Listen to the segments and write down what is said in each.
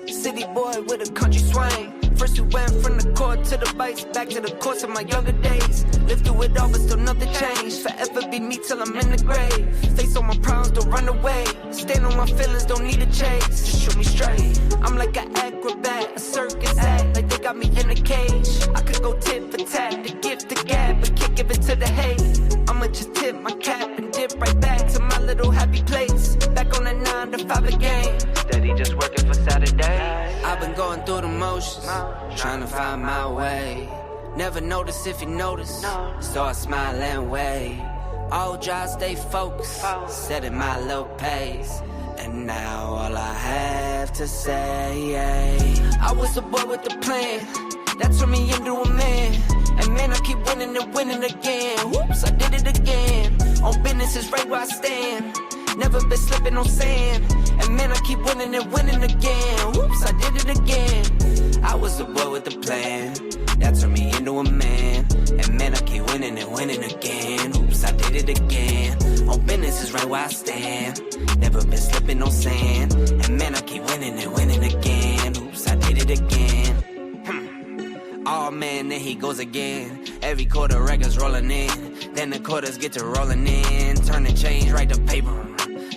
City boy with a country swing. First we went from the court to the bikes, back to the course of my younger days. Lived through it all, but still nothing changed. Forever be me till I'm in the grave. Face on my problems, don't run away. Stand on my feelings, don't need a chase. Just shoot me straight. I'm like an acrobat, a circus act, like they got me in a cage. I could go tit for tat, the gift the gab, but can't give it to the hate. I'ma just tip my cap and dip right back to my little happy place. Back on the 9 to 5 again. Steady just working for Saturday. I've been going through the motions, trying to find my way. Never notice if you notice, start smiling way. All dry, stay focused, setting my little pace. And now all I have to say, I was a boy with a plan, that turned me into a man. And man, I keep winning and winning again. Whoops, I did it again. On business is right where I stand. Never been slipping on sand. And man, I keep winning and winning again. Whoops, I did it again. I was a boy with a plan, that turned me into a man. And man, I keep winning and winning again. Oops, I did it again. On business is right where I stand. Never been slipping on sand. And man, I keep winning and winning again. Oops, I did it again. Oh man, there he goes again. Every quarter records rolling in. Then the quarters get to rolling in. Turning change right to paper.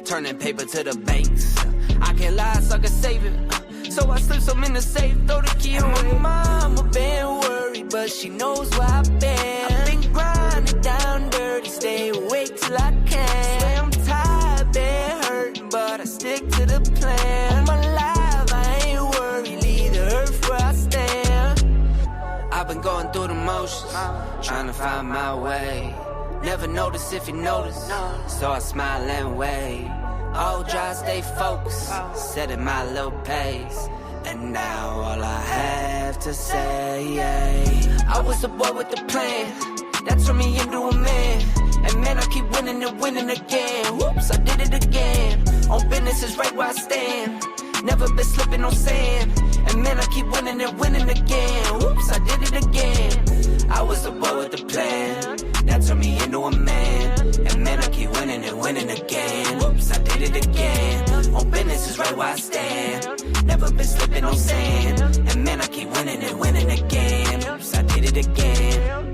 Turning paper to the banks. I can't lie, sucker, save it. So I slip some in the safe, throw the key on my mama. Been worried, but she knows where I've been. I've been grinding down dirty, stay awake till I can. Swear I'm tired, been hurting, but I stick to the plan. All my life, I ain't worried, leave the earth where I stand. I've been going through the motions, trying to find my way. Never notice if you notice, start smiling way. All dry, stay focused, setting my little pace. And now all I have to say, I was a boy with a plan, that turned me into a man. And man, I keep winning and winning again. Whoops, I did it again. On business is right where I stand. Never been slipping on sand. And man, I keep winning and winning again. Whoops, I did it again. I was a boy with a plan, that turned me into a man. And man, I keep winning and winning again. Whoops, I did it again. On business is right where I stand. Never been slipping on sand. And man, I keep winning and winning again. Whoops, I did it again.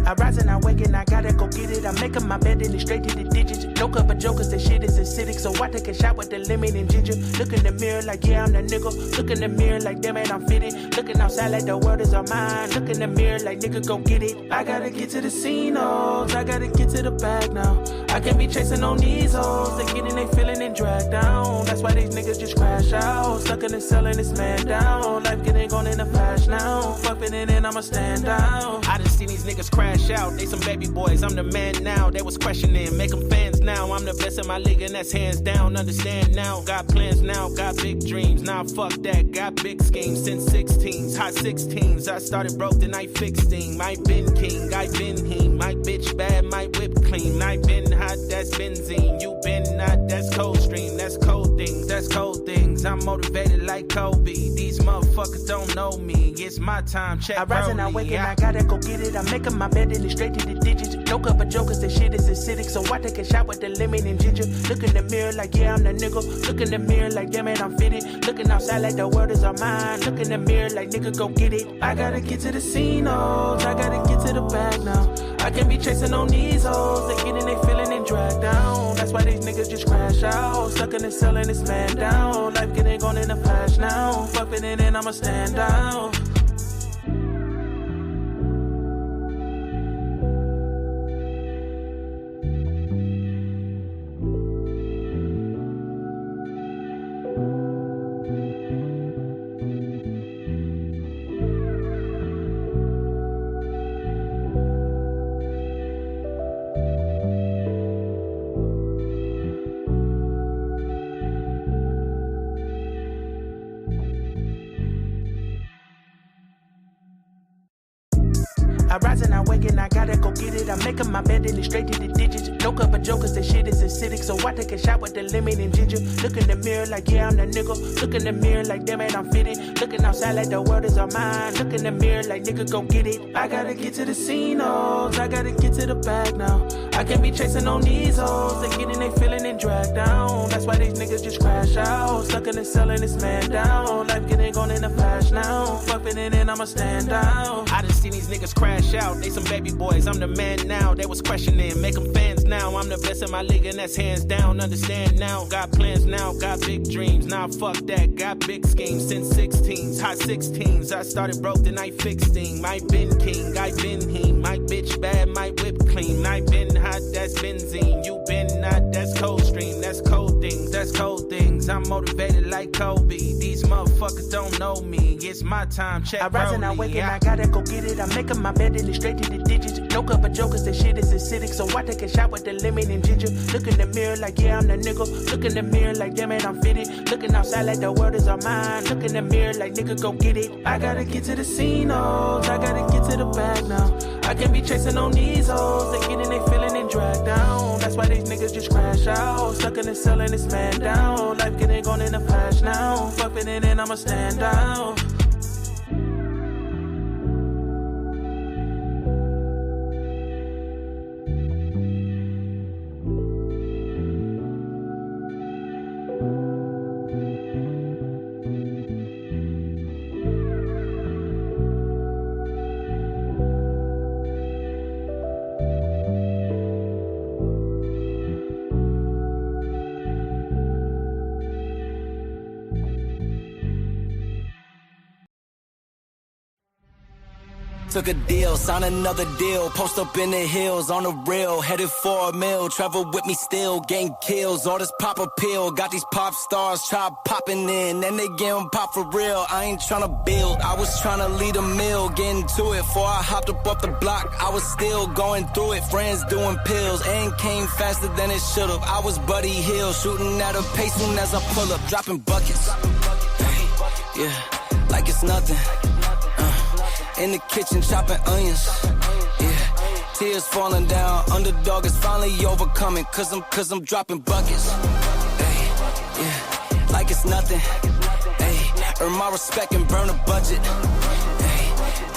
I rise and I wake and I gotta go get it. I'm making my bed and it's straight to the digits. No cover jokers, that shit is acidic. So I take a shot with the lemon and ginger. Look in the mirror like, yeah, I'm the nigga. Look in the mirror like, damn it, I'm fitted. Looking outside like the world is all mine. Look in the mirror like, nigga, go get it. I gotta get to the scene, oh, I gotta get to the bag now. I can't be chasing on these hoes. They getting they feeling and dragged down. That's why these niggas just crash out. Stuck in the cell and it's man down. Life getting gone in a flash now. Fuck it in and I'ma stand down. I done seen these niggas crash out. They some baby boys, I'm the man now. They was questioning, make them fans now. I'm the best in my league and that's hands down. Understand now, got plans now, got big dreams. Now fuck that, got big schemes since 16s, hot 16s. I started broke, then I fixed things. I been king, I been him. My bitch bad, my whip clean. I been hot, that's benzene. You been not, that's cold stream. That's cold things, that's cold things. I'm motivated like Kobe. These motherfuckers don't know me. It's my time, check I rise and I wake and I gotta go get it. I'm making my bed and it's straight to the digits. No cover jokers, that shit is acidic. So I take a shot with the lemon and ginger. Look in the mirror like, yeah, I'm the nigga. Look in the mirror like, damn it, I'm fitted. Looking outside like the world is all mine. Look in the mirror like, nigga, go get it. I gotta get to the scene, oh, I gotta get to the bag now. I can't be chasing on these hoes. They getting they feeling and dragged down. That's why these niggas just crash out. Stuck in the cell and it's man down. Life getting gone in a flash now. Fuck it in and I'ma stand down. I rise and I wake and I gotta go get it. I'm making my bed and it's straight to the digits. No cup of jokers, that shit is acidic. So I take a shot with the lemon and ginger. Look in the mirror like, yeah, I'm the nigga. Look in the mirror like, damn it, I'm fitted. Looking outside like the world is all mine. Look in the mirror like, nigga, go get it. I gotta get to the casinos. I gotta get to the bag now. I can't be chasing on these hoes. They getting they feeling and dragged down. That's why these niggas just crash out. Stuck in the cell and it's man down. Life getting gone in the flash now. Fucking it and I'ma stand out. I done seen these niggas crash out. They some baby boys, I'm the man now. They was questioning, make them fans now. I'm the best in my league and that's hands down. Understand now, got plans now, got big dreams. Nah, fuck that, got big schemes since 16s, hot 16s. I started broke, then I fixed things. I been king, I been him. My bitch bad, my whip clean. I been hot, that's benzene. You been not, that's cold stream. That's cold things, that's cold things. I'm motivated like Kobe. These motherfuckers don't know me. It's my time, check I rise and I wake and I gotta go get it. I'm making my bed and it's straight to the digits. No cup of jokers, that shit is acidic. So I take a shot with the lemon and ginger. Look in the mirror like, yeah, I'm the nigga. Look in the mirror like, damn it, I'm fitted. Looking outside like the world is all mine. Look in the mirror like, nigga, go get it. I gotta get to the casinos. I gotta get to the bag now. I can't be chasing on these hoes. They getting they feeling and dragged down. That's why these niggas just crash out. Stuck in the cell and it's man down. Life getting gone in the flash now. Fucking it and I'ma stand out. Took a deal, signed another deal, post up in the hills on the real, headed for a mill, travel with me still, getting kills, all this pop appeal, got these pop stars try popping in, and they getting pop for real. I ain't tryna build, I was tryna lead a mill, getting to it, before I hopped up off the block, I was still going through it, friends doing pills, and came faster than it should've. I was Buddy Hill, shooting at a pace soon as I pull up, dropping buckets, yeah, like it's nothing. In the kitchen chopping onions, yeah. Tears falling down, underdog is finally overcoming. Cause I'm dropping buckets, ay, yeah. Like it's nothing, ay. Earn my respect and burn a budget, ay.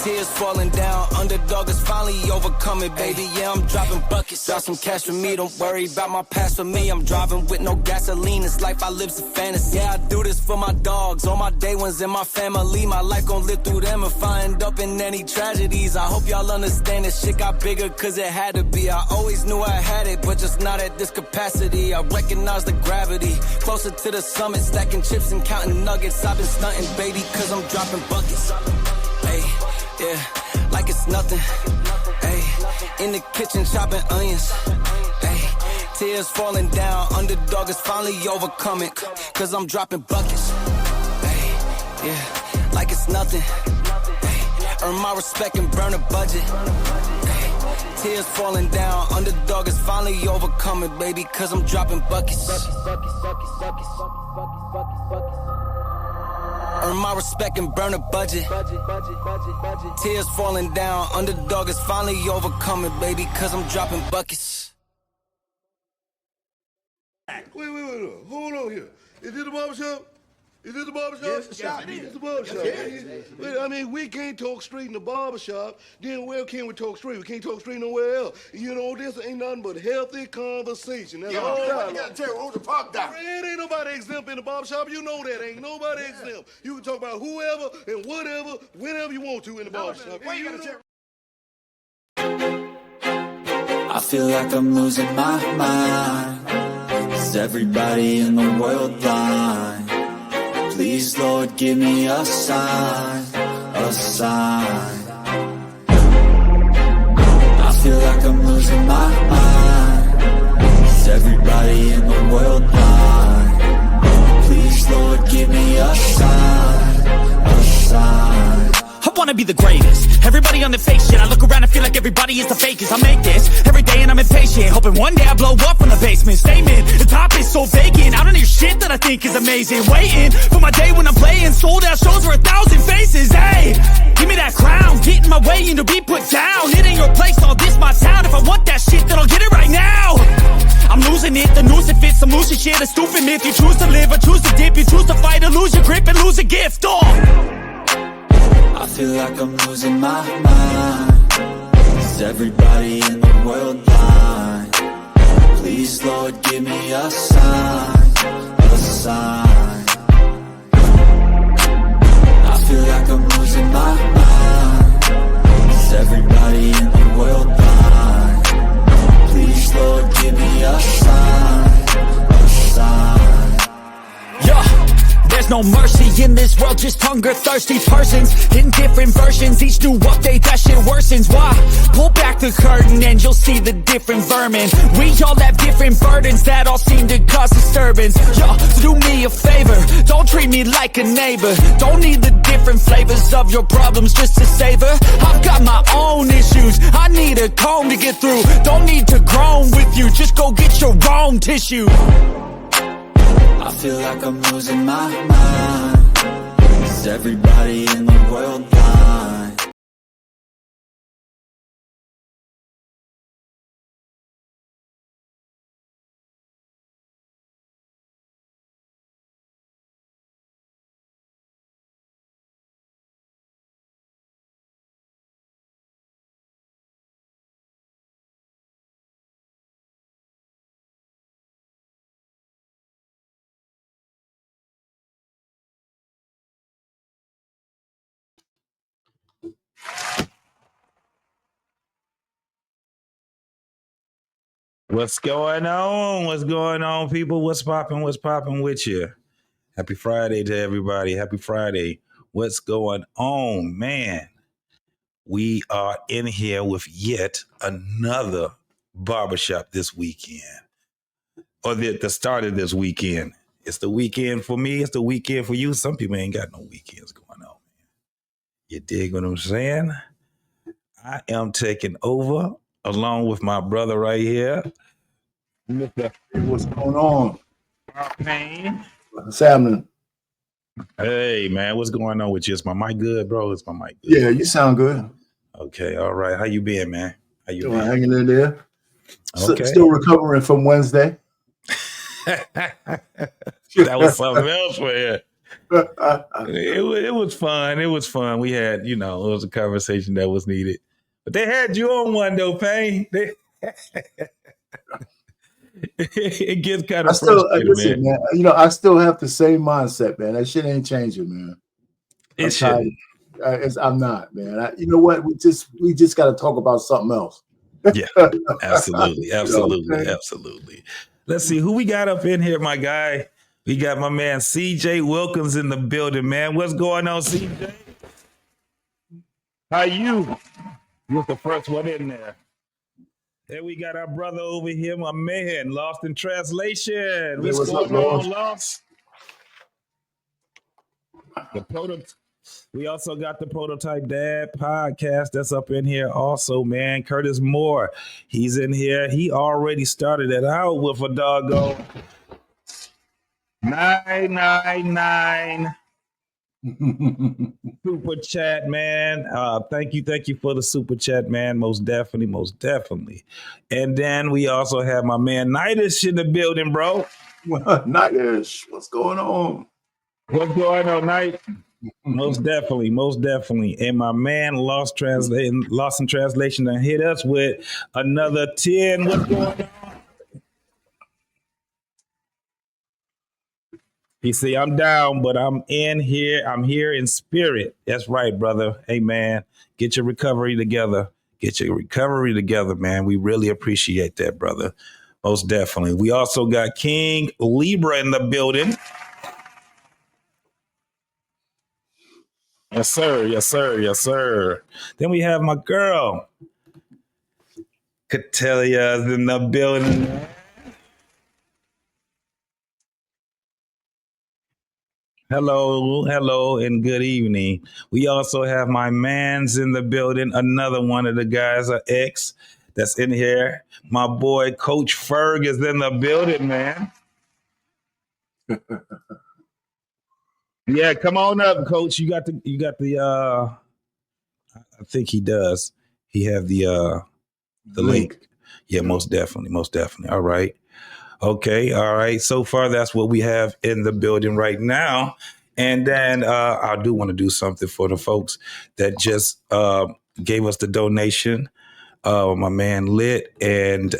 Tears falling down, underdog is finally overcoming, baby, yeah, I'm dropping buckets. Drop some cash for me, don't worry about my past for me. I'm driving with no gasoline, this life I live's a fantasy. Yeah, I do this for my dogs, all my day ones and my family. My life gon' live through them if I end up in any tragedies. I hope y'all understand this shit got bigger cause it had to be. I always knew I had it, but just not at this capacity. I recognize the gravity, closer to the summit, stacking chips and counting nuggets. I've been stunting, baby, cause I'm dropping buckets. Hey, yeah, like it's nothing. Ay, in the kitchen chopping onions. Ay, tears falling down, underdog is finally overcoming. Cause I'm dropping buckets. Ay, yeah, like it's nothing. Ay, earn my respect and burn a budget. Ay, tears falling down, underdog is finally overcoming, baby, cause I'm dropping buckets. Earn my respect and burn a budget. Tears falling down, underdog is finally overcoming, baby, cause I'm dropping buckets. Wait, hold on here. Is this the barbershop? Is this the barbershop? Yes, it's the barbershop. Yes. Wait, I mean, we can't talk straight in the barbershop, then where can we talk straight? We can't talk straight nowhere else. You know, this ain't nothing but healthy conversation. That's all. You gotta tell who's the pop down. It ain't nobody exempt in the barbershop. You know that. Ain't nobody exempt. You can talk about whoever and whatever, whenever you want to in the barbershop. Why you gotta tell? I feel like I'm losing my mind. Is everybody in the world blind? Please, Lord, give me a sign, a sign. I feel like I'm losing my mind. Is everybody in the world blind? Please, Lord, give me a sign, a sign. I wanna be the greatest. Everybody on the fake shit. I look around and feel like everybody is the fakest. I make this every day and I'm impatient, hoping one day I blow up from the basement. Statement, the top is so vacant. I don't hear shit that I think is amazing. Waiting for my day when I'm playing sold out shows for 1,000 faces. Hey, give me that crown, get in my waiting to be put down. It ain't your place, all this my town. If I want that shit, then I'll get it right now. I'm losing it, the noose it fits, some losing shit, a stupid myth. You choose to live or choose to dip, you choose to fight or lose your grip and lose a gift. I feel like I'm losing my mind. Is everybody in the world blind? Please, Lord, give me a sign, a sign. I feel like I'm losing my mind. Is everybody in the world blind? Please, Lord, give me a sign, a sign. Yeah. There's no mercy in this world, just hunger-thirsty persons in different versions. Each new update, that shit worsens. Why? Pull back the curtain and you'll see the different vermin. We all have different burdens that all seem to cause disturbance. Yo, so do me a favor, don't treat me like a neighbor. Don't need the different flavors of your problems just to savor. I've got my own issues, I need a comb to get through. Don't need to groan with you, just go get your own tissue. I feel like I'm losing my mind. Is everybody in the world blind? What's going on? What's going on, people? What's popping? What's popping with you? Happy Friday to everybody. Happy Friday. What's going on, man? We are in here with yet another barbershop this weekend, or the start of this weekend. It's the weekend for me. It's the weekend for you. Some people ain't got no weekends going on. You dig what I'm saying? I am taking over along with my brother right here, Mr. What's going on? Payne. What's happening? Hey, man, what's going on with you? Is my mic good, bro? Is my mic good? Yeah, you sound good. Okay, all right. How you been, man? How you been? Hanging in there. Okay. Still recovering from Wednesday. That was something else for you. It was fun. It was fun. We had, it was a conversation that was needed. But they had you on one, though, Payne. It gets kind of frustrating, man. I still have the same mindset, man. That shit ain't changing, man. I'm not, man. You know what? We just got to talk about something else. Yeah, absolutely. Absolutely. Let's see who we got up in here, my guy. We got my man CJ Wilkins in the building, man. What's going on, CJ? How you? You're the first one in there. Then we got our brother over here, my man, Lost in Translation. What's going on, Lost? We also got the Prototype Dad podcast that's up in here also, man. Curtis Moore, he's in here. He already started it out with a doggone 999 super chat, man. Thank you for the super chat, man. Most definitely. And then we also have my man Nightish in the building, bro. Nightish, what's going on? What's going on, Night? Most definitely. And my man Lost in Translation and hit us with another 10. What's going on? You see, I'm down, but I'm in here. I'm here in spirit. That's right, brother. Hey, man, get your recovery together. Man. We really appreciate that, brother. Most definitely. We also got King Libra in the building. Yes, sir. Then we have my girl, Catelia's in the building. Hello, and good evening. We also have my man's in the building, another one of the guys, ex that's in here. My boy, Coach Ferg, is in the building, man. Yeah, come on up, Coach. You got the I think he does. He have the link. Yeah, most definitely. All right. Okay. All right. So far, that's what we have in the building right now. And then I do want to do something for the folks that just gave us the donation. My man Lit and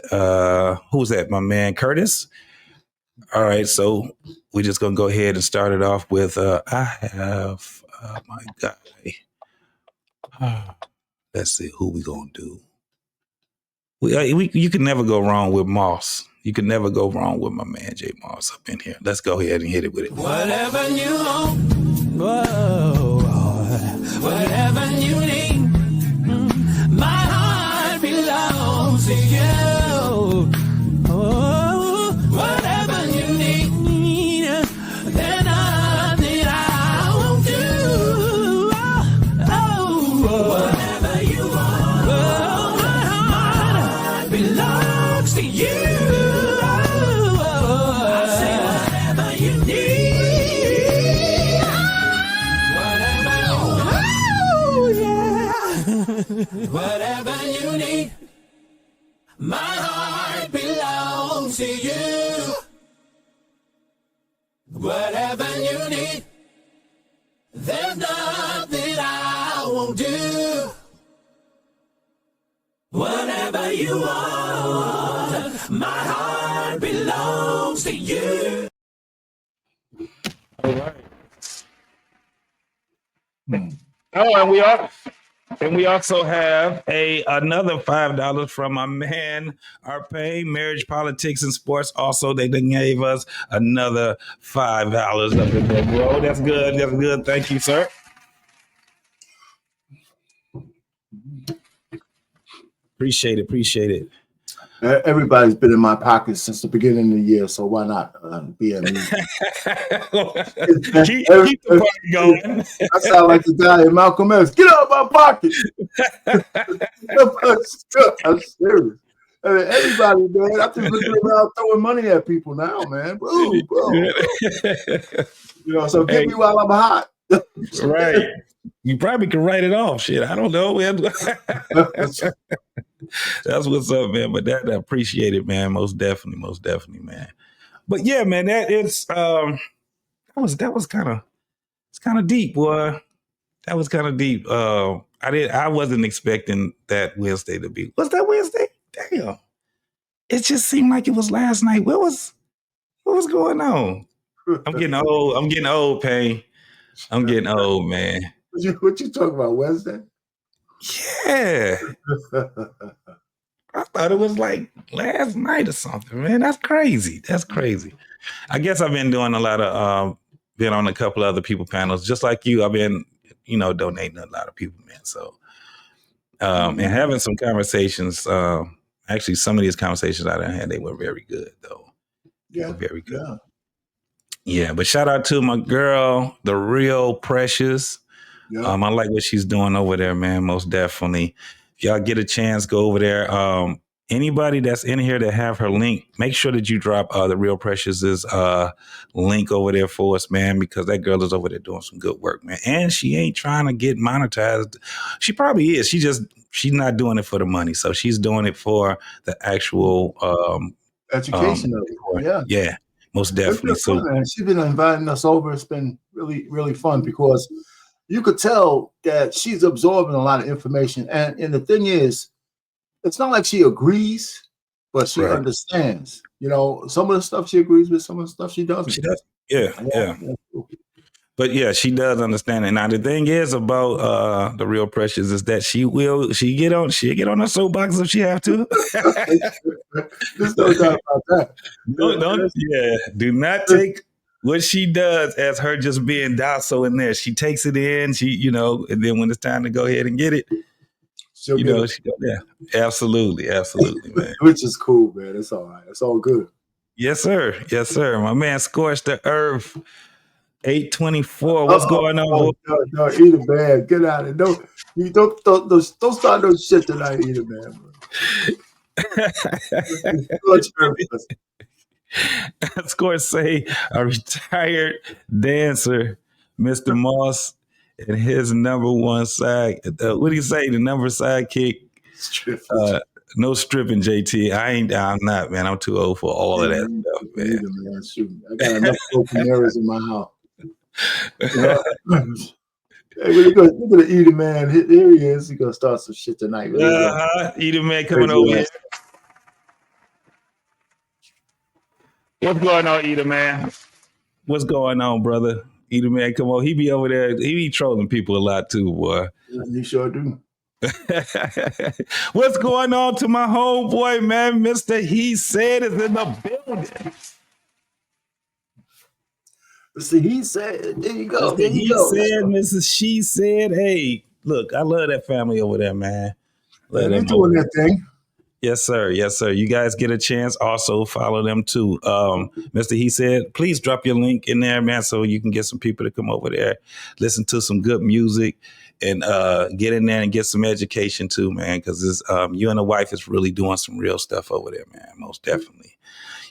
who's that? My man Curtis. All right. So we're just going to go ahead and start it off with I have my guy. Let's see who we going to do. You can never go wrong with Moss. You can never go wrong with my man J Moss up in here. Let's go ahead and hit it with it. Whatever you want, whoa, whatever you need, my heart belongs to you. Oh, whatever you need, then nothing I won't do. Oh, whatever you want, oh, my heart belongs to you. Whatever you need, my heart belongs to you. Whatever you need, there's nothing I won't do. Whatever you want, my heart belongs to you. All right. Oh, and we also have another $5 from my man Arpay, Marriage, Politics, and Sports. Also, they gave us another $5 up in there, bro. That's good. That's good. Thank you, sir. Appreciate it. Everybody's been in my pocket since the beginning of the year, so why not be at me? keep the party going. I sound like the guy in Malcolm X. Get out of my pocket. I'm serious. Everybody, man. I'm just looking around throwing money at people now, man. Bro. So get me while I'm hot. Right. You probably can write it off. Shit, I don't know. That's what's up, man. But that I appreciate it, man. Most definitely, man. But yeah, man, that was kind of deep, boy. That was kind of deep. I wasn't expecting that Wednesday to be. Was that Wednesday? Damn. It just seemed like it was last night. What was going on? I'm getting old, Payne. I'm getting old, man. What you talking about, Wednesday? Yeah. I thought it was like last night or something, man. That's crazy. I guess I've been doing a lot of, been on a couple other people panels, just like you. I've been, donating a lot of people, man. So, and having some conversations, actually some of these conversations I had, they were very good though. Yeah. Very good. Yeah. But shout out to my girl, the real Precious. Yeah. I like what she's doing over there, man. Most definitely. If y'all get a chance, go over there. Anybody that's in here that have her link, make sure that you drop the Real Precious's link over there for us, man, because that girl is over there doing some good work, man. And she ain't trying to get monetized. She probably is. She's not doing it for the money. So she's doing it for the actual education of it. Yeah, most definitely. So she's been inviting us over. It's been really, really fun because you could tell that she's absorbing a lot of information. And the thing is, it's not like she agrees, but she understands. Some of the stuff she agrees with, some of the stuff she doesn't. She does. Yeah. But yeah, she does understand it. Now the thing is about the Real Precious is that she'll get on her soapbox if she have to. There's no doubt about that. Do not take what she does as her just being docile in there. She takes it in, and then when it's time to go ahead and get it, absolutely, man. Which is cool, man. It's all right. It's all good. Yes, sir. My man Scorched the Earth, 824. What's going on? No, eat a man. Get out of it. Don't start no shit tonight, eat a man, bro. Scorch say a retired dancer, Mr. Moss, And his number one side, what do you say? The number sidekick? No stripping, JT. I'm not, man. I'm too old for all of that stuff, man. Either, man. Shoot. I got enough broken mirrors in my house. Hey, look at the Eater Man. Here he is. He's gonna start some shit tonight. Eater Man coming over here. What's going on, Eater Man? What's going on, brother? Eater Man, come on. He be over there. He be trolling people a lot too, boy. He sure do. What's going on to my homeboy, man? Mr. He Said is in the building. See, he said, there you go. There you he go. Said, Mrs. She Said, hey, look, I love that family over there, man. They're doing their thing. Yes, sir. Yes, sir. You guys get a chance. Also follow them too. Mr. He Said, please drop your link in there, man, so you can get some people to come over there, listen to some good music, and get in there and get some education too, man, because you and the wife is really doing some real stuff over there, man, most definitely.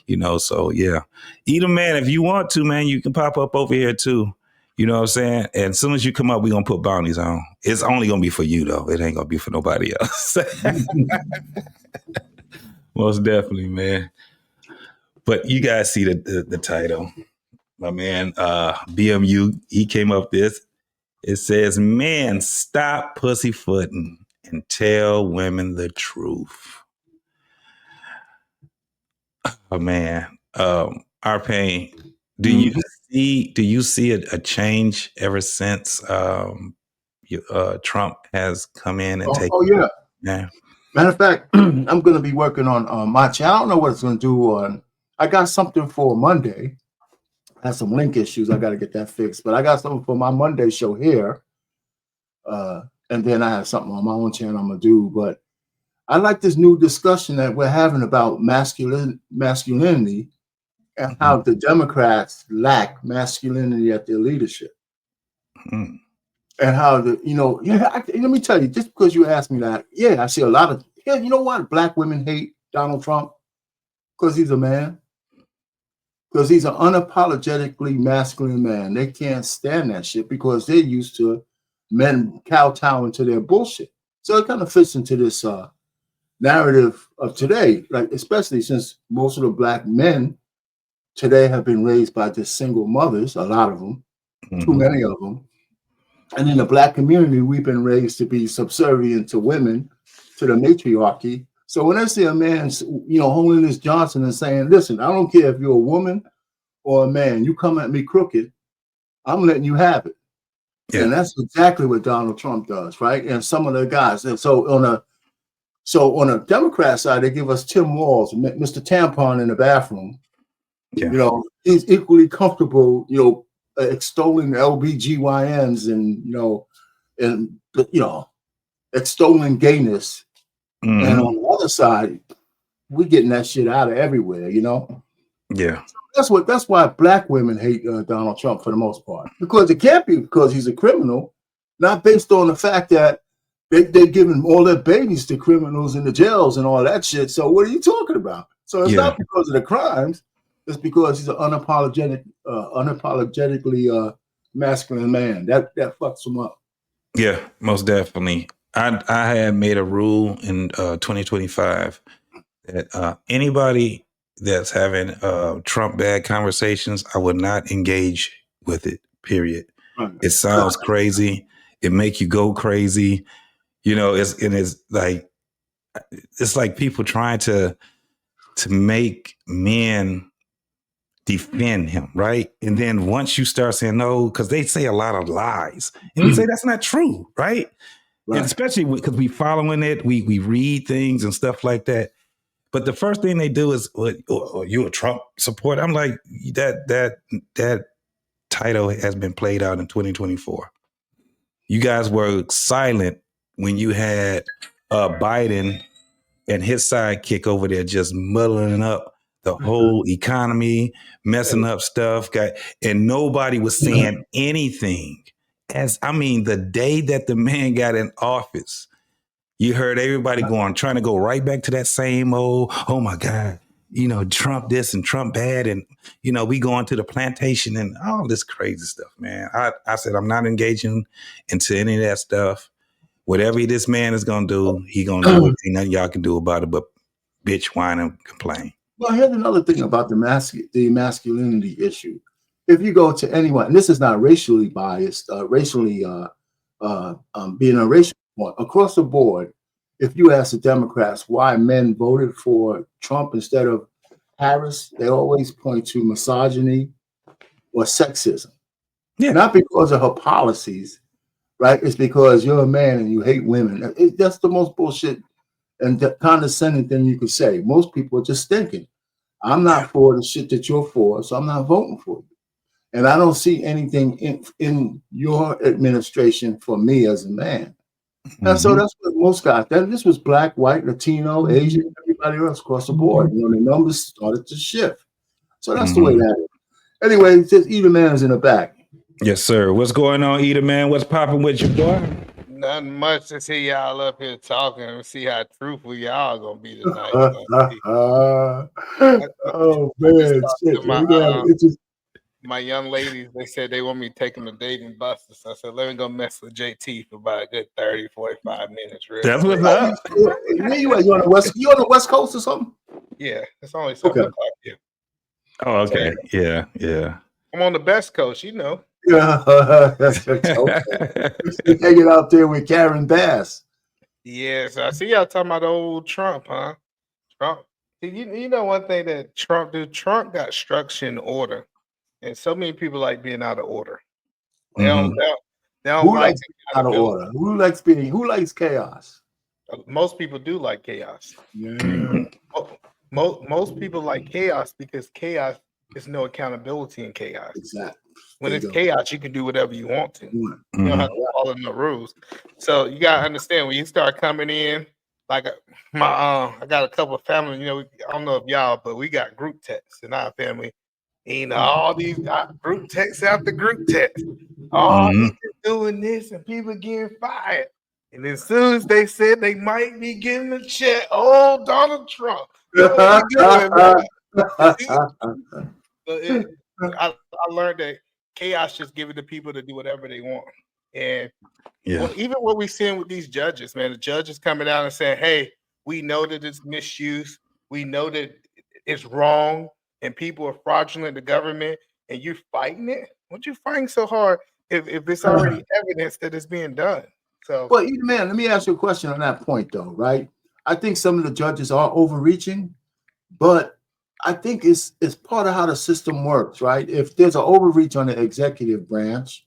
You know, so yeah. Eater Man, if you want to, man, you can pop up over here too. You know what I'm saying? And as soon as you come up, we're going to put bounties on. It's only going to be for you, though. It ain't going to be for nobody else. Most definitely, man. But you guys see the title. My man, BMU, he came up this. It says, men, stop pussyfooting and tell women the truth. Oh, man. Our pain. Do you see a change ever since Trump has come in and taken? Oh yeah. Yeah. Matter of fact, I'm going to be working on my channel. I don't know what it's going to do on. I got something for Monday. I have some link issues. I got to get that fixed. But I got something for my Monday show here. And then I have something on my own channel I'm going to do. But I like this new discussion that we're having about masculinity and how the Democrats lack masculinity at their leadership. Mm. And how let me tell you, just because you asked me that, I see a lot of, you know what? Black women hate Donald Trump because he's a man. Because he's an unapologetically masculine man. They can't stand that shit because they're used to men kowtowing to their bullshit. So it kind of fits into this narrative of today, like especially since most of the black men today have been raised by just single mothers, a lot of them, too many of them. And in the black community, we've been raised to be subservient to women, to the matriarchy. So when I see a man, Holiness Johnson is saying, listen, I don't care if you're a woman or a man, you come at me crooked, I'm letting you have it. Yeah. And that's exactly what Donald Trump does, right? And some of the guys. And so on a Democrat side, they give us Tim Walz, Mr. Tampon in the bathroom. Yeah. He's equally comfortable, extolling the LBGYNs and extolling gayness. Mm-hmm. And on the other side, we're getting that shit out of everywhere, Yeah. That's why black women hate Donald Trump for the most part. Because it can't be because he's a criminal, not based on the fact that they're giving all their babies to criminals in the jails and all that shit. So what are you talking about? So it's not because of the crimes. It's because he's an unapologetically masculine man. That fucks him up. Yeah, most definitely. I had made a rule in 2025 that anybody that's having Trump bad conversations, I would not engage with it, period. Right. It sounds crazy. It make you go crazy. It's like people trying to make men defend him, right? And then once you start saying no, because they say a lot of lies, and we say that's not true, right? And especially because we following it, we read things and stuff like that. But the first thing they do is, you a Trump supporter? I'm like, that title has been played out in 2024. You guys were silent when you had Biden and his sidekick over there just muddling up the whole economy, messing up stuff, and nobody was saying anything. The day that the man got in office, you heard everybody trying to go right back to that same old, oh my God, Trump this and Trump bad, and we going to the plantation and all this crazy stuff, man. I said I'm not engaging into any of that stuff. Whatever this man is gonna do, he gonna do it. Ain't nothing y'all can do about it but bitch, whine, and complain. Well, here's another thing about the masculinity issue. If you go to anyone, and this is not racially biased, being a racial point, across the board, if you ask the Democrats why men voted for Trump instead of Harris, they always point to misogyny or sexism. Yeah. Not because of her policies, right? It's because you're a man and you hate women. That's the most bullshit and condescending thing you could say. Most people are just thinking, I'm not for the shit that you're for, so I'm not voting for you. And I don't see anything in your administration for me as a man. Mm-hmm. And so that's what most guys, this was black, white, Latino, Asian, everybody else across the board. The numbers started to shift. So that's the way that is. Anyway, just Eater Man's in the back. Yes, sir. What's going on, Eater Man? What's popping with you, boy? Nothing much to see y'all up here talking and see how truthful y'all gonna be tonight. Oh man, shit. My young ladies, they said they want me to take them to Dave & Buster's. So I said, let me go mess with JT for about a good 30, 45 minutes. Really. That's what's up. Where you at? You on the West Coast or something? Yeah, it's only 7 o'clock here. Oh, okay. So, yeah. I'm on the best coast, Yeah. Hanging out there with Karen Bass. Yeah, so I see y'all talking about old Trump, huh? Trump. You know one thing that Trump got structure and order. And so many people like being out of order. They don't Who likes out of order? Who likes chaos? Most people do like chaos. Yeah. Most people like chaos because chaos is no accountability in chaos. Exactly. When it's chaos, you can do whatever you want to. You don't have to follow no rules. So you gotta understand when you start coming in, like I got a couple of family, I don't know if y'all, but we got group texts in our family. All these group texts after group text. He's doing this and people getting fired. And as soon as they said they might be getting a check, Donald Trump. I learned that chaos just give it to people to do whatever they want. And even what we're seeing with these judges, man, the judges coming out and saying, hey, we know that it's misuse. We know that it's wrong. And people are fraudulent, the government, and you're fighting it? What you fighting so hard if it's already evidence that it's being done? So, well, man, let me ask you a question on that point, though, right? I think some of the judges are overreaching, but I think it's part of how the system works, right? If there's an overreach on the executive branch,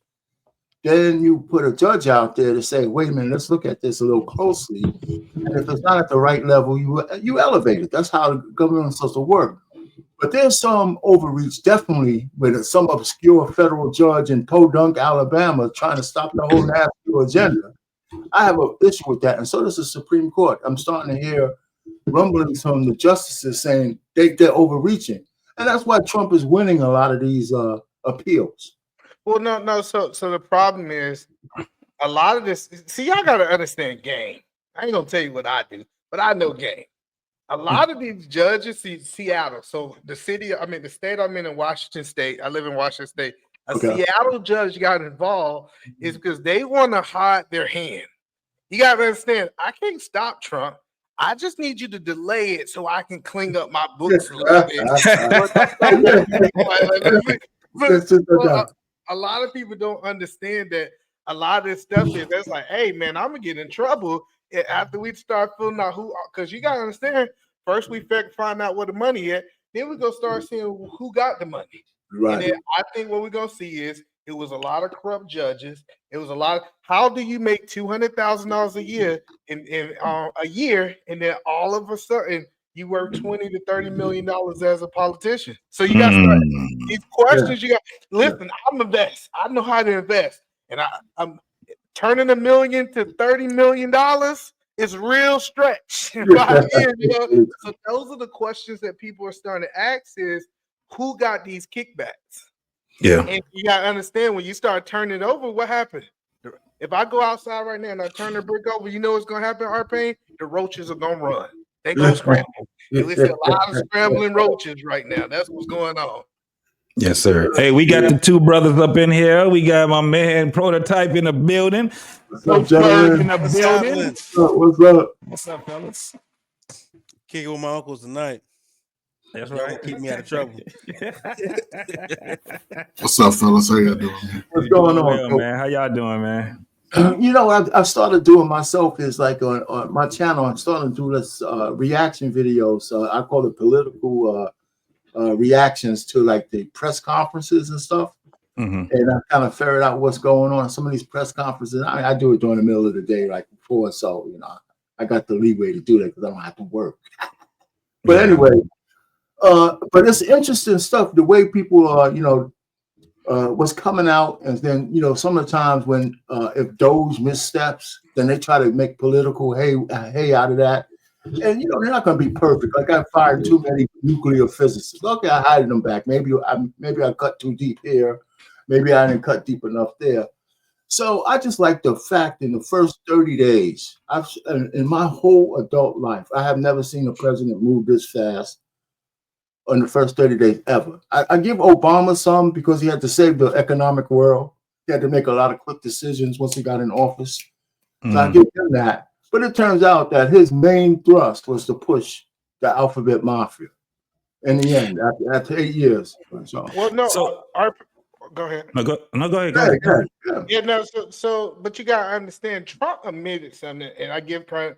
then you put a judge out there to say, wait a minute, let's look at this a little closely. And if it's not at the right level, you elevate it. That's how the government is supposed to work. But there's some overreach, definitely, with some obscure federal judge in Podunk, Alabama, trying to stop the whole national agenda. I have an issue with that, and so does the Supreme Court. I'm starting to hear rumblings from the justices saying they're overreaching, and that's why Trump is winning a lot of these appeals. Well, no. So the problem is a lot of this. See, y'all got to understand game. I ain't gonna tell you what I do, but I know game. A lot of these judges, Seattle. So the state I'm in Washington State. I live in Washington State. Seattle judge got involved is because they want to hide their hand. You got to understand, I can't stop Trump. I just need you to delay it so I can clean up my books a little bit. A lot of people don't understand that a lot of this stuff is that's like, hey, man, I'm going to get in trouble after we start filling out because you got to understand, first we find out where the money is, then we go start seeing who got the money. Right. And then I think what we're going to see is it was a lot of corrupt judges. It was a lot of, how do you make $200,000 a year in a year, and then all of a sudden you work $20 to $30 million as a politician? So you got to start these questions. You got listen. I'm the best. I know how to invest, and I'm turning $1 million to $30 million. It's real stretch. So those are the questions that people are starting to ask: is who got these kickbacks? Yeah. And you got to understand when you start turning it over, what happened? If I go outside right now and I turn the brick over, you know what's going to happen, Arpain? The roaches are going to run. They go scramble. And we see a lot of scrambling roaches right now. That's what's going on. Yes, sir. Hey, we got the two brothers up in here. We got my man Prototype in the building. What's up, gentlemen? What's building. What's up? What's up, fellas? Kicking with my uncles tonight. That's Y'all right. keep me out of trouble. What's up, fellas? How y'all doing? What's going on, well, man? How y'all doing, man? You know, I started doing myself is like on my channel. I'm starting to do this reaction videos. I call it political reactions to like the press conferences and stuff. And I kind of ferret out what's going on. Some of these press conferences, I do it during the middle of the day, like before. So, you know, I got the leeway to do that because I don't have to work. But anyway, but it's interesting stuff, the way people are, you know, what's coming out. And then, you know, some of the times when if Doge missteps, then they try to make political hay out of that. And, you know, they're not going to be perfect. Like I fired too many nuclear physicists. Okay, I hired them back. Maybe I cut too deep here. Maybe I didn't cut deep enough there. So I just like the fact in the first 30 days, in my whole adult life, I have never seen a president move this fast in the first 30 days ever. I give Obama some because he had to save the economic world. He had to make a lot of quick decisions once he got in office. So I give him that. But it turns out that his main thrust was to push the alphabet mafia. In the end, after 8 years. So, well, no, go ahead. No, go ahead. Yeah, no. So, but you gotta understand, Trump admitted something, and I give Trump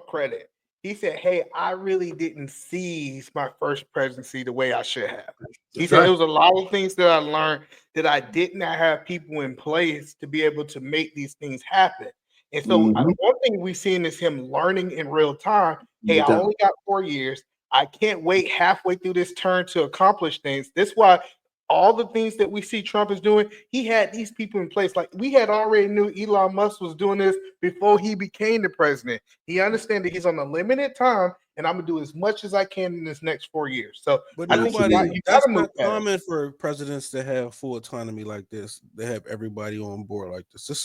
credit. He said, "Hey, I really didn't seize my first presidency the way I should have." He said, "There was a lot of things that I learned that I did not have people in place to be able to make these things happen." And so, one thing we've seen is him learning in real time. Hey, I only got 4 years. I can't wait halfway through this term to accomplish things. That's why all the things that we see Trump is doing, he had these people in place. Like we had already knew Elon Musk was doing this before he became the president. He understands that he's on a limited time, and I'm gonna do as much as I can in this next 4 years. So, but I nobody, think you that's gotta move not common for presidents to have full autonomy like this. They have everybody on board like this. This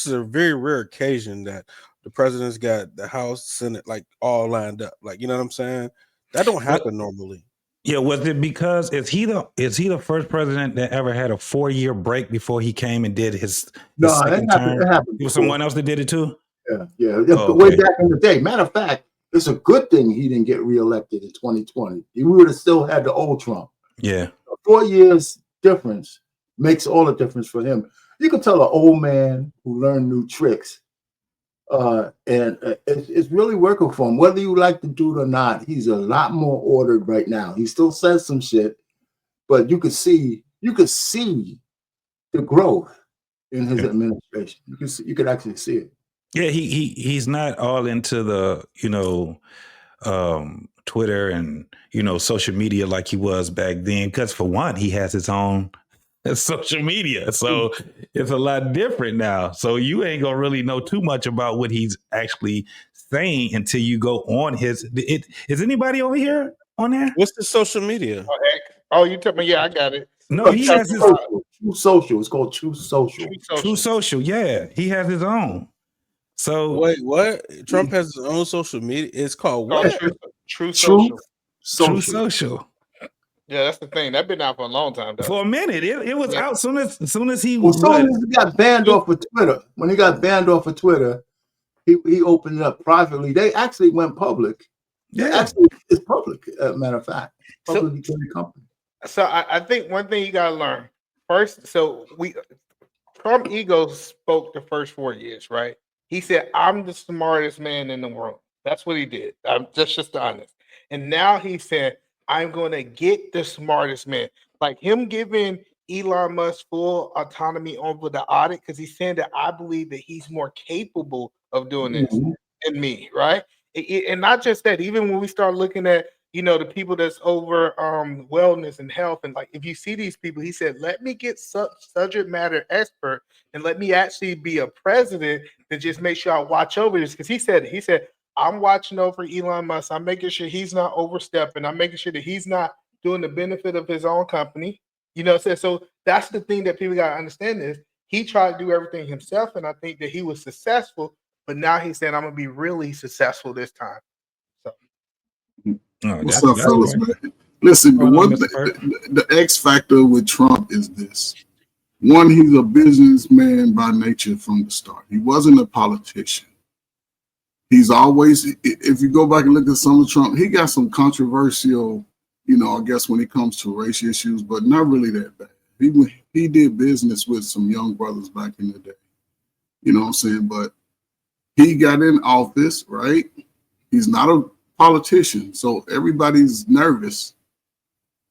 is a very rare occasion that the president's got the House, Senate, like all lined up. Like, you know what I'm saying? That don't happen normally. Yeah, was it because is he the first president that ever had a 4-year break before he came and did his second term? It was someone else that did it too? Yeah. Oh, way back in the day. Matter of fact, it's a good thing he didn't get reelected in 2020. We would have still had the old Trump. Yeah. 4 years difference makes all the difference for him. You can tell an old man who learned new tricks. It's really working for him. Whether you like the dude or not, he's a lot more ordered right now. He still says some shit, but you could see the growth in his administration. You could actually see it. Yeah, he's not all into the, you know, Twitter and, you know, social media like he was back then. Because for one, he has his own social media, so it's a lot different now. So you ain't gonna really know too much about what he's actually saying until you go on his. Is anybody over here on there? What's the social media? Oh, you told me. Yeah, I got it. No, he has his True Social. It's called True Social. True Social. Yeah, he has his own. So wait, what? Trump has his own social media. It's called what? True Social. True Social. Yeah, that's the thing. That's been out for a long time, though. For a minute, it was out soon as he got banned off of Twitter. When he got banned off of Twitter, he opened it up privately. They actually went public. Yeah, it's public. Matter of fact, publicly traded company. So I think one thing you gotta learn first. So Trump ego spoke the first 4 years, right? He said, "I'm the smartest man in the world." That's what he did. I'm just honest. And now he said, "I'm going to get the smartest man." Like him giving Elon Musk full autonomy over the audit, because he's saying that I believe that he's more capable of doing this than me, right? And not just that, even when we start looking at, you know, the people that's over wellness and health, and like if you see these people, he said, "Let me get subject matter expert and let me actually be a president to just make sure I watch over this." Because he said, "I'm watching over Elon Musk. I'm making sure he's not overstepping. I'm making sure that he's not doing the benefit of his own company." You know, so that's the thing that people got to understand is he tried to do everything himself, and I think that he was successful. But now he's saying, "I'm gonna be really successful this time." Oh, What's that's up, fellas, right. man? Listen, the Hold on, one Mr. Perk. the X factor with Trump is this. One, he's a businessman by nature from the start. He wasn't a politician. He's always, if you go back and look at some of Trump, he got some controversial, I guess when it comes to race issues, but not really that bad. He did business with some young brothers back in the day. You know what I'm saying? But he got in office, right? He's not a politician, so everybody's nervous.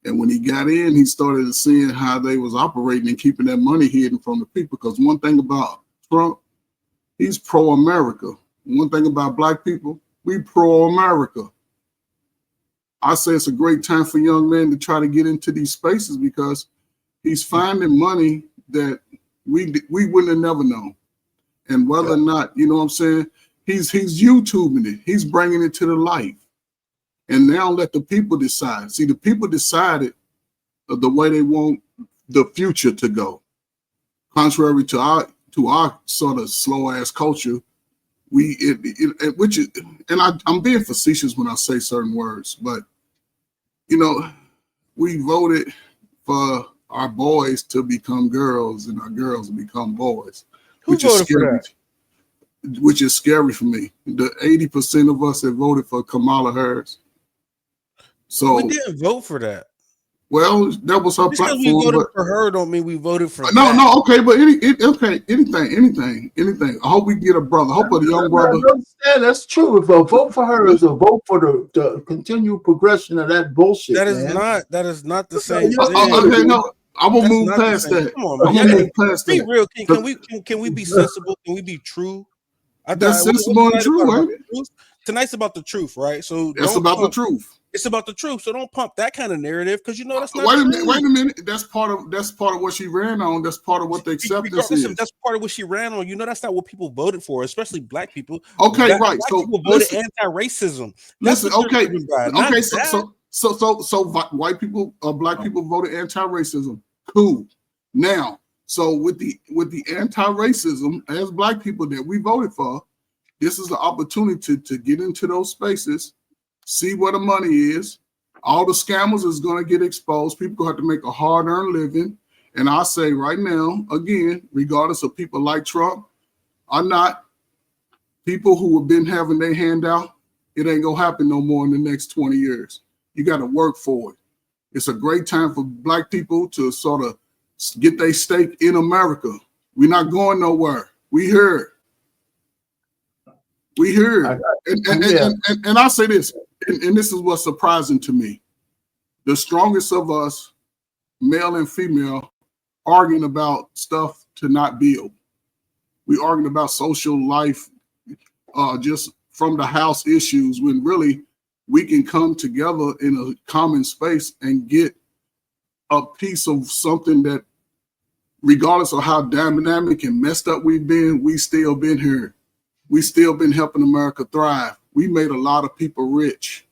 And when he got in, he started seeing how they was operating and keeping that money hidden from the people. Because one thing about Trump, he's pro-America. One thing about black people, we pro-America. I say it's a great time for young men to try to get into these spaces because he's finding money that we wouldn't have never known. And whether or not, you know what I'm saying, he's YouTubing it. He's bringing it to the light. And now let the people decide. See, the people decided the way they want the future to go. Contrary to our sort of slow ass culture, I'm being facetious when I say certain words, but we voted for our boys to become girls and our girls to become boys. Who voted for that? Which is scary for me. The 80% of us that voted for Kamala Harris. So we didn't vote for that. Well, that was her Just platform. Because we voted for her don't mean we voted for okay, but anything. I hope we get a brother. I hope a young brother. Yeah, that's true. If a vote for her is a vote for the continued progression of that bullshit. That is not the same thing. Okay, no, I'm gonna move past that. Come on, man. I'm gonna move past Be that. real. Can we be sensible? Can we be true? That's sensible and true, right? Tonight's about the truth, right? So that's about the truth. It's about the truth. So don't pump that kind of narrative because that's not true. Wait a minute. That's part of what she ran on. That's part of what the acceptance is. That's part of what she ran on. That's not what people voted for, especially black people. Okay, right. Black so people voted anti-racism. Listen, okay. So white people or black people voted anti-racism. Cool. Now, so with the anti-racism as black people that we voted for, this is the opportunity to get into those spaces. See where the money is. All the scammers is going to get exposed. People going to have to make a hard-earned living. And I say right now, again, regardless of people like Trump or not, people who have been having their hand out, it ain't going to happen no more in the next 20 years. You got to work for it. It's a great time for black people to sort of get their stake in America. We're not going nowhere. We here. We here. And I say this, and this is what's surprising to me. The strongest of us, male and female, arguing about stuff to not build. We arguing about social life, just from the house issues, when really we can come together in a common space and get a piece of something that, regardless of how dynamic and messed up we've been, we still been here. We still been helping America thrive. We made a lot of people rich.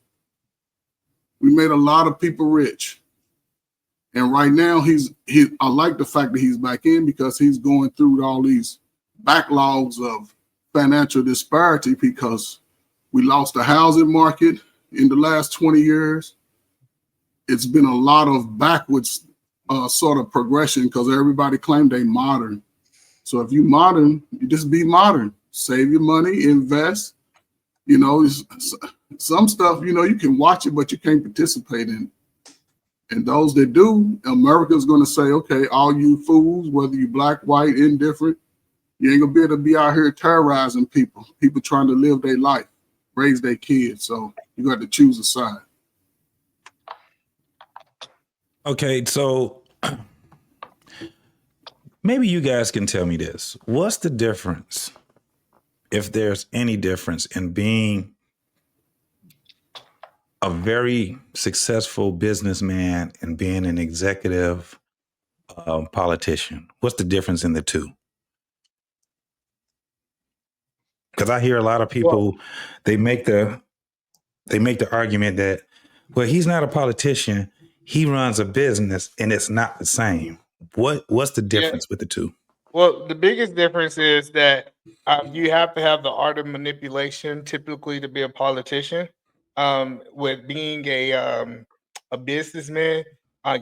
And right now I like the fact that he's back in because he's going through all these backlogs of financial disparity because we lost the housing market in the last 20 years. It's been a lot of backwards sort of progression because everybody claimed they modern. So if you modern, you just be modern. Save your money, invest. Some stuff, you can watch it, but you can't participate in it. And those that do, America's going to say, okay, all you fools, whether you black, white, indifferent, you ain't going to be able to be out here terrorizing people trying to live their life, raise their kids. So you got to choose a side. Okay, so maybe you guys can tell me this. What's the difference, if there's any difference, in being a very successful businessman and being an executive politician? What's the difference in the two? Because I hear a lot of people, they make the argument that, well, he's not a politician, he runs a business, and it's not the same. What's the difference with the two? Well, the biggest difference is that you have to have the art of manipulation typically to be a politician. with being a businessman,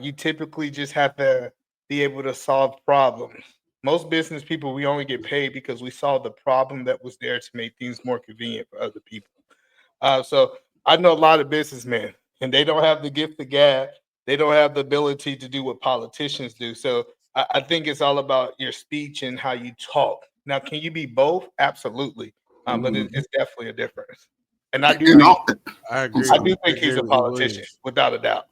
you typically just have to be able to solve problems. Most business people, we only get paid because we solved the problem that was there to make things more convenient for other people. So I know a lot of businessmen, and they don't have the gift of gab. They don't have the ability to do what politicians do. So I think it's all about your speech and how you talk. Now, can you be both? Absolutely, but it's definitely a difference. And I do And think all, I I'm agree. I sorry. do I think he's agree a with E. politician, Williams. without a doubt.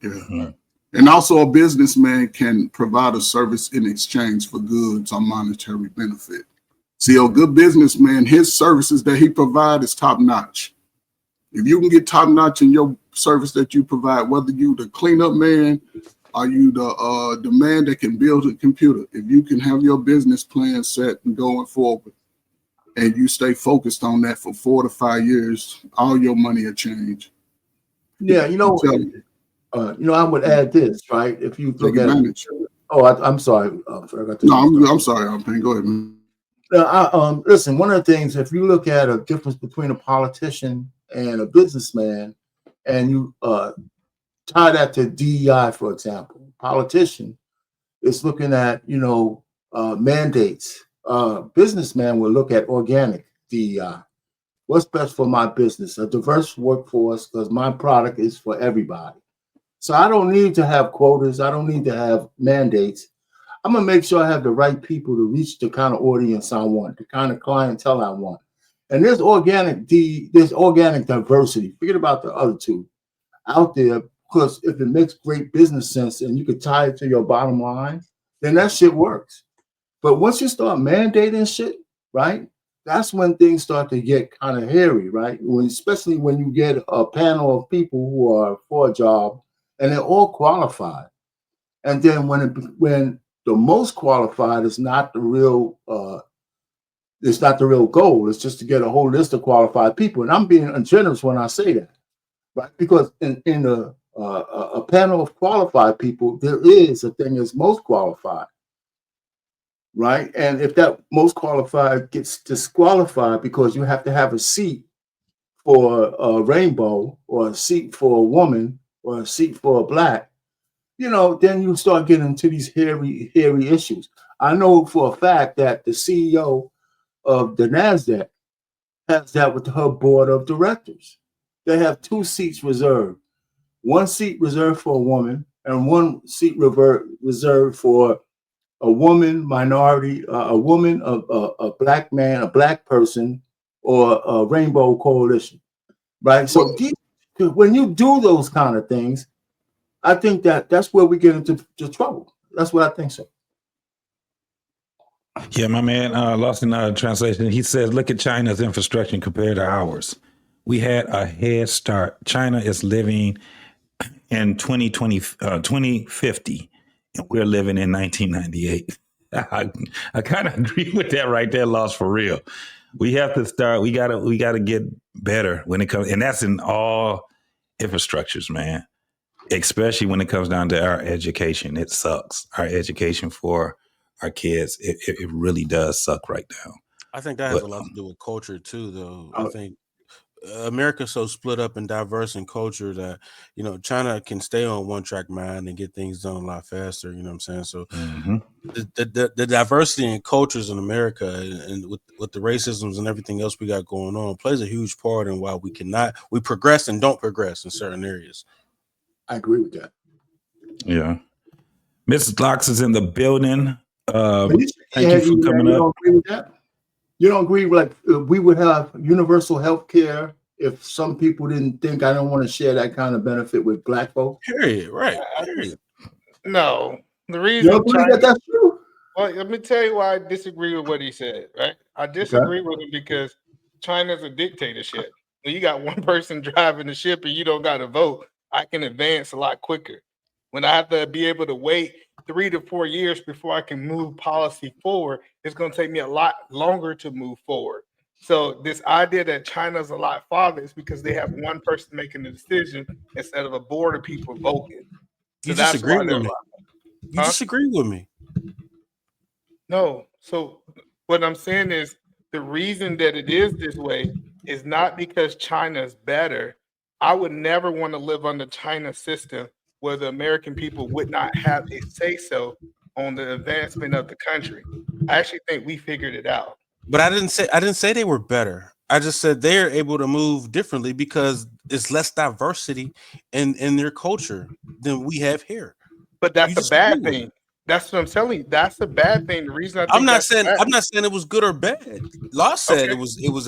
Yeah. Mhm. And also, a businessman can provide a service in exchange for goods or monetary benefit. See, a good businessman, his services that he provides is top notch. If you can get top notch in your service that you provide, whether you the cleanup man or you the man that can build a computer, if you can have your business plan set and going forward, and you stay focused on that for 4 to 5 years, all your money will change. Yeah, I'm telling you, I would add this, right? If you take look at, advantage. I'm sorry, I forgot to. No, I'm sorry, I'm paying. Go ahead, man. Listen, one of the things, if you look at a difference between a politician and a businessman, and you tie that to DEI, for example, politician is looking at, mandates. Businessman will look at organic DEI. What's best for my business? A diverse workforce, because my product is for everybody. So I don't need to have quotas. I don't need to have mandates. I'm gonna make sure I have the right people to reach the kind of audience I want, the kind of clientele I want. And there's organic diversity. Forget about the other two out there, because if it makes great business sense and you could tie it to your bottom line, then that shit works. But once you start mandating shit, right? That's when things start to get kind of hairy, right? Especially when you get a panel of people who are for a job and they're all qualified. And then when the most qualified is not the real it's not the real goal. It's just to get a whole list of qualified people. And I'm being ungenerous when I say that, right? Because in a panel of qualified people, there is a thing as most qualified, right? And if that most qualified gets disqualified because you have to have a seat for a rainbow or a seat for a woman or a seat for a black, then you start getting into these hairy issues. I know for a fact that the CEO of the NASDAQ has that with her board of directors. They have 2 seats reserved. 1 seat reserved for a woman and 1 seat reserved for a woman, minority, a woman, a black man, a black person, or a rainbow coalition, right? So when you do those kind of things, I think that's where we get into trouble. That's what I think so. Yeah, my man, lost in translation. He says, look at China's infrastructure compared to ours. We had a head start. China is living in 2050, and we're living in 1998. I kind of agree with that right there, Lost, for real. We have to start. We gotta get better when it comes, and that's in all infrastructures, man. Especially when it comes down to our education. It sucks. Our education for our kids, it really does suck right now. I think that has a lot to do with culture too, though. I think America's so split up and diverse in culture that China can stay on one track mind and get things done a lot faster. You know what I'm saying? So the diversity in cultures in America and with the racisms and everything else we got going on plays a huge part in why we progress and don't progress in certain areas. I agree with that. Yeah. Mrs. Locks is in the building. Thank you you for coming you up. Don't agree with that? You don't agree with we would have universal health care if some people didn't think I don't want to share that kind of benefit with black folks? Period. Right. Period. No. The reason you don't believe that that's true? Well, let me tell you why I disagree with what he said, right? I disagree with him because China's a dictatorship. When you got one person driving the ship and you don't got to vote, I can advance a lot quicker. When I have to be able to wait 3 to 4 years before I can move policy forward, it's going to take me a lot longer to move forward. So this idea that China's a lot farther is because they have one person making the decision instead of a board of people voting. So You that's disagree why they're with me. You disagree with me. No. So what I'm saying is the reason that it is this way is not because China's better. I would never want to live under China's system where the American people would not have a say-so on the advancement of the country. I actually think we figured it out. But I didn't say they were better. I just said they're able to move differently because it's less diversity in their culture than we have here. But that's a bad thing. That's what I'm telling you. That's a bad thing. The reason I'm not saying it was good or bad. Law said Okay. it was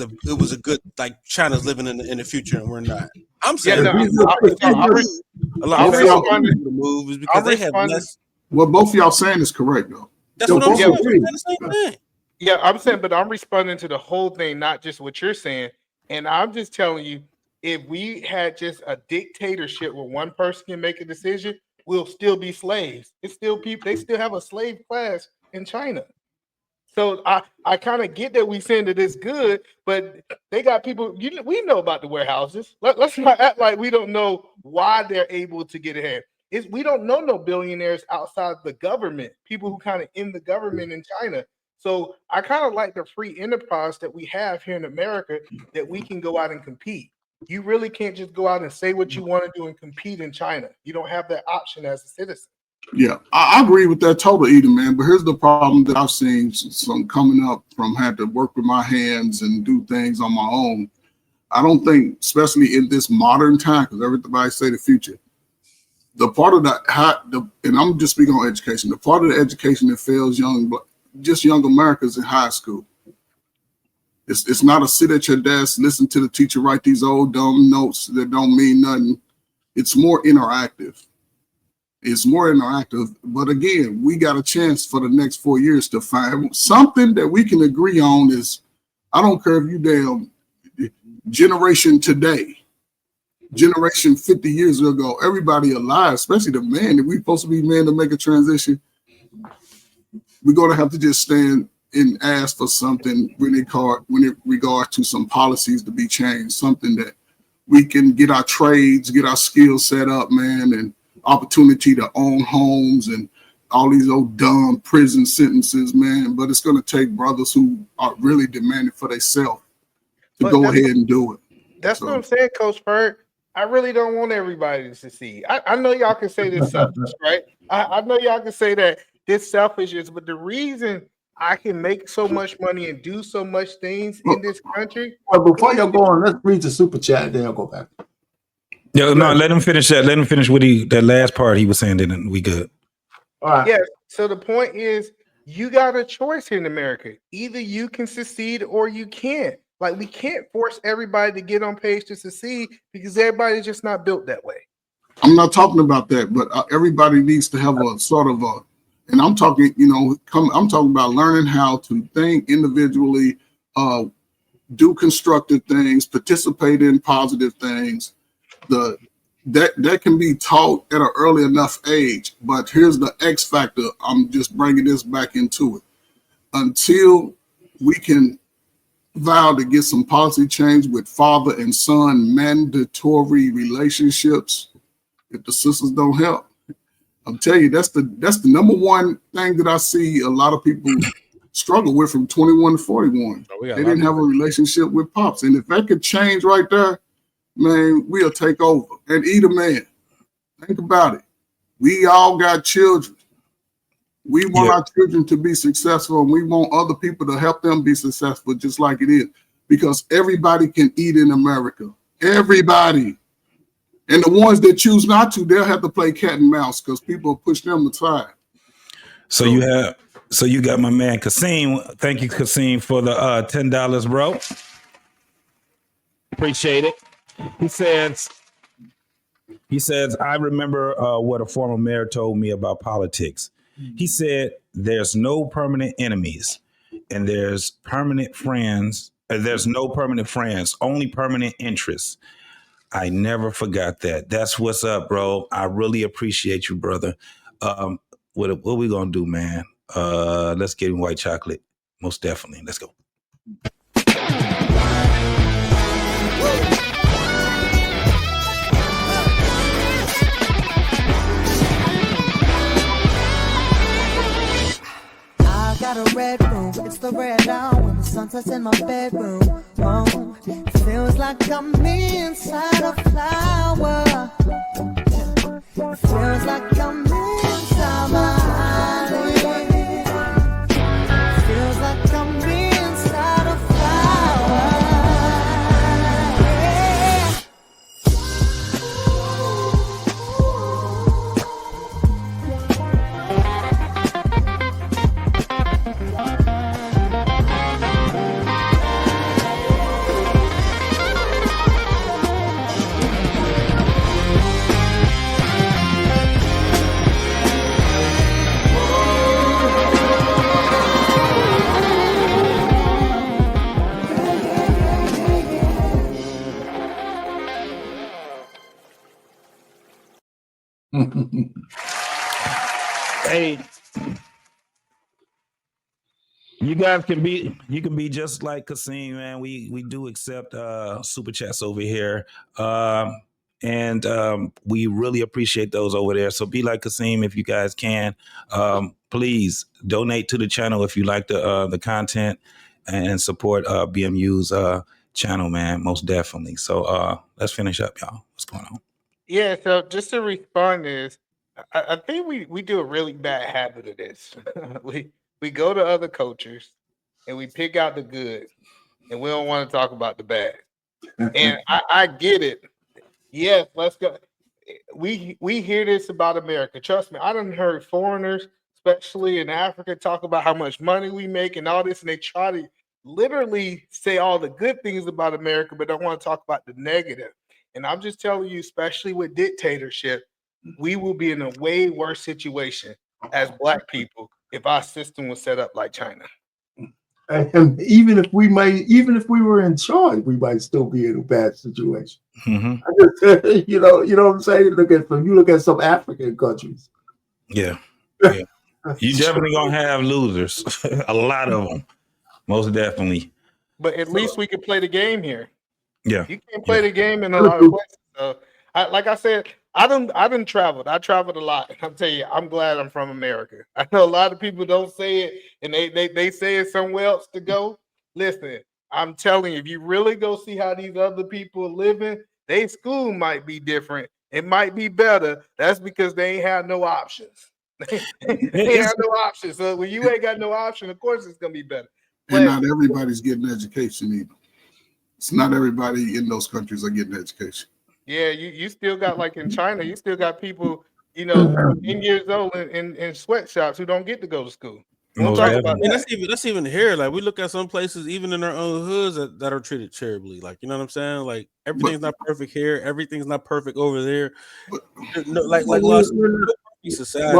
a good, like China's living in the future and we're not. I'm Yeah, saying no, a lot of people to move is because they have less. What both of y'all saying is correct though. That's what I'm saying. The same thing. Yeah, I'm saying, but I'm responding to the whole thing, not just what you're saying. And I'm just telling you, if we had just a dictatorship where one person can make a decision, we'll still be slaves. It's still people, they still have a slave class in China. So I kind of get that we saying that it's good, but they got people, we know about the warehouses. Let's not act like we don't know why they're able to get ahead. We don't know no billionaires outside the government, people who kind of in the government in China. So I kind of like the free enterprise that we have here in America, that we can go out and compete. You really can't just go out and say what you want to do and compete in China. You don't have that option as a citizen. Yeah, I agree with that totally, Eden, man. But here's the problem that I've seen some coming up from having to work with my hands and do things on my own. I don't think, especially in this modern time, because everybody say the future, the part of and I'm just speaking on education, the part of the education that fails young Americans in high school. It's not a sit at your desk, listen to the teacher write these old dumb notes that don't mean nothing. It's more interactive. But again, we got a chance for the next 4 years to find something that we can agree on. Is I don't care if you damn generation today, generation 50 years ago, everybody alive, especially the man, that we supposed to be men to make a transition. We're going to have to just stand and ask for something when it regards to some policies to be changed, something that we can get our trades, get our skills set up, man, and opportunity to own homes and all these old dumb prison sentences, man. But it's going to take brothers who are really demanding for themselves to go ahead and do it. That's what I'm saying, Coach Bird. I really don't want everybody to succeed. I know y'all can say this selfish, right? I know y'all can say that this selfish is, but the reason I can make so much money and do so much things in this country. Well, before y'all go on, let's read the super chat, then I'll go back. Yo, no, let him finish that. Let him finish what that last part he was saying, then we good. All right. Yeah. So the point is, you got a choice here in America. Either you can succeed or you can't. Like, we can't force everybody to get on page to succeed because everybody's just not built that way. I'm not talking about that, but everybody needs to have a sort of and I'm talking, I'm talking about learning how to think individually, do constructive things, participate in positive things. That can be taught at an early enough age. But here's the X factor. I'm just bringing this back into it. Until we can vow to get some policy change with father and son mandatory relationships, if the sisters don't help, I'm telling you, that's the number one thing that I see a lot of people struggle with from 21 to 41. They didn't have a relationship with pops. And if that could change right there, man, we'll take over. And either man, think about it. We all got children. We want our children to be successful, and we want other people to help them be successful, just like it is. Because everybody can eat in America. Everybody. And the ones that choose not to, they'll have to play cat and mouse because people push them aside. So you got my man Kasim. Thank you, Kasim, for the $10, bro. Appreciate it. He says, I remember what a former mayor told me about politics. He said, there's no permanent enemies and there's permanent friends. There's no permanent friends, only permanent interests. I never forgot that. That's what's up, bro. I really appreciate you, brother. What we gonna do, man? Let's get him white chocolate. Most definitely. Let's go. I got a red room. It's the red hour when the sun sets in my bedroom. Oh, it feels like I'm inside a flower. It feels like I'm inside my eyelid. Feels like I'm inside a flower. Hey, you guys can be just like Kasim, man. We do accept super chats over here. And we really appreciate those over there. So be like Kasim if you guys can. Please donate to the channel if you like the content and support BMU's channel, man. Most definitely. So let's finish up, y'all. What's going on? Yeah, so just to respond is, I think we do a really bad habit of this. we go to other cultures and we pick out the good, and we don't want to talk about the bad. And I get it. Yes, let's go. We hear this about America. Trust me, I done heard foreigners, especially in Africa, talk about how much money we make and all this, and they try to literally say all the good things about America, but don't want to talk about the negative. And I'm just telling you, especially with dictatorship, we will be in a way worse situation as Black people if our system was set up like China. And even if we were in charge, we might still be in a bad situation. Mm-hmm. You know what I'm saying? Look at some African countries. Yeah. You definitely gonna have losers. A lot of them, most definitely. But at least we can play the game here. Yeah, you can't play the game in a lot of places. So, like I said, I done traveled. I traveled a lot. I'm telling you, I'm glad I'm from America. I know a lot of people don't say it, and they say it somewhere else to go. Listen, I'm telling you, if you really go see how these other people are living, their school might be different. It might be better. That's because they ain't have no options. They ain't have no options. So when you ain't got no option, of course it's gonna be better. And not everybody's getting education either. It's not everybody in those countries are getting education. Yeah, you still got, like in China, you still got people, 10 years old in sweatshops who don't get to go to school. We'll talk about that. And that's even here. Like we look at some places, even in our own hoods, that are treated terribly. Like, you know what I'm saying? Like everything's not perfect here. Everything's not perfect over there. Like lost society.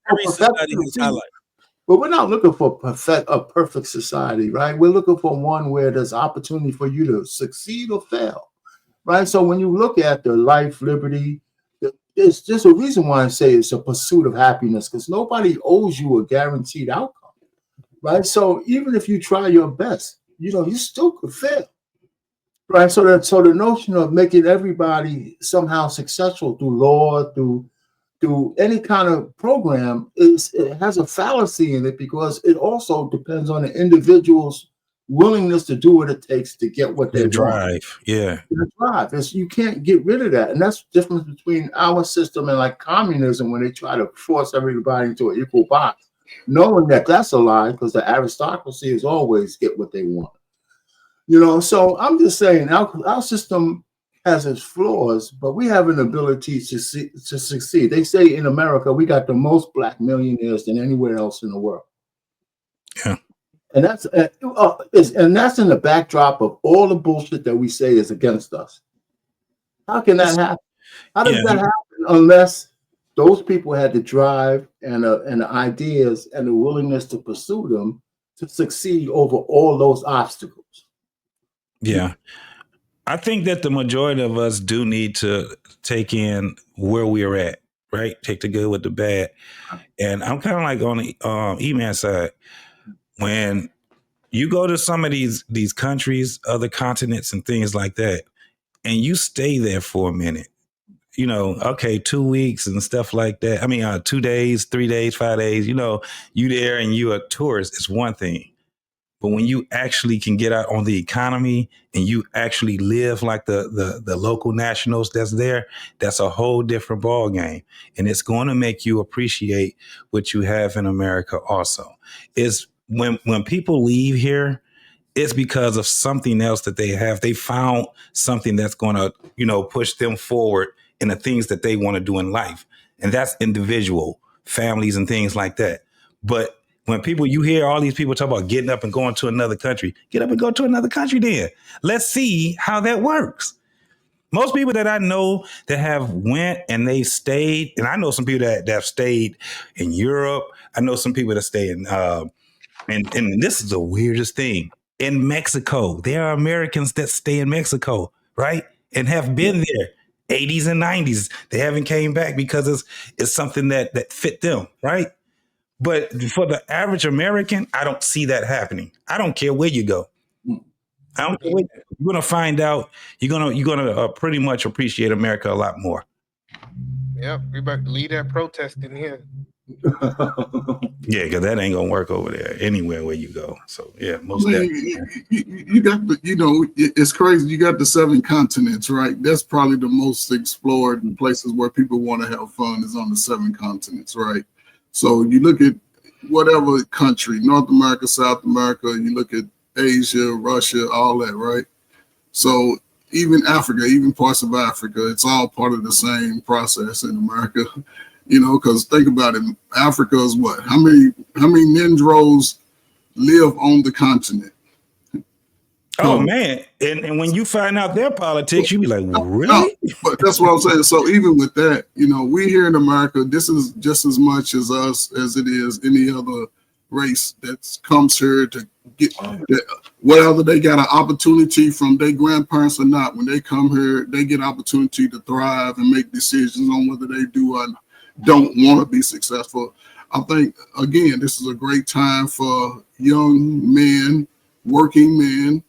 Every society has highlights. But we're not looking for a perfect society, right? We're looking for one where there's opportunity for you to succeed or fail, right? So when you look at the life, liberty, there's just a reason why I say it's a pursuit of happiness, because nobody owes you a guaranteed outcome, right? So even if you try your best, you still could fail, right? So the notion of making everybody somehow successful through law, through any kind of program it has a fallacy in it, because it also depends on the individual's willingness to do what it takes to get what they drive. want. Yeah. The drive. You can't get rid of that. And that's the difference between our system and like communism, when they try to force everybody into an equal box, knowing that that's a lie, because the aristocracy is always get what they want. So I'm just saying our system has its flaws, but we have an ability to succeed. They say in America we got the most Black millionaires than anywhere else in the world. Yeah, and that's in the backdrop of all the bullshit that we say is against us. How can that happen? How does that happen unless those people had the drive and the ideas and the willingness to pursue them to succeed over all those obstacles? Yeah. I think that the majority of us do need to take in where we are at, right? Take the good with the bad. And I'm kind of like on the E-Man side. When you go to some of these countries, other continents and things like that, and you stay there for a minute, 2 weeks and stuff like that. I mean, 2 days, 3 days, 5 days, you there and you a tourist, it's one thing. But when you actually can get out on the economy and you actually live like the local nationals that's there, that's a whole different ball game. And it's going to make you appreciate what you have in America also. Is when people leave here, it's because of something else that they have. They found something that's going to, push them forward in the things that they want to do in life. And that's individual, families and things like that. But when you hear all these people talk about getting up and going to another country, get up and go to another country then. Let's see how that works. Most people that I know that have went and they stayed, and I know some people that have stayed in Europe. I know some people that stay in, and this is the weirdest thing, in Mexico. There are Americans that stay in Mexico, right? And have been there 80s and 90s. They haven't came back because it's something that fit them, right? But for the average American, I don't see that happening. I don't care where you go. I don't care where you're gonna find out. You're gonna pretty much appreciate America a lot more. Yep, we about to leave that protesting here. Yeah, because that ain't gonna work over there anywhere where you go. So yeah, most definitely. You got the, it's crazy. You got the 7 continents, right? That's probably the most explored places where people want to have fun is on the 7 continents, right? So you look at whatever country, North America, South America, you look at Asia, Russia, all that, right? So even Africa, even parts of Africa, it's all part of the same process in America. Because think about it, Africa is what? How many Negroes live on the continent? Oh man! And when you find out their politics, you be like, really? No, but that's what I'm saying. So even with that, we here in America, this is just as much as us as it is any other race that comes here to get whether they got an opportunity from their grandparents or not. When they come here, they get opportunity to thrive and make decisions on whether they do or don't want to be successful. I think, again, this is a great time for young men, working men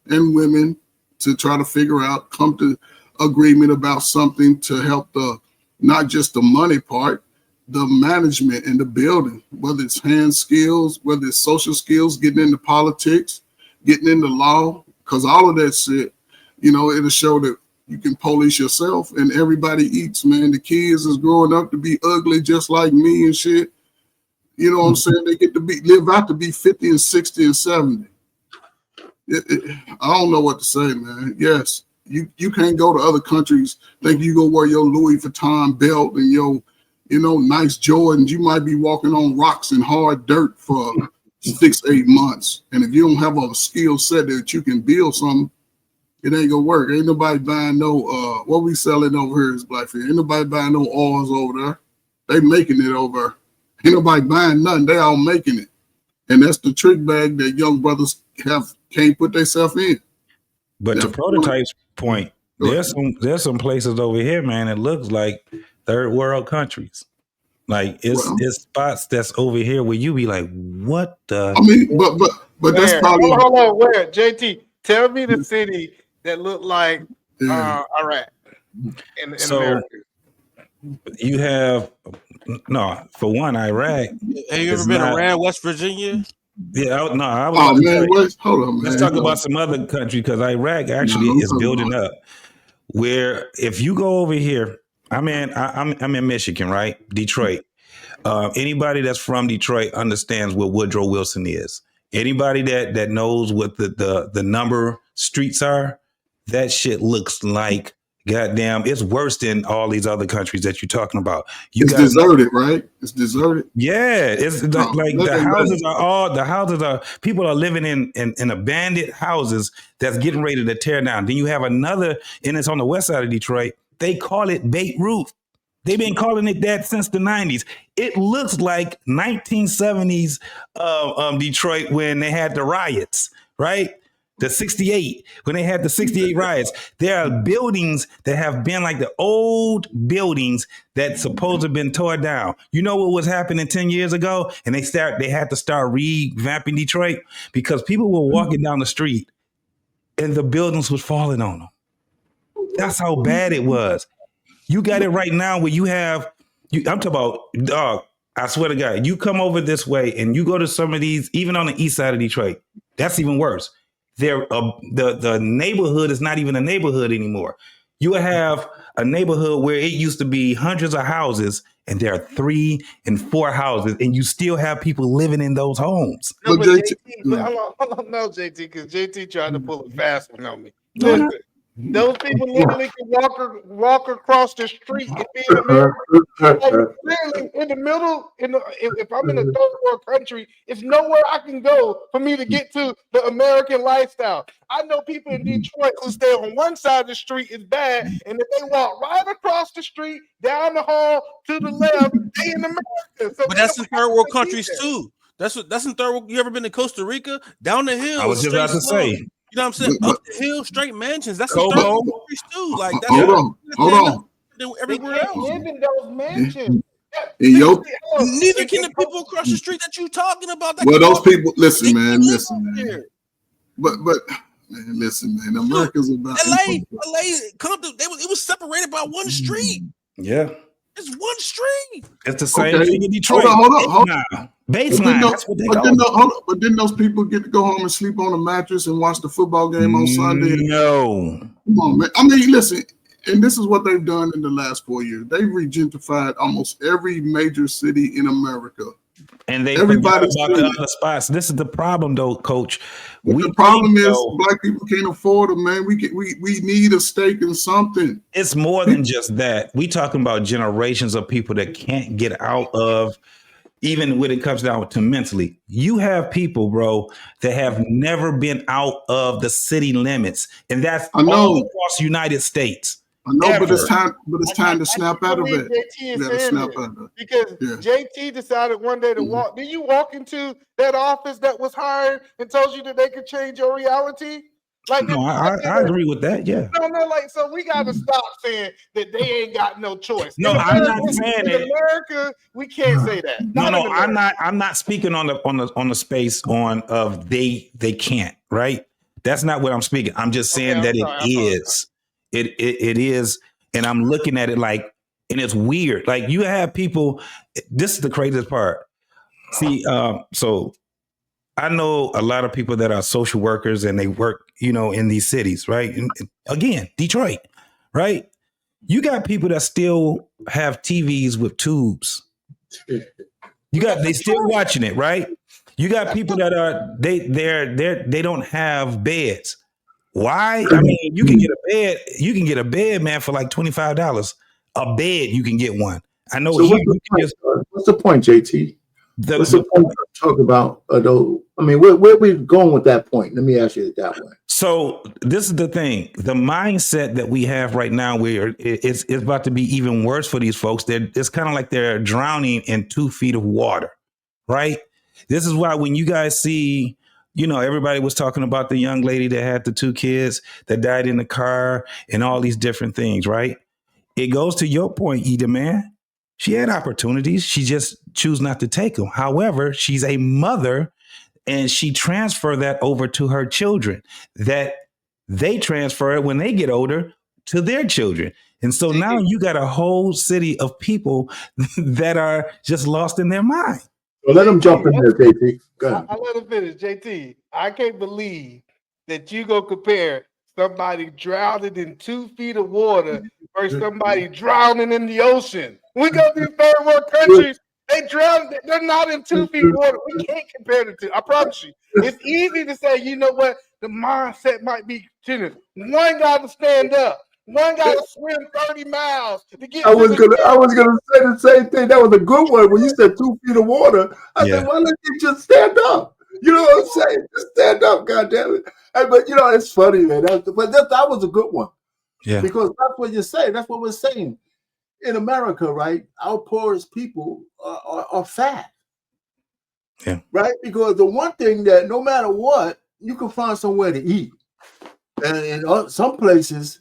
and women to try to figure out, come to agreement about something to help not just the money part, the management and the building, whether it's hand skills, whether it's social skills, getting into politics, getting into law, because all of that shit, it'll show that you can police yourself and everybody eats, man. The kids is growing up to be ugly just like me and shit. You know what I'm saying? They get to live out to be 50 and 60 and 70. I don't know what to say, man. Yes, you can't go to other countries think you gonna wear your Louis Vuitton belt and your, nice Jordans. You might be walking on rocks and hard dirt for 6-8 months. And if you don't have a skill set that you can build something, it ain't gonna work. Ain't nobody buying no what we selling over here is Blackfield. Ain't nobody buying no oils over there. They making it over. Ain't nobody buying nothing. They all making it. And that's the trick bag that young brothers can't put themselves in. But to Prototype's point, there's some places over here, man, it looks like third world countries. Like it's spots that's over here where you be like, what the? I mean, but that's probably hold on, where JT? Tell me the city that looked like Iraq in America. You have for one, Iraq. Have you ever been around West Virginia? Yeah, I was. Oh man, hold on, man. Let's talk about some other country because Iraq actually is building up. Where if you go over here, I'm in Michigan, right? Detroit. Anybody that's from Detroit understands what Woodrow Wilson is. Anybody that knows what the number streets are, that shit looks like goddamn. It's worse than all these other countries that you're talking about. It's deserted, right? It's deserted. Yeah, it's like the houses are people are living in abandoned houses that's getting ready to tear down. Then you have another, and it's on the west side of Detroit. They call it Beirut. They've been calling it that since the 90s. It looks like 1970s Detroit when they had the riots, right? The 68, when they had the 68 riots. There are buildings that have been like the old buildings that supposed to have been torn down. You know what was happening 10 years ago? And they had to start revamping Detroit because people were walking down the street and the buildings was falling on them. That's how bad it was. You got it right now where I'm talking about, dog, I swear to God, you come over this way and you go to some of these, even on the east side of Detroit, That's even worse. The neighborhood is not even a neighborhood anymore. You have a neighborhood where it used to be hundreds of houses, and there are 3 and 4 houses, and you still have people living in those homes. No, but JT, hold on, no, JT, because JT tried to pull a fast one on me. Listen, those people literally can walk across the street and be in America. Like, literally in the middle, if I'm in a third world country, it's nowhere I can go for me to get to the American lifestyle. I know people in Detroit who stay on one side of the street is bad, and if they walk right across the street, down the hall to the left, they in America. So but that's in third world countries too. That's in third world. You ever been to Costa Rica? Down the hill. I was just about to say. You know what I'm saying? Up the hill, straight mansions. That's Cobo. in third world countries too. Like that's hold on. Everywhere else. Live in those mansions. Neither can the people across the street that you talking about. Well, those people, listen, man. But man, listen, man. America's about LA, Compton. It was separated by one street. Yeah. It's one street. It's the same thing in Detroit. Hold on. Baseline. That's what they call it. But didn't those people get to go home and sleep on a mattress and watch the football game on Sunday? No. Come on, man. I mean, listen, and this is what they've done in the last 4 years. They've regentrified almost every major city in America. And they forget about the other spots. This is the problem, though, Coach. The problem is black people can't afford them, man. We need a stake in something. It's more than just that. We talking about generations of people that can't get out of, even when it comes down to mentally. You have people, bro, that have never been out of the city limits, and that's all across the United States. I know, but it's time to snap out of it. Because JT decided one day to walk. Did you walk into that office that was hired and told you that they could change your reality? Like, no, I agree with that. Yeah. No, like, so we got to stop saying that they ain't got no choice. No, I'm not saying in America, we can't say that. No, I'm not speaking on the space of they can't, right? That's not what I'm speaking. I'm just saying that it is. It is, and I'm looking at it like, and it's weird. Like, you have people. This is the craziest part. See, so I know a lot of people that are social workers, and they work, in these cities, right? And again, Detroit, right? You got people that still have TVs with tubes. They still watching it, right? You got people that are they don't have beds. Why? I mean, you can get a bed. You can get a bed, man, for like $25. A bed, you can get one. I know. So what's the point, JT? What's the point to talk about? I mean, where we going with that point? Let me ask you it that way. So this is the thing: the mindset that we have right now, where it's about to be even worse for these folks. It's kind of like they're drowning in 2 feet of water, right? This is why when you guys see. Everybody was talking about the young lady that had the 2 kids that died in the car and all these different things, right? It goes to your point, Eda, man. She had opportunities. She just chose not to take them. However, she's a mother, and she transferred that over to her children, that they transfer it when they get older to their children. And so now you got a whole city of people that are just lost in their mind. Well, let them jump in there, JT. Go ahead. I'll let him finish. JT, I can't believe that you go compare somebody drowning in 2 feet of water versus somebody drowning in the ocean. We go to third world countries, they drown. They're not in 2 feet of water. We can't compare the two. I promise you. It's easy to say, you know what? The mindset might be continuous. One got to stand up. One got to swim 30 miles to get. I was gonna say the same thing. That was a good one when you said 2 feet of water. I said, "Why don't you just stand up?" You know what I'm saying? Just stand up, goddamn it! But it's funny, man. That was a good one. Yeah, because that's what you're saying. That's what we're saying in America, right? Our poorest people are fat. Yeah, right. Because the one thing that no matter what, you can find somewhere to eat, and in some places.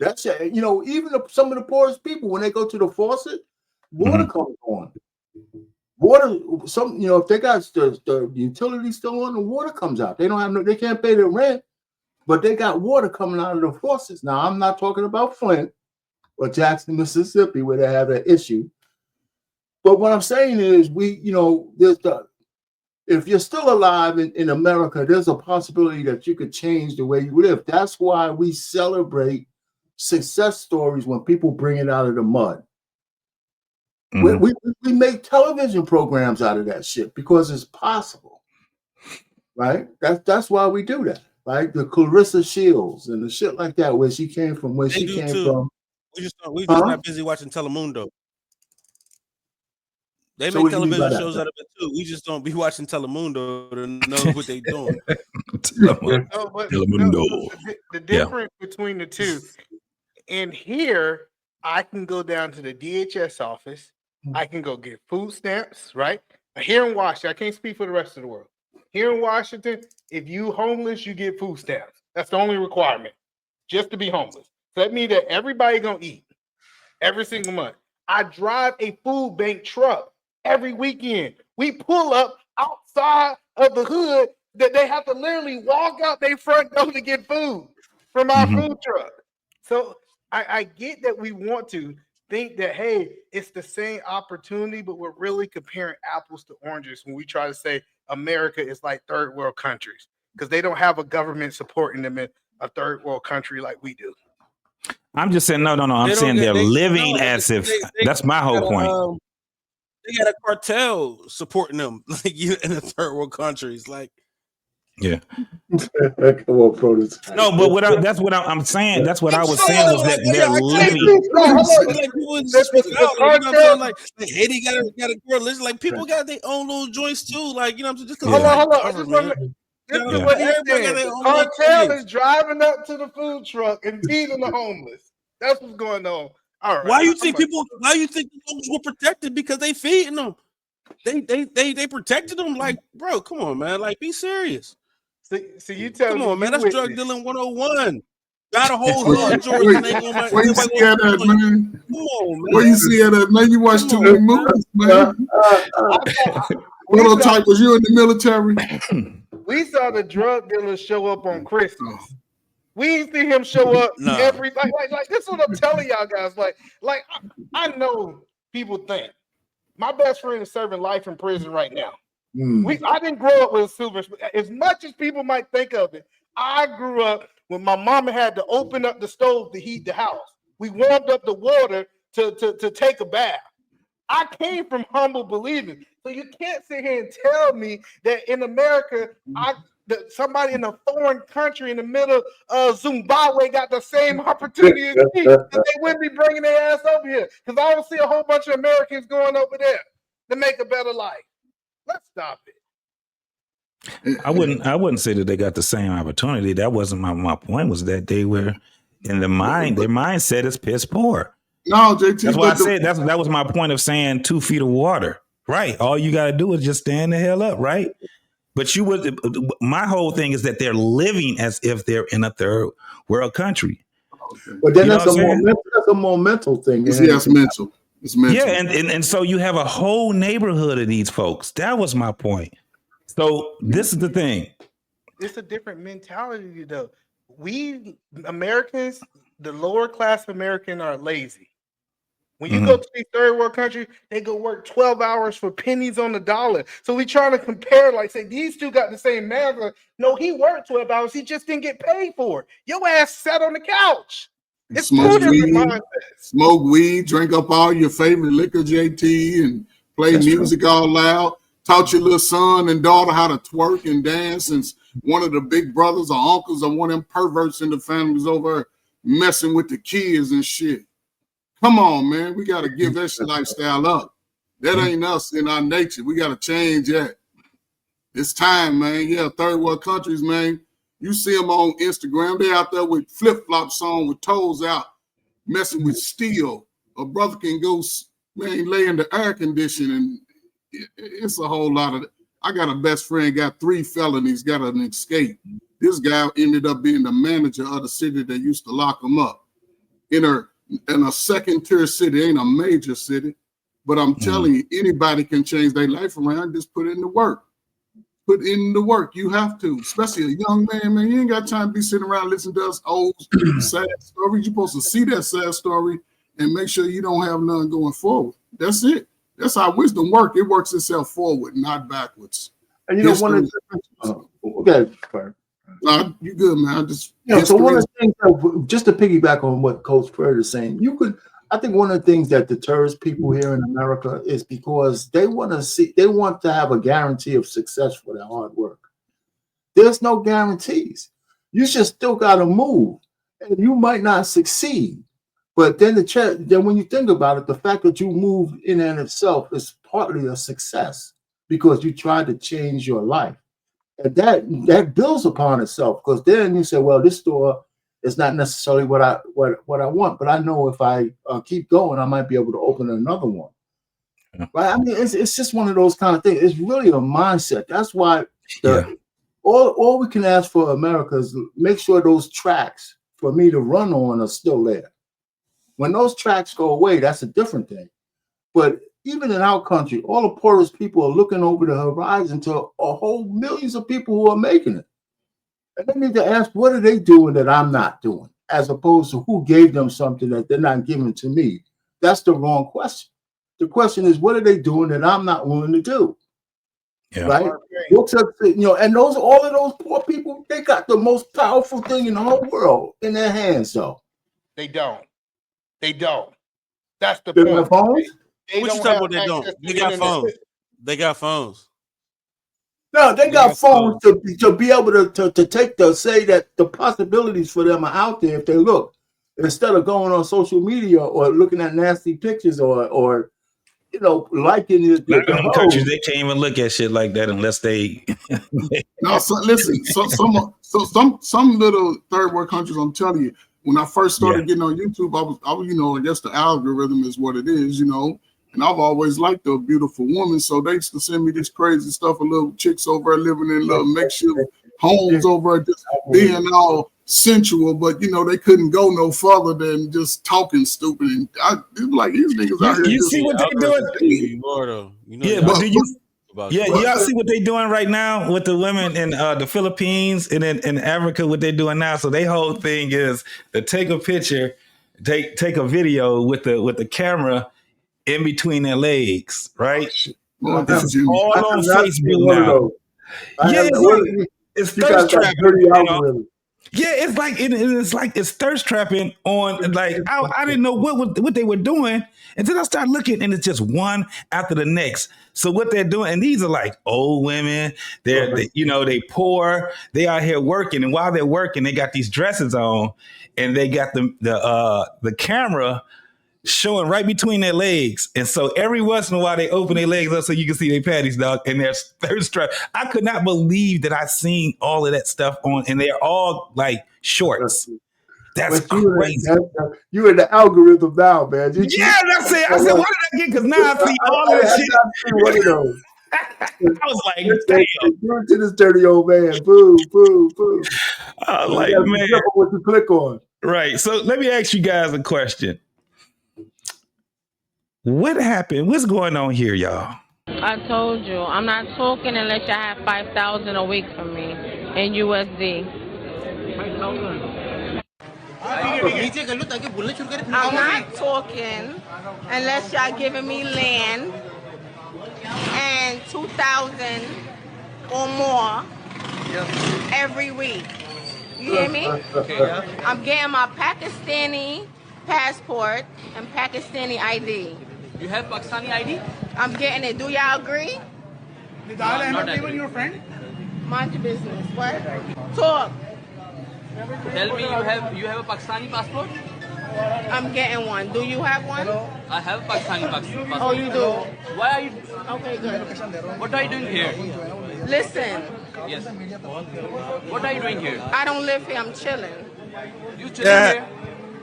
That's it. Even some of the poorest people, when they go to the faucet, water comes on. Water, if they got the utility still on, the water comes out. They don't have they can't pay their rent, but they got water coming out of the faucets. Now, I'm not talking about Flint or Jackson, Mississippi, where they have that issue. But what I'm saying is, there's if you're still alive in America, there's a possibility that you could change the way you live. That's why we celebrate success stories when people bring it out of the mud. Mm-hmm. We make television programs out of that shit because it's possible, right? That's why we do that, right? The Clarissa Shields and the shit like that, where she came from, where she came from. We just not busy watching Telemundo. They make television shows out of it too. We just don't be watching Telemundo to know what they're doing. Telemundo. The difference between the two, in here, I can go down to the DHS office. I can go get food stamps, right? Here in Washington, I can't speak for the rest of the world. Here in Washington, if you homeless, you get food stamps. That's the only requirement, just to be homeless. So that means that everybody gonna eat every single month. I drive a food bank truck every weekend. We pull up outside of the hood that they have to literally walk out their front door to get food from our food truck. So I get that we want to think that, hey, it's the same opportunity, but we're really comparing apples to oranges when we try to say America is like third world countries because they don't have a government supporting them in a third world country like we do. I'm just saying, no. I'm saying they're living as if that's my whole point. They got a cartel supporting them, like you in the third world countries, like. Yeah. Come on, Protus. No, but that's what I'm saying. That's what I was saying was that they're living. Like Haiti got a religion. Like people got their own little joints too. Like, you know, just because. Hold on. This is what he's saying. The cartel is driving up to the food truck and feeding the homeless. That's what's going on. All right. Why you think the folks were protected? Because they feeding them. They protected them. Like, bro, come on, man. Like, be serious. So you tell me. Come on, man. That's drug dealing 101. Got a whole hood, George. Where you see at that, man? Come on, man. Where you see at that, man? You watch too many movies, man. What type was you in the military? We saw the drug dealer show up on Christmas. We see him show up every like this is what I'm telling y'all guys. Like I know people think my best friend is serving life in prison right now. I didn't grow up with a silver spoon. As much as people might think of it, I grew up when my mama had to open up the stove to heat the house. We warmed up the water to take a bath. I came from humble believing. So you can't sit here and tell me that in America, that somebody in a foreign country in the middle of Zimbabwe got the same opportunity as me, that they wouldn't be bringing their ass over here. Because I don't see a whole bunch of Americans going over there to make a better life. Let's stop it. I wouldn't say that they got the same opportunity. That wasn't my point. Was that they were in their mindset is piss poor. No, JT. That's why I said that was my point of saying 2 feet of water. Right. All you got to do is just stand the hell up. Right. But my whole thing is that they're living as if they're in a third world country. But then that's a more mental thing. Yeah, it's mental. It's mental. Yeah, and so you have a whole neighborhood of these folks. That was my point. So this is the thing. It's a different mentality, though. We Americans, the lower class American, are lazy. When you go to these third world countries, they go work 12 hours for pennies on the dollar. So we trying to compare, like, say, these two got the same manager. No, he worked 12 hours. He just didn't get paid for it. Your ass sat on the couch. It's smoke weed, drink up all your favorite liquor, JT, and play music all loud. Taught your little son and daughter how to twerk and dance, since one of the big brothers or uncles or one of them perverts in the families over messing with the kids and shit. Come on, man. We got to give that lifestyle up. That ain't us in our nature. We got to change that. It's time, man. Yeah, third world countries, man. You see them on Instagram. They out there with flip-flops on with toes out, messing with steel. A brother can go, man, lay in the air conditioning. It's a whole lot of. I got a best friend, got 3 felonies, got an escape. This guy ended up being the manager of the city that used to lock him up. In a second-tier city, ain't a major city, but I'm telling you, anybody can change their life around. Just put in the work. Put in the work. You have to, especially a young man. You ain't got time to be sitting around listening to us old sad stories. You're supposed to see that sad story and make sure you don't have none going forward. That's it. That's how wisdom works. It works itself forward, not backwards. And you know, one of the okay, you good, man. I just so one of the things that, just to piggyback on what Coach Fred is saying, I think one of the things that deters people here in America is because they want to have a guarantee of success for their hard work. There's no guarantees. You just still got to move, and you might not succeed. But then then when you think about it, the fact that you moved in and itself is partly a success because you tried to change your life. And that builds upon itself, because then you say, well, this store is not necessarily what I want, but I know if I keep going, I might be able to open another one. Right? I mean, it's just one of those kind of things. It's really a mindset. That's why all we can ask for America is make sure those tracks for me to run on are still there. When those tracks go away, that's a different thing. But even in our country, all the poorest people are looking over the horizon to a whole millions of people who are making it. And they need to ask, what are they doing that I'm not doing? As opposed to who gave them something that they're not giving to me. That's the wrong question. The question is, what are they doing that I'm not willing to do? Yeah. Right? And all of those poor people, they got the most powerful thing in the whole world in their hands, though. They don't. That's the point. Have phones? What you talking about? They don't. They got phones. They got phones. No, they got phones to be able to take say that the possibilities for them are out there if they look, instead of going on social media or looking at nasty pictures or liking the countries, they can't even look at shit like that unless they. No, so listen. Some little third world countries, I'm telling you. When I first started getting on YouTube, I was, I guess the algorithm is what it is, and I've always liked a beautiful woman. So they used to send me this crazy stuff of little chicks over there living in little makeshift homes over there, just being all sensual, but they couldn't go no further than just talking stupid. And I was like, these niggas out here. You see what they're doing? But do you? Y'all see what they're doing right now with the women in the Philippines and in Africa, what they're doing now. So their whole thing is to take a picture, take a video with the camera in between their legs, right? This is all on Facebook now. It's thirst trapping. Yeah, it's thirst trapping on, like, I didn't know what they were doing until I started looking, and it's just one after the next. So what they're doing, and these are like old women, they poor, they out here working, and while they're working, they got these dresses on, and they got the camera showing right between their legs. And so every once in a while they open their legs up so you can see their patties, dog, and they're thirst trap. I could not believe that I seen all of that stuff on, and they're all like shorts. That's crazy. You in the algorithm now, man. That's it. I said, what did I get? Because now I see all of this shit. One of those. I was like, damn. Do it to this dirty old man. Boom, boom, boom. I was like, man. What you click on. Right. So let me ask you guys a question. What happened? What's going on here, y'all? I told you, I'm not talking unless you have 5,000 a week from me in USD. 5,000. I'm not talking unless y'all giving me land and 2,000 or more every week. You hear me? Okay. I'm getting my Pakistani passport and Pakistani ID. You have Pakistani ID? I'm getting it. Do y'all agree? Did I ever given your friend? Mind your business. What? Talk. Tell me you have a Pakistani passport? I'm getting one. Do you have one? I have a Pakistani passport. Oh, you do? Why are you? Okay, good. What are you doing here? Listen. Yes. What are you doing here? I don't live here. I'm chilling. You chilling here?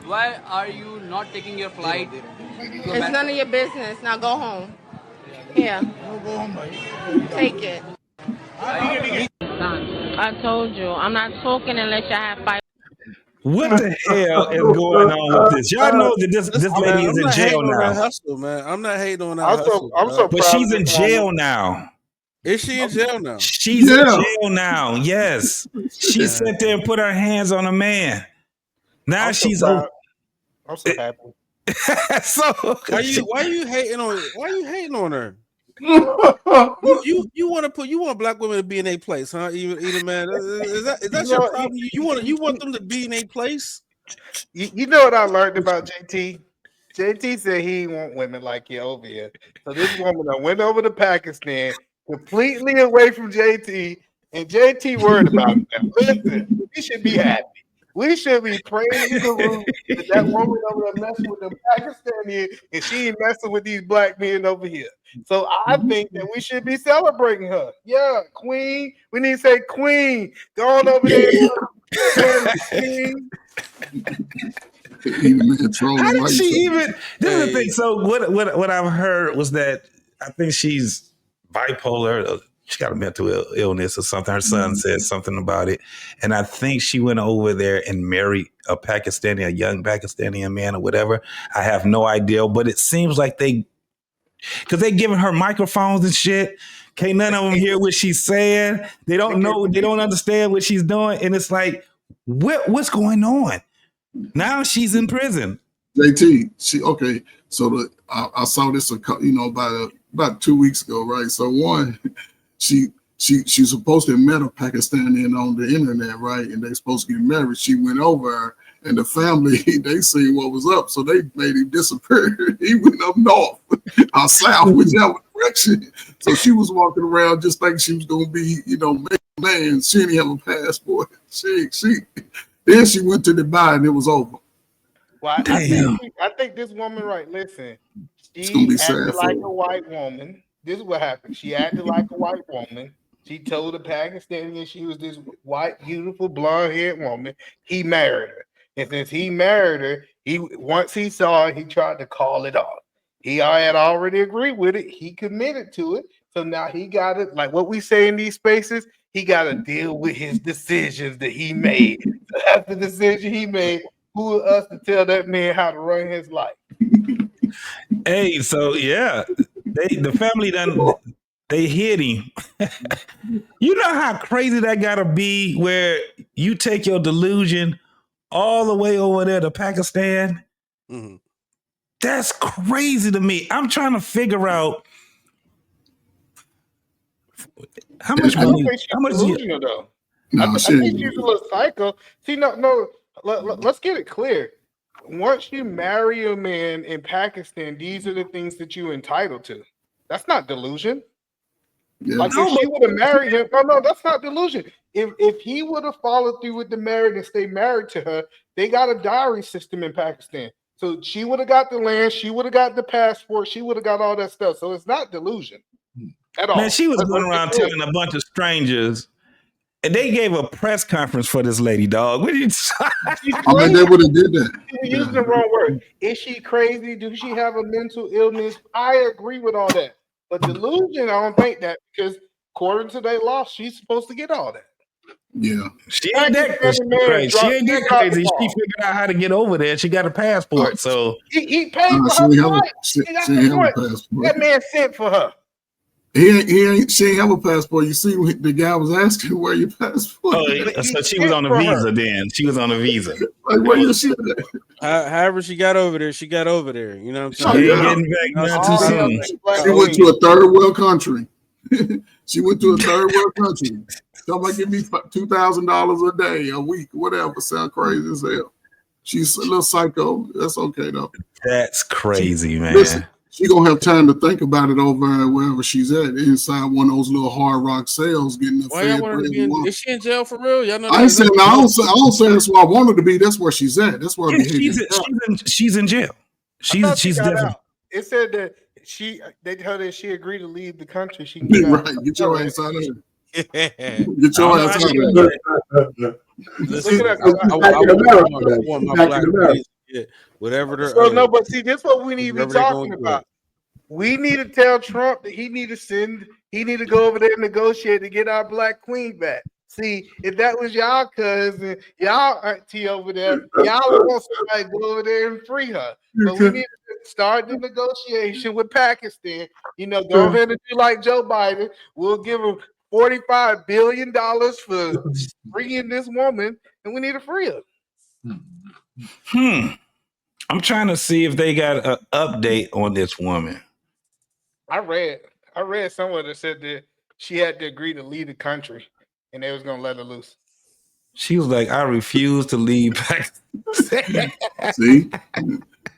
Why are you not taking your flight? It's none of your business. Now go home. Here. Go home, buddy. Take it. I told you, I'm not talking unless you have 5. What the hell is going on with this? Y'all know that this lady is in jail now. Hustle, man. I'm not hating on that hustle. I'm so but she's in jail now. Is she in jail now? She's in jail now. Yes. She sat there and put her hands on a man. Now she's I'm so happy. Why are you hating on her? You want black women to be in a place, huh? Even man, is that your problem? You want them to be in a place? You know what I learned about JT? JT said he ain't want women like you over here. So this woman went over to Pakistan, completely away from JT, and JT worried about them. Listen, we should be happy. We should be praising the root that woman over there messing with them Pakistani, and she ain't messing with these black men over here. So I think that we should be celebrating her. Yeah, queen. We need to say queen. Go on over there. Queen. How did she even? This is the thing. So what I've heard was that I think she's bipolar. She got a mental illness or something. Her son said something about it, and I think she went over there and married a young Pakistani man or whatever. I have no idea, but it seems like because they giving her microphones and shit. Can't none of them hear what she's saying. They don't know. They don't understand what she's doing, and it's like, what's going on? Now she's in prison. JT, okay. So I saw this about 2 weeks ago, right? So one, she's supposed to have met a Pakistani on the internet, right? And they're supposed to get married. She went over, and the family they seen what was up, so they made him disappear. He went up north or south, whichever direction. So she was walking around just thinking she was gonna be, man. She didn't have a passport. Then she went to Dubai and it was over. Well, I think this woman, right? Listen, she acted like a white woman. This is what happened. She acted like a white woman. She told the Pakistani she was this white, beautiful, blonde-haired woman. He married her, and since he married her, once he saw it, he tried to call it off. He had already agreed with it. He committed to it, so now he got it. Like what we say in these spaces, he got to deal with his decisions that he made. So after the decision he made, who are us to tell that man how to run his life? Hey, so yeah, the family they hit him. You know how crazy that gotta be, where you take your delusion all the way over there to Pakistan. Mm-hmm. That's crazy to me. I'm trying to figure out how much money. How much delusional though? I think she's a little psycho. See, no. Let's get it clear. Once you marry a man in Pakistan, these are the things that you're entitled to. That's not delusion. Yeah. Like if she would have married him, no, that's not delusion. If he would have followed through with the marriage and stayed married to her, they got a dowry system in Pakistan. So she would have got the land, she would have got the passport, she would have got all that stuff. So it's not delusion at all. Man, she was going around telling a bunch of strangers. And they gave a press conference for this lady, dog. What are you they would have did that. You're using the wrong word. Is she crazy? Does she have a mental illness? I agree with all that. But delusion, I don't think that, because according to their law, she's supposed to get all that. Yeah. She ain't that crazy. She ain't that crazy. She figured out how to get over there. She got a passport. So he paid for her flight. That man sent for her. She ain't have a passport. You see, the guy was asking where your passport. Oh, so she was on a visa then. She was on a visa. Like, where your shit at? However she got over there, You know what I'm saying? She ain't getting back not too soon. She went to a third world country. She went to a third world country. Somebody give me $2,000 a day, a week, whatever. Sound crazy as hell. She's a little psycho. That's okay though. That's crazy, man. Listen, she gonna have time to think about it over wherever she's at, inside one of those little hard rock cells, getting the Why y'all want her to be is she in jail for real? Y'all know I ain't saying I don't say that's where I want her to be. That's where she's at. That's where she's in jail. She's definitely. It said that they told her she agreed to leave the country. She can get right. Get your ass out of here. Get your ass out of here. Whatever. So no, but see, this is what we need to be talking about. We need to tell Trump that he need to go over there and negotiate to get our black queen back. See, if that was y'all cousin, y'all auntie over there, y'all want somebody to go over there and free her. So we need to start the negotiation with Pakistan. Go ahead and do like Joe Biden. We'll give him $45 billion for freeing this woman, and we need to free her. I'm trying to see if they got an update on this woman. I read I read somewhere that said that she had to agree to leave the country, and they was gonna let her loose. She was like, I refuse to leave Pakistan. See,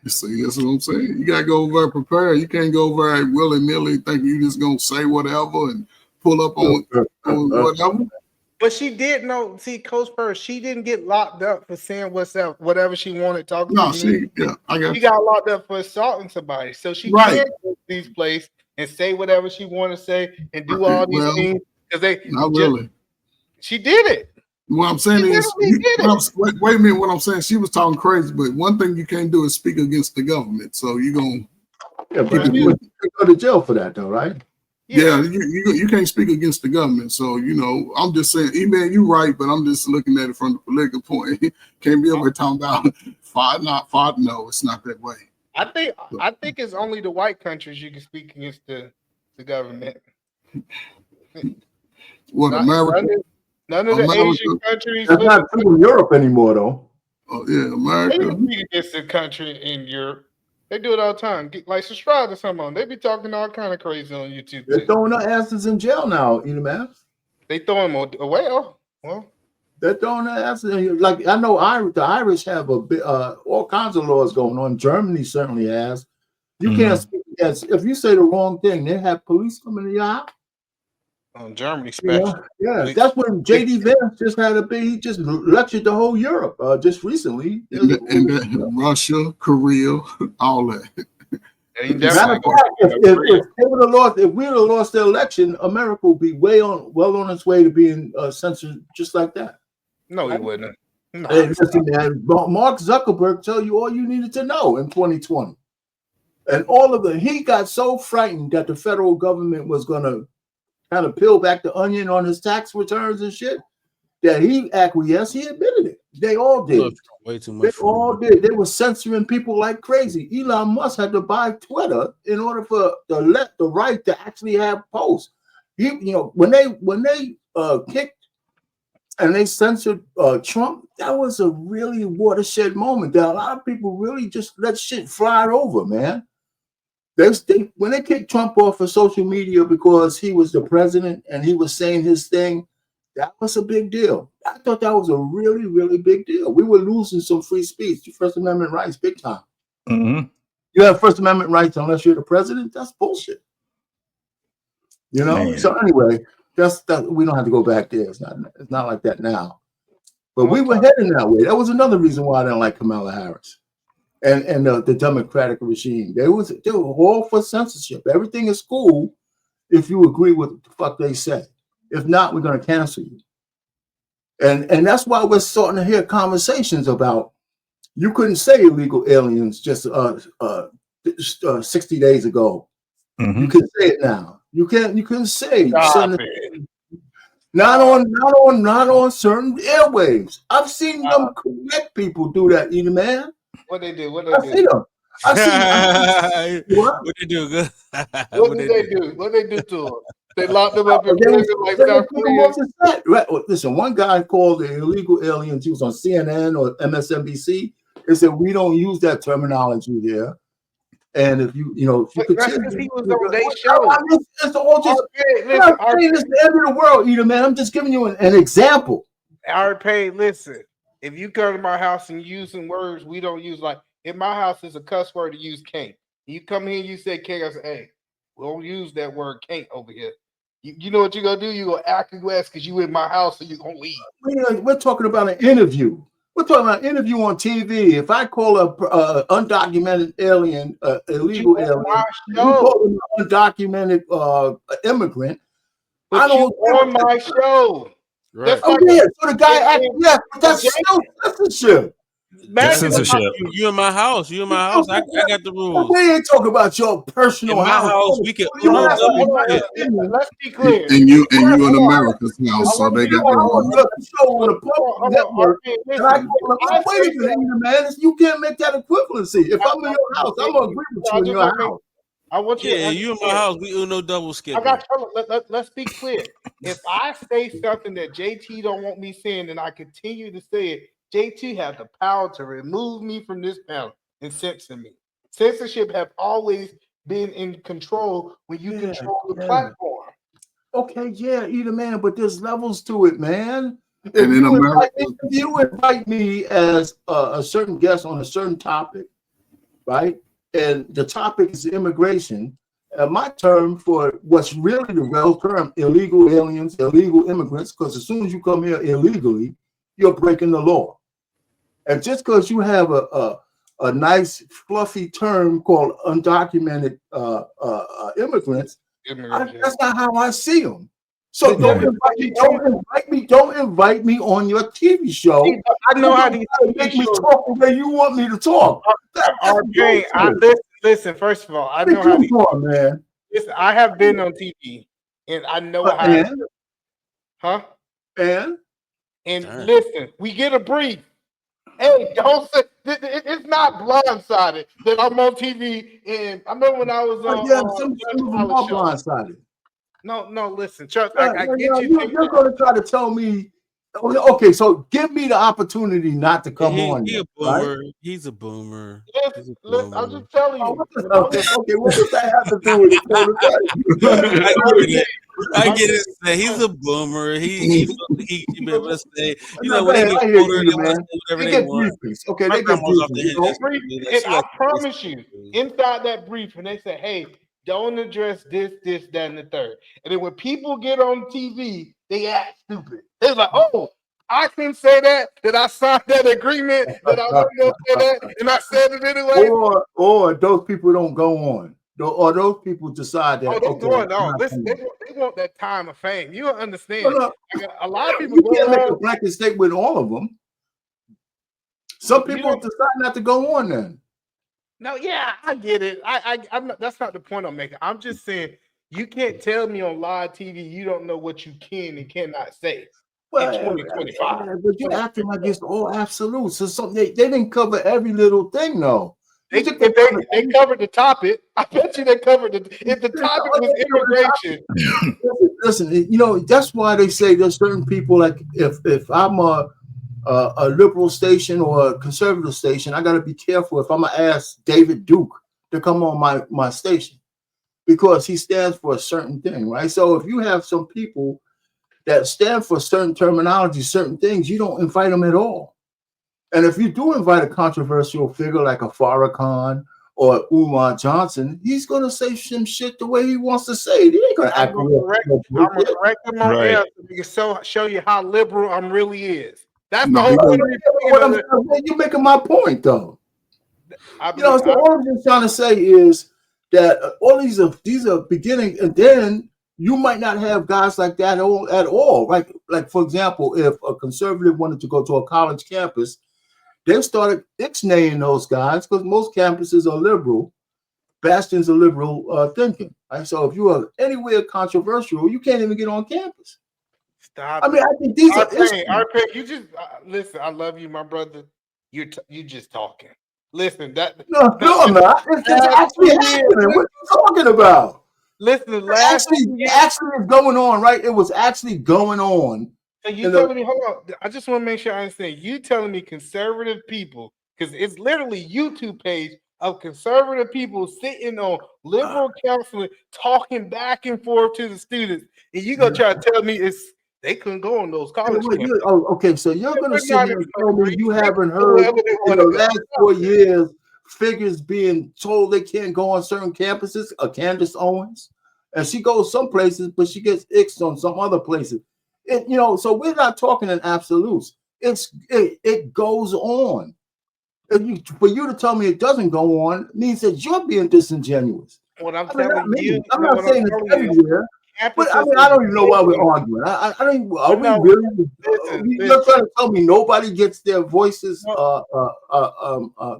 that's what I'm saying. You gotta go over there prepared. You can't go over there willy nilly thinking you just gonna say whatever and pull up on whatever. But she did know. See, Coach Purse, she didn't get locked up for saying whatever she wanted talking No, to me. I got she got locked up for assaulting somebody, so she Right. can't go to these places and say whatever she want to say and do all these things because they not really. She did it. What I'm saying is, wait a minute. What I'm saying, she was talking crazy, but one thing you can't do is speak against the government. So you're gonna you go to jail for that, though, right? Yeah, you can't speak against the government. So, I'm just saying, man, you're right, but I'm just looking at it from the political point. Can't be over talking about fight, not fight. No, it's not that way. I think it's only the white countries you can speak against the government. What, America? None of the Asian countries. That's not true in Europe anymore, though. Oh, yeah, They America. speak against the country in Europe. They do it all the time. Like subscribe to someone. They be talking all kind of crazy on YouTube. They're throwing their asses in jail now, man. They throw them away. Well, they're throwing their asses in. Like, I know the Irish have all kinds of laws going on. Germany certainly has. You can't speak against. If you say the wrong thing, they have police coming to your house. Germany special. Yeah, that's when J.D. Vance just he just lectured the whole Europe just recently. And Russia, Korea, all that. Matter of fact, if we would have lost the election, America would be well on its way to being censored just like that. No, he wouldn't. No. Hey, listen, man, Mark Zuckerberg tell you all you needed to know in 2020. And he got so frightened that the federal government was going to kind of peel back the onion on his tax returns and shit, that he acquiesced. He admitted it. They all did. Way too much. They all did. They were censoring people like crazy. Elon Musk had to buy Twitter in order for the right to actually have posts. When they kicked and they censored Trump, that was a really watershed moment. That a lot of people really just let shit fly over, man. When they kicked Trump off of social media because he was the president and he was saying his thing, that was a big deal. I thought that was a really, really big deal. We were losing some free speech, First Amendment rights, big time. Mm-hmm. You have First Amendment rights unless you're the president. That's bullshit. Man. So anyway, we don't have to go back there. It's not like that now. But we were heading that way. That was another reason why I didn't like Kamala Harris. And the Democratic regime. They were all for censorship. Everything is cool if you agree with what the fuck they say. If not, we're going to cancel you. And that's why we're starting to hear conversations about you couldn't say illegal aliens just 60 days ago. Mm-hmm. You can say it now. You couldn't say not on certain airwaves. I've seen them correct people do that, man. What they do? I see them. What they do? Good. What did they do? What they do to them? They locked them up in prison like South Korea. Right. Listen, one guy called the illegal aliens. He was on CNN or MSNBC. They said we don't use that terminology here. And if you could, that's because he was on their show. It's all just. It's the end of the world, man. I'm just giving you an example. RP, listen. If you come to my house and using words we don't use, like in my house is a cuss word to use can't. You come here and you say can't, I say, hey, we don't use that word can't over here. You know what you're gonna do? You're gonna act aggressive because you in my house and you're gonna leave. We're talking about an interview. We're talking about an interview on TV. If I call a undocumented alien, illegal alien, you call him an undocumented immigrant. But I don't on my show. Right. That's so the guy but that's still censorship. That's censorship. You in my house. You in my house. I got the rules. We ain't talking about your personal in my house. We can. Let's be clear. And you in America's house, so they got their rules. Wait a minute, man. You can't make that equivalency. If I'm in your house, I'm gonna agree with you in your house. I want you. Yeah, you in my house. We no double skip. I got you. Let's be clear. If I say something that JT don't want me saying, and I continue to say it, JT has the power to remove me from this panel and censor me. Censorship have always being in control when you control the platform. Okay, yeah, either man, but there's levels to it, man. If And in America, you invite me as a certain guest on a certain topic, right? And the topic is immigration. My term for what's really the real term, illegal aliens, illegal immigrants, because as soon as you come here illegally, you're breaking the law. And just because you have a nice fluffy term called undocumented immigrants, that's not how I see them. So don't invite me on your TV show. I know how these make me talk the way you want me to talk. Listen. First of all, I know how these. Man. Listen, I have been on TV, and I know how. And listen, we get a brief. Hey, don't say it's not blindsided that I'm on TV. And I remember when I was on. Some of them are blindsided. No, listen, Chuck. I get you. You're going to try to tell me. Okay, so give me the opportunity not to come on. He a boomer. Right? He's a boomer. Listen, I'm just telling you. Okay, what does that have to do with it? I get it. He's a boomer. He be able to say, you know, when they get older, they want to say whatever they want. Okay, they get briefings. And I promise you, inside that briefing, they say, hey, don't address this, that, and the third. And then when people get on TV, they act stupid. They're like, oh, I can say that I signed that agreement, that I wasn't going to say that, and I said it anyway. Or those people don't go on. Or those people decide that. Oh, they're going on. Listen, they want that time of fame. You don't understand. A lot of people can't make a blanket statement with all of them. Some people decide not to go on then. No, yeah, I get it. I'm not, that's not the point I'm making. I'm just saying you can't tell me on live TV you don't know what you can and cannot say in 2025. But you're acting like it's all absolute. So something they didn't cover every little thing, though. They covered the topic. I bet you they covered it. If the topic was immigration. Listen, you know, that's why they say there's certain people, like if I'm a liberal station or a conservative station, I got to be careful if I'm going to ask David Duke to come on my station because he stands for a certain thing, right? So if you have some people that stand for certain terminology, certain things, you don't invite them at all. And if you do invite a controversial figure like a Farrakhan or Umar Johnson, he's going to say some shit the way he wants to say it. He ain't going to act I'm going to correct him on air so show you how liberal I'm really is. That's the whole point. You're making my point, though. So all I'm just trying to say is that all these are beginning, and then you might not have guys like that at all. Like for example, if a conservative wanted to go to a college campus, they've started ixnaying those guys because most campuses are liberal, bastions of liberal thinking. Right? So if you are anywhere controversial, you can't even get on campus. Stop. I mean, I think these are RP, you just listen. I love you, my brother. You just talking. Listen, no, I'm not. It's actually happening. What are you talking about? Listen, actually is going on, right? It was actually going on. So you telling me? Hold on. I just want to make sure I understand. You telling me conservative people, because it's literally YouTube page of conservative people sitting on liberal counseling, talking back and forth to the students, and you gonna try to tell me they couldn't go on those college campuses. Okay, so you're going to sit here and tell me you haven't heard in the last 4 years figures being told they can't go on certain campuses? Candace Owens, and she goes some places, but she gets ixed on some other places. So we're not talking in absolutes. It goes on. For you to tell me it doesn't go on means that you're being disingenuous. What I'm telling you, I'm not saying it's everywhere. But I mean, I don't even know why we're arguing. I don't. Are we really? You're trying to tell me nobody gets their voices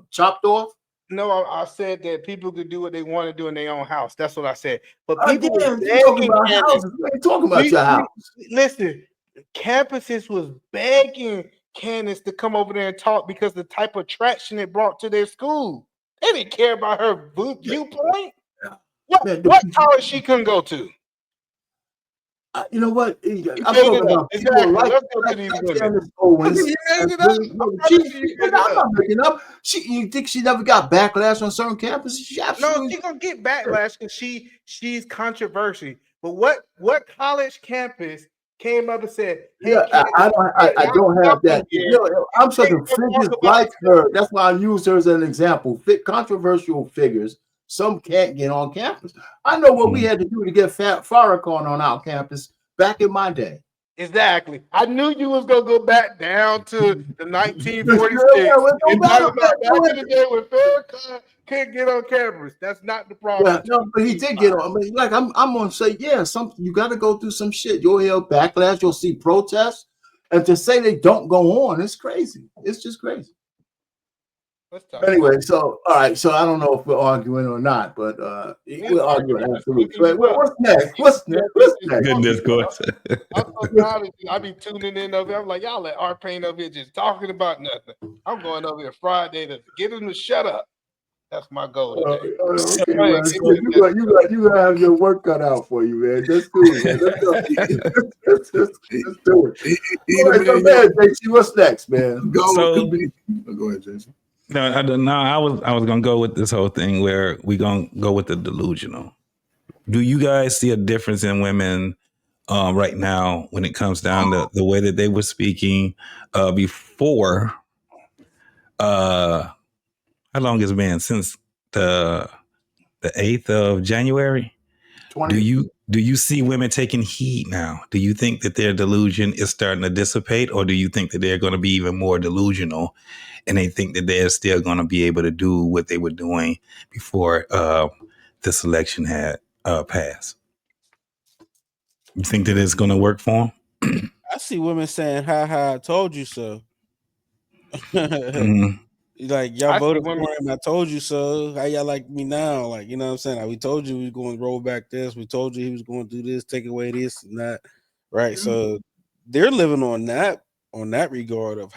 chopped off? No, I said that people could do what they want to do in their own house. That's what I said. But people talking about houses. We ain't talking about your house. Listen, campuses was begging Candace to come over there and talk because the type of traction it brought to their school. They didn't care about her viewpoint. What college she couldn't go to? You know what? I'm made talking it up. about people Exactly. like Let's go to these women. Candace Owens. You made and it up. I'm not making up. You think she never got backlash on certain campuses? She No, absolutely. she's gonna get backlash because she's controversy. But what college campus came up and said, "Hey, Yeah, I don't have that. I'm talking figures like her. That's why I use her as an example. Controversial figures. Some can't get on campus. I know what we had to do to get Farrakhan on our campus back in my day. Exactly. I knew you was gonna go back down to the 1946 and talk about back in the day when Farrakhan couldn't get on campus. That's not the problem. Yeah, no, but he did get on. I mean, like I'm gonna say, yeah, you got to go through some shit. You'll hear backlash. You'll see protests, and to say they don't go on, it's crazy. It's just crazy. Anyway, so all right, so I don't know if we're arguing or not, but we're arguing absolutely. But what's next? What's next? Goodness gracious. I'm so proud of you. I be tuning in over here. I'm like, y'all let Art Pain over here just talking about nothing. I'm going over here Friday to get him to shut up. That's my goal today. Okay, man. So you have your work cut out for you, man. That's cool, man. Let's do it. All right, so man, JC, what's next, man? Go ahead, Jason. No, I was gonna go with this whole thing where we gonna go with the delusional. Do you guys see a difference in women right now when it comes down to the way that they were speaking before? How long has it been since the 8th of January? 20. Do you see women taking heed now? Do you think that their delusion is starting to dissipate, or do you think that they're going to be even more delusional, and they think that they're still going to be able to do what they were doing before this election had passed? You think that it's going to work for them? I see women saying, "Ha ha, I told you so." Mm-hmm. Like, y'all voted for him, I told you so. How y'all like me now? Like, you know what I'm saying? Like, we told you we was going to roll back this. We told you he was going to do this, take away this and that. Right. So they're living on that regard of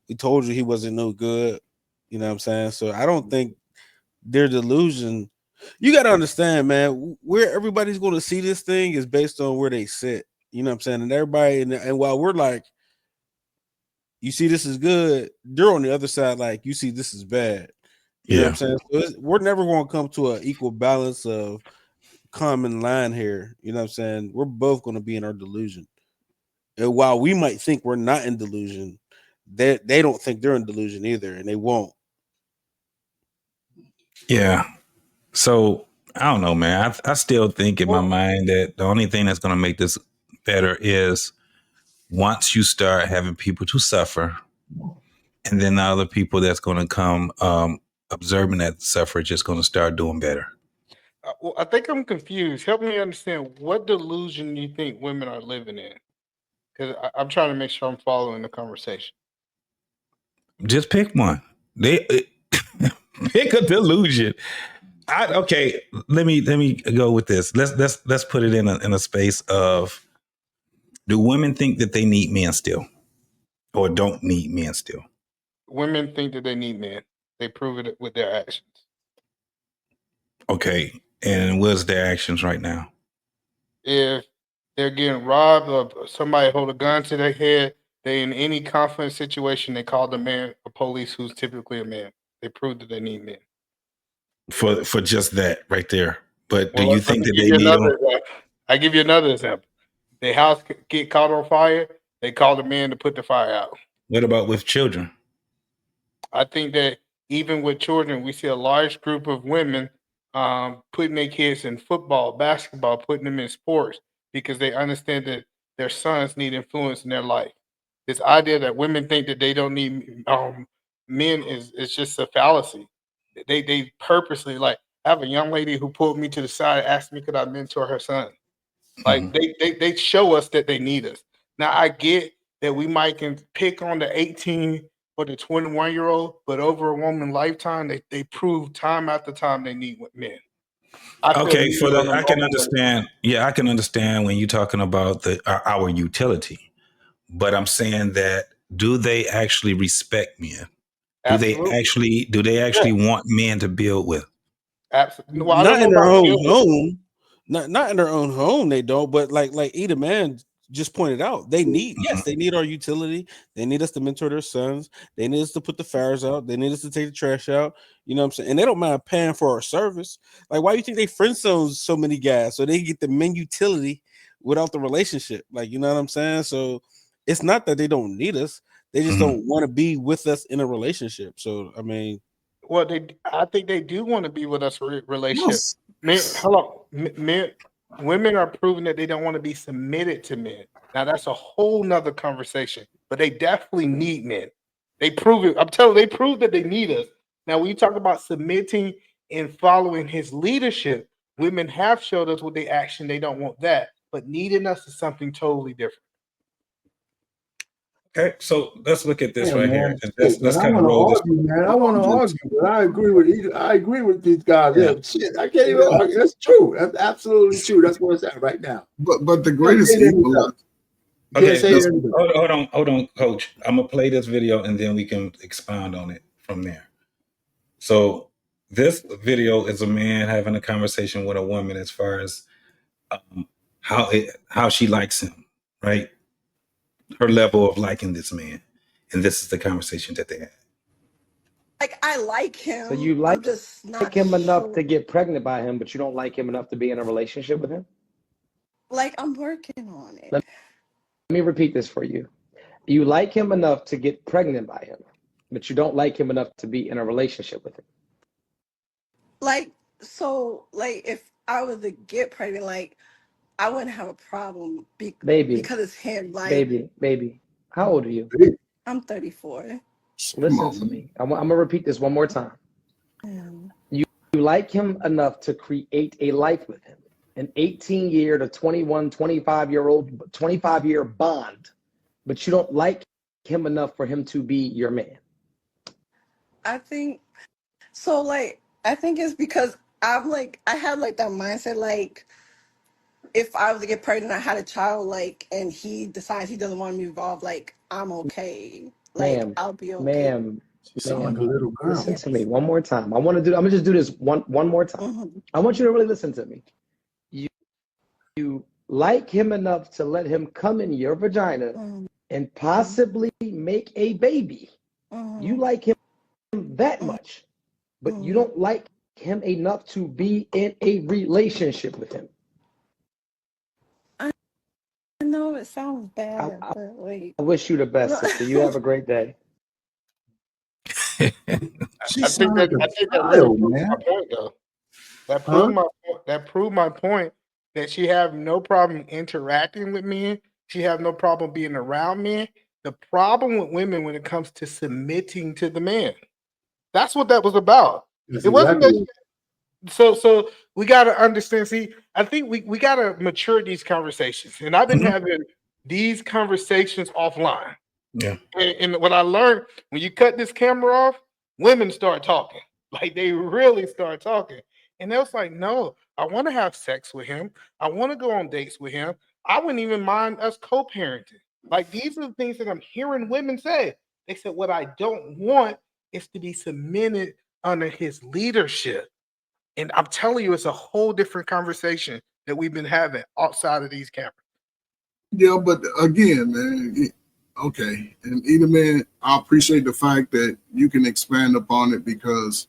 we told you he wasn't no good. You know what I'm saying? So I don't think their delusion. You got to understand, man, where everybody's going to see this thing is based on where they sit. You know what I'm saying? And everybody, and while we're like, you see this is good, they're on the other side like, you see this is bad. You know what I'm saying? So we're never going to come to an equal balance of common line here. You know what I'm saying? We're both going to be in our delusion. And while we might think we're not in delusion, they don't think they're in delusion either, and they won't. Yeah. So I don't know, man. I still think in my mind that the only thing that's going to make this better is once you start having people to suffer, and then the other people that's going to come observing that suffrage is going to start doing better. Well, I think I'm confused. Help me understand what delusion you think women are living in, because I'm trying to make sure I'm following the conversation. Just pick one. Pick a delusion. Okay, let me go with this. Let's put it in a space of, do women think that they need men still, or don't need men still? Women think that they need men. They prove it with their actions. Okay, and what's their actions right now? If they're getting robbed or somebody hold a gun to their head, they in any conflict situation, they call the man a police who's typically a man. They prove that they need men. For just that right there. But do you think that they need them? I give you another example. Their house get caught on fire, they call the man to put the fire out. What about with children? I think that even with children, we see a large group of women putting their kids in football, basketball, putting them in sports because they understand that their sons need influence in their life. This idea that women think that they don't need men is just a fallacy. They purposely, like, I have a young lady who pulled me to the side and asked me could I mentor her son. Like they show us that they need us. Now I get that we might can pick on the 18 or the 21-year-old, but over a woman's lifetime, they prove time after time they need men. I can understand. Yeah, I can understand when you're talking about our utility, but I'm saying that, do they actually respect men? Absolutely. Do they actually want men to build with? Absolutely. Well, Not in their own home. Not in their own home, they don't, but like Eda Man just pointed out, they need they need our utility. They need us to mentor their sons. They need us to put the fires out. They need us to take the trash out. You know what I'm saying? And they don't mind paying for our service. Like, why do you think they friend zone so many guys so they get the men utility without the relationship? Like, you know what I'm saying? So it's not that they don't need us. They just don't want to be with us in a relationship. So I mean, well, I think they do want to be with us relationship. Yes. Men, hello, women are proving that they don't want to be submitted to men. Now that's a whole nother conversation, but they definitely need men. They prove it. I'm telling you, they prove that they need us. Now, when you talk about submitting and following his leadership, women have showed us with their action they don't want that, but needing us is something totally different. Okay, so let's look at this Yeah, right man. here. And let's I kind of want to roll this. argue, man. I want to argue, but I agree with these guys. Yeah. Shit, I can't even argue. That's true. That's absolutely true. That's where it's at right now. But the greatest evil. Okay, say anything. hold on, Coach. I'm gonna play this video and then we can expound on it from there. So this video is a man having a conversation with a woman as far as how she likes him, right? Her level of liking this man, and this is the conversation that they had. Like, I like him. So you I'm just not like him enough sure. to get pregnant by him, but you don't like him enough to be in a relationship with him? Like, I'm working on it. Let me repeat this for you. You like him enough to get pregnant by him, but you don't like him enough to be in a relationship with him. Like, so, like, if I was to get pregnant, like, I wouldn't have a problem Baby, because it's him. Like, baby, how old are you? I'm 34. Listen to me. I'm gonna repeat this one more time. You like him enough to create a life with him, an 18-year to 21, 25-year bond, but you don't like him enough for him to be your man. I think so. Like, I think it's because I had like that mindset. Like, if I was to get pregnant, I had a child, like, and he decides he doesn't want to be involved, like, I'm okay. Like, I'll be okay. Ma'am, like a little girl. listen to me one more time. I'm gonna just do this one more time. I want you to really listen to me. You like him enough to let him come in your vagina and possibly make a baby. You like him that much, but you don't like him enough to be in a relationship with him. I know it sounds bad, but like, I wish you the best, sister. You have a great day. I think that really proves my point, though. That proved my point that she have no problem interacting with men. She have no problem being around men. The problem with women when it comes to submitting to the man, that's what that was about. That's it wasn't exactly. so we got to understand. See, I think we got to mature these conversations, and I've been having these conversations offline. Yeah. And what I learned, when you cut this camera off, women start talking. Like, they really start talking. And they was like, no, I want to have sex with him. I want to go on dates with him. I wouldn't even mind us co-parenting. Like, these are the things that I'm hearing women say. They said, what I don't want is to be submitted under his leadership. And I'm telling you, it's a whole different conversation that we've been having outside of these cameras. Yeah, but again, man, okay. And either man, I appreciate the fact that you can expand upon it because,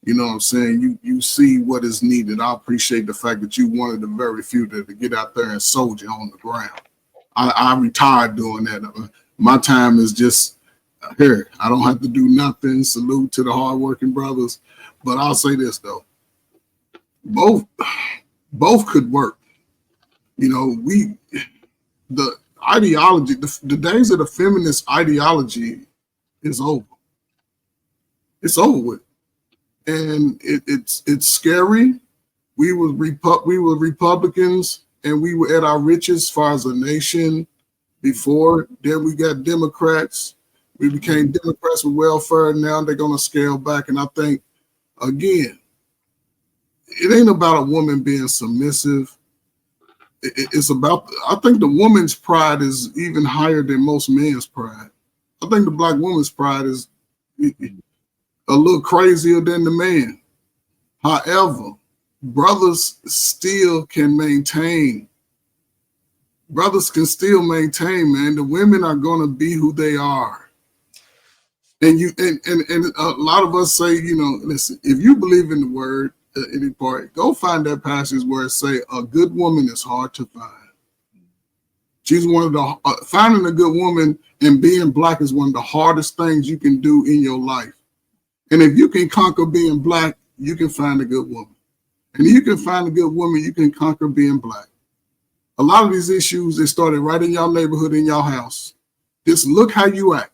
you know what I'm saying, you see what is needed. I appreciate the fact that you wanted the very few to get out there and soldier on the ground. I retired doing that. My time is just here. I don't have to do nothing. Salute to the hardworking brothers. But I'll say this, though. Both could work. You know, the ideology, the days of the feminist ideology is over. It's over with. And it's scary. We were Republicans and we were at our richest as far as a nation before. Then we got Democrats. We became Democrats with welfare. Now they're going to scale back. And I think, again, it ain't about a woman being submissive. It's about, I think the woman's pride is even higher than most men's pride. I think the black woman's pride is a little crazier than the man. However, brothers still can maintain. Brothers can still maintain, man. The women are going to be who they are. And a lot of us say, you know, listen, if you believe in the word, any part, go find that passage where it say a good woman is hard to find. She's one of the finding a good woman and being black is one of the hardest things you can do in your life. And if you can conquer being black, you can find a good woman. And if you can find a good woman, you can conquer being black. A lot of these issues, they started right in your neighborhood, in your house. Just look how you act.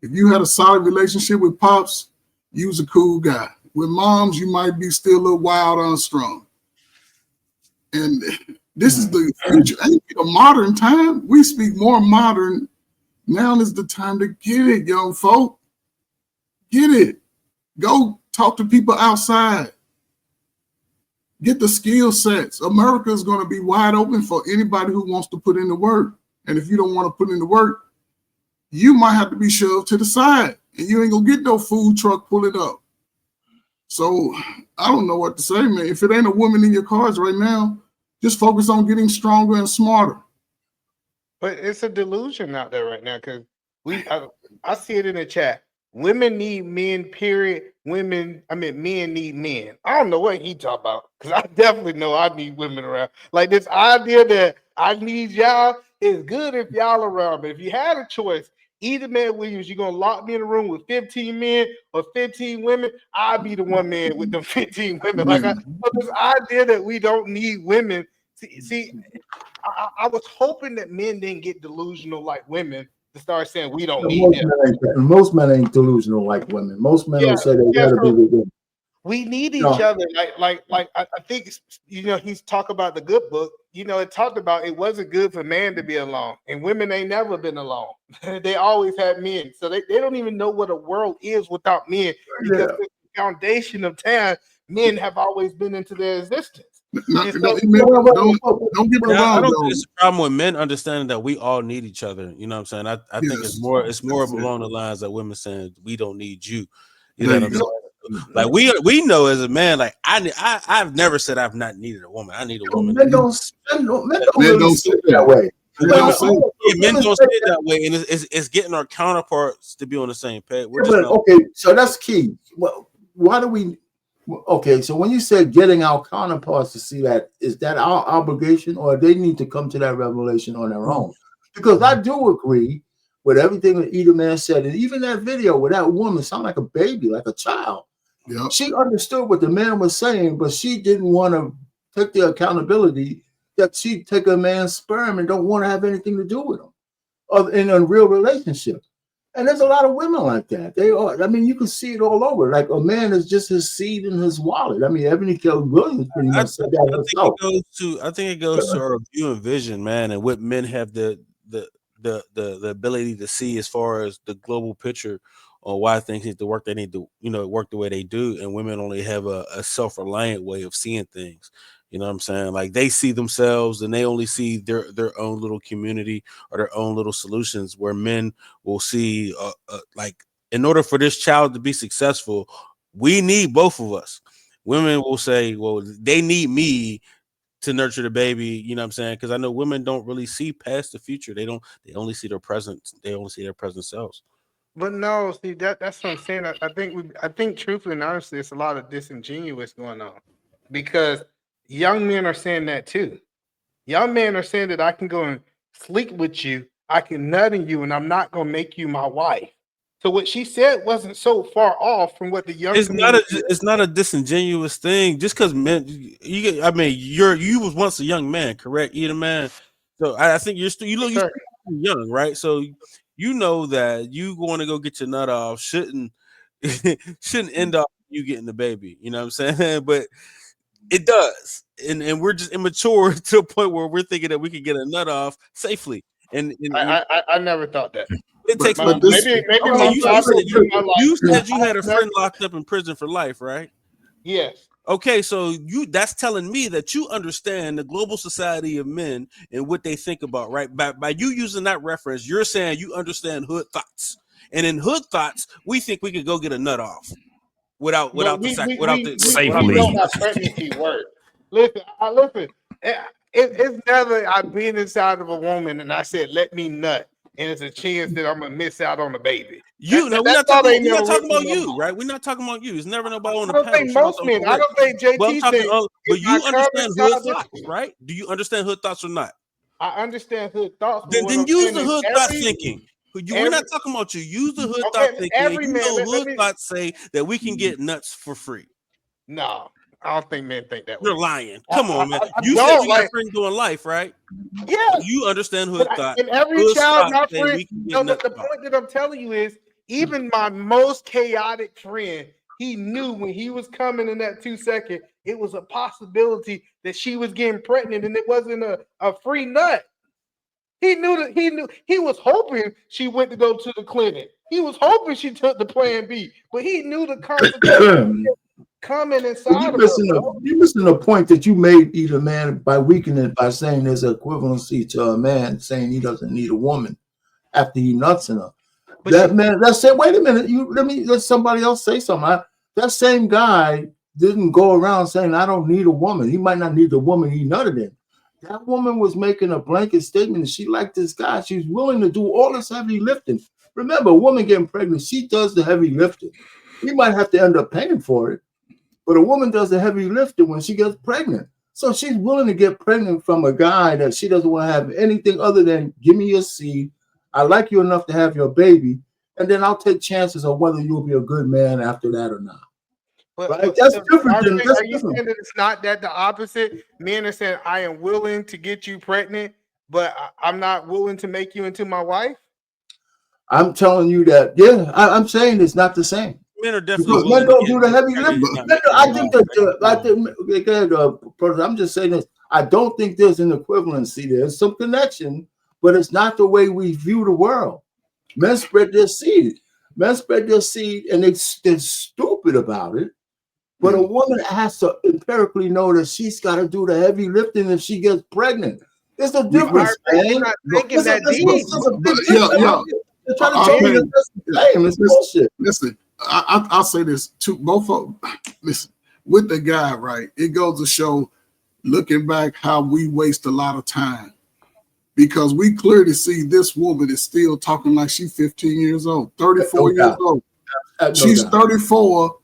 If you had a solid relationship with pops, you was a cool guy. With moms, you might be still a little wild, unstrung. And this is the future. Ain't it a modern time? We speak more modern. Now is the time to get it, young folk. Get it. Go talk to people outside. Get the skill sets. America is going to be wide open for anybody who wants to put in the work. And if you don't want to put in the work, you might have to be shoved to the side. And you ain't going to get no food truck pulling up. So I don't know what to say, man. If it ain't a woman in your cards right now, just focus on getting stronger and smarter. But it's a delusion out there right now because I see it in the chat. Women need men, period. Men need men. I don't know what he talk about because I definitely know I need women around. Like this idea that I need y'all is good if y'all around. But if you had a choice, either man Williams, you're going to lock me in a room with 15 men or 15 women, I'll be the one man with them 15 women. Like this idea that we don't need women. See, I was hoping that men didn't get delusional like women to start saying we don't need them. Most men ain't delusional like women. Most men will say they gotta be with women. We need each other. Like I think he's talking about the good book. It talked about it wasn't good for man to be alone, and women ain't never been alone. They always had men, so they don't even know what a world is without men because the foundation of time, men have always been into their existence. Don't get me wrong. I don't think it's a problem with men understanding that we all need each other. You know what I'm saying? I think it's more along the lines that women saying we don't need you. You know what I'm saying? Like we know as a man, like I've never said I've not needed a woman. I need a woman. Men don't say it that way. Men don't say it that way, and it's getting our counterparts to be on the same page. Okay, so that's key. Well, why do we? Okay, so when you say getting our counterparts to see that, is that our obligation, or they need to come to that revelation on their own? Because I do agree with everything that either man said, and even that video where that woman sounded like a baby, like a child. Yep. She understood what the man was saying, but she didn't want to take the accountability that she take a man's sperm and don't want to have anything to do with him in a real relationship. And there's a lot of women like that. They are. I mean, you can see it all over. Like a man is just his seed in his wallet. I mean, Ebony Kelly Williams pretty much said that herself. I think it goes to our view and vision, man, and what men have the ability to see as far as the global picture on why things need to work. They need to, work the way they do, and women only have a self-reliant way of seeing things. You know what I'm saying? Like they see themselves and they only see their own little community or their own little solutions, where men will see like, in order for this child to be successful, we need both of us. Women will say, well, they need me to nurture the baby. You know what I'm saying? Because I know women don't really see past the future. They only see their present. They only see their present selves. But no, see that's what I'm saying. I think truthfully and honestly, it's a lot of disingenuous going on because young men are saying that too. Young men are saying that I can go and sleep with you, I can nut in you, and I'm not gonna make you my wife. So what she said wasn't so far off from what the young. It's not a disingenuous thing. Just because men, you was once a young man, correct? You're the man. So I think you're still you're young, right? So you know that you going to go get your nut off shouldn't end up you getting the baby. You know what I'm saying? But it does, and we're just immature to a point where we're thinking that we can get a nut off safely. And I never thought that. It takes you said you had a friend locked up in prison for life, right? Yes. Okay, so that's telling me that you understand the global society of men and what they think about, right? By you using that reference, you're saying you understand hood thoughts, and in hood thoughts, we think we could go get a nut off without the safely. We don't have pregnancy work. Listen. It's never I've been inside of a woman and I said, "Let me nut," and it's a chance that I'm gonna miss out on the baby. We're not That's talking all they about, never went through you, my right? We're not talking about you. It's never nobody on I the don't panel. think Shout out most to men. Uncle I Rick. don't think But I'm JT talking, thinks but if you I come understand hood inside this, thoughts, right? Do you understand hood thoughts or not? I understand hood thoughts, but what Then I'm use saying the is hood thought thinking. We're not every talking about you. Use the hood thought okay, thinking. And every you man. know Let hood me. thoughts say that we can get nuts for free. No, I don't think men think that way. You're lying. Come on, man. I You said don't you got a like. friend doing life, right? Yes, You understand hood but thought. in every Hood child, thought my say friend. we can get No, nuts the off. point that I'm telling you is, even my most chaotic friend, he knew when he was coming in that 2 second, it was a possibility that she was getting pregnant, and it wasn't a free nut. He knew that he was hoping she went to go to the clinic. He was hoping she took the plan B, but he knew the consequences coming inside of her, bro. You're missing the point that you made, either man, by weakening it by saying there's an equivalency to a man saying he doesn't need a woman after he nuts in her. That's it. Wait a minute. Let somebody else say something. That same guy didn't go around saying I don't need a woman. He might not need the woman he nutted in. That woman was making a blanket statement that she liked this guy. She's willing to do all this heavy lifting. Remember, a woman getting pregnant, she does the heavy lifting. We might have to end up paying for it, but a woman does the heavy lifting when she gets pregnant. So she's willing to get pregnant from a guy that she doesn't want to have anything other than give me your seed. I like you enough to have your baby, and then I'll take chances of whether you'll be a good man after that or not. Right? That's different. Are you saying that it's not that the opposite? Men are saying, I am willing to get you pregnant, but I'm not willing to make you into my wife? I'm telling you that, yeah, I'm saying it's not the same. Men are definitely because men don't do the heavy lifting. I think that I'm just saying this. I don't think there's an equivalency. There's some connection, but it's not the way we view the world. Men spread their seed. Men spread their seed, and they're stupid about it. But a woman has to empirically know that she's got to do the heavy lifting if she gets pregnant. There's a difference, man. You're not thinking that deep. Listen, I'll say this to both of them. Listen, with the guy, right? It goes to show, looking back, how we waste a lot of time. Because we clearly see this woman is still talking like she's 15 years old, 34 years old. She's 34,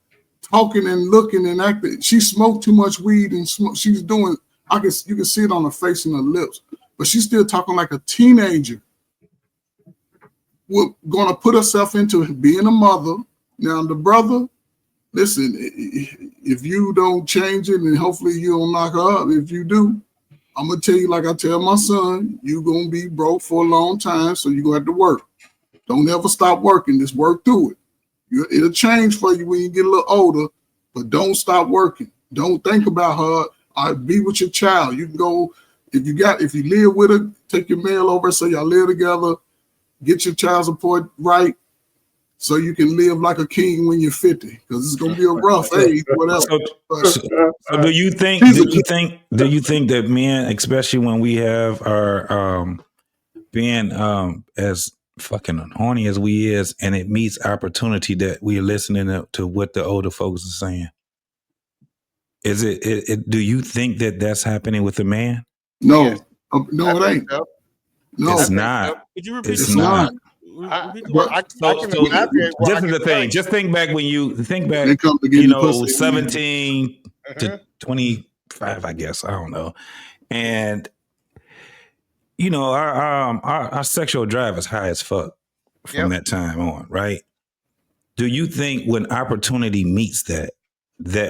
talking and looking and acting. She smoked too much weed and she's doing, you can see it on her face and her lips, but she's still talking like a teenager. We're going to put herself into being a mother. Now, the brother, listen, if you don't change it, and hopefully you don't knock her up, if you do, I'm going to tell you, like I tell my son, you're going to be broke for a long time, so you're going to have to work. Don't ever stop working. Just work through it. It'll change for you when you get a little older, but don't stop working. Don't think about her. Be with your child. You can go, if you live with her, take your mail over, so y'all live together, get your child support right, so you can live like a king when you're 50, because it's gonna be a rough age, whatever. So do you think that men, especially when we have our being as fucking horny as we is, and it meets opportunity, that we're listening to what the older folks are saying? Is it do you think that that's happening with the man? No, no, it ain't. So. No, it's not. Could you repeat it's not. This is the thing. Just think back when you think back, 17 to 25, I guess. I don't know. And our sexual drive is high as fuck from that time on, right? Do you think when opportunity meets that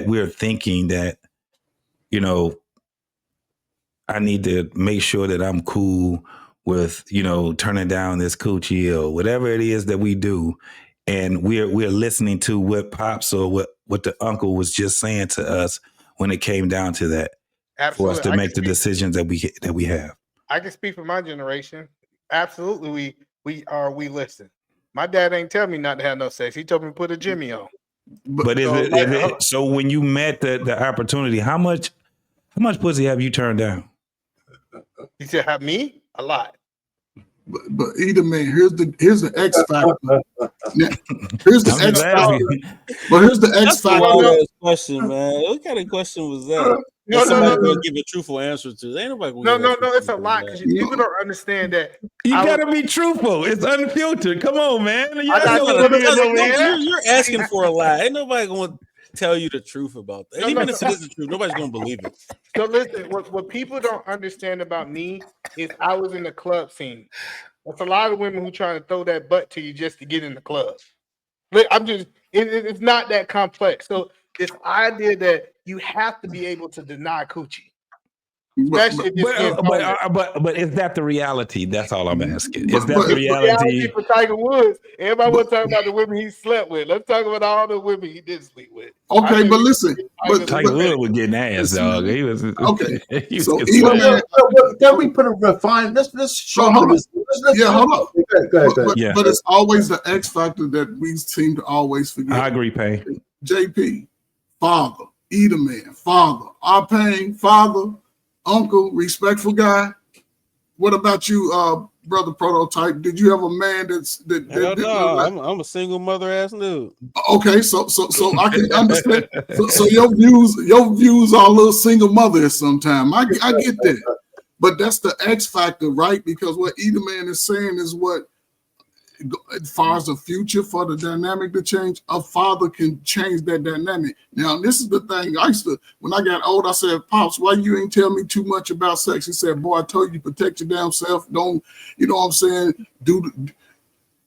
we're thinking that, I need to make sure that I'm cool with, turning down this coochie or whatever it is that we do, and we're listening to what pops or what the uncle was just saying to us when it came down to that, Absolutely. for us to make the decisions that we have? I can speak for my generation. Absolutely, we listen. My dad ain't tell me not to have no sex. He told me to put a Jimmy on. But is it so when you met the opportunity, how much pussy have you turned down? You said have me? A lot. But either man, here's the X factor. Now, here's the X factor. But here's the X That's a factor. wild-ass question, man. What kind of question was that? No, Somebody gonna give a truthful answer to. Ain't nobody gonna No, give it's a lot because people don't understand that. You gotta be truthful. It's unfiltered. Come on, man. I got two women over here. You're asking for a lie. Ain't nobody gonna tell you the truth about that. And even if it is the truth, nobody's gonna believe it. So listen, what people don't understand about me is I was in the club scene. There's a lot of women who trying to throw that butt to you just to get in the club. Look, it's not that complex. So this idea that you have to be able to deny coochie. Especially but is that the reality? That's all I'm asking. Is that the reality for Tiger Woods? Everybody want to talk about the women he slept with. Let's talk about all the women he did sleep with. Okay, but listen, Tiger Woods was getting ass, dog. He was okay. He was So Can we put a refine? Let's show hold on. Yeah, hold on. Go ahead. But it's always the X factor that we seem to always forget. I agree, Payne. JP, father, Eater man, father, R Payne, father, uncle, respectful guy. What about you, brother Prototype? Did you have a man I'm a single mother ass dude. Okay, so I can understand. So your views are a little single mother sometimes. I get that, but that's the X factor, right? Because what Eater man is saying is what, as far as the future for the dynamic to change, a father can change that dynamic. Now, this is the thing. When I got old, I said, Pops, why you ain't tell me too much about sex? He said, boy, I told you, protect your damn self. Don't, you know what I'm saying?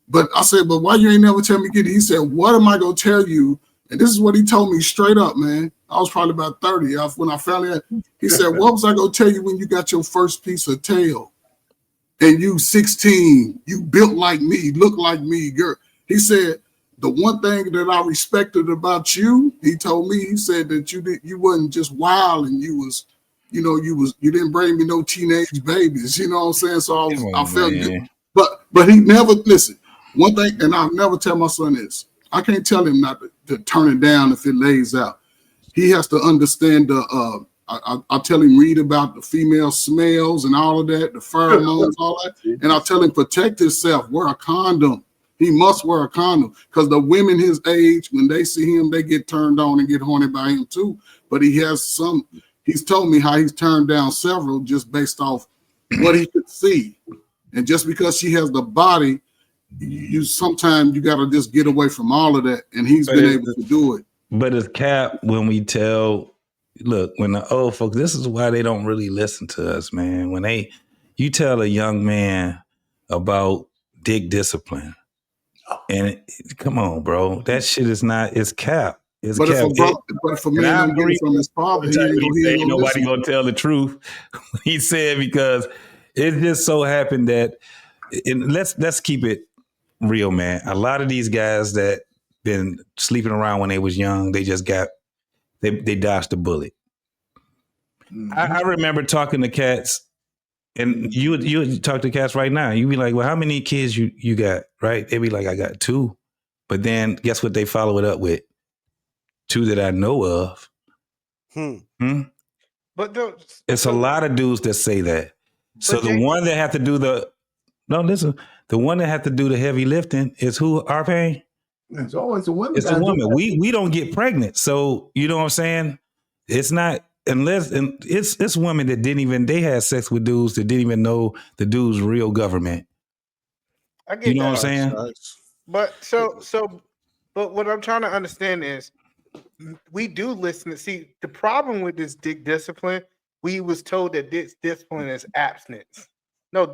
But I said, but why you ain't never tell me get it? He said, what am I going to tell you? And this is what he told me straight up, man. I was probably about 30 when I found out. He said, what was I going to tell you when you got your first piece of tail? And you 16, you built like me, look like me, girl. He said, the one thing that I respected about you, he told me, he said that you wasn't just wild and you didn't bring me no teenage babies, you know what I'm saying? So I felt good. But he never, listen, one thing, and I'll never tell my son this, I can't tell him not to turn it down if it lays out. He has to understand I tell him read about the female smells and all of that, the pheromones, all that. And I tell him protect himself, wear a condom. He must wear a condom because the women his age, when they see him, they get turned on and get horny by him too. But he's told me how he's turned down several just based off what he could see. And just because she has the body, sometimes you got to just get away from all of that. And he's been able to do it. But it's cap when we look, when the old folks, this is why they don't really listen to us, man. When you tell a young man about dick discipline, and come on, bro, that shit is not, it's cap. It's but cap. But for me, I'm getting from his father, ain't nobody gonna tell the truth. He said because it just so happened that, and let's keep it real, man. A lot of these guys that been sleeping around when they was young, they just got. They dodged the bullet. Mm-hmm. I remember talking to cats, and you would talk to cats right now. You'd be like, well, how many kids you got, right? They'd be like, I got 2. But then guess what they follow it up with? 2 that I know of. But it's a lot of dudes that say that. So the one that have to do the one that have to do the heavy lifting is who, R-Pain? It's always a woman. It's a woman. We don't get pregnant. So you know what I'm saying? It's not unless it's women that they had sex with dudes that didn't even know the dude's real government. I get you know that. what I'm saying? But what I'm trying to understand is we do listen to see the problem with this dick discipline. We was told that this discipline is abstinence. No,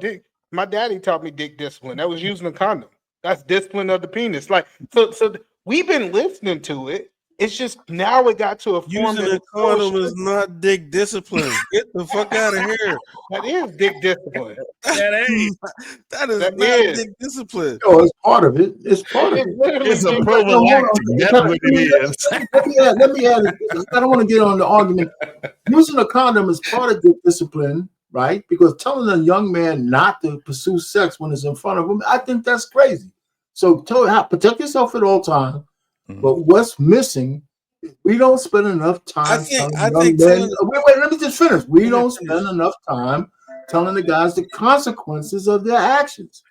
my daddy taught me dick discipline. That was using a condom. That's discipline of the penis. Like so we've been listening to it. It's just now it got to a form using a condom is not dick discipline. Get the fuck out of here. That is dick discipline. That is not dick discipline. Oh, it's part of it. It's part of it. It's a prophylactic. That's what it is. Let me add it. I don't want to get on the argument. Using a condom is part of dick discipline, right? Because telling a young man not to pursue sex when it's in front of him, I think that's crazy. So protect yourself at all times. But what's missing? We don't spend enough time. I think wait, let me just finish. We don't spend enough time telling the guys the consequences of their actions.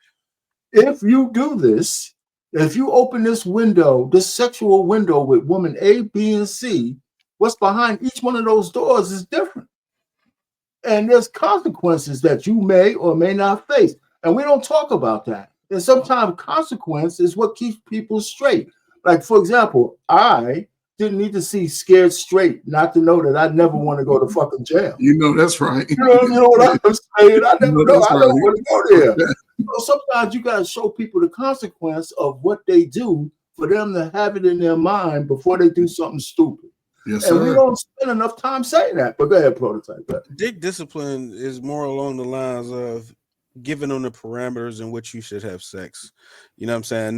If you do this, if you open this window, this sexual window with woman A, B, and C, what's behind each one of those doors is different. And there's consequences that you may or may not face. And we don't talk about that. And sometimes consequence is what keeps people straight. Like, for example, I didn't need to see Scared Straight not to know that I never want to go to fucking jail. You know that's right. You know what I'm saying? I never know. I right. don't want to go there. So sometimes you got to show people the consequence of what they do for them to have it in their mind before they do something stupid. Yes, and sir. we don't spend enough time saying that. But go ahead, Prototype. Dick discipline is more along the lines of giving them the parameters in which you should have sex. You know what I'm saying?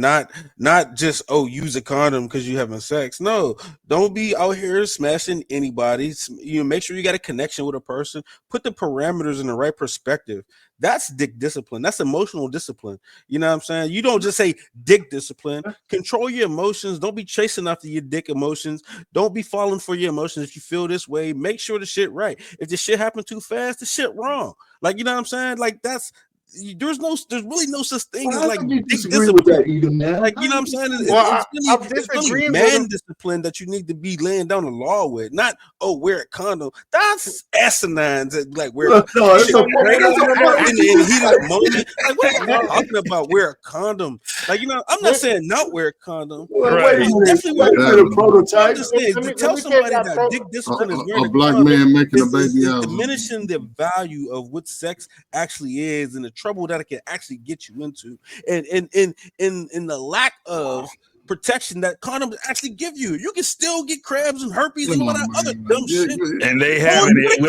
Not just, oh, use a condom because you're having sex. No, don't be out here smashing anybody. You know, make sure you got a connection with a person. Put the parameters in the right perspective. That's dick discipline. That's emotional discipline. You know what I'm saying? You don't just say dick discipline. Control your emotions. Don't be chasing after your dick emotions. Don't be falling for your emotions. If you feel this way, make sure the shit right. If the shit happened too fast, the shit wrong. Like, you know what I'm saying? Like, there's really no such thing as like dick discipline. With that, either, man. Like, you know what I'm saying? It's really man discipline that you need to be laying down the law with, not wear a condom. That's asinine. Like wear in the heat of the moment. Like, what are you talking about? Wear a condom? Like, you know, I'm not saying not wear a condom. Right. Definitely wear a prototype. To tell somebody that dick discipline is wearing a black man making a baby out, diminishing the value of what sex actually is and the trouble that it can actually get you into, and in the lack of protection that condoms actually give you. You can still get crabs and herpes and all that other dumb shit. And they have it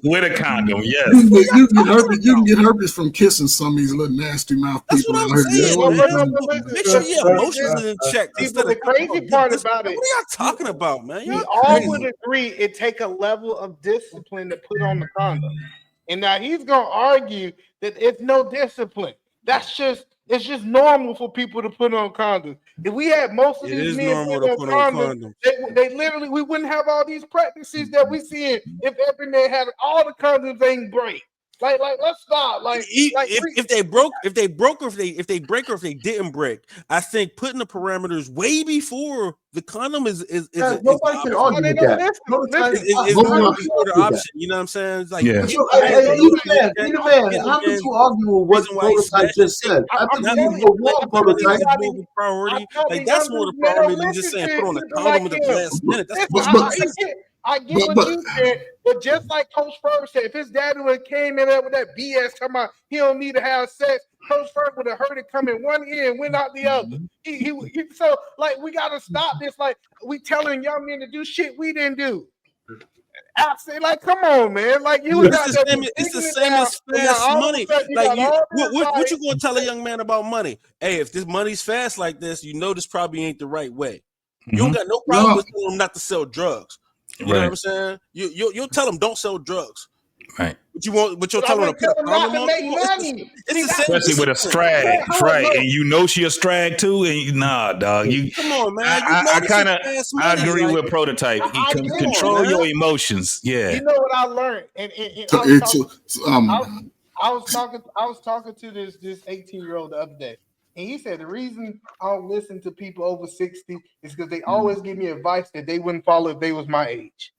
with a condom, yes. You can get herpes from kissing some of these little nasty mouth people out here. Make sure your emotions are in check. The crazy part about it, what are y'all talking about, man? We all would agree it take a level of discipline to put on the condom. And now he's gonna argue that it's no discipline. It's just normal for people to put on condoms. If we had most of these men put on condoms, they literally, we wouldn't have all these pregnancies that we see. If every man had all the condoms, they ain't break. Like, let's stop. If they break or if they didn't break, I think putting the parameters way before the condom is nobody can argue with that. Is the option. You know what I'm saying? It's like, either man, how could you argue with what Prototype just said? I think Prototype priority. Like, that's more the problem than just saying put on a condom at the last minute. That's I get what you said, but just like Coach Ferg said, if his daddy would have came in there with that BS talking about he don't need to have sex, Coach Ferg would have heard it come in one ear and went out the other. So, like, we got to stop this. Like, we telling young men to do shit we didn't do. I say, like, come on, man. Like, it's the same as fast money. Like, what you gonna tell a young man about money? Hey, if this money's fast like this, you know this probably ain't the right way. You don't got no problem with telling them not to sell drugs. You know what I'm saying? You'll tell them don't sell drugs. Right. But you'll tell them to put a condom on. Especially with a strag, right? And you know she a strag too. And nah, dog. Come on, man. I agree with Prototype. Control your emotions. Yeah. You know what I learned, and I was talking to this 18-year-old the other day. And he said the reason I don't listen to people over 60 is because they always give me advice that they wouldn't follow if they was my age.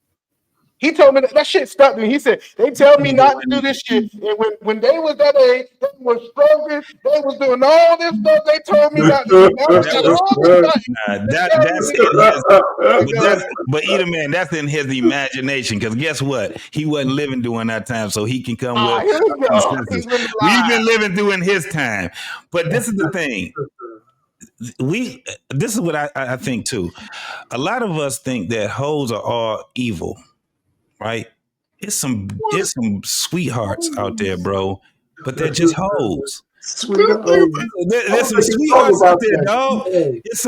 He told me that shit stuck to me. He said, they tell me not to do this shit. And when they was that age, they was stroking, they was doing all this stuff they told me not to do. But either man, that's in his imagination. Because guess what? He wasn't living during that time, so he can come with. We've been living during his time. But this is the thing. This is what I think too. A lot of us think that hoes are all evil. Right? It's some sweethearts out there, bro. But they're just hoes. There's some sweethearts out there, dog. It's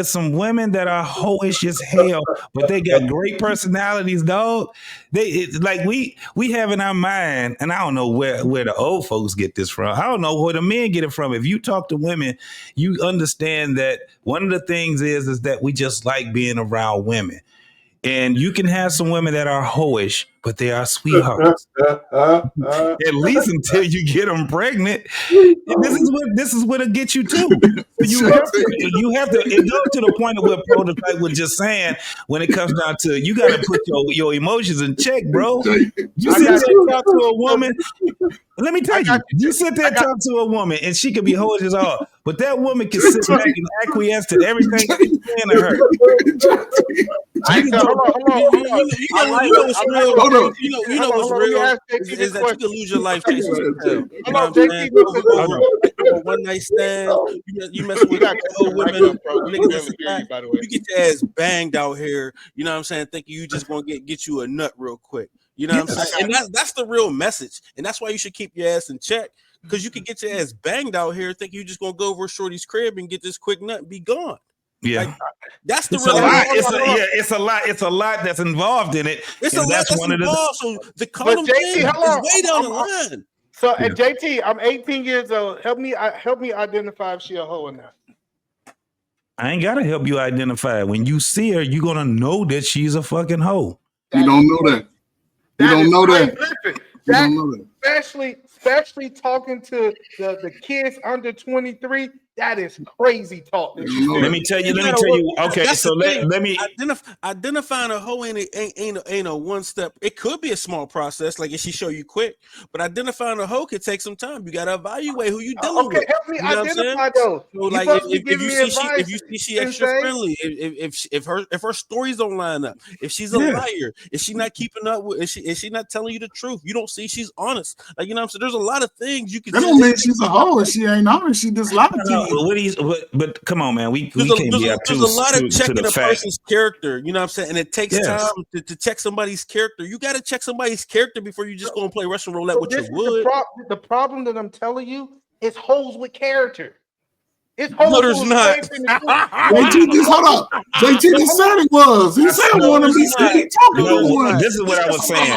some women that are hoish as hell, but they got great personalities, dog. We have in our mind, and I don't know where the old folks get this from. I don't know where the men get it from. If you talk to women, you understand that one of the things is that we just like being around women. And you can have some women that are hoish, but they are sweethearts. At least until you get them pregnant. This is what'll get you too. You have to. It goes to the point of what Prototype was just saying. When it comes down to, you got to put your emotions in check, bro. You sit there and talk to a woman. Let me tell you sit there and talk to a woman, and she could be hoish as all, but that woman can sit back and acquiesce to everything that you're saying to her. You know what's real is that you can lose your life chasing some tail. You know what I'm saying? Over one night stand, you messing with old women, you get your ass banged out here. You know what I'm saying? Thinking you just gonna get you a nut real quick. You know what I'm saying? And that's the real message, and that's why you should keep your ass in check. Because you can get your ass banged out here, thinking you just gonna go over Shorty's crib and get this quick nut and be gone. Yeah, like, that's the it's real. It's a lot that's involved in it. It's a lot that's involved. So the condom thing is way down the line. So JT, I'm 18 years old. Help me identify if she a hoe or not. I ain't gotta help you identify. When you see her, you're gonna know that she's a fucking hoe. You don't know that. You don't know that. You don't know that. Especially talking to the kids under 23. That is crazy talk. Let me tell you. Okay, so let me identifying a hoe ain't a one step. It could be a small process, like if she show you quick, but identifying a hoe could take some time. You gotta evaluate who you dealing with. Help me identify those. So like if you see she extra friendly, if her stories don't line up, if she's a liar, if she's not keeping up with, if she not telling you the truth, you don't see she's honest. Like you know what I'm saying? There's a lot of things you can. That don't mean she's a hoe if she ain't honest. She just lied to you. But come on, man. We can't be up to there's a lot of checking a fact. person's character. You know what I'm saying? And it takes time to check somebody's character. You got to check somebody's character before you just go and play Russian roulette with your wood. The problem that I'm telling you is hoes with character. It's no, there's not. JT just hold up. JT just said it was. He said one of these. This is what I was saying.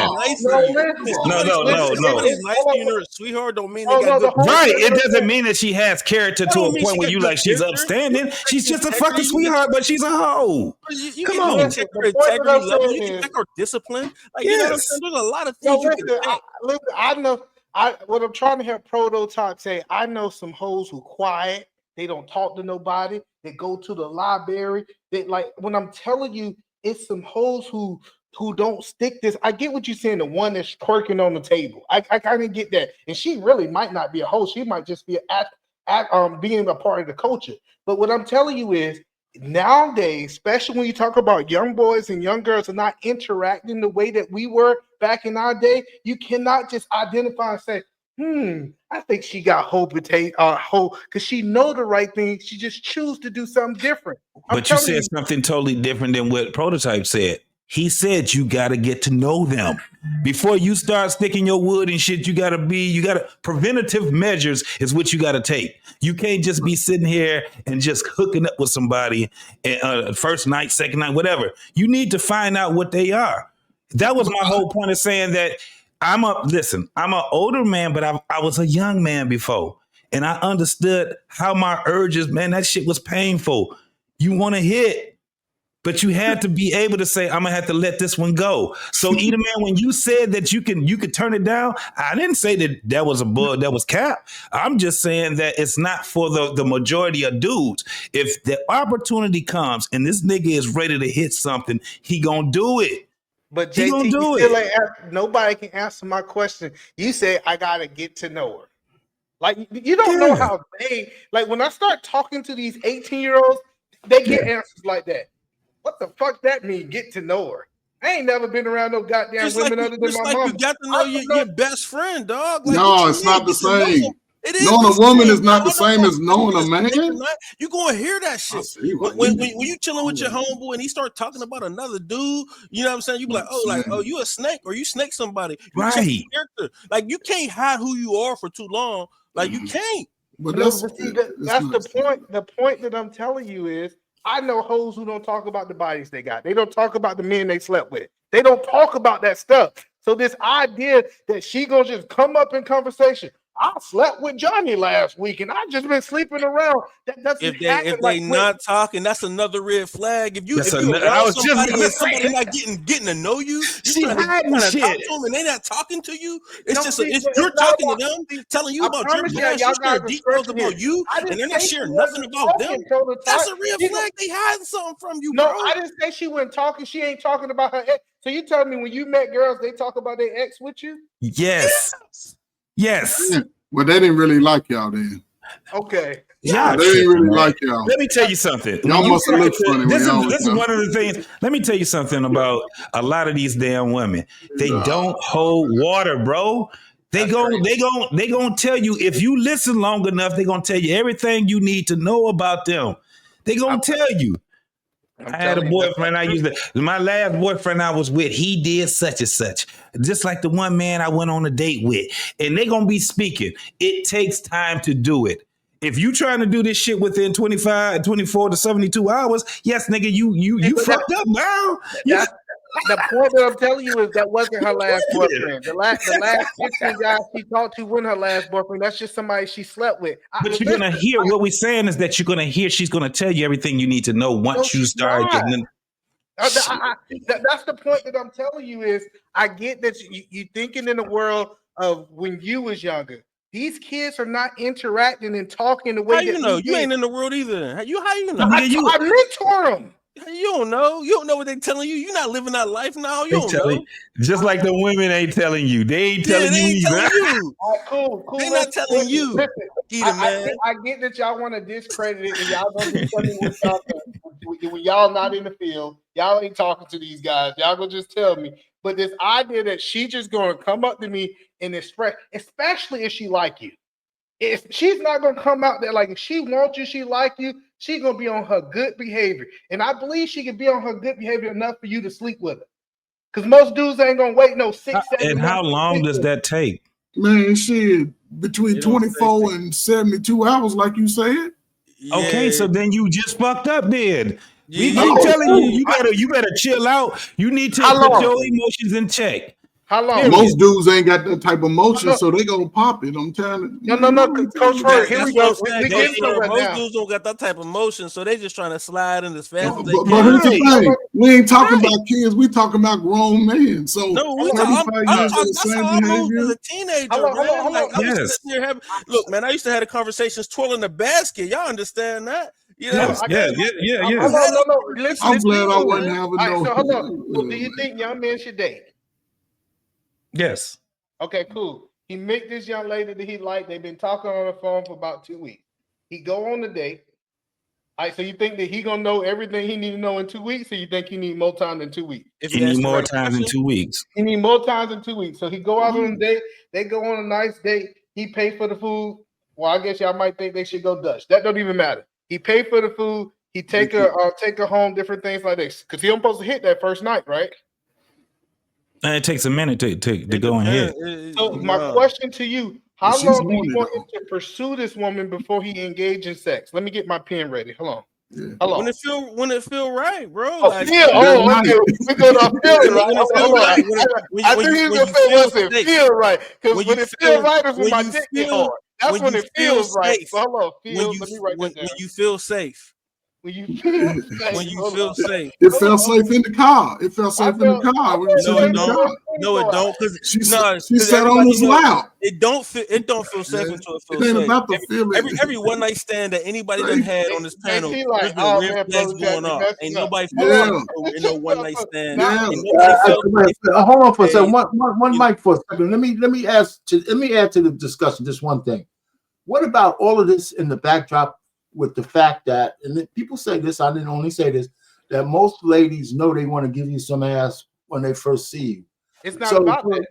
No. You're a sweetheart don't mean they got good. Right. It doesn't mean that she has character to a point where you like she's upstanding. She's just a fucking sweetheart, but she's a hoe. Come on. You can check her integrity level. You can check her discipline. Like you know what I'm saying? There's a lot of things you can check. Listen, I know. What I'm trying to help Prototype say. I know some hoes who quiet. They don't talk to nobody. They go to the library. They like when I'm telling you, it's some hoes who don't stick this. I get what you're saying. The one that's twerking on the table. I kind of get that. And she really might not be a hoe. She might just be being a part of the culture. But what I'm telling you is nowadays, especially when you talk about young boys and young girls are not interacting the way that we were back in our day, you cannot just identify and say, I think she got hoe because she know the right thing. She just choose to do something different. But you said something totally different than what Prototype said. He said you got to get to know them before you start sticking your wood and shit. You got to preventative measures is what you got to take. You can't just be sitting here and just hooking up with somebody first night, second night, whatever. You need to find out what they are. That was my whole point of saying that. I'm an older man, but I was a young man before. And I understood how my urges, man, that shit was painful. You want to hit, but you had to be able to say, I'm gonna have to let this one go. So Eda man, when you said that you could turn it down, I didn't say that was a bug, that was cap. I'm just saying that it's not for the majority of dudes. If the opportunity comes and this nigga is ready to hit something, he gonna do it. But JT, nobody can answer my question. You say I gotta get to know her. Like you don't know how they like when I start talking to these 18-year-olds, they get answers like that. What the fuck that mean? Get to know her. I ain't never been around no goddamn just women like, other than my mom. You got to know your best friend, dog. Like, no, it's not the same. Knowing a woman is not the same as knowing a man. You gonna hear that shit when you chilling with your homeboy and he start talking about another dude. You know what I'm saying? You be like, you a snake or you snake somebody. You check your character. Like you can't hide who you are for too long. Like you can't. But that's the point. The point that I'm telling you is, I know hoes who don't talk about the bodies they got. They don't talk about the men they slept with. They don't talk about that stuff. So this idea that she gonna just come up in conversation. I slept with Johnny last week, and I just been sleeping around. That doesn't happen. If they not talking, that's another red flag. If you I around was just somebody gonna and say somebody it. not getting to know you, She trying hiding to talk shit. to them and they not talking to you. It's No, just see, it's but you're it's not talking to about- them, see, telling you I about your promise past. y'all You guys share are details stretching about it. you, I didn't and they're not say she sharing nothing wasn't about them. talking, Prototype. That's a red She flag. They hiding something from you, No, bro. I didn't say she wasn't talking. She ain't talking about her ex. So you telling me when you met girls, they talk about their ex with you? Yes. Yes. Yeah. Well, they didn't really like y'all then. Okay. Y'all They didn't tripping, really man. like y'all. Let me tell you something. Y'all When you must have talk looked to- funny when this y'all is was young. one of the things. Let me tell you something about a lot of these damn women. They don't hold water, bro. They gonna tell you if you listen long enough. They gonna tell you everything you need to know about them. They gonna tell you. I had a boyfriend. My last boyfriend I was with, he did such and such. Just like the one man I went on a date with. And they gonna be speaking. It takes time to do it. If you trying to do this shit within 24 to 72 hours, yes, nigga, you fucked up now. The point that I'm telling you is that wasn't her last boyfriend. The last 15 guys she talked to wasn't her last boyfriend. That's just somebody she slept with. But you're gonna hear what we're saying is that you're gonna hear she's gonna tell you everything you need to know once you start getting. That's the point that I'm telling you is I get that you thinking in the world of when you was younger. These kids are not interacting and talking the way How you that know? we You did. ain't in the world either. How you know? I mentor them. You don't know. You don't know what they telling you. You're not living that life now. You They don't telling, know. just like the women ain't telling you. They ain't telling they you ain't either. telling you. All right, cool. They not telling you. Listen, Either, man. I get that y'all want to discredit it, and y'all gonna just tell me what y'all think. When y'all not in the field, y'all ain't talking to these guys. Y'all gonna just tell me. But this idea that she just gonna come up to me and express, especially if she like you. If she's not gonna come out there like if she wants you, she like you, she's gonna be on her good behavior. And I believe she can be on her good behavior enough for you to sleep with her. Because most dudes ain't gonna wait no 6, 7 And months. how long does that take? Man, shit, between 24 and 72 hours, like you said. Okay, so then you just fucked up then. We Yeah. keep No. telling you better chill out. You need to How put long? your emotions in check. How long? Most dudes ain't got that type of motion, so they gonna pop it. I'm telling you. No, Coach Ford, here That's we what go. I'm saying. We getting somewhere Most now. dudes don't got that type of motion, so they just trying to slide in as fast as they But can. here's the thing: we ain't talking about kids. We talking about grown men. So No, we 35 I'm years of the that's same how I moved as behavior. a teenager, Hold man. on. Like I was Yes. sitting there having look, man. I used to have the conversations twirling the basket. Y'all understand that? You know, Yes, yeah. No. Listen, I'm listen glad I to wasn't it. having All right, no. so hold on. So do you think young men should date? Yes. Okay, cool. He met this young lady that he liked. They've been talking on the phone for about 2 weeks. He go on the date. All right, so you think that he gonna know everything he need to know in 2 weeks, or you think he need more time than 2 weeks? You need more time than 2 weeks. He need more time than 2 weeks. So he go out on a date. They go on a nice date. He pay for the food. Well, I guess y'all might think they should go Dutch. That don't even matter. He pay for the food. He take her home. Different things like this because he don't supposed to hit that first night, right? And it takes a minute to go and hit. So my question to you: how She's long do you horny, want him to pursue this woman before he engage in sex? Let me get my pen ready. Hold on. Hello. when it feel right, bro. Oh, Like feel. Oh, okay. We go to feeling right. when it feel Hold on. right. I think he was gonna say once it safe. feel right, because when it feel right is when my you dick get feel- hard. That's when you it feels feel right. safe. So hold on. When Feel. you Let me write that down. when you feel safe. When you feel safe. When you Hold feel on. safe. It felt safe in the car. It felt safe in the car. We were No, sitting it in the don't. car. No, it don't. Because She because sat on everybody his knows lap. it don't feel. It don't feel safe Yeah. until it It feels ain't safe. about the feeling. Every one night stand that anybody done had on this panel, JT like, there's been oh red man, flags brother Jack, going you off. messing Ain't up. nobody Yeah. in no one night stand. Yeah. Ain't nobody felt safe. Hold on for a second. One mic for a second. Let me add to the discussion just one thing. What about all of this in the backdrop with the fact that, and people say this, I didn't only say this, that most ladies know they want to give you some ass when they first see you. It's not about that.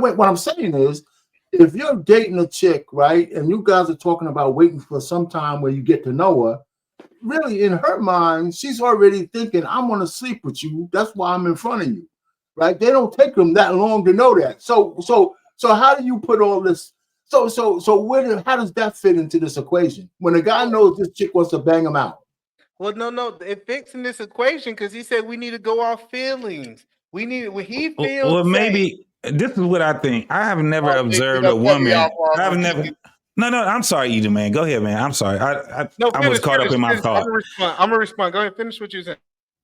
Wait. What I'm saying is, if you're dating a chick, right, and you guys are talking about waiting for some time where you get to know her, really in her mind, she's already thinking, I'm going to sleep with you. That's why I'm in front of you, right? They don't take them that long to know that. So how do you put all this? So how does that fit into this equation when a guy knows this chick wants to bang him out? Well, no, it fits in this equation because he said we need to go off feelings. We need when he feels Well, safe. this is what I think. I have never Oh, observed you a know, cut me woman. off while I'm I've gonna never. keep- No, I'm sorry, Edie, man. Go ahead, man. I'm sorry. No, I was caught up in my finish. thought. I'm gonna respond. Go ahead, finish what you're saying.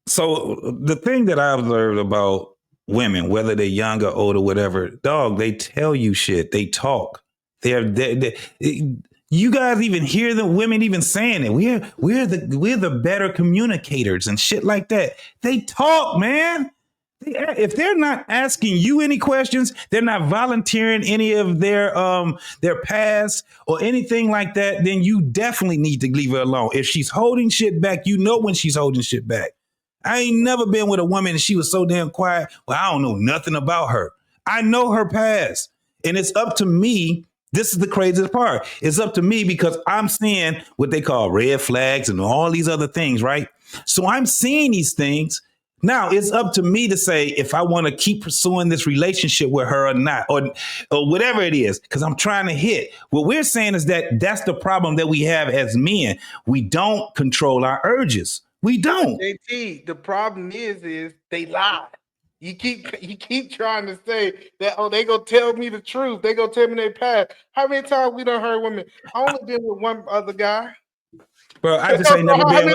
So the thing that I observed about women, whether they're young or old or whatever, dog, they tell you shit. They talk. They you guys even hear the women even saying it. We're the better communicators and shit like that. They talk, man. If they're not asking you any questions, they're not volunteering any of their past or anything like that, then you definitely need to leave her alone. If she's holding shit back, you know when she's holding shit back. I ain't never been with a woman and she was so damn quiet. Well, I don't know nothing about her. I know her past. And it's up to me. This is the craziest part. It's up to me because I'm seeing what they call red flags and all these other things, right? So I'm seeing these things. Now it's up to me to say if I want to keep pursuing this relationship with her or not, or whatever it is, because I'm trying to hit. What we're saying is that that's the problem that we have as men. We don't control our urges. We don't. JT, the problem is they lie. You keep trying to say that, oh, they gonna tell me the truth. They gonna tell me their past. How many times we done heard women? I only been with one other guy. Bro, I just ain't never been.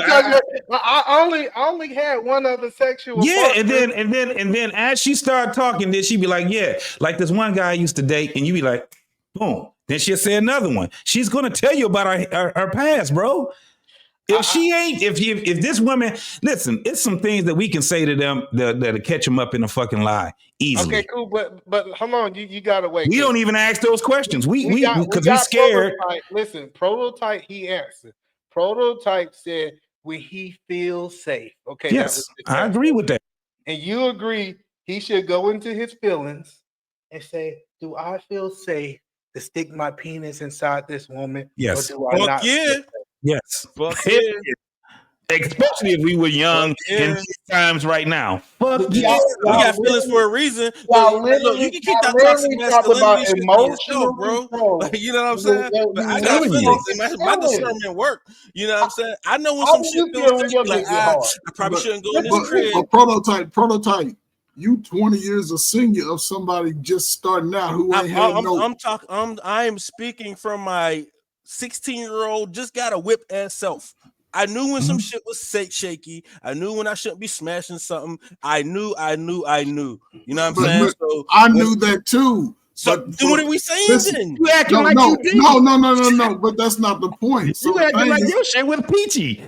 I only had one other sexual. Yeah, partner. and then as she started talking, then she'd be like, yeah, like this one guy I used to date, and you be like, boom. Then she'll say another one. She's gonna tell you about her past, bro. If she ain't, if this woman, listen, it's some things that we can say to them that'll catch them up in a fucking lie easily. Okay, cool, but hold on, you gotta wait. We don't even ask those questions. We because we scared. Prototype. Listen, Prototype, he answered. Prototype said when he feels safe. Okay, yes, I agree with that. And you agree he should go into his feelings and say, "Do I feel safe to stick my penis inside this woman? Yes. Or do I not?" Yeah. Yes. Fuck yeah. Especially if we were young in these times right now. Fuck yeah. We got feelings for a reason. Look, you can keep that toxic masculinity shit to yourself, bro. Like, you know what I'm saying? But I got feelings, and my discernment work. You know what I'm saying? I know when some shit feels safe, like, I probably shouldn't go in this crib. But prototype, you 20 years a senior of somebody just starting out who ain't had no. I am speaking from my 16-year-old just got a whip ass self. I knew when some shit was shaky. I knew when I shouldn't be smashing something. I knew. You know what I'm saying? So I knew that too. So what are we saying then? You acting like you did. No. But that's not the point. So you acting like your shit with Peachy.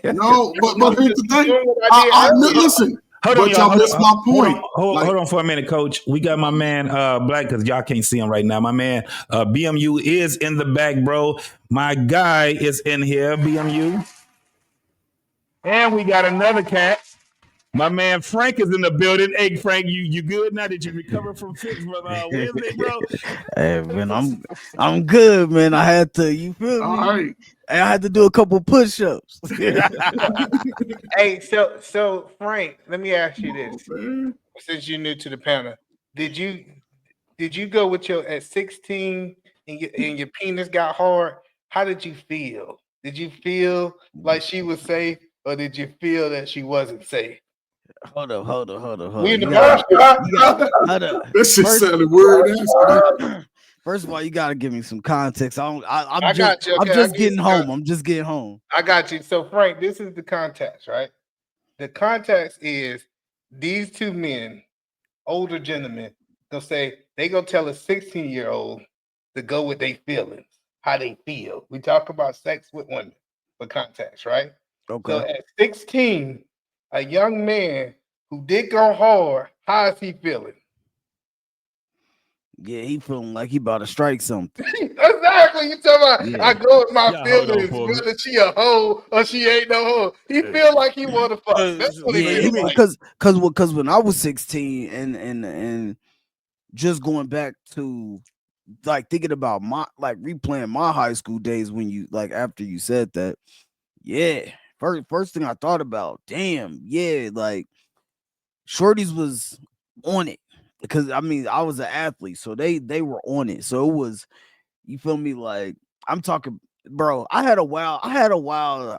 No, but here's the thing. I listen. Hold on, y'all missed my point. Hold on for a minute, Coach. We got my man Black, because y'all can't see him right now. My man BMU is in the back, bro. My guy is in here, BMU. And we got another cat. My man Frank is in the building. Hey, Frank, you good now that you recovered from fix from Wednesday, bro? Hey, man, I'm good, man. I had to, you feel me? All right. I had to do a couple push-ups. Hey, so Frank, let me ask you this: since you're new to the panel, did you go with your at 16 and your penis got hard? How did you feel? Did you feel like she was safe, or did you feel that she wasn't safe? Hold up. We in the barbershop. This shit sounded weird. First of all, you gotta give me some context. I'm got you. Okay, I'm just getting home. I'm just getting home. I got you. So Frank, this is the context, right? The context is these two men, older gentlemen, they'll say they gonna tell a 16-year-old to go with their feelings, how they feel. We talk about sex with women for context, right? Okay. So at 16, a young man who did go hard, how is he feeling? Yeah, he feeling like he about to strike something. Exactly. You talking about I go with my feelings, hold on whether she a hoe or she ain't no hoe. He feel like he wanna fuck. That's what he feels like. Because when I was 16 and just going back to like thinking about my like replaying my high school days when you like after you said that, yeah. First thing I thought about, damn, yeah, like shorties was on it. Because I mean, I was an athlete, so they were on it. So it was, you feel me? Like I'm talking bro, I had a wild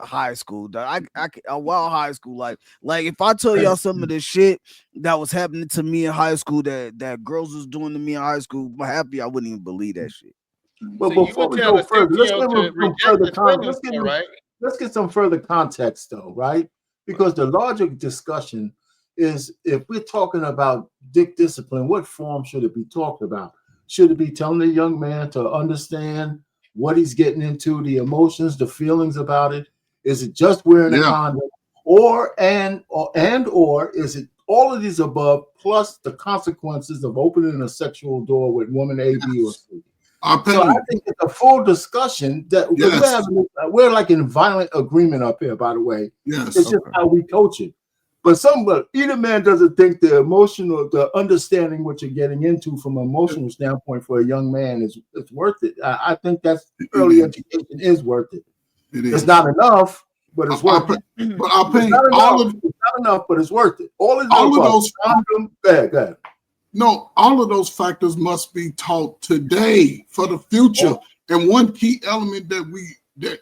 high school. Dog. A wild high school life. Like if I tell y'all some of the shit that was happening to me in high school that girls was doing to me in high school, I'm happy I wouldn't even believe that shit. But before we go further, let's give them some further let's get some further context though, right? Because the larger discussion is if we're talking about dick discipline, what form should it be talked about? Should it be telling the young man to understand what he's getting into, the emotions, the feelings about it? Is it just wearing a condom, or is it all of these above plus the consequences of opening a sexual door with woman A, B, or C? So I think it's a full discussion that we're like in violent agreement up here, by the way. Yes. It's just how we coach it. But either man doesn't think the emotional, the understanding what you're getting into from an emotional standpoint for a young man is worth it. I think that's early education is worth it. It's not enough, but it's worth it. But I'll pay it's not enough, but it's worth it. All of those. Go ahead. No, all of those factors must be taught today for the future. And one key element that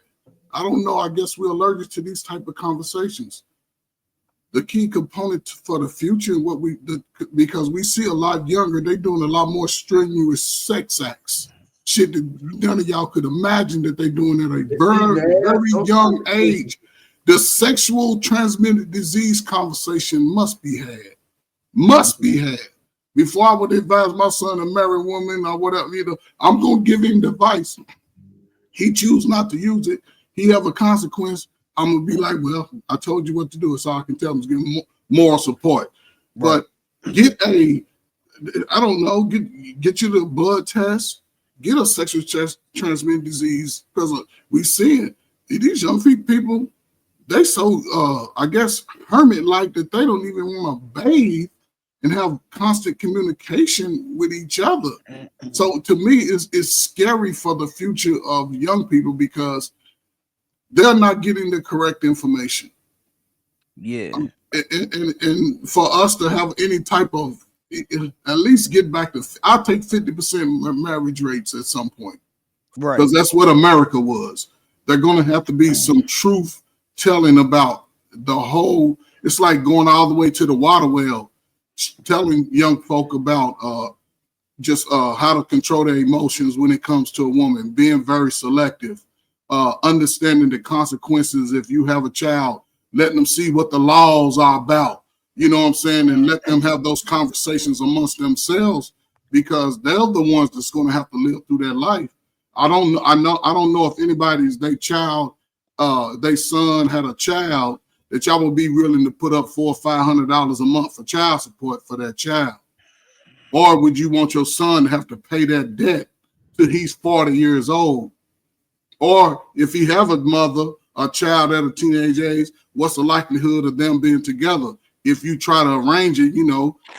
I don't know, I guess we're allergic to these type of conversations. The key component for the future, because we see a lot younger, they doing a lot more strenuous sex acts. Shit that none of y'all could imagine that they doing at a very young age. The sexual transmitted disease conversation must be had. Must be had. Before I would advise my son to marry a woman or whatever, I'm going to give him the advice. He choose not to use it. He have a consequence. I'm going to be like, well, I told you what to do. So I can tell him to give him moral support. Right. But get you the blood test, get a sexual transmitted disease, because we see it. These young people, they so, I guess, hermit-like that they don't even want to bathe and have constant communication with each other. So to me, it's scary for the future of young people because they're not getting the correct information. Yeah. And for us to have any type of, at least get back to, I'll take 50% marriage rates at some point. Right. Because that's what America was. They're going to have to be some truth telling about the whole, it's like going all the way to the water well, telling young folk about just how to control their emotions when it comes to a woman, being very selective, understanding the consequences if you have a child, letting them see what the laws are about, you know what I'm saying, and let them have those conversations amongst themselves, because they're the ones that's going to have to live through their life. I don't know if anybody's their child, their son had a child, that y'all will be willing to put up $400 or $500 a month for child support for that child. Or would you want your son to have to pay that debt till he's 40 years old? Or if he have a mother, a child at a teenage age, what's the likelihood of them being together? If you try to arrange it,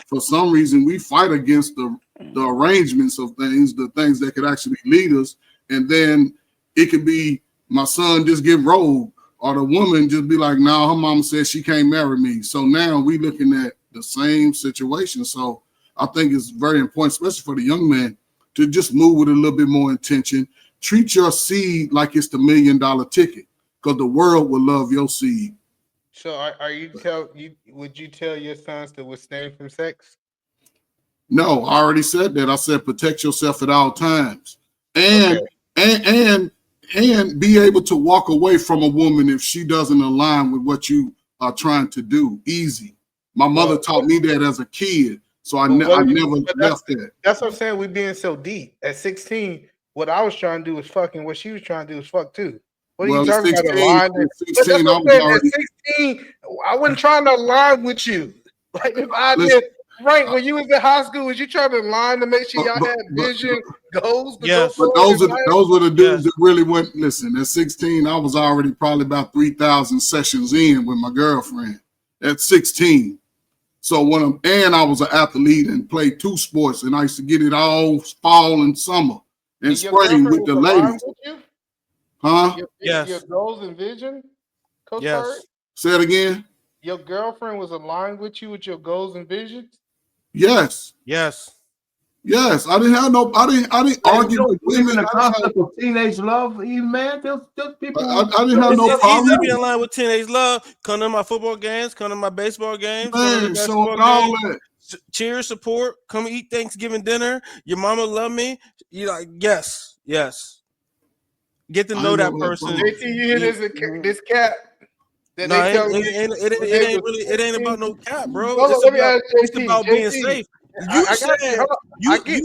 for some reason we fight against the arrangements of things, the things that could actually lead us. And then it could be my son just get rogue, or the woman just be like, no, her mama says she can't marry me. So now we looking at the same situation. So I think it's very important, especially for the young man, to just move with a little bit more intention. Treat your seed like it's the $1 million ticket, because the world will love your seed. So would you tell your sons to abstain from sex? No, I already said that. I said protect yourself at all times. And be able to walk away from a woman if she doesn't align with what you are trying to do. Easy. My mother taught me that as a kid, so I never left that. That's what I'm saying. We being so deep. At 16, what I was trying to do was fucking. What she was trying to do was fuck too. What are you talking about? At 16, I wasn't trying to align with you. Like if I did. Right, when you was in high school, was you trying to align to make sure y'all had vision, goals? Yes, but those were the dudes that really went. Listen, at 16, I was already probably about 3,000 sessions in with my girlfriend at 16. So I was an athlete and played 2 sports, and I used to get it all fall and summer and spring with the ladies. Huh? Your goals and vision, Coach Bird? Say it again. Your girlfriend was aligned with you with your goals and visions? Yes. Yes, I didn't argue with believe in women. the concept of teenage love, even man. There's people. I didn't have no It's problem. easy to be in line with teenage love. Come to my football games, come to my baseball games, come to the Man, basketball so all games. that. Cheer, support, come eat Thanksgiving dinner. Your mama love me. You like, yes. Get to know that person. JT, you hear this cap that No, they tell me? it ain't about no cap, bro. Hold on, let me ask It's JT. about being safe. You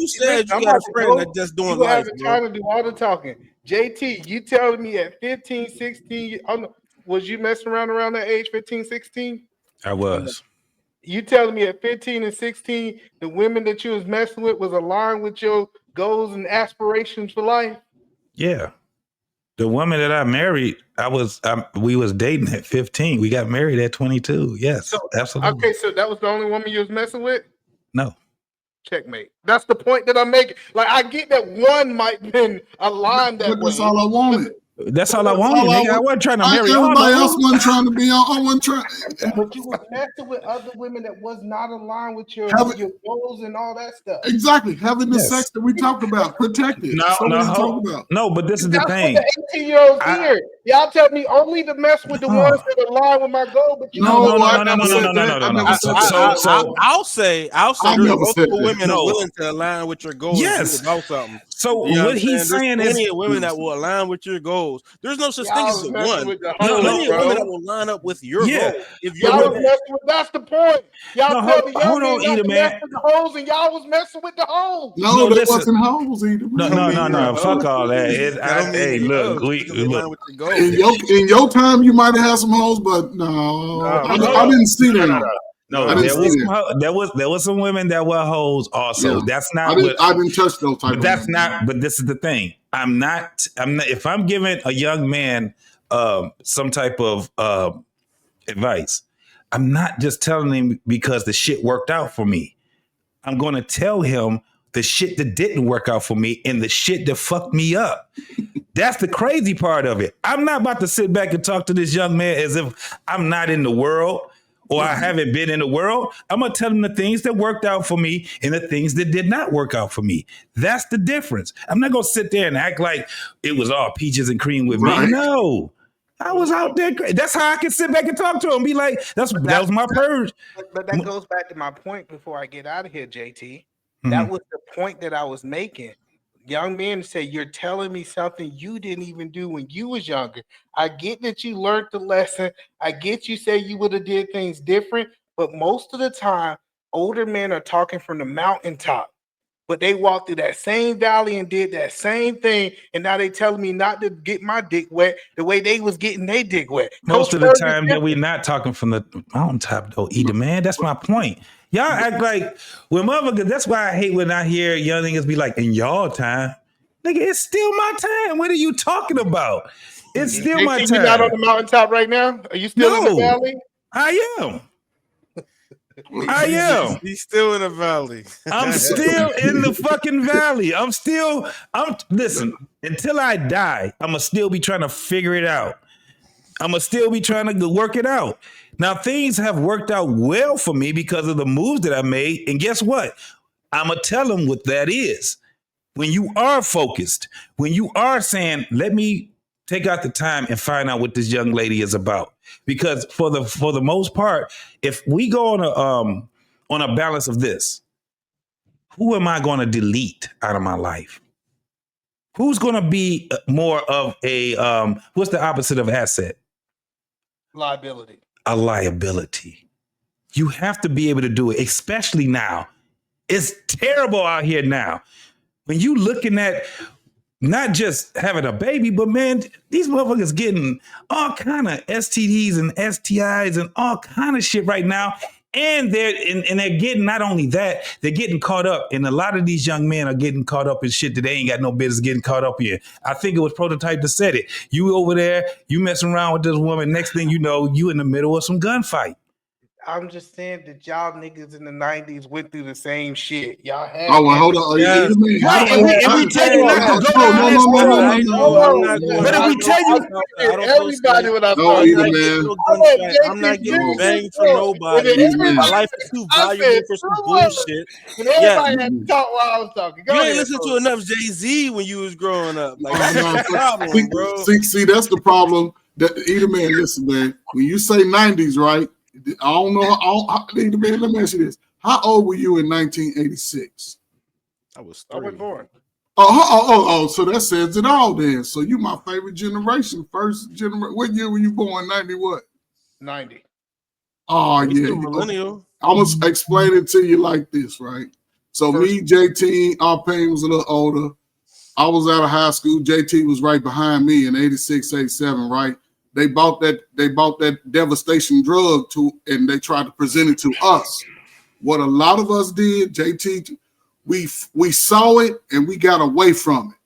said you got a friend that just doing life, bro. bro. Trying to do all the talking. JT, you telling me at 15, 16, was you messing around that age, 15, 16? I was. You telling me at 15 and 16, the women that you was messing with was aligned with your goals and aspirations for life? Yeah. The woman that I married, we was dating at 15. We got married at 22. Yes, absolutely. Okay, so that was the only woman you was messing with? No. Checkmate. That's the point that I'm making. Like, I get that one might have been aligned that way. That's all I wanted. That's all I wanted, nigga. I wasn't trying to marry all everybody of else them. wasn't trying to be on. I wasn't trying. But you was messing with other women that was not aligned with your goals and all that stuff. Exactly. Having the sex that we talked about, protected. No, but this is the thing. That's what the 18-year-olds here. Y'all tell me only to mess with the ones that align with my goal, but you No. I'll say there's multiple women who are willing to align with your goals. Yes. About something. So You know what he's saying there's is plenty of women that will align with your goals. There's no such thing as the one. with the There's hoes, plenty of bro. women that will line up with your goals. If Y'all was messing with, that's the point. Y'all tell me y'all hold on, not Eda, to man. mess with the hoes, and y'all was messing with the hoes. No, there listen. wasn't hoes either. No. Fuck all that. Hey, look, look. In your time, you might have had some hoes, but no, I didn't see them. No, there was some women that were hoes also. Yeah. That's not I didn't touch those type but of that's women. not but this is the thing. I'm not if I'm giving a young man some type of advice, I'm not just telling him because the shit worked out for me. I'm going to tell him the shit that didn't work out for me and the shit that fucked me up. That's the crazy part of it. I'm not about to sit back and talk to this young man as if I'm not in the world or I haven't been in the world. I'm going to tell him the things that worked out for me and the things that did not work out for me. That's the difference. I'm not going to sit there and act like it was all peaches and cream with me. No. I was out there. That's how I can sit back and talk to him. Be like, that was my purge. But that goes back to my point before I get out of here, JT. That was the point that I was making. Young men say, you're telling me something you didn't even do when you was younger. I get that you learned the lesson. I get you say you would have did things different, but most of the time, older men are talking from the mountaintop. But they walked through that same valley and did that same thing, and now they telling me not to get my dick wet the way they was getting their dick wet. Most of the time that we're not talking from the mountaintop, though, Eda, man. That's my point. Y'all act like when motherfuckers. That's why I hate when I hear young niggas be like, "In y'all time, nigga, it's still my time." What are you talking about? It's still my time. You not on the mountaintop right now? Are you still in the valley? I am. I am. He's still in the valley. I'm still in the fucking valley. Listen, until I die, I'm gonna still be trying to figure it out. I'm gonna still be trying to work it out. Now, things have worked out well for me because of the moves that I made. And guess what? I'm gonna tell them what that is. When you are focused, when you are saying, let me take out the time and find out what this young lady is about. Because for the most part, if we go on a balance of this, who am I going to delete out of my life? Who's going to be more of a what's the opposite of asset? Liability. A liability. You have to be able to do it, especially now. It's terrible out here now. When you looking at not just having a baby, but man, these motherfuckers getting all kind of STDs and STIs and all kind of shit right now. And they're getting not only that, they're getting caught up. And a lot of these young men are getting caught up in shit that they ain't got no business getting caught up in. I think it was Prototype that said it. You over there, you messing around with this woman. Next thing you know, you in the middle of some gunfight. I'm just saying that y'all niggas in the 90s went through the same shit. Y'all had. Oh, well, hold on. Yes. Right, and we tell you not to go down that stuff. I know I'm not going. But if we tell you, I don't feel everybody safe. without No, I'm either not getting man. no gunfight. I'm not getting banged for nobody. My life is too valuable for some bullshit. And Yeah. everybody had to talk while I was talking. Go You ahead, ain't listen to enough Jay-Z when you was growing up. Like Oh, no, that's the problem, bro. see, that's the problem. That either man, listen, man. When you say 90s, right? I don't know. Either man, let me ask you this: how old were you in 1986? I was 3. I was born. Oh, so that says it all then. So you my favorite generation, first generation. What year were you born? 90 what? 90. Oh, You yeah. still millennial. I'm going to explain it to you like this, right? So me, JT, our pain was a little older. I was out of high school. JT was right behind me in 86, 87, right? They bought that devastation drug and they tried to present it to us. What a lot of us did, JT, we saw it and we got away from it.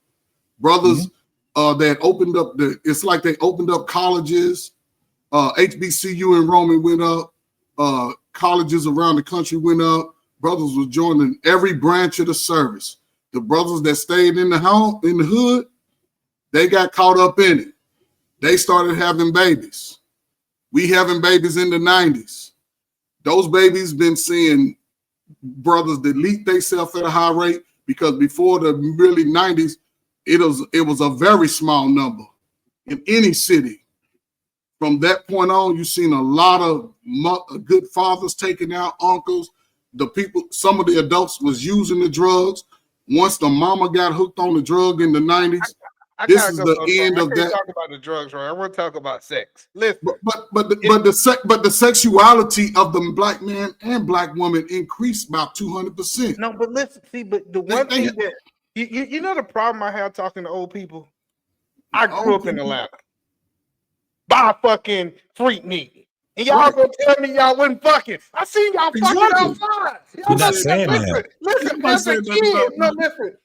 Brothers that opened up it's like they opened up colleges. HBCU enrollment went up. Colleges around the country went up. Brothers were joining every branch of the service. The brothers that stayed in the hood, they got caught up in it. They started having babies. We having babies in the 90s. Those babies been seeing brothers delete themselves at a high rate because before the early 90s, it was a very small number in any city. From that point on, you've seen a lot of good fathers taking out uncles. The people, some of the adults was using the drugs. Once the mama got hooked on the drug in the 90s, this is the end of that. Talk about the drugs, right? I want to talk about sex. Listen, but the sexuality of the black man and black woman increased about 200%. No, but listen, see, but the one thing that you know the problem I have talking to old people. I grew up in Atlanta. By fucking freak me. And y'all gonna tell me y'all wasn't fucking. I seen y'all fucking outside. We're not saying that. Listen, as a kid,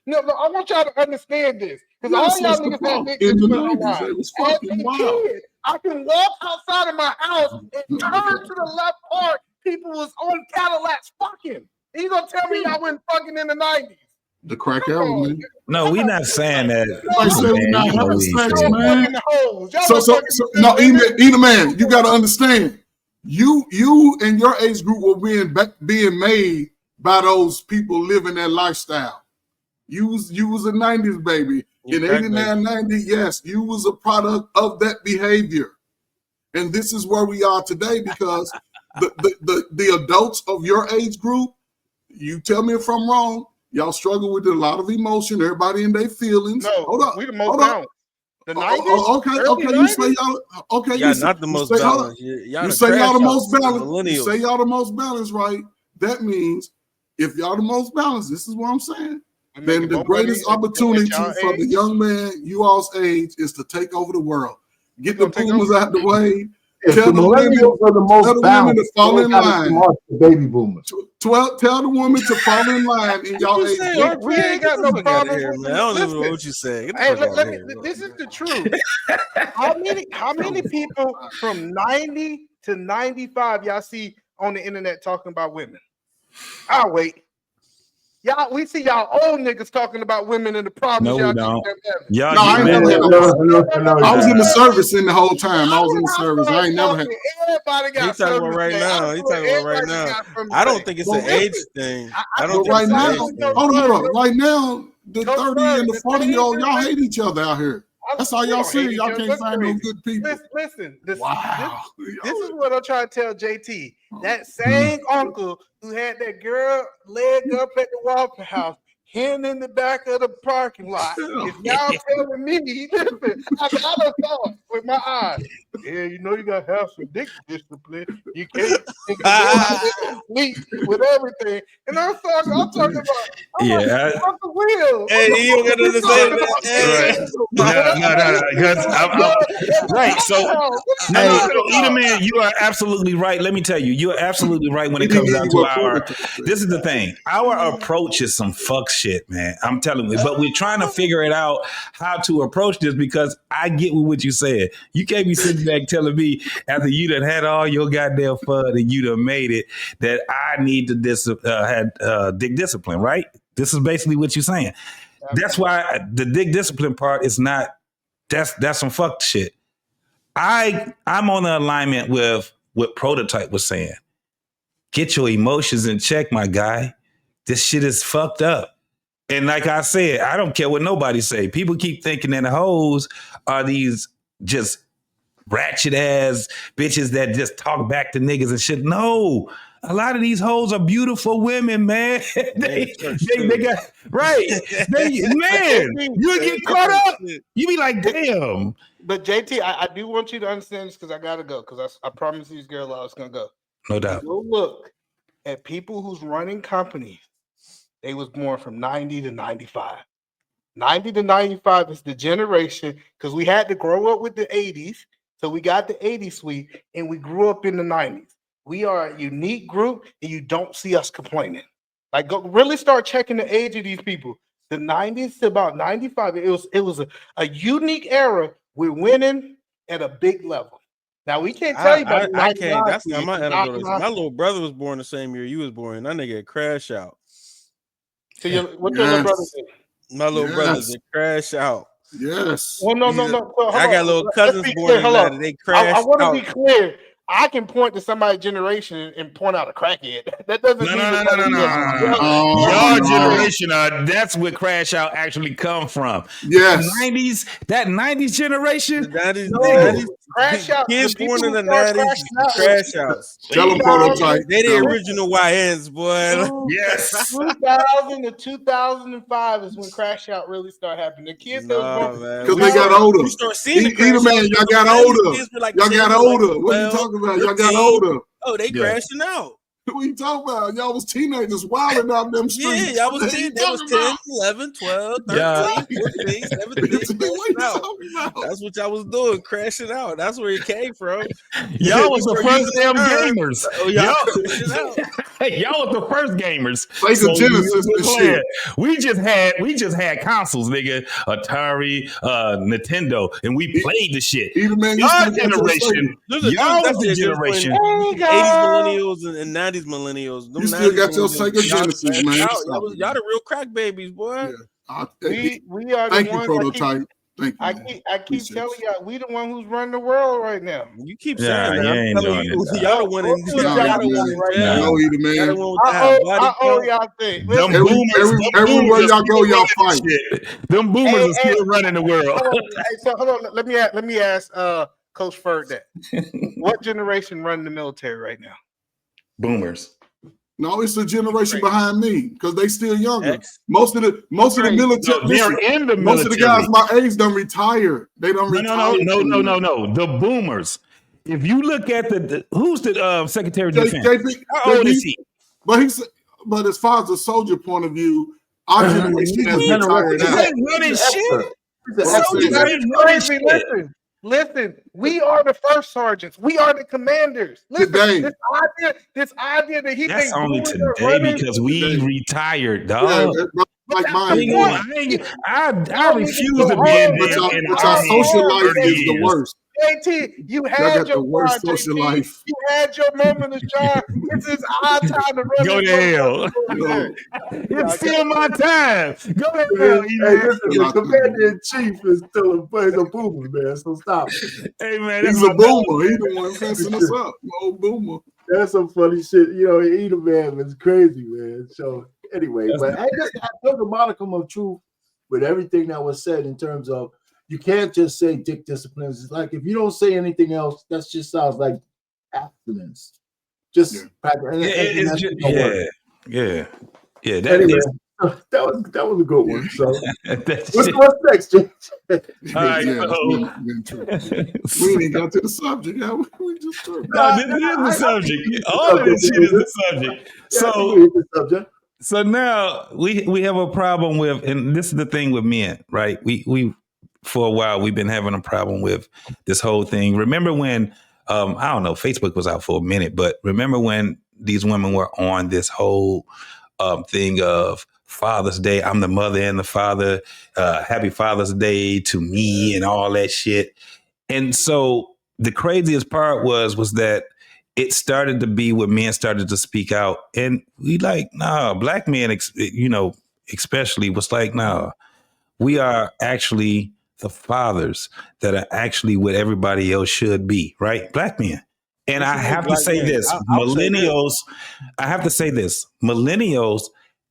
no, I want y'all to understand this. Because all y'all niggas have big discipline. As a kid, I can walk outside of my house and turn to the left part. People was on Cadillacs fucking. And you gonna tell me y'all wasn't fucking in the 90s? The crack era, man. No, we're not saying that. I said we're not You know having what he sex, said. man. So no, either man, you got to understand. You and your age group were being made by those people living that lifestyle. You was a 90s baby. In 89, 90, yes, you was a product of that behavior. And this is where we are today because the adults of your age group, you tell me if I'm wrong, y'all struggle with a lot of emotion, everybody in their feelings. No, hold up. We the most balanced. The 90s? Okay, you say y'all okay. Y'all not the most balanced. You say y'all the most balanced. You say y'all the most balanced, right? That means if y'all the most balanced, this is what I'm saying. Then the greatest opportunity for the young man, you all's age, is to take over the world. Get the boomers out the way. If the millennials are the most balanced, to fall in line. The baby boomers. Tell the woman to fall in line in y'all age group. We ain't got no problem here, man. I don't even know what you saying. Hey, this is the truth. How many people from 90 to 95 y'all see on the internet talking about women? I'll wait. Y'all, we see y'all old niggas talking about women and the problems No, y'all we don't. Y'all No, I ain't never had I was in the service in the whole time. I was in the service. I ain't never had. Everybody got He talking about right now. He talking about right now. I don't think it's an age thing. I don't think right it's an now. age thing. Hold on. Right now, the 30 and the 40-year-old, y'all hate each other out here. That's all y'all see. Y'all can't find no good people. Listen, this is what I'm trying to tell JT. That same uncle who had that girl leg up at the Waffle House, him in the back of the parking lot. If y'all telling me, listen, I done saw it with my eyes. Yeah, you know you gotta have some dick discipline. You can't sleep with everything. And I'm talking about. Yeah, Will. Hey, you don't got nothing to say to that. Hey. Right. So, Edom Man, you are absolutely right. Let me tell you, you are absolutely right when it comes down to our. This is the thing. Our approach is some fuck shit, man. I'm telling you. But we're trying to figure it out how to approach this because I get what you said. You can't be sitting back telling me after you done had all your goddamn fun and you done made it that I need to dig discipline, right? This is basically what you're saying. That's why the dig discipline part is not. That's some fuck shit. I'm on the alignment with what Prototype was saying. Get your emotions in check, my guy. This shit is fucked up. And like I said, I don't care what nobody say. People keep thinking that hoes are these just ratchet ass bitches that just talk back to niggas and shit. No. A lot of these hoes are beautiful women, man. they got right. Man, you get caught up. You be like, damn. But JT, I do want you to understand this because I gotta go. Because I promise these girls I was gonna go. No doubt. Go look at people who's running companies. They was born from 90 to 95. 90 to 95 is the generation because we had to grow up with the 80s. So we got the 80s suite and we grew up in the 90s. We are a unique group and you don't see us complaining. Like go really start checking the age of these people. The 90s to about 95, it was a unique era. We're winning at a big level. Now we can't tell you about I can't. That's not my anecdote. My little brother was born the same year you was born. That nigga crash out. So what your little brother did? My little brother did crash out. Yes. Well, no. I got little cousins born in that and they crashed I want to out. be clear. I can point to somebody's generation and point out a crackhead. That doesn't mean no. Your generation, that's where crash out actually come from. Yes. That 90s generation. The 90s crash out. Kids born in the 90s, crash outs. Tell them Prototype. They the original YNs, boy. Yes. 2000 to 2005 is when crash out really started happening. The kids that was born because they got older. You start seeing the Either man, y'all got older. Y'all got older. What are you talking about? Y'all got older. Oh, they crashing out. What are you talking about? Y'all was teenagers wilding out them streets. Yeah, y'all was 10, they was 10, 11, 12, 13, 14, 17. That's what y'all was doing, crashing out. That's where it came from. Y'all was the first damn gamers. Y'all was the first gamers. Sega Genesis and shit. We just had consoles, nigga. Atari, Nintendo, and we played the shit. Y'all generation. Y'all was the generation. 80s millennials and 90s millennials. You still got your Sega Genesis, man. Y'all the real crack babies, boy. Yeah. We are Thank the you, ones. Prototype. Thank you. I keep telling y'all, we the one who's running the world right now. You keep saying that. Y'all the one in I owe y'all thing. Everywhere y'all go, y'all fight. Them boomers are still running the world. Hold on. Let me ask Coach Ferd that. What generation run the military right now? Boomers. No, it's the generation behind me because they still younger. Most of the military, they're in the military. Most of the guys my age don't retire. They don't retire. No. The boomers. If you look at who's the Secretary of Defense? How old is he? But as far as the soldier point of view, our generation has retired out. Running shit. Listen, we are the first sergeants. We are the commanders. Listen, this idea that he that's thinks only today because we retired, dog. Like mine, I refuse to be in there. But our social life is the worst. JT, you had your worst social life. You had your moment of shine. This is our time to run. Go to hell. It's still my time. Go to hell. Hey, listen, the commander-in-chief is still a boomer, man. So stop. Hey, man, he's a boomer. He's the one fessing us up. Old boomer. That's some funny shit. You know, Edom Man is crazy, man. So anyway, but I took a modicum of truth with everything that was said in terms of you can't just say dick disciplines. It's like if you don't say anything else, that just sounds like abstinence. Just yeah. Anyway, that was a good one. So what's next, James? All right, we didn't go to the subject. We just this is the subject. All of this shit is the subject. So So now we have a problem with, and this is the thing with men, right? We for a while we've been having a problem with this whole thing. Remember when I don't know, Facebook was out for a minute, but remember when these women were on this whole thing of Father's Day, I'm the mother and the father, happy Father's Day to me and all that shit. And so the craziest part was that it started to be when men started to speak out, and we like, nah, black men, especially was like, nah, we are actually the fathers that are actually what everybody else should be, right? Black men. And What I you mean, have to black say men? this, I would say this. millennials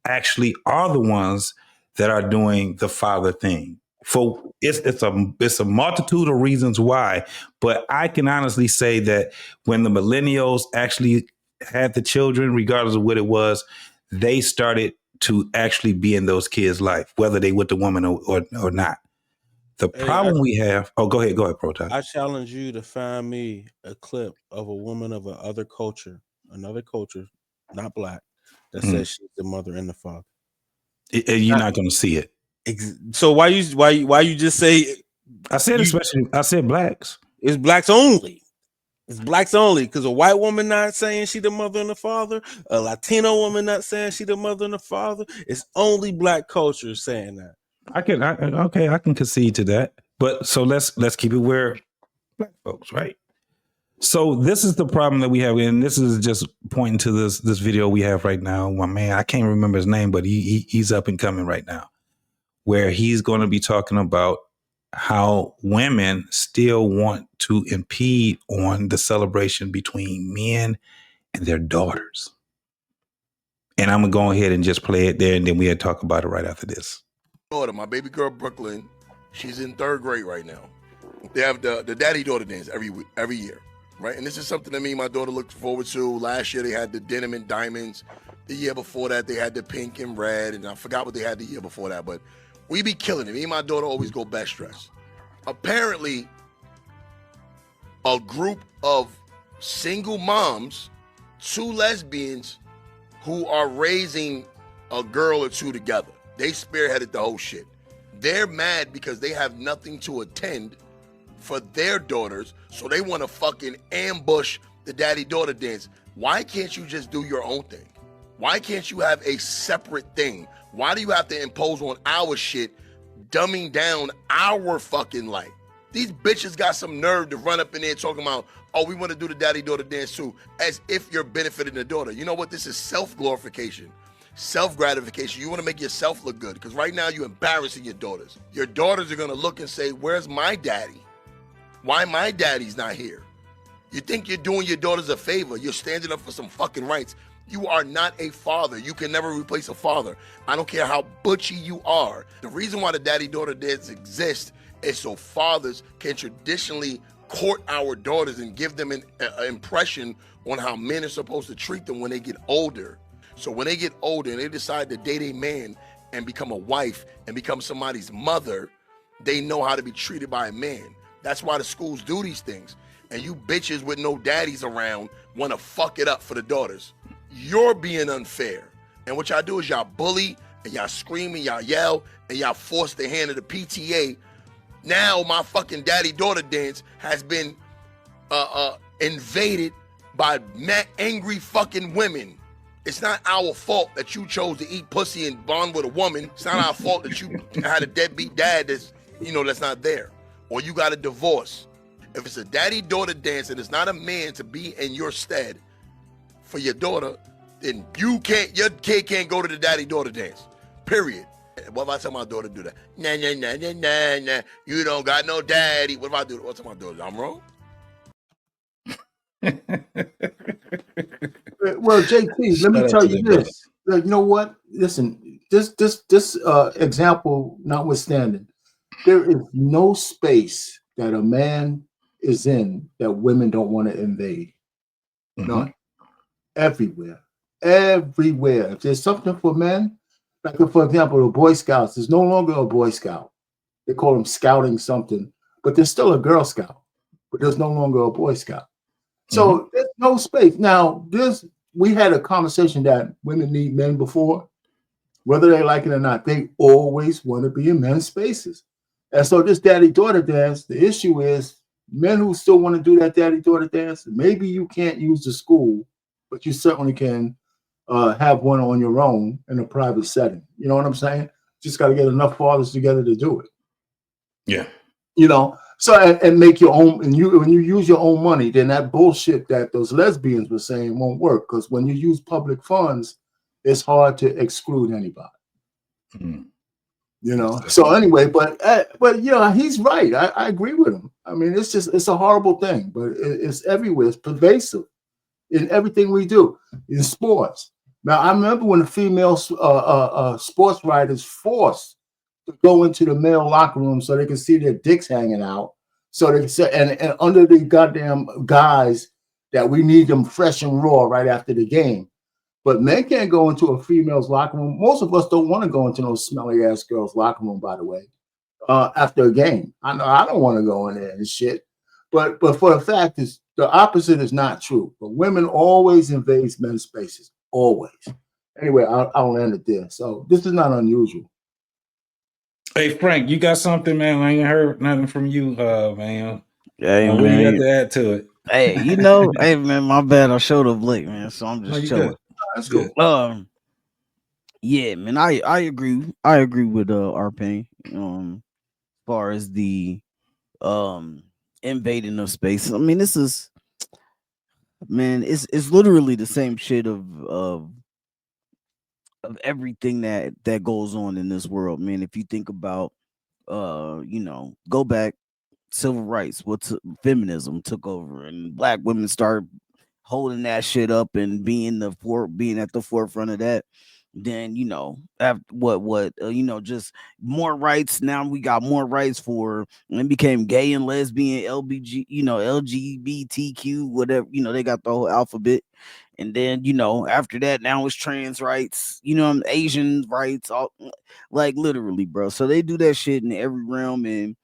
actually are the ones that are doing the father thing. For it's a multitude of reasons why, but I can honestly say that when the millennials actually had the children, regardless of what it was, they started to actually be in those kids' life, whether they with the woman or not. The Hey, problem we have. Oh, go ahead, Proton. I challenge you to find me a clip of a woman of another culture, not black, that says she's the mother and the father. You're not going to see it. So why you just say? I said blacks. It's blacks only. It's blacks only, because a white woman not saying she the mother and the father, a Latino woman not saying she the mother and the father. It's only black culture saying that. I can concede to that. But so let's keep it where black folks, right? So this is the problem that we have, and this is just pointing to this video we have right now. My man, I can't remember his name, but he's up and coming right now, where he's going to be talking about how women still want to impede on the celebration between men and their daughters. And I'm going to go ahead and just play it there, and then we'll talk about it right after this. Daughter, my baby girl Brooklyn, she's in 3rd grade right now. They have the daddy-daughter dance every year, right? And this is something that me and my daughter looked forward to. Last year they had the denim and diamonds. The year before that they had the pink and red, and I forgot what they had the year before that, but we be killing it. Me and my daughter always go best dressed. Apparently, a group of single moms, 2 lesbians, who are raising a girl or 2 together. They spearheaded the whole shit. They're mad because they have nothing to attend for their daughters, so they want to fucking ambush the daddy-daughter dance. Why can't you just do your own thing? Why can't you have a separate thing? Why do you have to impose on our shit, dumbing down our fucking life? These bitches got some nerve to run up in there talking about, oh, we want to do the daddy-daughter dance too, as if you're benefiting the daughter. You know what? This is self-glorification, self-gratification. You want to make yourself look good, because right now you're embarrassing your daughters. Your daughters are going to look and say, where's my daddy? Why my daddy's not here? You think you're doing your daughters a favor. You're standing up for some fucking rights. You are not a father. You can never replace a father. I don't care how butchy you are. The reason why the daddy-daughter dance exists is so fathers can traditionally court our daughters and give them an impression on how men are supposed to treat them when they get older. So when they get older and they decide to date a man and become a wife and become somebody's mother, they know how to be treated by a man. That's why the schools do these things. And you bitches with no daddies around want to fuck it up for the daughters. You're being unfair. And what y'all do is y'all bully and y'all scream and y'all yell and y'all force the hand of the PTA. Now my fucking daddy-daughter dance has been invaded by angry fucking women. It's not our fault that you chose to eat pussy and bond with a woman. It's not our fault that you had a deadbeat dad that's not there. Or you got a divorce. If it's a daddy-daughter dance and it's not a man to be in your stead for your daughter, then your kid can't go to the daddy-daughter dance, period. What if I tell my daughter to do that? Nah, you don't got no daddy. What if I do that? What if I tell my daughter, I'm wrong? Well, JT, let me tell you this. You know what? Listen, this example notwithstanding, there is no space that a man is in that women don't want to invade. None. Everywhere. If there's something for men, like for example, the Boy Scouts, there's no longer a Boy Scout. They call them scouting something, but there's still a Girl Scout, but there's no longer a Boy Scout. So there's no space. Now, we had a conversation that women need men before. whether they like it or not. They always want to be in men's spaces. And so this daddy-daughter dance, the issue is men who still want to do that daddy-daughter dance, maybe you can't use the school, but you certainly can have one on your own in a private setting. You know what I'm saying? Just got to get enough fathers together to do it. Yeah. So and make your own, and when you use your own money, then that bullshit that those lesbians were saying won't work, because when you use public funds, it's hard to exclude anybody. So anyway, but he's right. I agree with him. I mean, it's a horrible thing, but it's everywhere. It's pervasive in everything we do in sports. Now, I remember when the female sports writers forced to go into the male locker room so they could see their dicks hanging out. So they said, and under the goddamn guys that we need them fresh and raw right after the game. But men can't go into a female's locker room. Most of us don't want to go into no smelly ass girl's locker room, by the way, after a game. I know I don't want to go in there and shit. But for the fact is, the opposite is not true. But women always invade men's spaces, always. Anyway, I'll end it there. So this is not unusual. Hey Frank, you got something, man? I ain't heard nothing from you, man. Hey, what man, you got to add to it? Hey, hey man, my bad. I showed up late, man. So I'm just chilling. Good. That's good. Yeah, man. I agree. I agree with R-Pain. As far as the invading of space. I mean, this is, man, it's literally the same shit of everything that goes on in this world, man. If you think about go back, civil rights, feminism took over, and black women started holding that shit up and being at the forefront of that. Then after just more rights. Now we got more rights for, and it became gay and lesbian, LGBTQ, whatever. They got the whole alphabet. And then after that, now it's trans rights. Asian rights, all like literally, bro. So they do that shit in every realm. And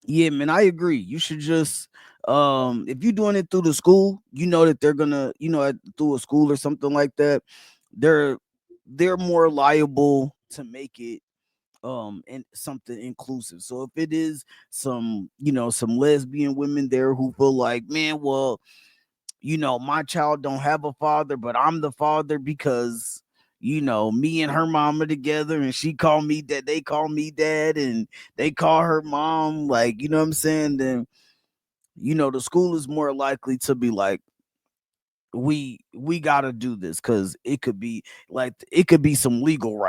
yeah, man, I agree. You should just if you're doing it through the school, that they're gonna, through a school or something like that, they're more liable to make it and something inclusive. So if it is some lesbian women there who feel like, man, well, my child don't have a father, but I'm the father because me and her mom are together, and she called me dad, they call me dad, and they call her mom, like, what I'm saying? Then the school is more likely to be like, we gotta do this, because it could be some legal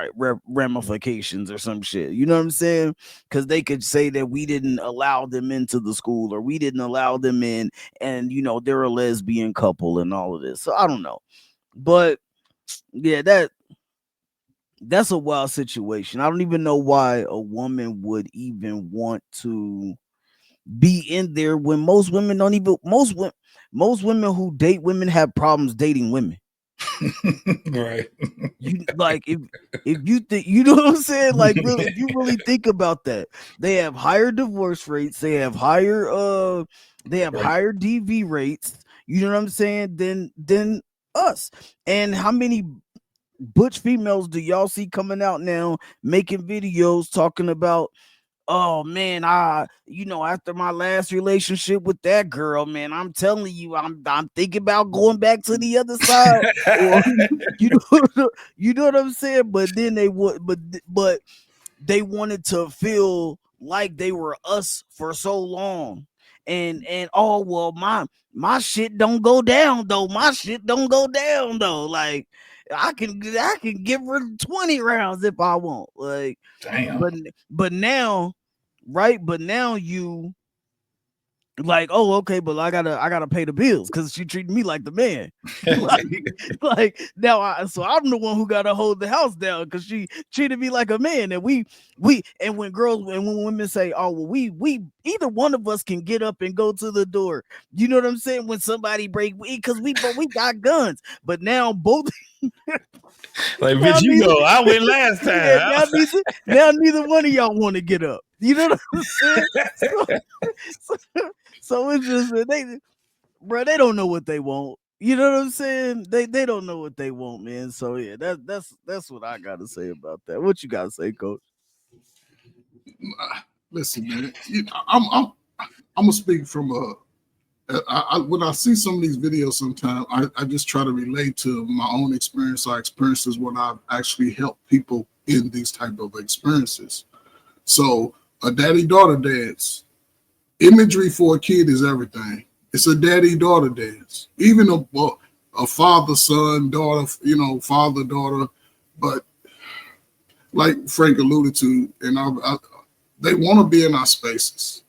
ramifications or some shit. You know what I'm saying? Because they could say that we didn't allow them into the school, or we didn't allow them in, and they're a lesbian couple and all of this. So I don't know, but yeah, that's a wild situation. I don't even know why a woman would even want to be in there when most women don't even, most women who date women have problems dating women. Right. You like, if you think, you know what I'm saying? Like, really, if you really think about that, they have higher divorce rates, they have higher higher DV rates, you know what I'm saying, than us. And how many butch females do y'all see coming out now making videos talking about, oh man, after my last relationship with that girl, man, I'm telling you, I'm thinking about going back to the other side. Or you know what I'm saying? But then they would, but they wanted to feel like they were us for so long. And oh well, my shit don't go down though. My shit don't go down though. Like, I can give her 20 rounds if I want. Like, damn. But now, right? But now you like, oh, okay, but I gotta pay the bills because she treated me like the man. like now, I'm the one who gotta hold the house down because she treated me like a man. And we and when women say, oh well, we either one of us can get up and go to the door. You know what I'm saying? When somebody because we got guns, but now both. Like, bitch, you go. I went last time. Yeah, now neither one of y'all want to get up. You know what I'm saying? So it's just they don't know what they want. You know what I'm saying? They don't know what they want, man. So yeah, that's what I gotta say about that. What you gotta say, Coach? Listen, man. I'm gonna speak from when I see some of these videos, sometimes I just try to relate to my own experience or experiences when I've actually helped people in these type of experiences. So a daddy-daughter dance, imagery for a kid is everything. It's a daddy-daughter dance. Even a father-son, daughter, father-daughter. But like Frank alluded to, and they want to be in our spaces.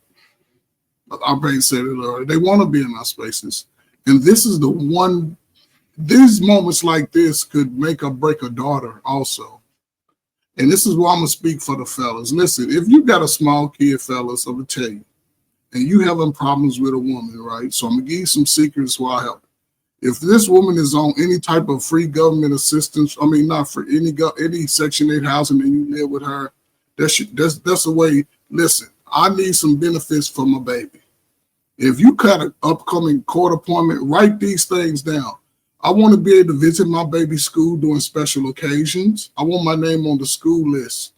Our brain said it earlier. They want to be in our spaces. And this is the one, these moments like this could make or break a daughter also. And this is why I'm going to speak for the fellas. Listen, if you got a small kid, fellas, I'm going to tell you, and you having problems with a woman, right? So I'm going to give you some secrets while I help. If this woman is on any type of free government assistance, I mean, not for any Section 8 housing, and you live with her, that's a way. Listen, I need some benefits for my baby. If you got an upcoming court appointment, write these things down. I want to be able to visit my baby's school during special occasions. I want my name on the school list.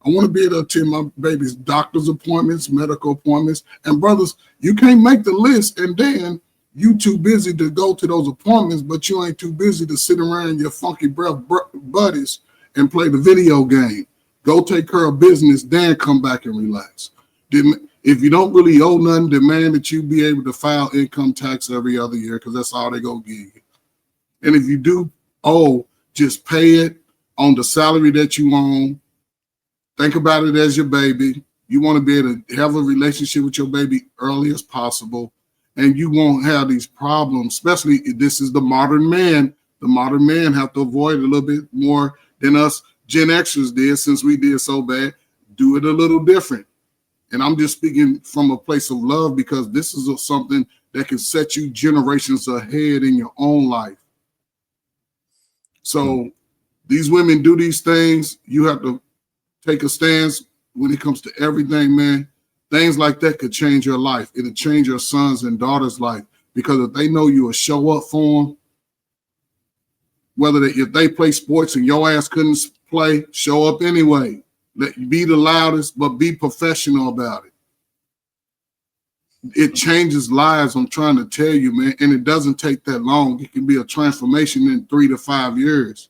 I want to be able to attend my baby's doctor's appointments, medical appointments. And brothers, you can't make the list and then you too busy to go to those appointments, but you ain't too busy to sit around your funky breath buddies and play the video game. Go take care of business, then come back and relax. If you don't really owe nothing, demand that you be able to file income tax every other year because that's all they go give you. And if you do owe, just pay it on the salary that you own. Think about it as your baby. You want to be able to have a relationship with your baby early as possible, and you won't have these problems, especially if this is the modern man. The modern man have to avoid a little bit more than us Gen Xers did since we did so bad. Do it a little different. And I'm just speaking from a place of love because this is something that can set you generations ahead in your own life. So these women do these things. You have to take a stance when it comes to everything, man. Things like that could change your life. It'll change your sons and daughters' life because if they know you will show up for them, if they play sports and your ass couldn't play, show up anyway. Be the loudest, but be professional about it. It changes lives, I'm trying to tell you, man, and it doesn't take that long. It can be a transformation in 3 to 5 years.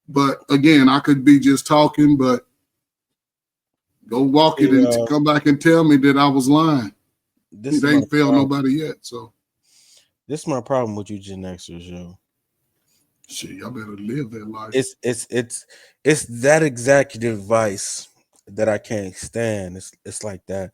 But again, I could be just talking, but go walk it and come back and tell me that I was lying. It ain't failed nobody yet. So this is my problem with you Gen Xers, yo. Shit, y'all better live that life. It's that executive vice that I can't stand. It's like that.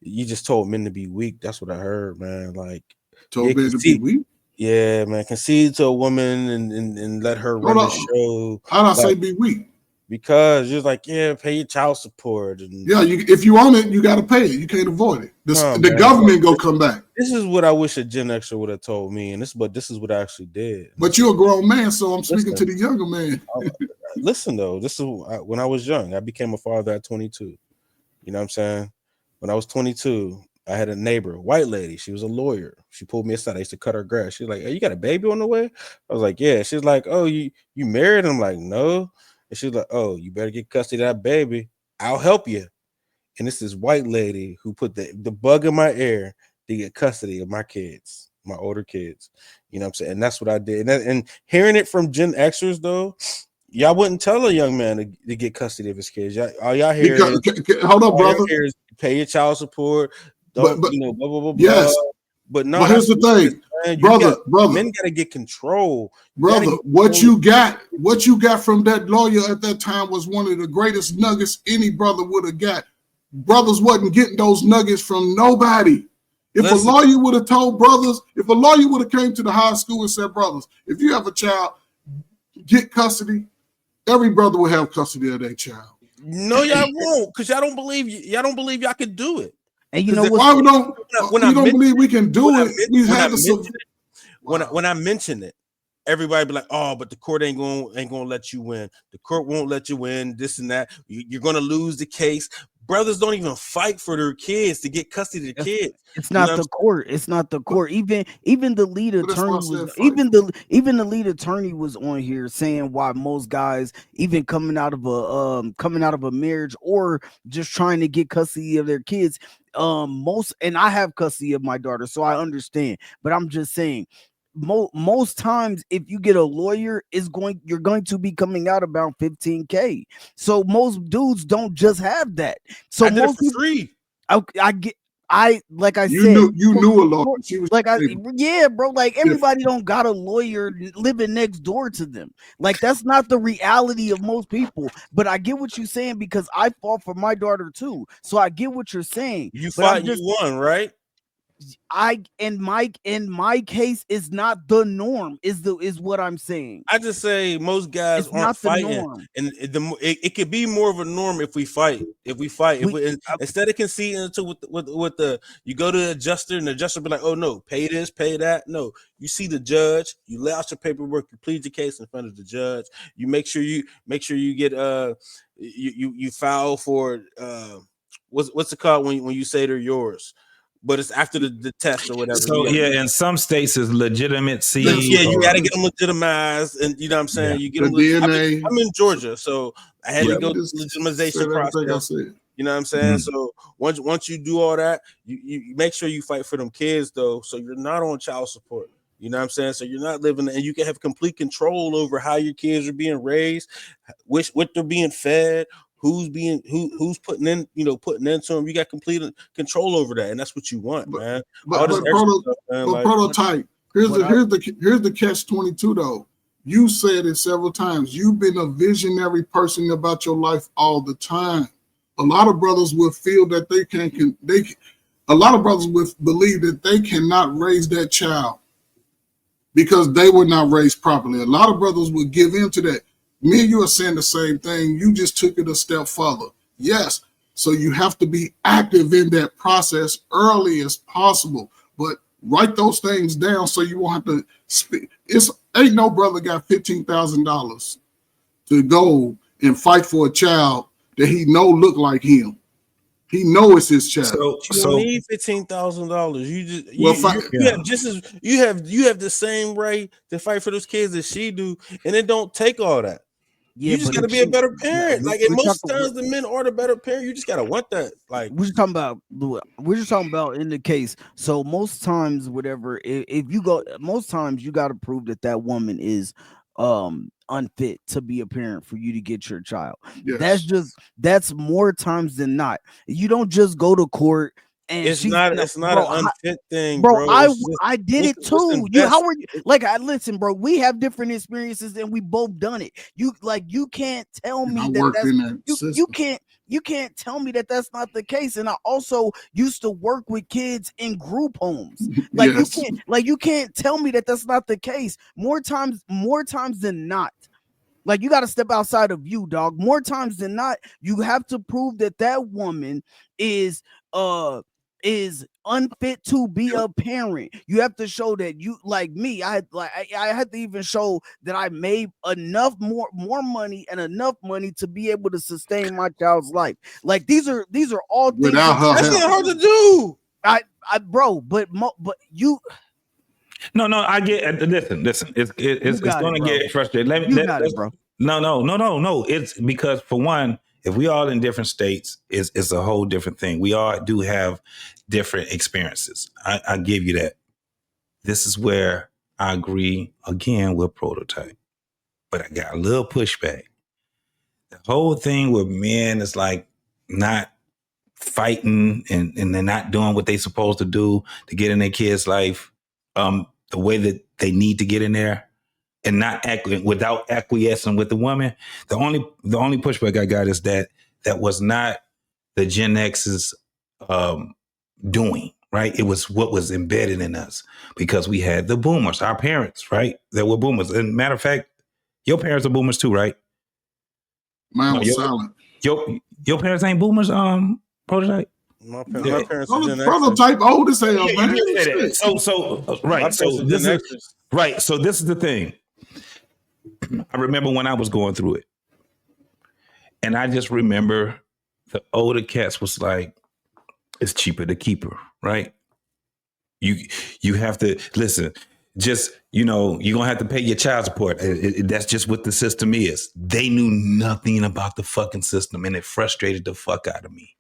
You just told men to be weak. That's what I heard, man. Like told men to be weak. Yeah, man. Concede to a woman and let her run the show. How do I say be weak? Because you're like, yeah, pay your child support. And yeah, if you own it, you got to pay it. You can't avoid it. The government go come back. This is what I wish a Gen Xer would have told me, and this is what I actually did. But you're a grown man, so I'm speaking to the younger man. Listen, though, this is when I was young. I became a father at 22. You know what I'm saying? When I was 22, I had a neighbor, a white lady. She was a lawyer. She pulled me aside. I used to cut her grass. She's like, hey, you got a baby on the way? I was like, yeah. She's like, oh, you married? I'm like, no. And she's like, oh, you better get custody of that baby. I'll help you. And it's this white lady who put the bug in my ear to get custody of my kids, my older kids. You know what I'm saying? And that's what I did. And hearing it from Gen Xers, though, y'all wouldn't tell a young man to get custody of his kids. All y'all hear hold up, brother. Is pay your child support. Don't, blah, blah, blah, yes. blah. But no, here's the thing, brother. Men gotta get control, brother. What you got from that lawyer at that time was one of the greatest nuggets any brother would have got. Brothers wasn't getting those nuggets from nobody. If a lawyer would have told brothers, if a lawyer would have came to the high school and said, brothers, if you have a child, get custody, every brother will have custody of their child. No, y'all won't, because y'all don't believe y'all can do it. And you know what? Why we don't believe we can do it? When I mention it, everybody be like, "Oh, but the court ain't gonna let you win. The court won't let you win. This and that. You're gonna lose the case." brothers don't even fight for their kids to get custody of the kids. It's not the court. It's not the court. Even the lead attorney was even the lead attorney was on here saying why most guys, even coming out of a marriage or just trying to get custody of their kids, and I have custody of my daughter, so I understand. But I'm just saying, most times if you get a lawyer, you're going to be coming out about 15K. So most dudes don't just have that. So I did it for free. I You knew a lawyer. She was bro. Like everybody don't got a lawyer living next door to them. Like that's not the reality of most people. But I get what you're saying because I fought for my daughter too. So I get what you're saying. You fought, you won, right? In my case is not the norm. Is what I'm saying. I just say most guys It's aren't not the fighting, norm. and it could be more of a norm if we fight. Instead of conceding into with the you go to the adjuster and the adjuster be like, oh no, pay this, pay that. No, you see the judge, you lay out your paperwork, you plead your case in front of the judge. You make sure you get you file for what's it called when you say they're yours. But it's after the test or whatever. So in some states it's legitimacy. Yeah, you got to get them legitimized, and you know what I'm saying. You get them. DNA. I'm in Georgia, so I had to go through the legitimization process. You know what I'm saying. So once you do all that, you make sure you fight for them kids though, so you're not on child support. You know what I'm saying. So you're not living, and you can have complete control over how your kids are being raised, what they're being fed. Who's putting into them? You got complete control over that, and that's what you want, man. But prototype. Here's the catch-22 though. You said it several times. You've been a visionary person about your life all the time. A lot of brothers will feel that a lot of brothers will believe that they cannot raise that child because they were not raised properly. A lot of brothers will give in to that. Me and you are saying the same thing. You just took it a step further. Yes. So you have to be active in that process early as possible. But write those things down so you won't have to speak. Ain't no brother got $15,000 to go and fight for a child that he know look like him. He know it's his child. You don't need $15,000. You have the same right to fight for those kids as she do, and it don't take all that. Yeah, you just got to be a better parent. Like, and most times the men are the better parent. You just got to want that. Like, we're just talking about in the case. So most times, whatever, if you go, most times you got to prove that woman is unfit to be a parent for you to get your child. Yes. That's more times than not. You don't just go to court. And it's not an unfit thing, bro. I did it too. How are you? Like, listen, bro. We have different experiences, and we both done it. You can't tell me you can't tell me that that's not the case. And I also used to work with kids in group homes. Like you can't tell me that that's not the case. More times than not. Like, you got to step outside of you, dog. More times than not, you have to prove that woman is unfit to be a parent. You have to show that you, like me, I had to even show that I made enough more money and enough money to be able to sustain my child's life. Like, these are all things that's not hard to do. Bro, but you. No, I get. Listen. It's going to get frustrating. You got it, bro. No. It's because, for one, if we all in different states, it's a whole different thing. We all do have different experiences. I give you that. This is where I agree again with Prototype, but I got a little pushback. The whole thing with men is like not fighting and they're not doing what they're supposed to do to get in their kids' life the way that they need to get in there. And not without acquiescing with the woman. The only pushback I got is that was not the Gen X's doing, right? It was what was embedded in us because we had the boomers, our parents, right? That were boomers. And matter of fact, your parents are boomers too, right? Mine was silent. Your parents ain't boomers, Prototype? My parents are Gen Xers. Prototype old as hell, man. Right. So this is the thing. I remember when I was going through it. And I just remember the older cats was like, it's cheaper to keep her, right? You have to listen. Just you're gonna have to pay your child support. That's just what the system is. They knew nothing about the fucking system, and it frustrated the fuck out of me.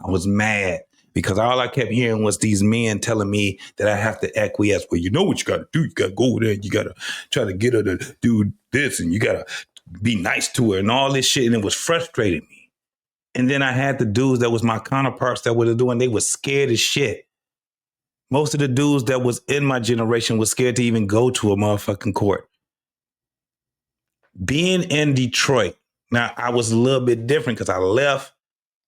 I was mad because all I kept hearing was these men telling me that I have to acquiesce. Well, you know what you got to do. You got to go over there. And you got to try to get her to do this, and you got to be nice to her, and all this shit. And it was frustrating me. And then I had the dudes that was my counterparts that were doing. They were scared as shit. Most of the dudes that was in my generation was scared to even go to a motherfucking court. Being in Detroit, now I was a little bit different because I left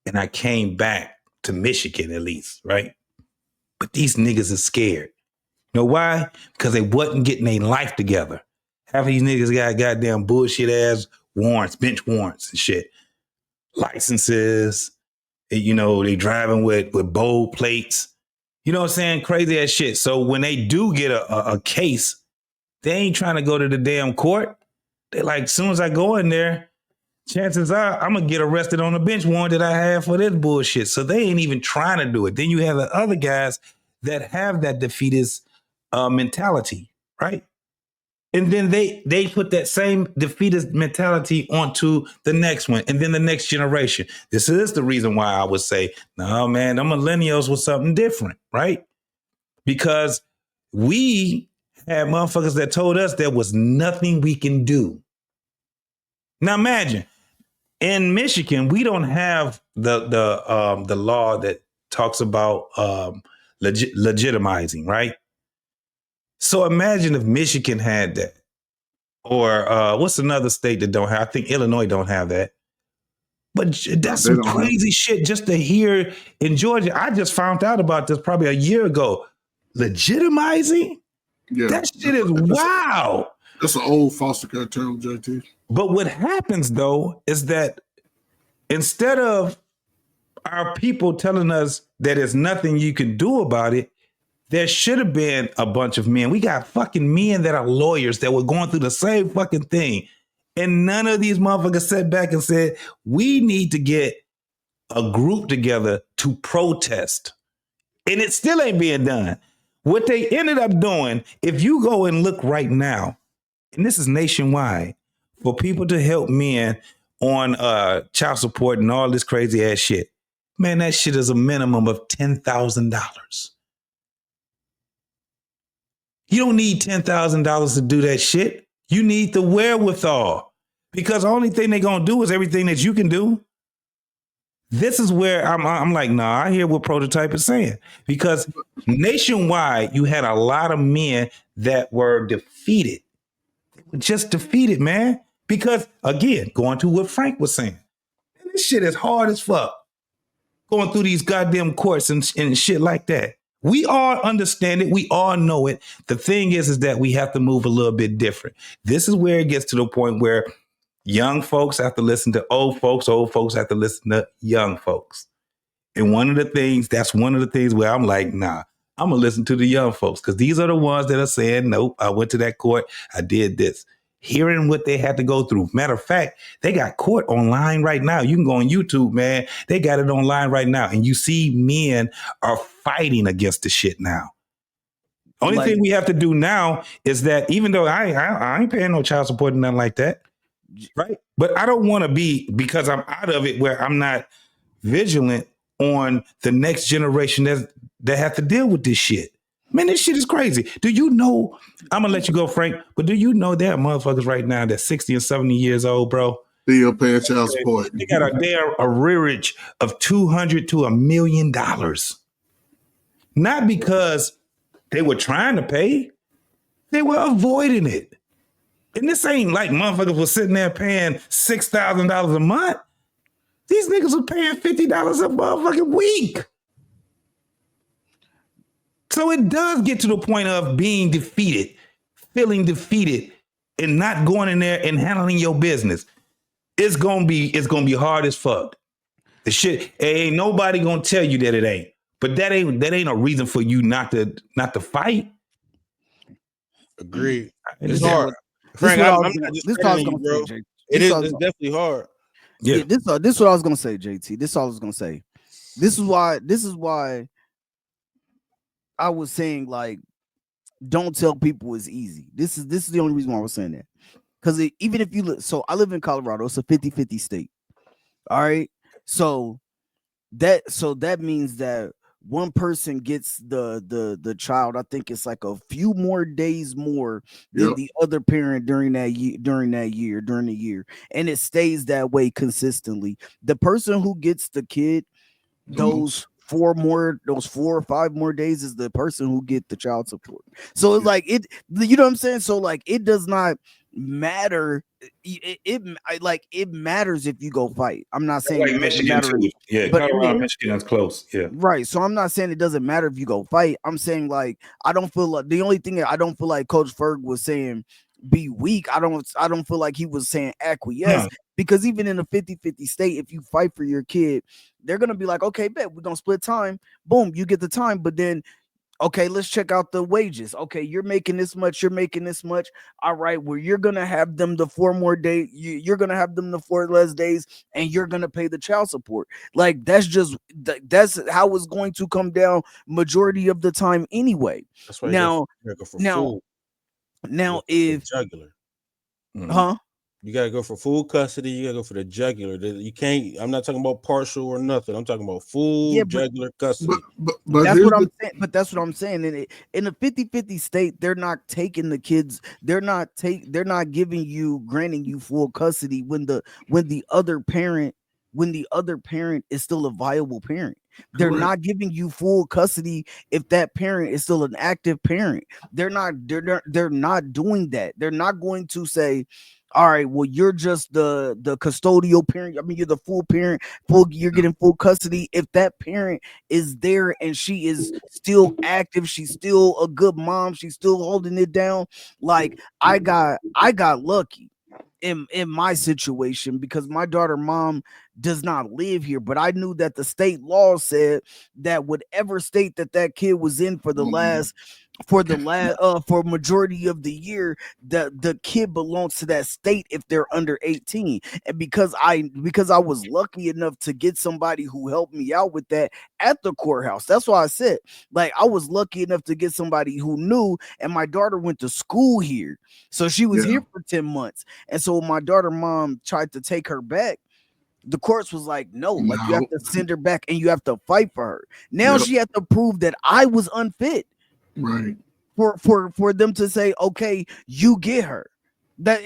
and I came back to Michigan at least, right? But these niggas are scared. You know why? Because they wasn't getting their life together. Half of these niggas got goddamn bullshit ass warrants, bench warrants and shit. Licenses, they driving with bold plates. You know what I'm saying? Crazy ass shit. So when they do get a case, they ain't trying to go to the damn court. They like, as soon as I go in there, chances are I'm going to get arrested on the bench warrant that I have for this bullshit. So they ain't even trying to do it. Then you have the other guys that have that defeatist mentality, right? And then they put that same defeatist mentality onto the next one and then the next generation. This is the reason why I would say, no, man, the millennials was something different, right? Because we had motherfuckers that told us there was nothing we can do. Now imagine, in Michigan, we don't have the law that talks about legitimizing, right? So imagine if Michigan had that. Or what's another state that don't have? I think Illinois don't have that. But that's some crazy shit just to hear in Georgia. I just found out about this probably a year ago. Legitimizing? Yeah. That shit is wow. That's an old foster care term, JT. But what happens, though, is that instead of our people telling us that there's nothing you can do about it, there should have been a bunch of men. We got fucking men that are lawyers that were going through the same fucking thing. And none of these motherfuckers sat back and said, we need to get a group together to protest. And it still ain't being done. What they ended up doing, if you go and look right now, and this is nationwide, for people to help men on child support and all this crazy ass shit, man, that shit is a minimum of $10,000. You don't need $10,000 to do that shit. You need the wherewithal, because the only thing they're going to do is everything that you can do. This is where I'm like, nah, I hear what Prototype is saying, because nationwide, you had a lot of men that were defeated. They were just defeated, man. Because again, going to what Frank was saying, man, this shit is hard as fuck. Going through these goddamn courts and shit like that. We all understand it. We all know it. The thing is that we have to move a little bit different. This is where it gets to the point where young folks have to listen to old folks have to listen to young folks. And that's one of the things where I'm like, nah, I'm going to listen to the young folks, because these are the ones that are saying, nope, I went to that court, I did this. Hearing what they had to go through. Matter of fact, they got court online right now. You can go on YouTube, man. They got it online right now. And you see men are fighting against the shit now. Only thing we have to do now is that, even though I ain't paying no child support and nothing like that, right? But I don't want to be, because I'm out of it, where I'm not vigilant on the next generation that have to deal with this shit. Man, this shit is crazy. Do you know, I'm going to let you go, Frank, but do you know there are motherfuckers right now that's 60 and 70 years old, bro? Still paying child support. They got a arrearage of $200,000 to $1 million. Not because they were trying to pay, they were avoiding it. And this ain't like motherfuckers were sitting there paying $6,000 a month. These niggas are paying $50 a motherfucking week. So it does get to the point of being defeated, feeling defeated, and not going in there and handling your business. It's gonna be hard as fuck. The shit, ain't nobody gonna tell you that it ain't. But that ain't a reason for you not to fight. Agreed. It's hard. Frank, I'm not discrediting you, bro. It's definitely hard. Yeah, this is what I was gonna say, JT. This is all I was gonna say. This is why I was saying, like, don't tell people it's easy. This is the only reason why I was saying that. Because even if you look, so I live in Colorado, it's a 50-50 state. All right. So that means that one person gets the child. I think it's like a few more days more than the other parent during the year, and it stays that way consistently. The person who gets the kid those 4 or 5 more days is the person who get the child support. So it's like it, you know what I'm saying? So like it does not matter. It matters if you go fight. I'm not saying Like it doesn't Michigan matter, too. Yeah, but Colorado, Michigan is close. Yeah. right. So I'm not saying it doesn't matter if you go fight. I'm saying, like, I don't feel like the only thing that I don't feel like Coach Ferg was saying be weak. I don't feel like he was saying acquiesce, because even in a 50-50 state, if you fight for your kid, they're gonna be like, okay, bet we're gonna split time. Boom, you get the time, but then okay, let's check out the wages. Okay, you're making this much, you're making this much. All right, well, you're gonna have them the 4 more days, you're gonna have them the 4 less days, and you're gonna pay the child support. Like that's that's how it's going to come down majority of the time anyway. That's why Now, you go for full. Now if jugular, huh? You gotta go for full custody. You gotta go for the jugular. You can't. I'm not talking about partial or nothing. I'm talking about full jugular custody. But that's what I'm saying. But that's what I'm saying. In a 50-50 state, they're not taking the kids. They're not granting you full custody when the other parent is still a viable parent. They're not giving you full custody if that parent is still an active parent. They're not doing that. They're not going to say, all right, well, you're just the custodial parent. I mean, you're the full parent. You're getting full custody. If that parent is there and she is still active, she's still a good mom, she's still holding it down. Like I got lucky in my situation because my daughter mom does not live here, but I knew that the state law said that whatever state that kid was in for majority of the year, the kid belongs to that state if they're under 18. And because I was lucky enough to get somebody who helped me out with that at the courthouse, that's why I said, like, I was lucky enough to get somebody who knew, and my daughter went to school here, so she was here for 10 months. And so my daughter mom tried to take her back, the courts was like, no, like you have to send her back and you have to fight for her. Now she had to prove that I was unfit. Right. For them to say, okay, you get her. But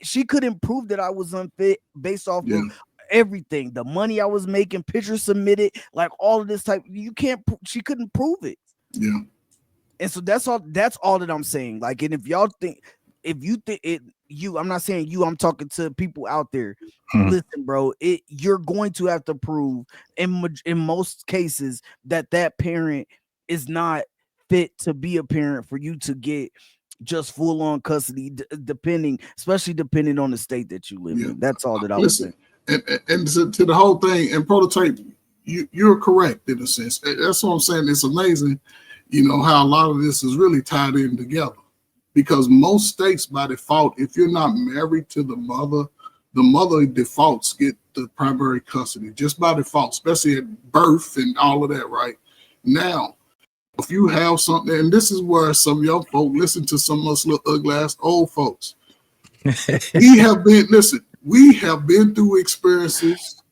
she couldn't prove that I was unfit based off of everything. The money I was making, pictures submitted, like all of this type. She couldn't prove it. Yeah. And so that's all that I'm saying. Like, and if you think it, I'm not saying you, I'm talking to people out there. Listen, bro, you're going to have to prove in most cases that parent is not fit to be a parent for you to get just full on custody, especially depending on the state that you live in. That's all that I was saying. And to the whole thing, and Prototype, you're correct in a sense. That's what I'm saying. It's amazing, how a lot of this is really tied in together. Because most states, by default, if you're not married to the mother defaults get the primary custody just by default, especially at birth and all of that. Right now, if you have something, and this is where some young folk listen to some of us little ugly ass old folks. we have been through experiences,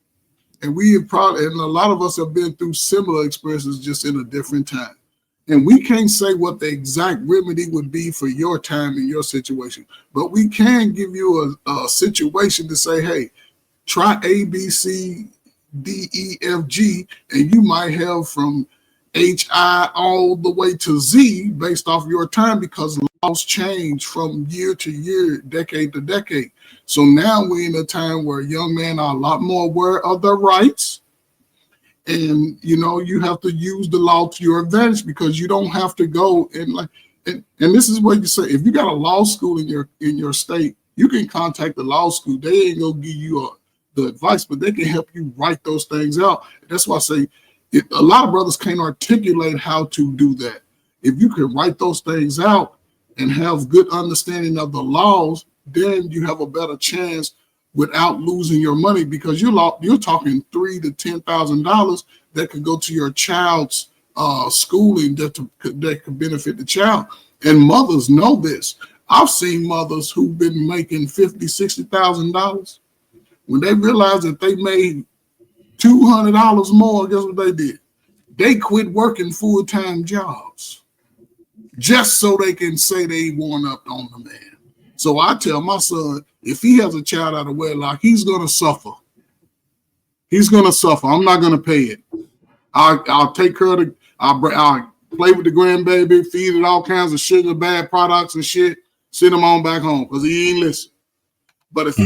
and and a lot of us have been through similar experiences, just in a different time. And we can't say what the exact remedy would be for your time and your situation, but we can give you a situation to say, hey, try A, B, C, D, E, F, G, and you might have from H, I, all the way to Z based off your time, because laws change from year to year, decade to decade. So now we're in a time where young men are a lot more aware of their rights. And you have to use the law to your advantage, because you don't have to go and this is what you say. If you got a law school in your state, you can contact the law school. They ain't gonna give you the advice, but they can help you write those things out. That's why I say a lot of brothers can't articulate how to do that. If you can write those things out and have good understanding of the laws, then you have a better chance without losing your money, because you're talking $3,000 to $10,000 that could go to your child's schooling that could benefit the child. And mothers know this. I've seen mothers who've been making $50,000, $60,000. When they realized that they made $200 more, guess what they did? They quit working full-time jobs just so they can say they won up on the man. So I tell my son, if he has a child out of wedlock, he's going to suffer. He's going to suffer. I'm not going to pay it. I'll take care of I'll play with the grandbaby, feed it all kinds of sugar, bad products and shit, send him on back home because he ain't listen. But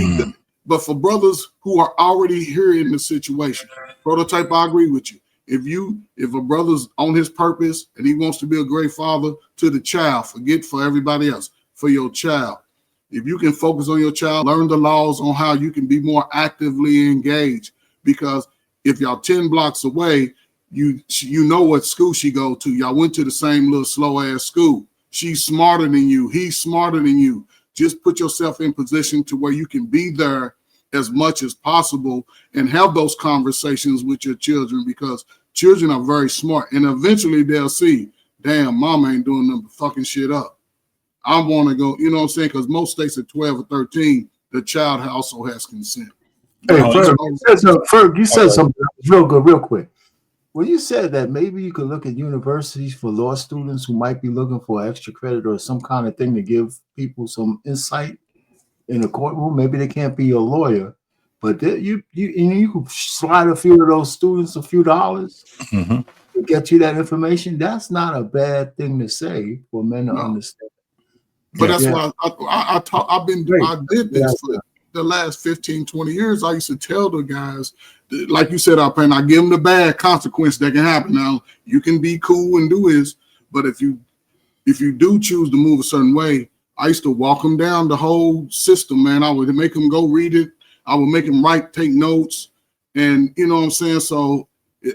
but for brothers who are already here in the situation, Prototype, I agree with you. If a brother's on his purpose and he wants to be a great father to the child, forget for everybody else, for your child. If you can focus on your child, learn the laws on how you can be more actively engaged. Because if y'all 10 blocks away, you know what school she go to. Y'all went to the same little slow ass school. She's smarter than you. He's smarter than you. Just put yourself in position to where you can be there as much as possible and have those conversations with your children, because children are very smart, and eventually they'll see, damn, mama ain't doing nothing but fucking shit up. I want to go, you know what I'm saying? Because most states at 12 or 13, the child also has consent. Hey, Ferg, you said something that was real good, real quick. Well, you said that maybe you could look at universities for law students who might be looking for extra credit or some kind of thing to give people some insight in a courtroom. Maybe they can't be a lawyer, but you could slide a few of those students a few dollars to get you that information. That's not a bad thing to say for men to understand. But that's why I did this for the last 15, 20 years. I used to tell the guys, like you said, I give them the bad consequence that can happen. Now, you can be cool and do this, but if you do choose to move a certain way, I used to walk them down the whole system, man. I would make them go read it. I would make them take notes. And you know what I'm saying? So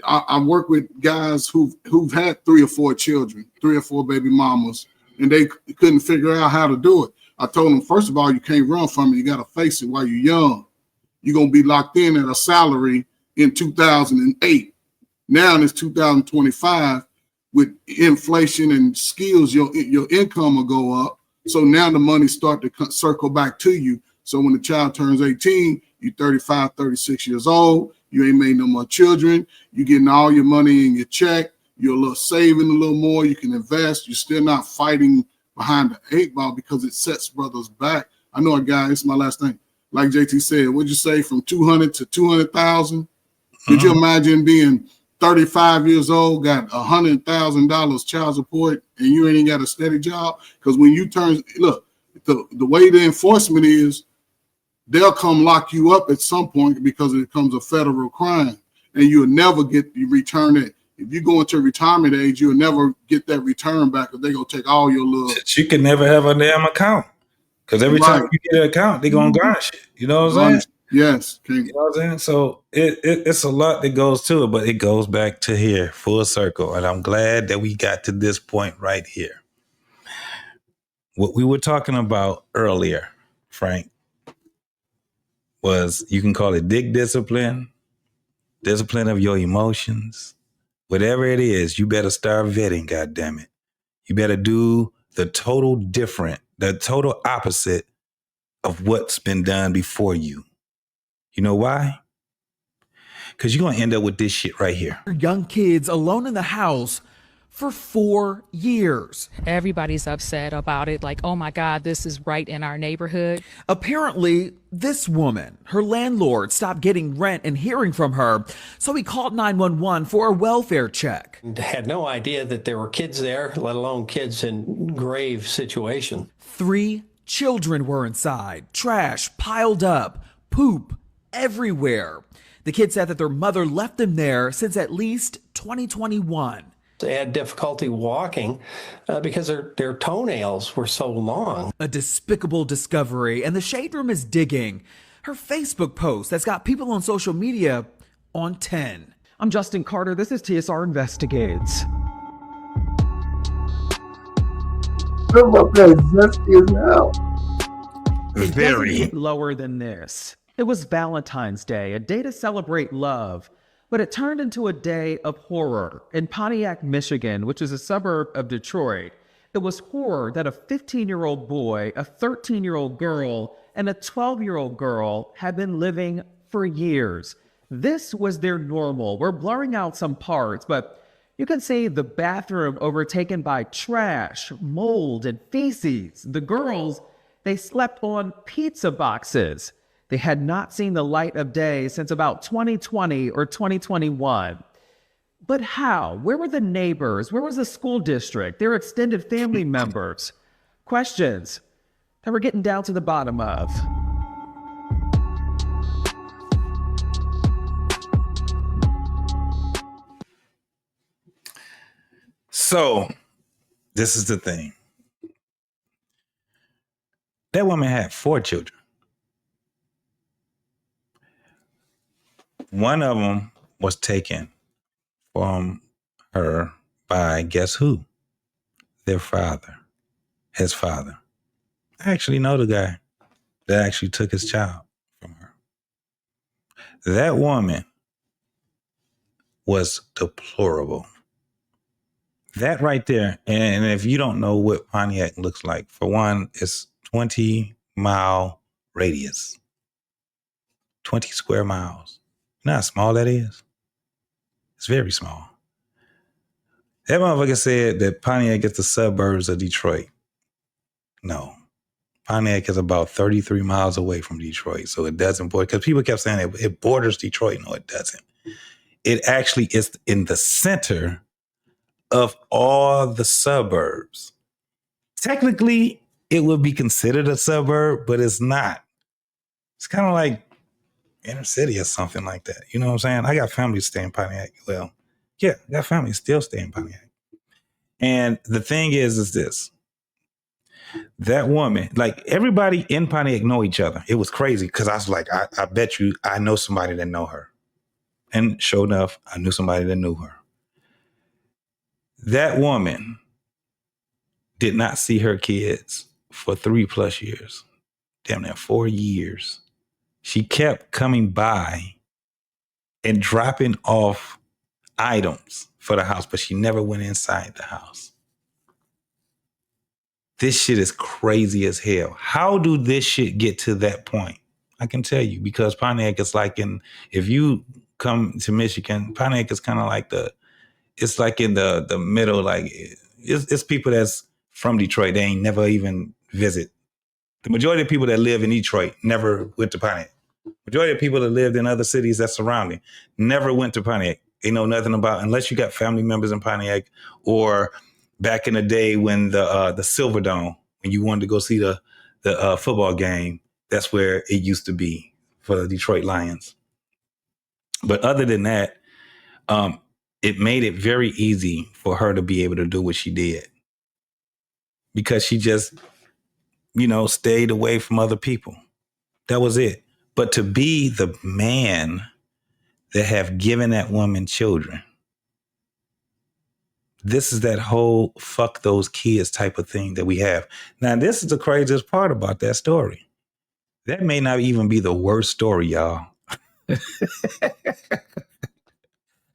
I work with guys who've had 3 or 4 children, 3 or 4 baby mamas, and they couldn't figure out how to do it. I told them, first of all, you can't run from it. You got to face it while you're young. You're going to be locked in at a salary in 2008. Now it's 2025. With inflation and skills, your income will go up. So now the money start to circle back to you. So when the child turns 18, you're 35, 36 years old. You ain't made no more children. You're getting all your money in your check. You're a little saving a little more. You can invest. You're still not fighting behind the 8 ball because it sets brothers back. I know a guy, it's my last thing. Like JT said, what'd you say, from 200 to 200,000? Could you imagine being 35 years old, got $100,000 child support, and you ain't got a steady job? Because when you turn, look, the way the enforcement is, they'll come lock you up at some point because it becomes a federal crime, and you'll never get the return it. If you go into retirement age, you'll never get that return back because they're going to take all your little. You can never have a damn account because every time you get an account, they're going to garnish it. You know what I'm saying? Yes. You know what I'm saying? So it's a lot that goes to it, but it goes back to here, full circle. And I'm glad that we got to this point right here. What we were talking about earlier, Frank, was you can call it dick discipline of your emotions. Whatever it is, you better start vetting, goddammit. You better do the total opposite of what's been done before you. You know why? Because you're going to end up with this shit right here. Young kids alone in the house for 4 years. Everybody's upset about it. Like, oh my God, this is right in our neighborhood. Apparently, this woman, her landlord, stopped getting rent and hearing from her, so he called 911 for a welfare check. Had no idea that there were kids there, let alone kids in grave situation. 3 children were inside, trash piled up, poop everywhere. The kids said that their mother left them there since at least 2021. They had difficulty walking because their toenails were so long. A despicable discovery, and the Shade Room is digging. Her Facebook post that's got people on social media on 10. I'm Justin Carter. This is TSR Investigates. That's zesty as hell. It doesn't get lower than this. It was Valentine's Day, a day to celebrate love, but it turned into a day of horror. In Pontiac, Michigan, which is a suburb of Detroit, it was horror that a 15-year-old boy, a 13-year-old girl, and a 12-year-old girl had been living for years. This was their normal. We're blurring out some parts, but you can see the bathroom overtaken by trash, mold, and feces. The girls, they slept on pizza boxes. They had not seen the light of day since about 2020 or 2021. But how? Where were the neighbors? Where was the school district? Their extended family members? Questions that we're getting down to the bottom of. So, this is the thing. That woman had 4 children. One of them was taken from her by, guess who? Their father, his father. I actually know the guy that actually took his child from her. That woman was deplorable. That right there, and if you don't know what Pontiac looks like, for one, it's 20-mile radius. 20 square miles. You know how small that is? It's very small. That motherfucker said that Pontiac is the suburbs of Detroit. No. Pontiac is about 33 miles away from Detroit, so it doesn't border, because people kept saying it borders Detroit. No, it doesn't. It actually is in the center of all the suburbs. Technically, it would be considered a suburb, but it's not. It's kind of like inner city or something like that. You know what I'm saying? I got family stay in Pontiac. Well, yeah, I got family still stay in Pontiac. And the thing is this. That woman, like everybody in Pontiac know each other. It was crazy because I was like, I bet you I know somebody that know her. And sure enough, I knew somebody that knew her. That woman did not see her kids for 3+ years. Damn near 4 years. She kept coming by and dropping off items for the house, but she never went inside the house. This shit is crazy as hell. How do this shit get to that point? I can tell you, because Pontiac is like if you come to Michigan, Pontiac is kind of like it's like in the middle, like it's people that's from Detroit. They ain't never even visit. The majority of people that live in Detroit never went to Pontiac. Majority of people that lived in other cities that surrounding never went to Pontiac. They know nothing about, unless you got family members in Pontiac, or back in the day when the Silverdome, when you wanted to go see the football game, that's where it used to be for the Detroit Lions. But other than that, it made it very easy for her to be able to do what she did, because she just, stayed away from other people. That was it. But to be the man that have given that woman children, this is that whole fuck those kids type of thing that we have. Now, this is the craziest part about that story. That may not even be the worst story, y'all.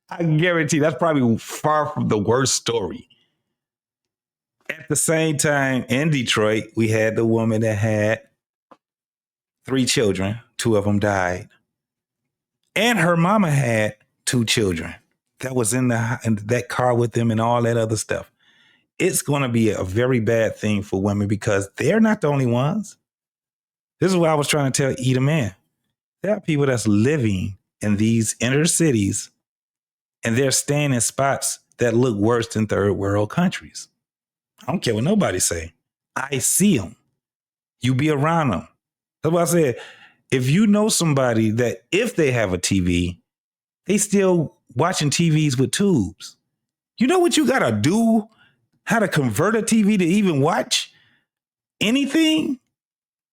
I guarantee that's probably far from the worst story. At the same time, in Detroit, we had the woman that had 3 children. 2 of them died. And her mama had 2 children that was in that car with them and all that other stuff. It's going to be a very bad thing for women, because they're not the only ones. This is what I was trying to tell Eda Man. There are people that's living in these inner cities, and they're staying in spots that look worse than third world countries. I don't care what nobody say. I see them. You be around them. That's why I said, if you know somebody that if they have a TV, they still watching TVs with tubes. You know what you got to do? How to convert a TV to even watch anything?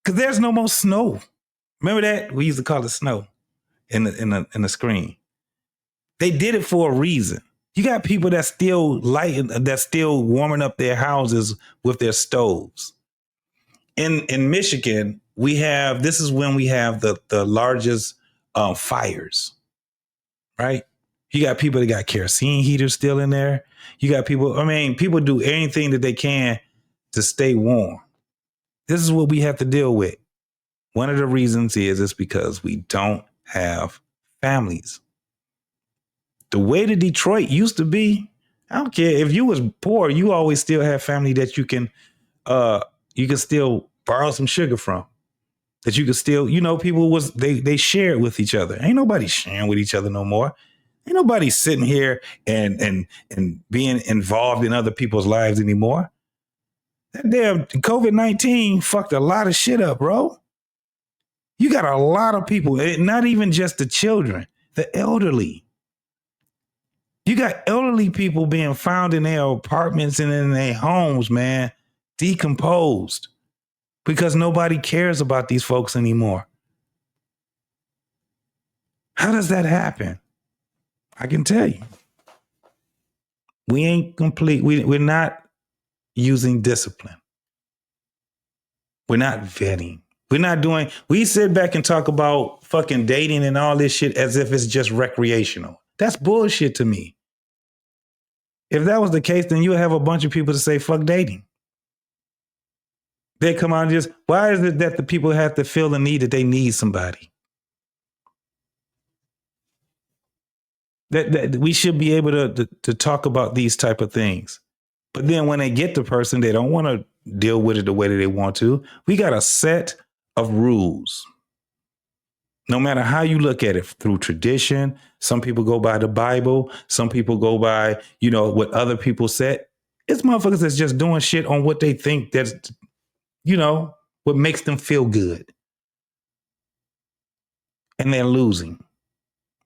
Because there's no more snow. Remember that? We used to call it snow in the screen. They did it for a reason. You got people that's still warming up their houses with their stoves. In Michigan, this is when we have the largest fires, right? You got people that got kerosene heaters still in there. You got people, people do anything that they can to stay warm. This is what we have to deal with. One of the reasons is because we don't have families. The way that Detroit used to be, I don't care if you was poor, you always still have family that you can still borrow some sugar from. That you could still, people they shared with each other. Ain't nobody sharing with each other no more. Ain't nobody sitting here and being involved in other people's lives anymore. That damn COVID-19 fucked a lot of shit up, bro. You got a lot of people, not even just the children, the elderly. You got elderly people being found in their apartments and in their homes, man, decomposed because nobody cares about these folks anymore. How does that happen? I can tell you. We ain't complete. We're not using discipline. We're not vetting. We're not doing, we sit back and talk about fucking dating and all this shit as if it's just recreational. That's bullshit to me. If that was the case, then you would have a bunch of people to say, fuck dating. They come out and why is it that the people have to feel the need that they need somebody? That we should be able to talk about these type of things. But then when they get the person, they don't want to deal with it the way that they want to. We got a set of rules. No matter how you look at it, through tradition, some people go by the Bible, some people go by, what other people said. It's motherfuckers that's just doing shit on what they think that's, what makes them feel good. And they're losing.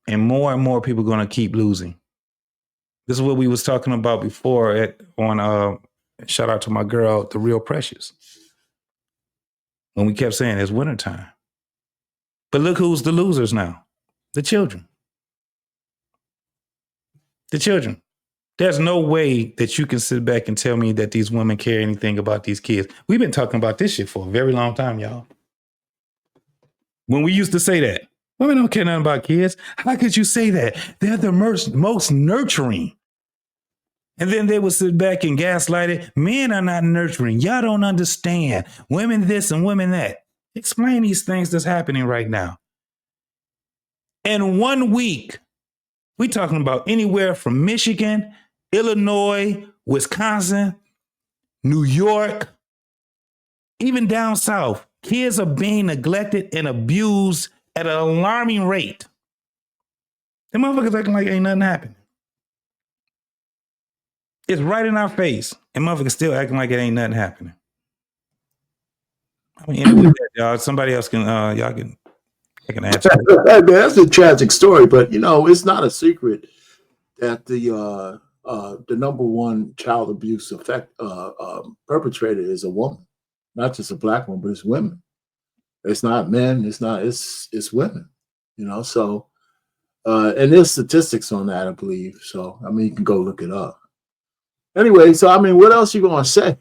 And more people are going to keep losing. This is what we was talking about before shout out to my girl, The Real Precious. When we kept saying it's wintertime. But look who's the losers now. The children. The children. There's no way that you can sit back and tell me that these women care anything about these kids. We've been talking about this shit for a very long time, y'all. When we used to say that, women don't care nothing about kids. How could you say that? They're the most nurturing. And then they would sit back and gaslight it. Men are not nurturing. Y'all don't understand. Women this and women that. Explain these things that's happening right now. In 1 week, we talking about anywhere from Michigan, Illinois, Wisconsin, New York, even down south. Kids are being neglected and abused at an alarming rate. The motherfuckers acting like ain't nothing happening. It's right in our face, and motherfuckers still acting like it ain't nothing happening. Anyway, y'all, somebody else can, I can answer. That's a tragic story, but it's not a secret that the number one child abuse perpetrator is a woman, not just a black woman, but it's women. It's not men. It's women. So and there's statistics on that, I believe. So you can go look it up. Anyway, so what else you gonna say?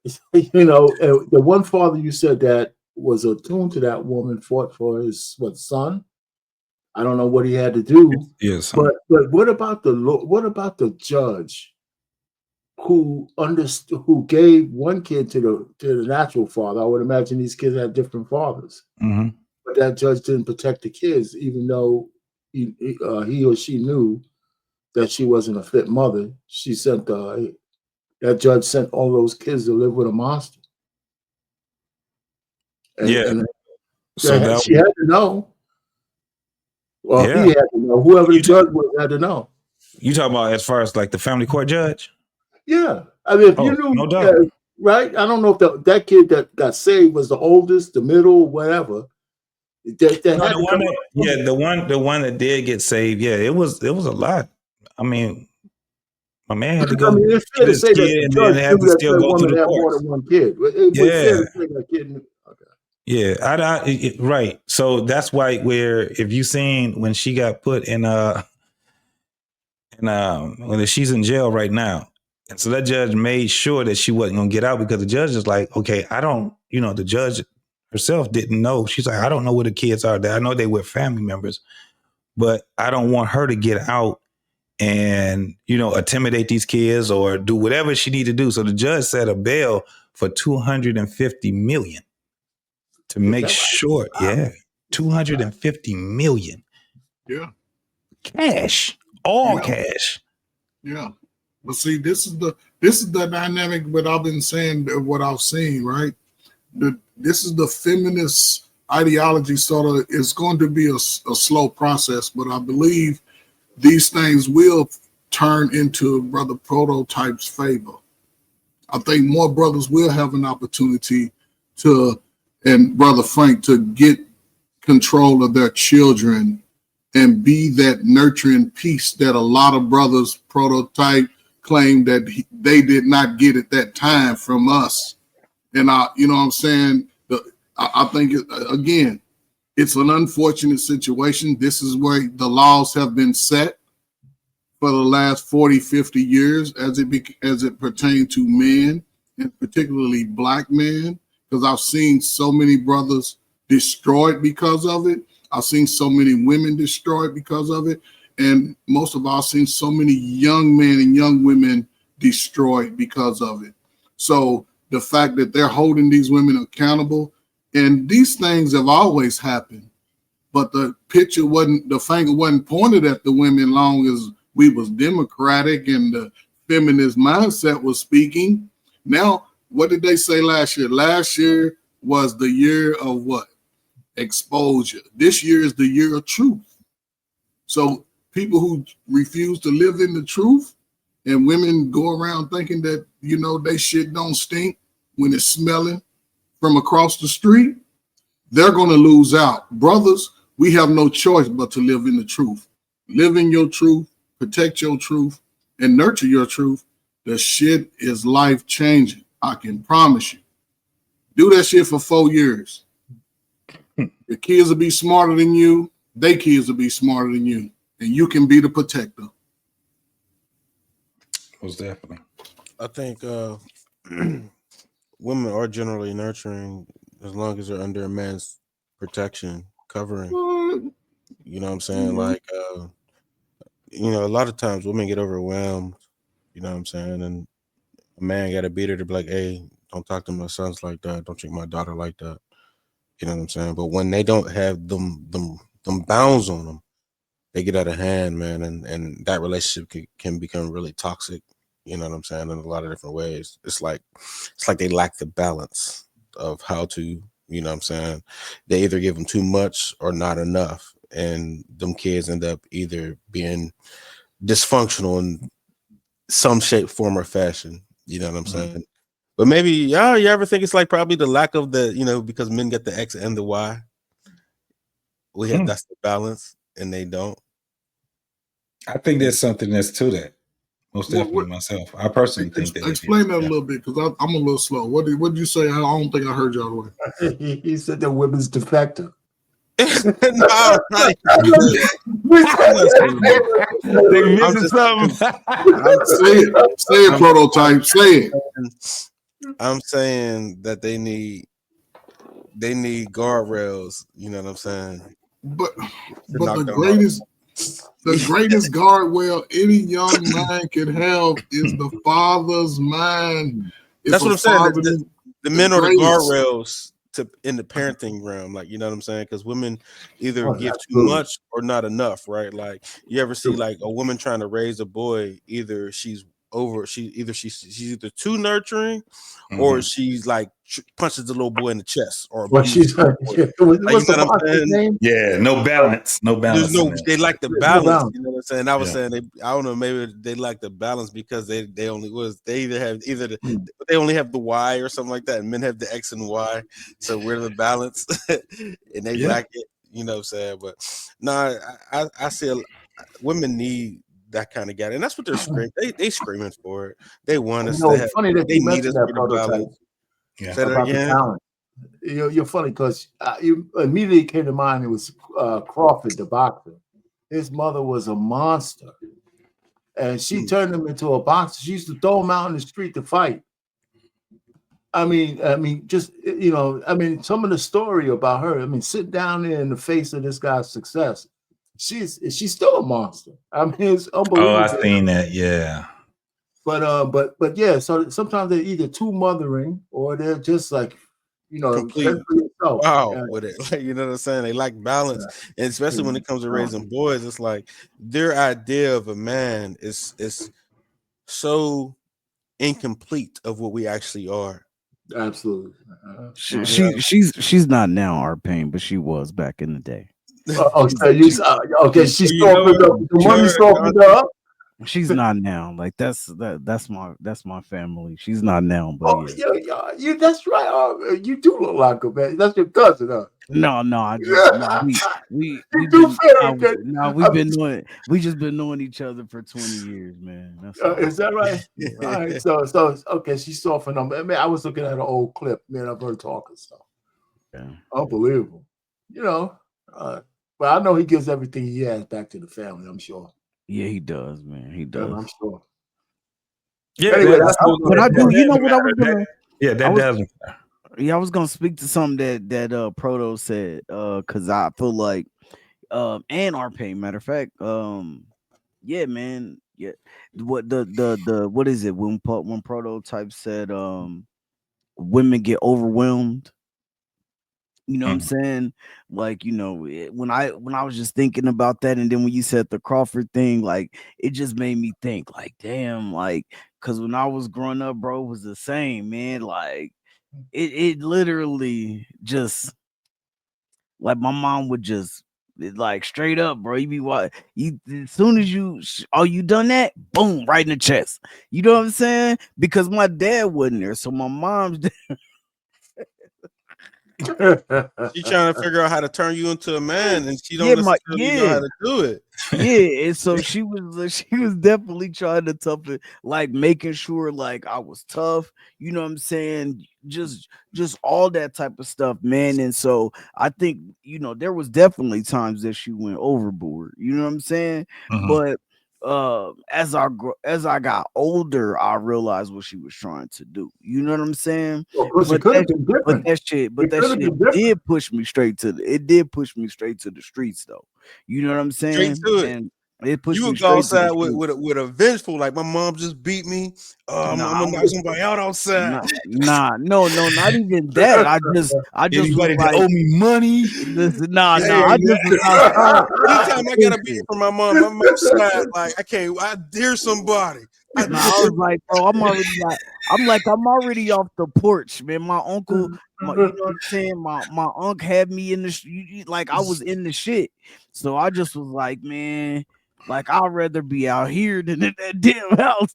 The one father you said that was attuned to that woman fought for his son. I don't know what he had to do. Yes, but what about the judge who understood, who gave one kid to the natural father? I would imagine these kids had different fathers, mm-hmm. But that judge didn't protect the kids, even though he or she knew that she wasn't a fit mother. She sent that judge sent all those kids to live with a monster. And so she had to know. Well, he had to know. Whoever the judge was had to know. You talking about as far as like the family court judge? Yeah, if you knew, no doubt. Right? I don't know if that kid that got saved was the oldest, the middle, whatever. The one that did get saved. Yeah, it was a lot. My man had to go. It's fair to say that the judge had to still go through the courts. More than one kid. Right. So that's why if you seen when she got put in when she's in jail right now, and so that judge made sure that she wasn't gonna get out because the judge is like, okay, I don't, the judge herself didn't know. She's like, I don't know where the kids are. I know they were family members, but I don't want her to get out and, intimidate these kids or do whatever she need to do. So the judge set a bail for $250 million to make sure. Yeah. $250 million. Yeah. Cash. All Yeah. cash. Yeah. But see, this is the dynamic what I've been saying, what I've seen, right? This is the feminist ideology sort of. It's going to be a slow process, but I believe these things will turn into Brother Prototype's favor. I think more brothers will have an opportunity and Brother Frank, to get control of their children and be that nurturing piece that a lot of brothers, Prototype, claim that they did not get at that time from us. And you know what I'm saying? I think, again, it's an unfortunate situation. This is where the laws have been set for the last 40, 50 years as it pertains to men, and particularly black men, because I've seen so many brothers destroyed because of it. I've seen so many women destroyed because of it. And most of all, I've seen so many young men and young women destroyed because of it. So the fact that they're holding these women accountable, and these things have always happened, but the finger wasn't pointed at the women long as we was democratic and the feminist mindset was speaking. Now, what did they say last year? Last year was the year of what? Exposure. This year is the year of truth. So people who refuse to live in the truth, and women go around thinking that, they shit don't stink when it's smelling from across the street, they're going to lose out. Brothers, we have no choice but to live in the truth. Live in your truth, protect your truth, and nurture your truth. The shit is life-changing. I can promise you. Do that shit for 4 years. Your kids will be smarter than you. Their kids will be smarter than you. And you can be the protector. Most definitely. I think women are generally nurturing as long as they're under a man's protection, covering. You know what I'm saying? Like, a lot of times women get overwhelmed, you know what I'm saying? And a man got to beat her to be like, hey, don't talk to my sons like that. Don't treat my daughter like that. You know what I'm saying? But when they don't have them bounds on them, they get out of hand, man. And that relationship can become really toxic. You know what I'm saying? In a lot of different ways. It's like they lack the balance of how to, you know what I'm saying? They either give them too much or not enough. And them kids end up either being dysfunctional in some shape, form, or fashion. You know what I'm saying? But maybe, you ever think it's like probably the lack of the, because men get the X and the Y. That's the balance, and they don't. I think there's something that's to that. Most definitely myself. I personally think that. Explain that a little bit, because I'm a little slow. What did you say? I don't think I heard you all the way. He said the women's defector. No, right. They missing something. Say it, Prototype. Say it. I'm saying that they need guardrails. You know what I'm saying? But the greatest guardrail any young man can have is the father's mind. That's what I'm saying. The men are the guardrails in the parenting realm, like, you know what I'm saying? Because women either give too much or not enough, right? Like, you ever see like a woman trying to raise a boy, either she's either too nurturing, or she's like punches the little boy in the chest, or what's the name? Yeah, no balance. They like the balance. You know what I'm saying? I was saying I don't know, maybe they like the balance because they only have they only have the Y or something like that, and men have the X and Y, so we're the balance, and they lack it. You know what I'm saying? But no, I see women need that kind of guy, and that's what they're screaming. They screaming for it. They want us. It's funny that they you need mentioned us that, for the balance. Yeah. Say that about again. the talent. You're funny because you immediately came to mind. It was Crawford, the boxer. His mother was a monster, and she turned him into a boxer. She used to throw him out in the street to fight. I mean, just some of the story about her. I mean, sit down there in the face of this guy's success. She's still a monster. I mean, it's Oh, I unbelievable. seen that. Yeah. But yeah. So sometimes they're either too mothering or they're just like, complete fend for yourself. wow Yeah. with it. Like, you know what I'm saying? They lack balance. And especially when it comes to raising boys, it's like their idea of a man is so incomplete of what we actually are. Absolutely. She's not now our pain, but she was back in the day. She softened up. The money softened up. She's not now. Like that's my family. She's not now, but yeah. You that's right. Oh, you do look like her, man. That's your cousin, huh? No, I just we we just been knowing each other for 20 years, man. That's all. Is that right? All right. So okay, she's softened up. I mean, I was looking at an old clip, man, of her talking. So unbelievable. But I know he gives everything he has back to the family, I'm sure. Yeah, he does, man. He does. Yeah, I'm sure. Yeah, anyway, but I do. You know what I was gonna? Yeah, that does. Yeah, I was gonna speak to something that Proto said. Because I feel like, and RP, matter of fact, yeah, man, yeah. What the what is it when Prototype said, women get overwhelmed. You know what I'm saying? Like, when I was just thinking about that, and then when you said the Crawford thing, like it just made me think, like, damn, like, because when I was growing up, bro, it was the same, man. Like, it literally just like my mom would just like straight up, bro. You be what you as soon as you done that, boom, right in the chest. You know what I'm saying? Because my dad wasn't there, so my mom's there. She trying to figure out how to turn you into a man, and she don't necessarily know how to do it. Yeah, and so she was definitely trying to tough it, like making sure like I was tough. You know what I'm saying? Just all that type of stuff, man. And so I think there was definitely times that she went overboard. You know what I'm saying? But as I got older, I realized what she was trying to do. You know what I'm saying? But that shit did push me straight to the streets, though. You know what I'm saying? Straight to it. And it pushed you me would go straight outside to the streets. with a vengeful, like my mom just beat me. I'm gonna knock somebody out outside. No, not even that. I just Anybody was like, that owe me money. Listen, I just was outside. Anytime I got a beat from my mom outside, like I dare somebody. I was like, bro, I'm already off the porch, man. My uncle, you know what I'm saying? My uncle had me in the like I was in the shit. So I just was like, man, like I'd rather be out here than in that damn house.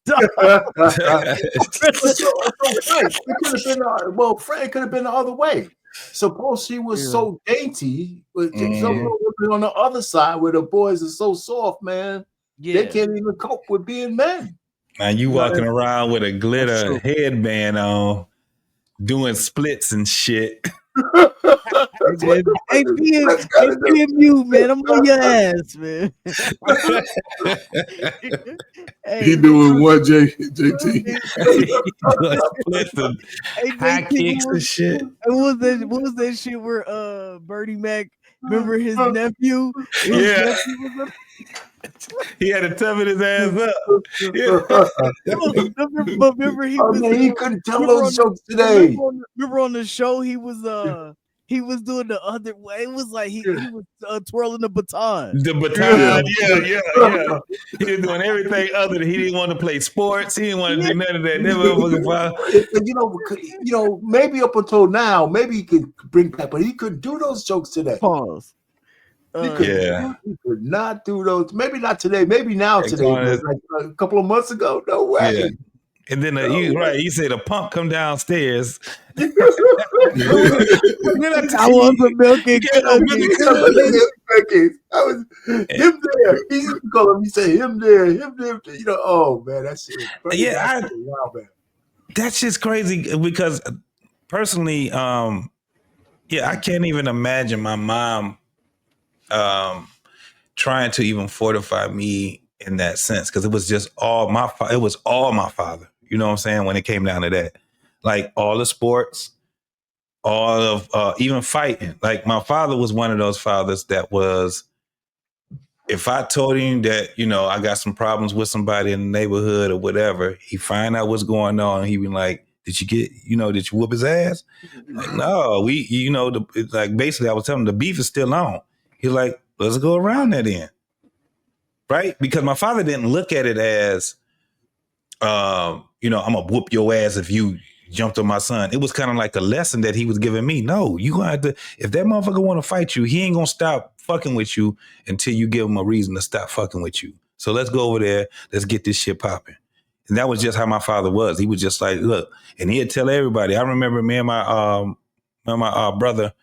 Frank could have been the other way. Suppose she was so dainty, but some women on the other side where the boys are so soft, man. They can't even cope with being men. Now you walking around with a glitter headband on, doing splits and shit. Hey, PMU, man, I'm on your ass, man. He doing what, JT? Splits and high kicks and shit. What was that shit where Bernie Mac, remember his nephew? He had a tub in his ass up. But remember he couldn't tell those jokes today. Remember on the show he was doing the other way. It was like he was twirling the baton. The baton, yeah. He was doing everything other than he didn't want to play sports. He didn't want to do none of that. Never, maybe up until now, maybe he could bring back, but he couldn't do those jokes today. Pause. He could not do those. Maybe not today. Maybe now today. But like a couple of months ago, no way. Yeah. And then you say the pump come downstairs. I want some milk and cookies. I was him there. He used to call him. He said him there. Oh man, that shit was crazy. That's just crazy because personally, I can't even imagine my mom trying to even fortify me in that sense because it was just all my father. You know what I'm saying? When it came down to that, like all the sports, all of even fighting. Like my father was one of those fathers that was, if I told him that, you know, I got some problems with somebody in the neighborhood or whatever, he find out what's going on. He be like, did you whoop his ass? Like, no, like basically I was telling him the beef is still on. He's like, let's go around that then. Right? Because my father didn't look at it as, I'm gonna whoop your ass if you jumped on my son. It was kind of like a lesson that he was giving me. No, you gonna have to, if that motherfucker want to fight you, he ain't gonna stop fucking with you until you give him a reason to stop fucking with you. So let's go over there, let's get this shit popping. And that was just how my father was. He was just like, look, and he'd tell everybody. I remember me and my brother,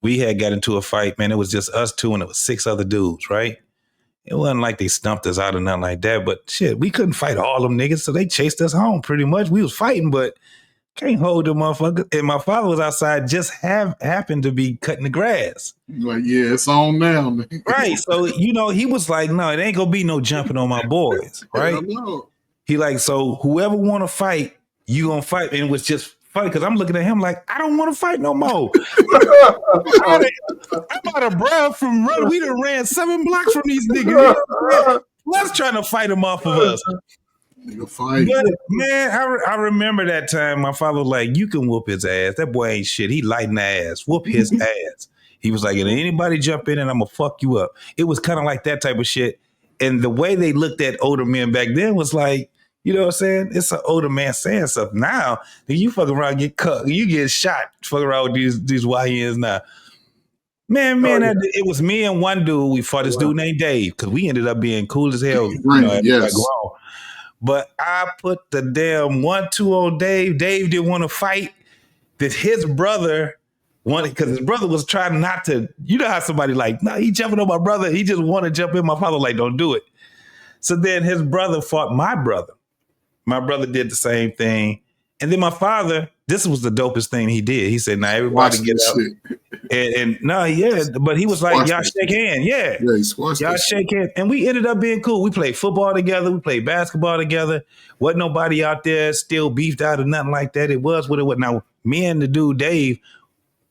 we had got into a fight, man. It was just us two and it was 6 other dudes, right? It wasn't like they stumped us out or nothing like that, but shit, we couldn't fight all them niggas, so they chased us home pretty much. We was fighting, but can't hold the motherfucker. And my father was outside, just happened to be cutting the grass. Like, yeah, it's on now, man. Right. So, he was like, no, it ain't gonna be no jumping on my boys, right? He like, so whoever want to fight, you gonna fight. And it was just funny because I'm looking at him like, I don't want to fight no more. I'm out of breath from running. We done ran 7 blocks from these niggas. Let's try to fight them off of us. But man, I remember that time my father was like, you can whoop his ass. That boy ain't shit. He lighting the ass. Whoop his ass. He was like, if anybody jump in and I'm gonna fuck you up. It was kind of like that type of shit. And the way they looked at older men back then was like, you know what I'm saying? It's an older man saying something. Now, you fuck around and get cut. You get shot. Fuck around with these YNs now. Man, it was me and one dude. We fought this dude named Dave because we ended up being cool as hell. Yes. But I put the damn 1-2 on Dave. Dave didn't want to fight. That his brother wanted, because his brother was trying not to. You know how somebody like, no, he jumping on my brother. He just want to jump in. My father like, don't do it. So then his brother fought my brother. My brother did the same thing. And then my father, this was the dopest thing he did. He said, now everybody get up. But he was like, y'all shake hands. Yeah. Y'all shake hands. And we ended up being cool. We played football together. We played basketball together. Wasn't nobody out there still beefed out or nothing like that. It was what it was. Now, me and the dude, Dave,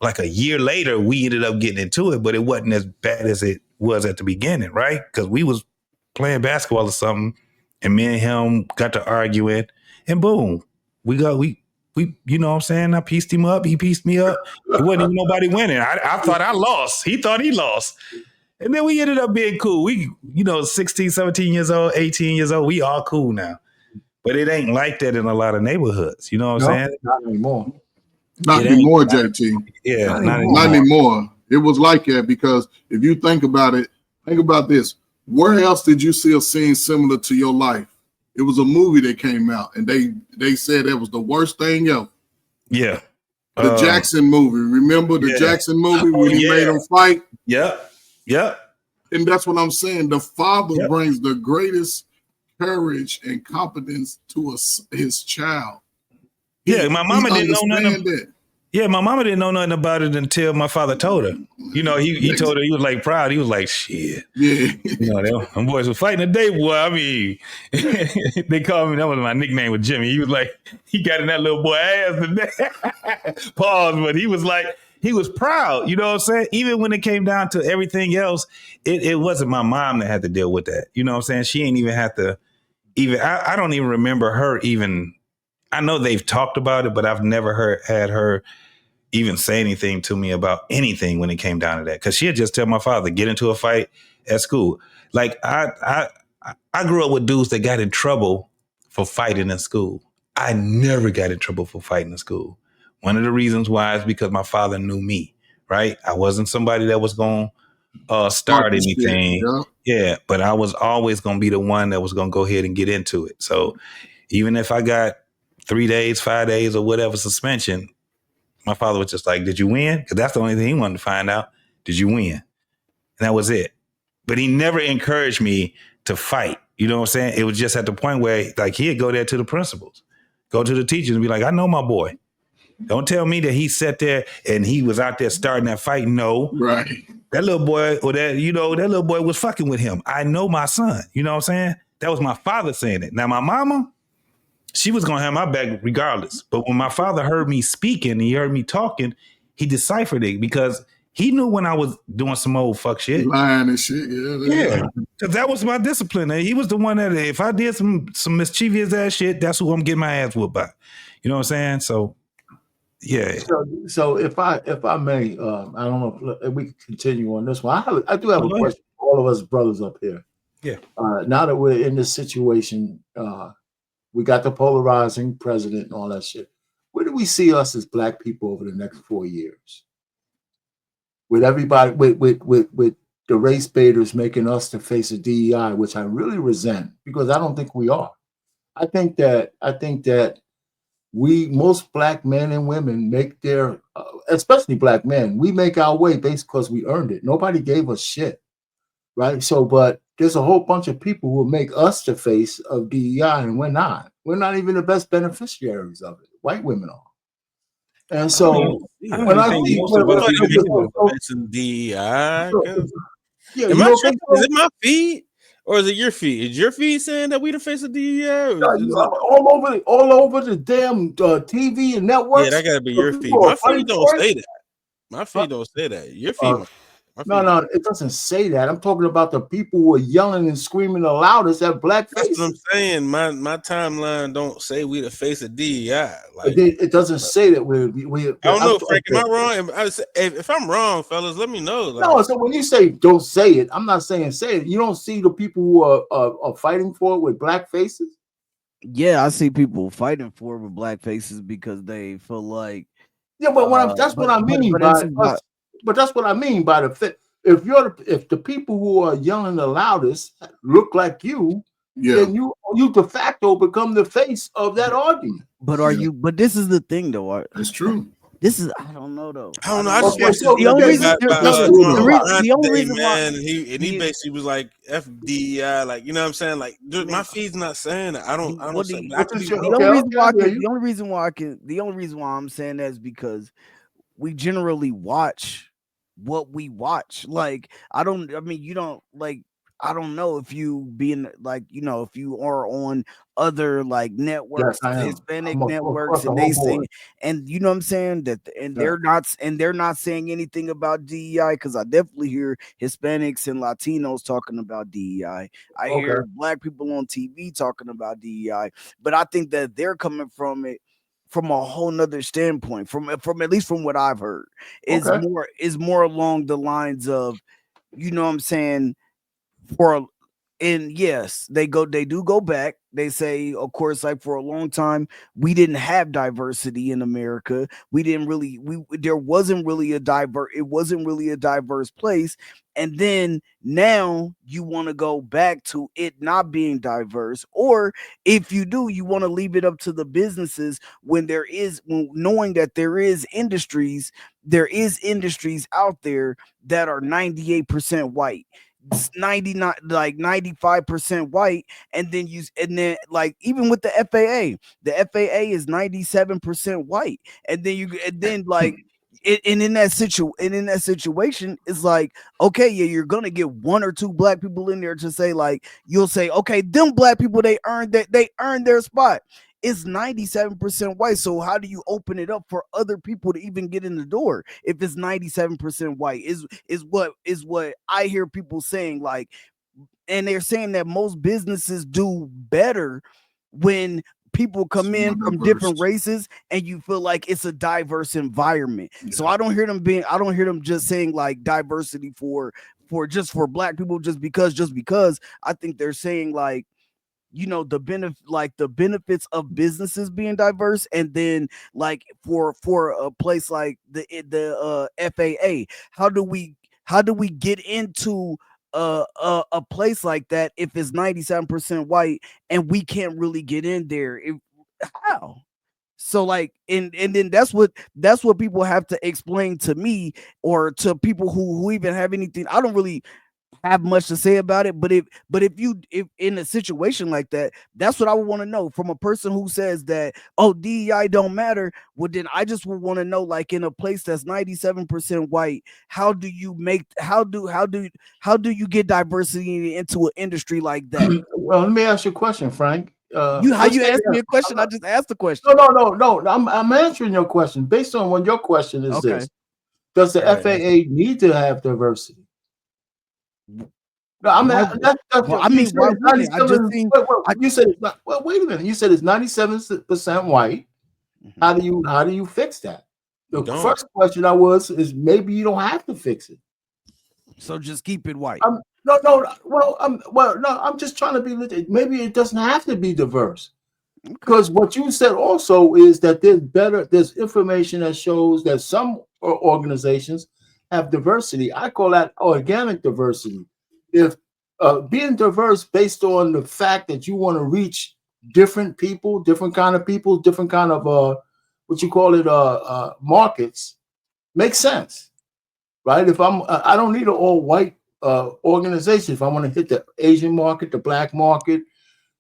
like a year later, we ended up getting into it, but it wasn't as bad as it was at the beginning, right? Because we was playing basketball or something. And me and him got to arguing, and boom, we you know what I'm saying? I pieced him up. He pieced me up. It wasn't even nobody winning. I thought I lost. He thought he lost. And then we ended up being cool. We, 16, 17 years old, 18 years old, we all cool now. But it ain't like that in a lot of neighborhoods. You know what I'm saying? Not anymore. Not anymore, JT. Yeah, not anymore. It was like that because if you think about it, think about this. Where else did you see a scene similar to your life? It was a movie that came out, and they said that was the worst thing ever. Yeah. The Jackson movie. Remember the Jackson movie when he made him fight? Yep. And that's what I'm saying. The father brings the greatest courage and competence to his child. Yeah, my mama didn't know nothing. Yeah, my mama didn't know nothing about it until my father told her. He told her, he was like proud. He was like, shit. Yeah. Them boys were fighting today, boy. I mean, they called me, that was my nickname with Jimmy. He was like, he got in that little boy ass today. Pause, but he was like, he was proud. You know what I'm saying? Even when it came down to everything else, it wasn't my mom that had to deal with that. You know what I'm saying? She ain't even have to I don't even remember her even. I know they've talked about it, but I've never had her even say anything to me about anything when it came down to that. Because she'd just tell my father, get into a fight at school. Like I grew up with dudes that got in trouble for fighting in school. I never got in trouble for fighting in school. One of the reasons why is because my father knew me, right? I wasn't somebody that was going to start anything. Yeah, but I was always going to be the one that was going to go ahead and get into it. So even if I got 3 days, 5 days or whatever suspension, my father was just like, did you win? Because that's the only thing he wanted to find out. Did you win? And that was it. But he never encouraged me to fight. You know what I'm saying? It was just at the point where like he'd go there to the principals, go to the teachers and be like, I know my boy. Don't tell me that he sat there and he was out there starting that fight. No. Right. That little boy or that little boy was fucking with him. I know my son. You know what I'm saying? That was my father saying it. Now my mama, she was gonna have my back regardless. But when my father heard me speaking and he heard me talking, he deciphered it because he knew when I was doing some old fuck shit. Lying and shit. Yeah, because that was my discipline. He was the one that if I did some mischievous ass shit, that's who I'm getting my ass whooped by. You know what I'm saying? So yeah. So if I may, I don't know if we can continue on this one. I do have a question for all of us brothers up here. Yeah. Now that we're in this situation, we got the polarizing president and all that shit. Where do we see us as black people over the next 4 years? With everybody, with the race baiters making us the face of DEI, which I really resent because I don't think we are. I think that most black men and women make their, especially black men, we make our way based because we earned it. Nobody gave us shit, right? So, but there's a whole bunch of people who will make us the face of DEI, and we're not. We're not even the best beneficiaries of it. White women are. And so when I see DEI, yeah, am I tripping? Is it my feed or is it your feed? Is your feed saying that we the face of DEI? All over the damn TV and networks. Yeah, that gotta be your feed. My feed don't say that. My feed don't say that. Your feed. No, it doesn't say that. I'm talking about the people who are yelling and screaming the loudest at black faces. That's what I'm saying. My timeline don't say we the face of DEI. Like it doesn't say that we. I don't know, Frank. Am I wrong? If I'm wrong, fellas, let me know. Like, no, so when you say don't say it, I'm not saying say it. You don't see the people who are fighting for it with black faces. Yeah, I see people fighting for it with black faces because they feel like. Yeah, but that's what I mean by. But that's what I mean by the fit. If the people who are yelling the loudest look like you, then you de facto become the face of that argument. But are you? But this is the thing, though. It's true. This is I don't know though. I don't know. I just watched the only reason man, he basically was like FDI, like you know what I'm saying. Like dude, my feed's not saying that. I don't. The only reason why I'm saying that is because we generally watch what we watch. Like I mean, you don't like. I don't know if you being like, you know, if you are on other like networks, Hispanic networks, and they say, and you know what I'm saying that, and they're not saying anything about DEI because I definitely hear Hispanics and Latinos talking about DEI. I hear black people on TV talking about DEI, but I think that they're coming from it from a whole nother standpoint, from at least from what I've heard, is more along the lines of, you know what I'm saying. And yes, they do go back. They say, of course, like for a long time, we didn't have diversity in America. There wasn't really a diverse place. And then now you want to go back to it not being diverse, or if you do, you want to leave it up to the businesses when knowing that there is industries out there that are 98% white. 99 like 95% white, and then like even with the FAA is 97% white, and then like and in that situation it's like, okay, yeah, you're gonna get one or two black people in there to say, like, you'll say, okay, them black people, they earned their spot. It's 97% white. So how do you open it up for other people to even get in the door if it's 97% white? Is what I hear people saying, like, and they're saying that most businesses do better when people come in from different races and you feel like it's a diverse environment. So I don't hear them just saying like diversity for black people just because. I think they're saying, like, you know, the benefits of businesses being diverse, and then like for a place like the FAA, how do we get into a place like that if it's 97% white and we can't really get in there? How? So like, and then that's what people have to explain to me, or to people who even have anything. I don't really have much to say about it, but if in a situation like that, that's what I would want to know from a person who says that, oh, DEI don't matter. Well, then I just would want to know, like, in a place that's 97% white, how do you get diversity into an industry like that? Well, let me ask you a question, Frank. you let's you say asked me a question? I just asked the question. No. I'm answering your question based on what your question is. Okay. This does the Right. FAA need to have diversity? No, I'm Why, that's well, I mean, why wouldn't it? I just think you said it's not, well, wait a minute. You said it's 97% white. How do you fix that? The first question is maybe you don't have to fix it. so. Just keep it white. I'm just trying to be legit. Maybe it doesn't have to be diverse. Because what you said also is that there's information that shows that some organizations have diversity. I call that organic diversity. If being diverse based on the fact that you want to reach different people, different kind of people, different kind of markets, makes sense, right? If I don't need an all white organization. If I want to hit the Asian market, the black market,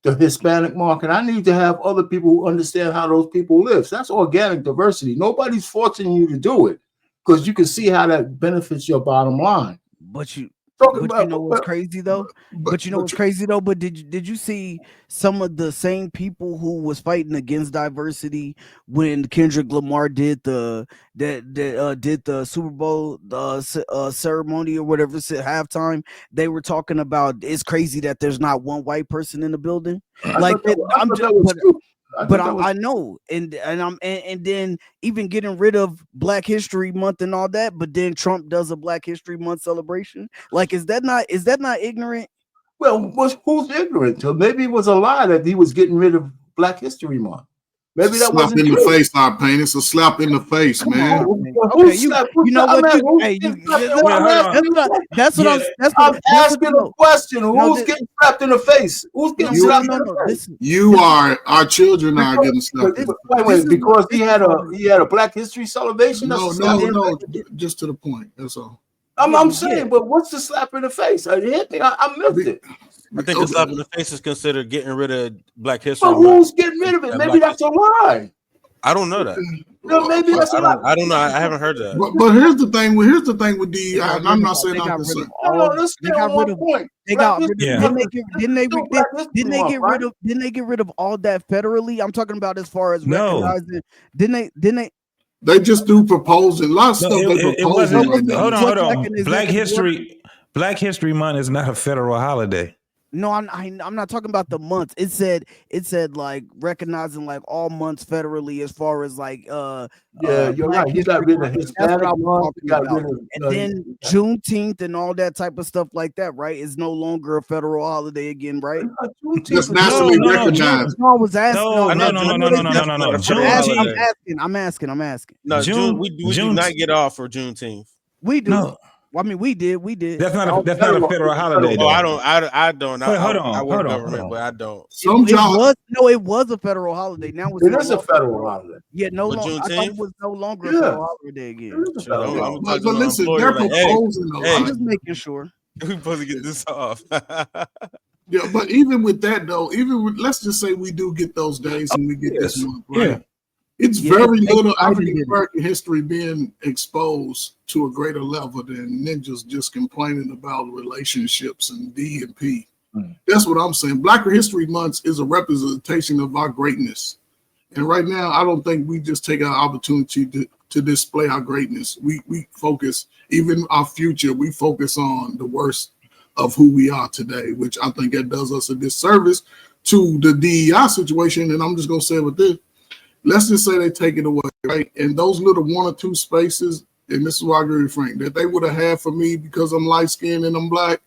the Hispanic market, I need to have other people who understand how those people live. So that's organic diversity. Nobody's forcing you to do it because you can see how that benefits your bottom line. But you know what's crazy though? But did you see some of the same people who was fighting against diversity when Kendrick Lamar did the Super Bowl ceremony or whatever, halftime? They were talking about it's crazy that there's not one white person in the building. I know, and then even getting rid of Black History Month and all that, but then Trump does a Black History Month celebration. Like, is that not ignorant? Well, who's ignorant? So maybe it was a lie that he was getting rid of Black History Month. Maybe that wasn't in true. the face, I paint. It's a slap in the face, man. Okay, you know what? That's what I'm asking a question. Who's getting slapped in the face? Who's getting slapped in the face? You are. Our children are getting slapped in the face. Wait, because he had a Black History celebration. No. Just to the point. That's all. I'm saying, but what's the slap in the face? It hit me. I missed it. I think the slap in the face is considered getting rid of Black History. But who's getting rid of it? Maybe that's a lie. I don't know that. No, maybe that's a lie. I don't know. I haven't heard that. But here's the thing. Here's the thing with the. I'm not saying I'm Let's stay on one point. Didn't they get rid of all that federally? I'm talking about as far as recognizing. Didn't they? They just do proposing. A lot of stuff they propose. Hold on. Black History Month is not a federal holiday. No, I'm not talking about the months. It said like recognizing like all months federally as far as like you're right. You got rid of Hispanic month, and then Juneteenth and all that type of stuff like that, right? Is no longer a federal holiday again, right? Just nationally recognized. No, I was asking. No. I'm asking. No, we do not get off for Juneteenth. We do. No. I mean, we did. That's not a federal holiday. No, I don't. Wait, hold on. I work government, but I don't. It was a federal holiday. Now it is a federal holiday. Yeah, no longer. I thought it was no longer a federal holiday again. But listen, they're proposing. I'm just making sure. We're supposed to get this off. Yeah, but even with that though, let's just say we do get those days and we get this month, right? Yeah. It's very little African American history being exposed to a greater level than ninjas just complaining about relationships and D and P. That's what I'm saying. Black History Month is a representation of our greatness. And right now, I don't think we just take our opportunity to display our greatness. We focus, even our future, we focus on the worst of who we are today, which I think that does us a disservice to the DEI situation. And I'm just going to say it with this. Let's just say they take it away, right? And those little 1 or 2 spaces, and this is why I agree with Frank, that they would have had for me because I'm light-skinned and I'm black.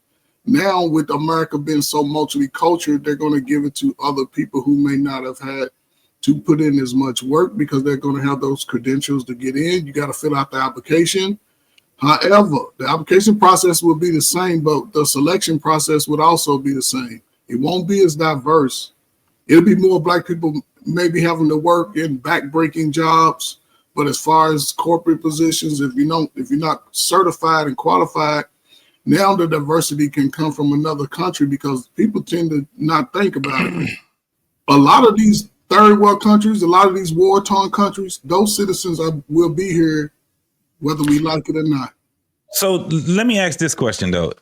Now, with America being so multicultural, they're going to give it to other people who may not have had to put in as much work because they're going to have those credentials to get in. You got to fill out the application. However, the application process will be the same, but the selection process would also be the same. It won't be as diverse. It'll be more black people maybe having to work in back-breaking jobs, but as far as corporate positions, if you're not certified and qualified, now the diversity can come from another country because people tend to not think about it. A lot of these third world countries, a lot of these war-torn countries, those citizens will be here whether we like it or not. So let me ask this question though.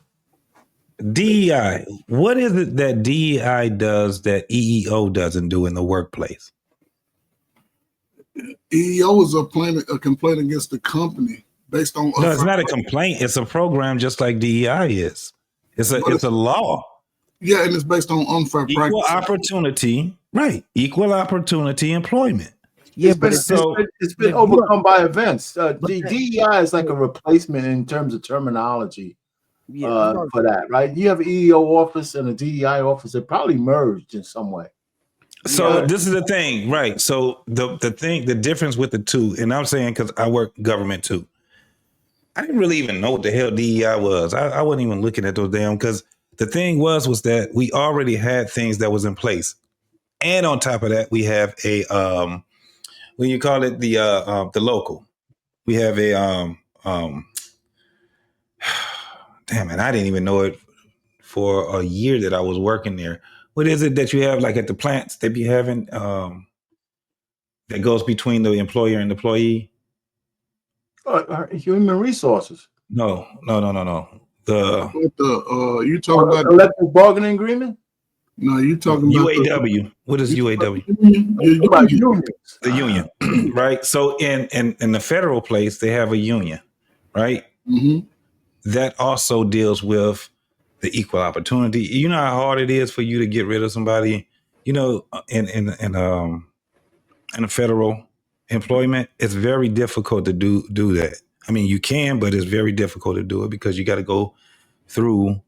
DEI. What is it that DEI does that EEO doesn't do in the workplace? EEO is a complaint against the company based on No, it's not a complaint. It's a program just like DEI is. It's a law. Yeah, and it's based on unfair Equal practice. opportunity, right? Equal opportunity employment. Yeah, but it's been overcome by events. The DEI is like a replacement in terms of terminology for that, right? You have an EEO office and a DEI office that probably merged in some way. So this is the thing, right? So the difference with the two, and I'm saying because I work government too. I didn't really even know what the hell DEI was. I wasn't even looking at those damn, because the thing was that we already had things that was in place. And on top of that, we have a when you call it the local. We have a damn it, I didn't even know it for a year that I was working there. What is it that you have like at the plants they be having that goes between the employer and employee? Human resources. No. You talking about collective bargaining agreement? No, you talking about UAW. What is UAW? The union, right? So in the federal place, they have a union, right? Mm-hmm. That also deals with the equal opportunity. You know how hard it is for you to get rid of somebody, you know, in a federal employment. It's very difficult to do that. I mean, you can, but it's very difficult to do it because you got to go through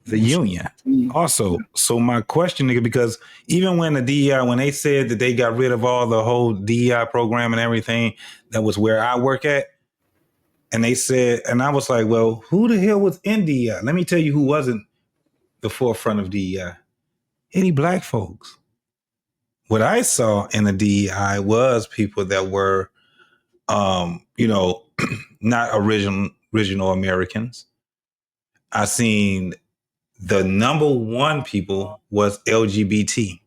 the union also. So my question, nigga, because even when the DEI, when they said that they got rid of all the whole DEI program and everything, that was where I work at. And they said, and I was like, well, who the hell was in DEI? Let me tell you who wasn't the forefront of DEI. Any black folks. What I saw in the DEI was people that were, you know, not original Americans. I seen the number one people was LGBT.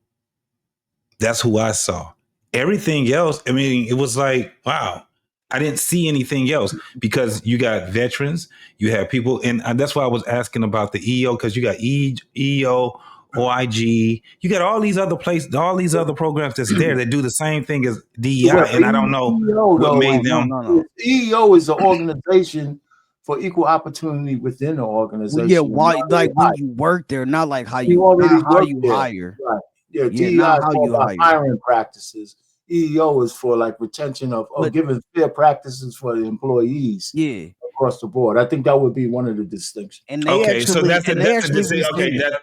That's who I saw. Everything else, I mean, it was like, wow, I didn't see anything else because you got veterans, you have people, and that's why I was asking about the EO, because you got EO, OIG, you got all these other places, all these other programs that's there that do the same thing as DEI, and I don't know what made them. EEO is an organization for equal opportunity within the organization. Well, yeah, why like when you work there, not like how you already how you there. hire. Right. Yeah, Yeah, DEI not is how more you about hire. hiring practices. EEO is for like retention of giving fair practices for the employees. Yeah, across the board. I think that would be one of the distinctions. And they So that's the distinction. Okay, rescinded.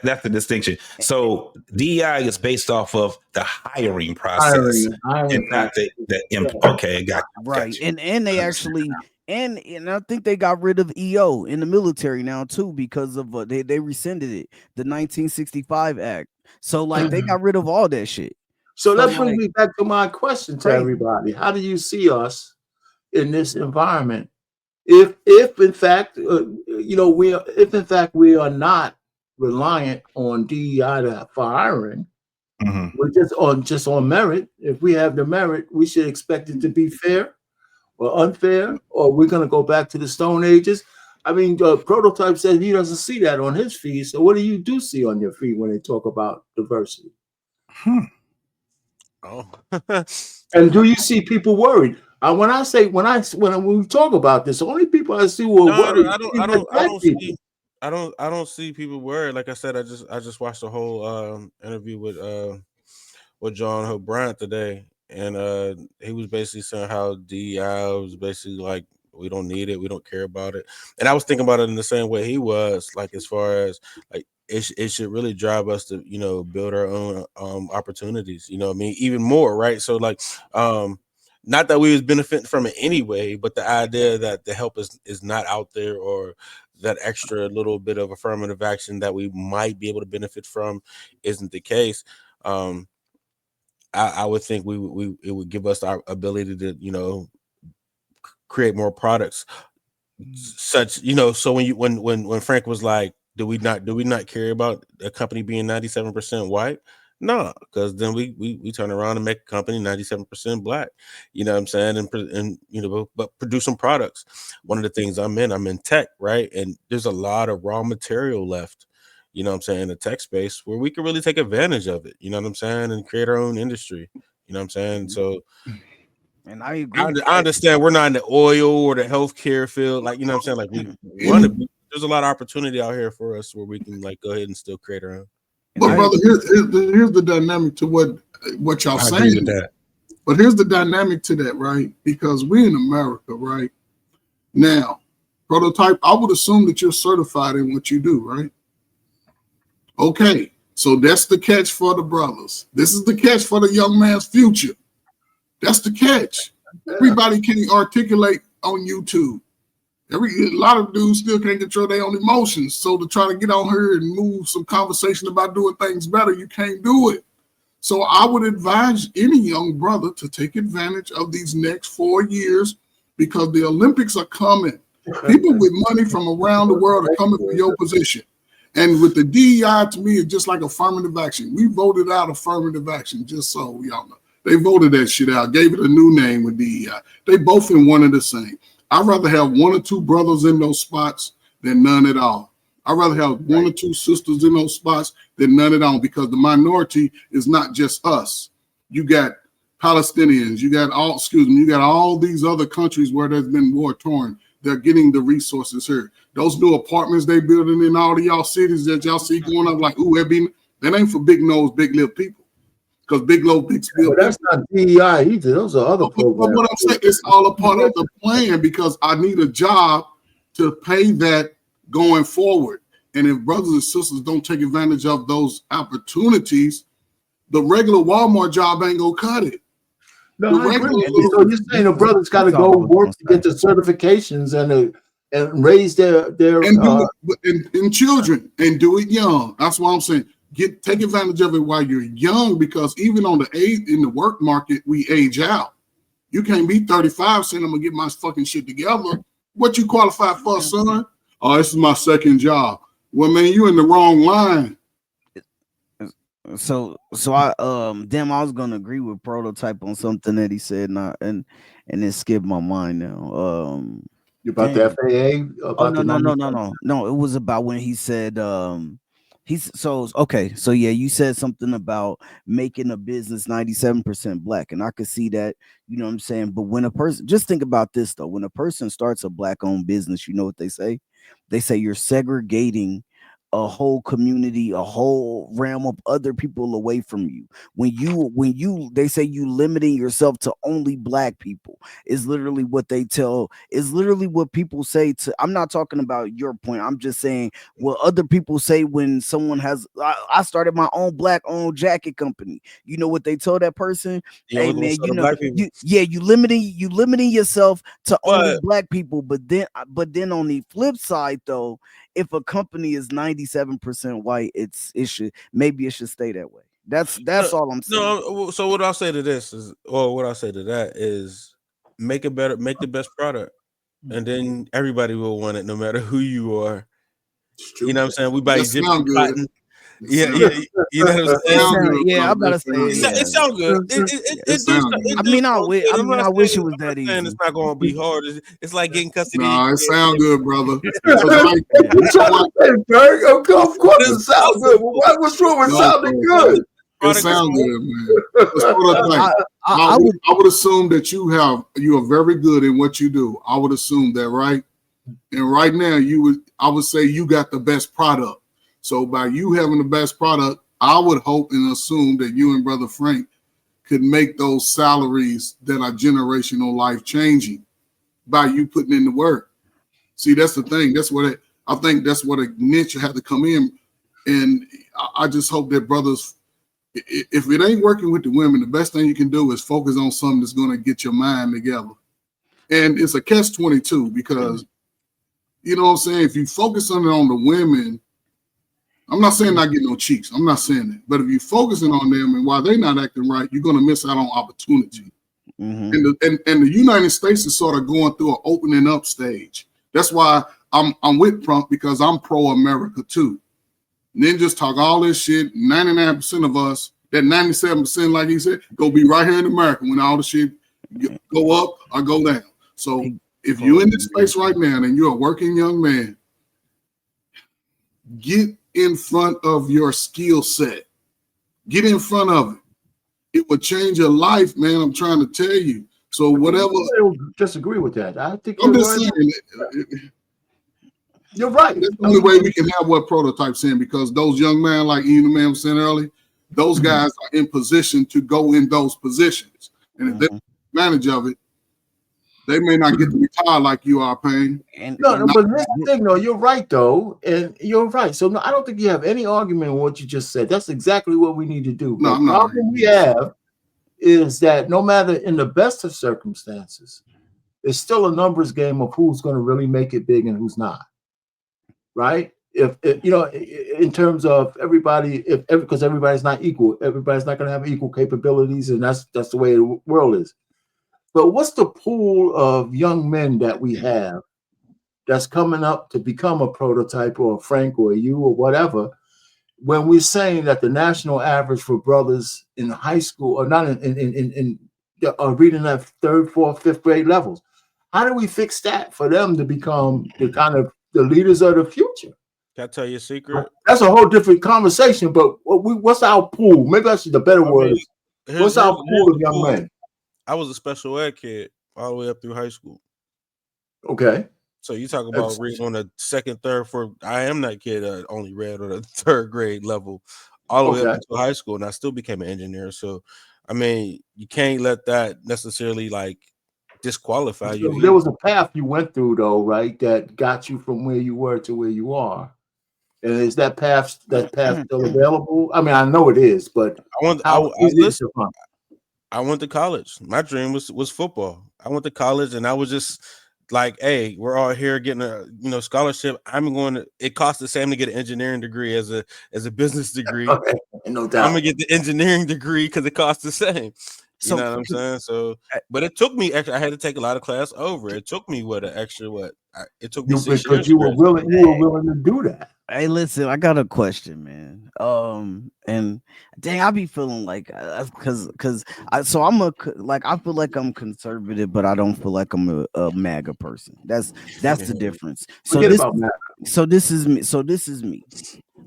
that's the distinction. So DEI is based off of the hiring process, and not okay, I got you. Right. And they actually and I think they got rid of EO in the military now too because of they rescinded it, the 1965 Act. So like they got rid of all that shit. So that brings me back to my question to everybody. How do you see us in this environment? If in fact, you know, if in fact we are not reliant on DEI for hiring, we're just on merit. If we have the merit, we should expect it to be fair or unfair, or we're going to go back to the Stone Ages. I mean, Prototype said he doesn't see that on his feed. So what do you see on your feed when they talk about diversity? Oh. And do you see people worried? When we talk about this, the only people I see who are worried. I don't see people worried. Like I said, I just watched the whole interview with John Hope Bryant today, and he was basically saying how DEI was basically like, we don't need it, we don't care about it. And I was thinking about it in the same way he was, like as far as like it should really drive us to, you know, build our own opportunities, you know what I mean, even more, right? So like not that we was benefiting from it anyway, but the idea that the help is not out there, or that extra little bit of affirmative action that we might be able to benefit from isn't the case. I would think it would give us our ability to, you know, create more products, such, you know. So when Frank was like, do we not care about a company being 97% white? No, because then we turn around and make a company 97% black. You know what I'm saying? And you know, but producing products. One of the things I'm in tech, right? And there's a lot of raw material left, you know what I'm saying, in the tech space where we can really take advantage of it, you know what I'm saying, and create our own industry. You know what I'm saying? So and I agree. I understand we're not in the oil or the healthcare field, like, you know what I'm saying? Like, we want to be, there's a lot of opportunity out here for us where we can like go ahead and still create our own. But brother, here's the dynamic to what y'all I saying. agree with that. But here's the dynamic to that, right? Because we're in America, right? Now, Prototype, I would assume that you're certified in what you do, right? Okay, so that's the catch for the brothers. This is the catch for the young man's future. That's the catch. Everybody can articulate on YouTube. A lot of dudes still can't control their own emotions. So to try to get on here and move some conversation about doing things better, you can't do it. So I would advise any young brother to take advantage of these next 4 years because the Olympics are coming. People with money from around the world are coming for your position. And with the DEI, to me, it's just like affirmative action. We voted out affirmative action, just so y'all know. They voted that shit out, gave it a new name with DEI. They both in one and the same. I'd rather have 1 or 2 brothers in those spots than none at all. I'd rather have 1 or 2 sisters in those spots than none at all, because the minority is not just us. You got Palestinians, you got all these other countries where there's been war torn. They're getting the resources here. Those new apartments they building in all of y'all cities that y'all see going up, like, ooh, that ain't for big nose, big lip people. Because big low, big spill. That's not DEI either. Those are other programs. But what I'm saying, it's all a part of the plan because I need a job to pay that going forward. And if brothers and sisters don't take advantage of those opportunities, the regular Walmart job ain't gonna cut it. No, I agree. So you're saying the brothers got to go work to get the certifications and raise their and children and do it young. That's what I'm saying. Take advantage of it while you're young, because even on in the work market, we age out. You can't be 35 saying I'm gonna get my fucking shit together. What you qualify for, son? Oh, this is my second job. Well, man, you in the wrong line. So I I was gonna agree with Prototype on something that he said, and it skipped my mind now. You about the FAA? About no. It was about when he said So you said something about making a business 97% black, and I could see that, you know what I'm saying. But when a person, just think about this though, when a person starts a black-owned business, you know what they say? They say you're segregating a whole community, a whole realm of other people away from you. They say you limiting yourself to only black people is literally what they tell, is literally what people say to, I'm not talking about your point. I'm just saying what other people say when someone has, I started my own black owned jacket company. You know what they tell that person? Hey man, you know, you limiting yourself to only black people. But then on the flip side though, if a company is 97% white, it should stay that way. That's all I'm saying. No, so what I'll say to this is, or what I'll say to that is, make the best product, and then everybody will want it, no matter who you are. You know what I'm saying? We buy Egyptian cotton. Yeah, you know what I'm saying? Yeah, I'm about to say it sounds good. I wish it was that easy. It's not going to be hard. It's like getting custody. No, it sounds good, brother. Of course it sounds good. What's wrong with sounding good? It sounds good, man. I would assume that you are very good in what you do. I would assume that, right? And right now, I would say you got the best product. So by you having the best product, I would hope and assume that you and Brother Frank could make those salaries that are generational life changing by you putting in the work. See, that's the thing. I think that's what a niche had to come in. And I just hope that brothers, if it ain't working with the women, the best thing you can do is focus on something that's going to get your mind together. And it's a catch-22 because, you know what I'm saying, if you focus on the women, I'm not saying not get no cheeks. I'm not saying that. But if you're focusing on them and while they're not acting right, you're going to miss out on opportunity. Mm-hmm. And the United States is sort of going through an opening up stage. That's why I'm with Trump, because I'm pro-America too. And then just talk all this shit. 99% of us That 97%, like he said, go be right here in America when all the shit go up or go down. So if you're in this space right now and you're a working young man, get in front of your skill set. Get in front of it. It will change your life, man. I'm trying to tell you. So whatever. I don't disagree with that. I think I'm just saying. You're right. That's the only way we can have what Prototype's saying, because those young men, like Ian the man was saying earlier, those guys are in position to go in those positions. And if they take advantage of it, they may not get to retire like you are, Payne. No, but here's the thing, though. You're right, though, and you're right. So no, I don't think you have any argument with what you just said. That's exactly what we need to do. No, the problem we have is that no matter in the best of circumstances, it's still a numbers game of who's going to really make it big and who's not. Right? If you know, in terms of everybody, because everybody's not equal, everybody's not going to have equal capabilities, and that's the way the world is. But what's the pool of young men that we have that's coming up to become a Prototype or a Frank or a you or whatever, when we're saying that the national average for brothers in high school or not in reading at 3rd, 4th, 5th grade levels? How do we fix that for them to become the kind of the leaders of the future? Can I tell you a secret? That's a whole different conversation, but what's our pool? Maybe that's the better word. What's our pool of young men? I was a special ed kid all the way up through high school. Okay. So you talk about reading on the 2nd, 3rd, 4th. I am that kid that only read on the 3rd grade level all the way up to high school, and I still became an engineer. So, I mean, you can't let that necessarily like disqualify you. So there was a path you went through, though, right? That got you from where you were to where you are. And is that path still available? I mean, I know it is, but I went to college. My dream was football. I went to college, and I was just like, hey, we're all here getting a scholarship. I'm going to. It costs the same to get an engineering degree as a business degree. Okay, no doubt. I'm gonna get the engineering degree because it costs the same. You know what I'm saying? So, but it took me. I had to take a lot of class over. It took me it took me 6 years. Because you were willing to do that. Hey, listen, I got a question, man. And dang, I be feeling like because I feel like I'm conservative, but I don't feel like I'm a MAGA person. That's the difference. So this is me.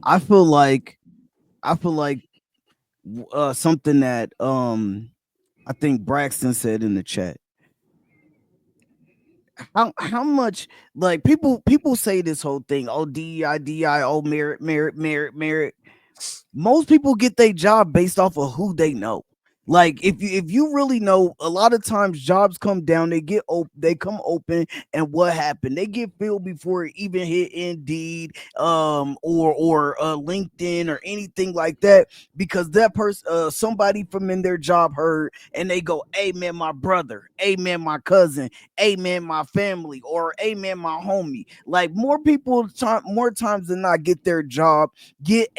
I feel like something that I think Braxton said in the chat. How much, like, people say this whole thing, oh, DEI, oh, merit. Most people get their job based off of who they know. Like, if you really know, a lot of times jobs come down, they come open, and what happened? They get filled before it even hit Indeed, or LinkedIn or anything like that, because that person, somebody from in their job heard, and they go, hey man, my brother, hey man, my cousin, hey man, my family, or hey man, my homie. Like, more times than not get their job, get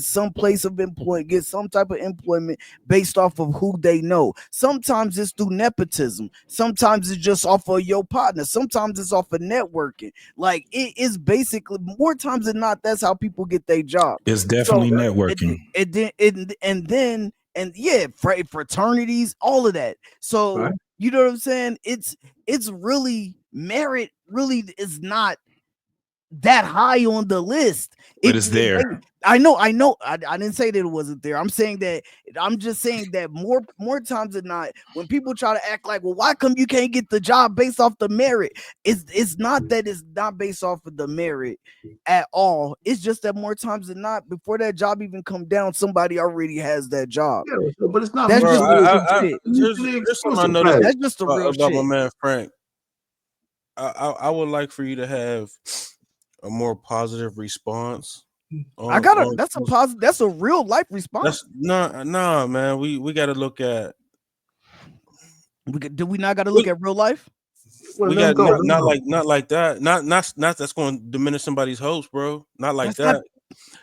some place of employment, get some type of employment based off of who they know. Sometimes it's through nepotism. Sometimes it's just off of your partner. Sometimes it's off of networking. Like, it is basically, more times than not, that's how people get their job. It's definitely networking. Fraternities, all of that. So you know what I'm saying? It's really, merit really is not that high on the list. It's there. I know. I didn't say that it wasn't there. I'm just saying that more times than not, when people try to act like, well, why come you can't get the job based off the merit? It's not that it's not based off of the merit at all. It's just that more times than not, before that job even come down, somebody already has that job. Yeah, but it's not. That's just something I noticed. That's just the real about shit. my man Frank. I would like for you to have a more positive response. That's a real life response. No, man. We got to look at. Do we not got to look at real life? We got not like that. Not that's going to diminish somebody's hopes, bro. Not like that.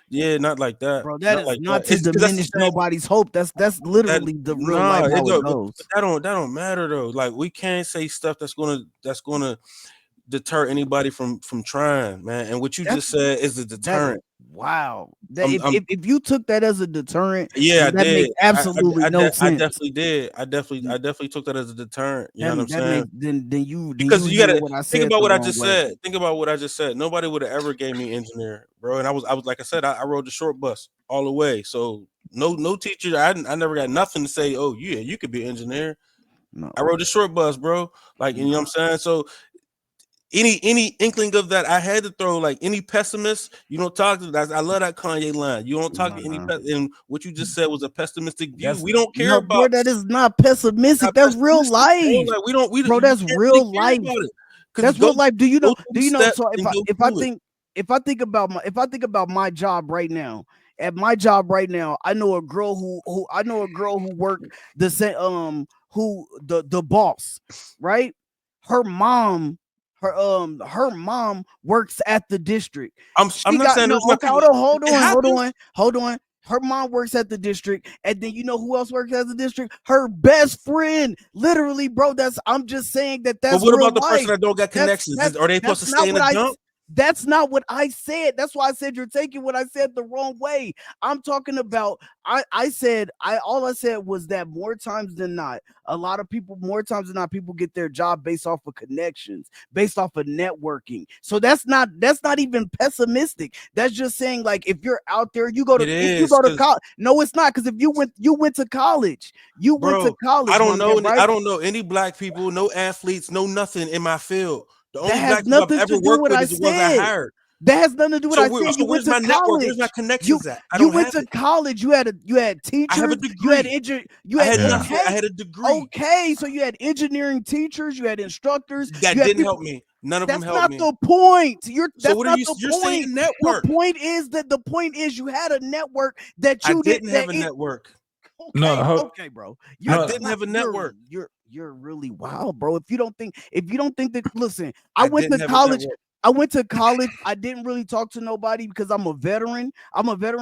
Yeah, not like that, bro. That is not to diminish nobody's hope. That's literally the real life how it goes. That don't matter though. Like, we can't say stuff that's gonna deter anybody from trying, man. And what you just said is a deterrent. Wow. If you took that as a deterrent, Yeah, I that did. makes absolutely no I sense. definitely did. I definitely took that as a deterrent. You know what I'm That saying? makes then you Because you hear gotta what I think said about the what I wrong just way. said. Think about what I just said. Nobody would have ever gave me engineer, bro. And I was like I said, I rode the short bus all the way. So no teacher. I never got nothing to say. Oh yeah, you could be an engineer. No. I rode the short bus, bro. Like you know what I'm saying. So any inkling of that, I had to throw like any pessimist. You don't talk to that. I love that Kanye line. You don't talk to any and what you just said was a pessimistic view. We don't care bro, about that is not pessimistic. That's real life. bro. Like we don't Bro, you that's can't really real care life. about it. That's real life. Do you know? So and go through it. if I think about my job right now, at my job right now, I know a girl who worked the same who the boss, right? Her mom works at the district. I'm not saying there's not people. Hold on. Her mom works at the district, and then you know who else works at the district? Her best friend. Literally, bro. I'm just saying that's But what real about the person life. that don't got connections? Are they supposed to stay in the jump? That's not what I said. That's why I said you're taking what I said the wrong way. I'm talking about. All I said was that more times than not, more times than not, people get their job based off of connections, based off of networking. So that's not even pessimistic. That's just saying like if you're out there, you go to college. No, it's not, because if you went to college, went to college. I don't know. Right? I don't know any black people, no athletes, no nothing in my field. The only That black has people I've nothing ever to do worked with with I is the ones I said. hired. That has nothing to do with what I said. You went where's to my college. network? Where's my connections at? I You don't went have to it. college. You had teachers. I have a degree. I had nothing. I had a degree. Okay, so you had engineering teachers. You had instructors. That you had didn't people, help me. None of them That's helped not me. the point. So what are you're saying network? The point is you had a network that you didn't have a network. Okay, bro. I didn't have a network. You're really wild, bro. If you don't think that, listen, I went didn't to have a college. network. I went to college. I didn't really talk to nobody because I'm a veteran.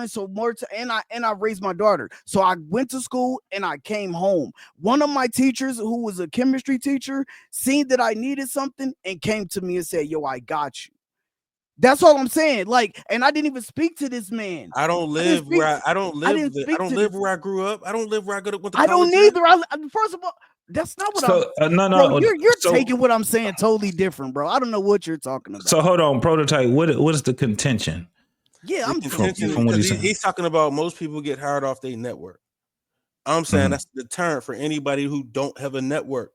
So and I raised my daughter. So I went to school and I came home. One of my teachers, who was a chemistry teacher, seen that I needed something and came to me and said, "Yo, I got you." That's all I'm saying. Like, and I didn't even speak to this man. I don't live where I don't live where I grew up. I don't live where I went to college. I don't either. First of all, that's not what no. You're taking what I'm saying totally different, bro. I don't know what you're talking about. So hold on, Prototype. What is the contention? Yeah, I'm confused from what he's saying. He's talking about most people get hired off their network. I'm saying that's the deterrent for anybody who don't have a network.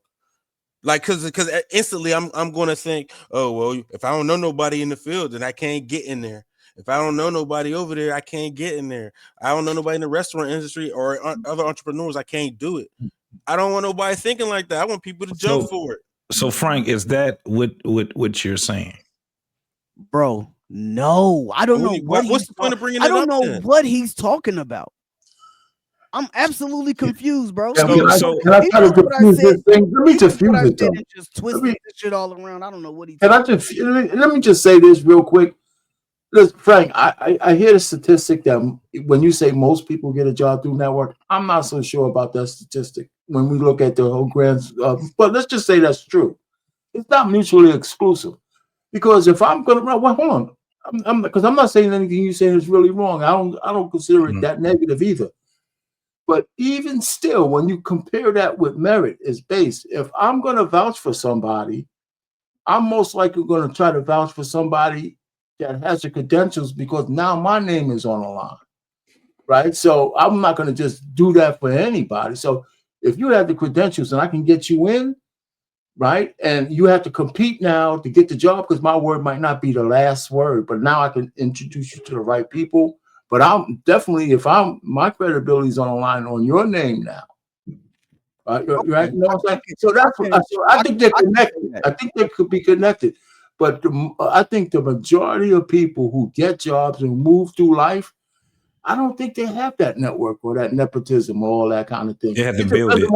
Like, cause instantly I'm going to think, oh well, if I don't know nobody in the field, then I can't get in there. If I don't know nobody over there, I can't get in there. I don't know nobody in the restaurant industry or other entrepreneurs, I can't do it. I don't want nobody thinking like that. I want people to jump for it. So Frank, is that what you're saying? Bro, no, I don't know what's the point of bringing it up? I don't know what he's talking about. I'm absolutely confused, bro. Can I try to confuse this thing? Let me diffuse it though. Just twist this shit all around. I don't know what he's. Let me just say this real quick. Listen, Frank, I hear the statistic that when you say most people get a job through network, I'm not so sure about that statistic when we look at the whole grand. But let's just say that's true. It's not mutually exclusive, because if I'm gonna hold on, because I'm not saying anything you saying is really wrong. I don't consider it that negative either. But even still, when you compare that with merit is based, if I'm going to vouch for somebody, I'm most likely going to try to vouch for somebody that has the credentials, because now my name is on the line, right? So I'm not going to just do that for anybody. So if you have the credentials and I can get you in, right, and you have to compete now to get the job, because my word might not be the last word, but now I can introduce you to the right people. But I'm definitely, my credibility is on the line on your name now. Right? You know what I'm saying? So that's what I think they're connected. I think they could be connected. But I think the majority of people who get jobs and move through life, I don't think they have that network or that nepotism or all that kind of thing. They have to build it.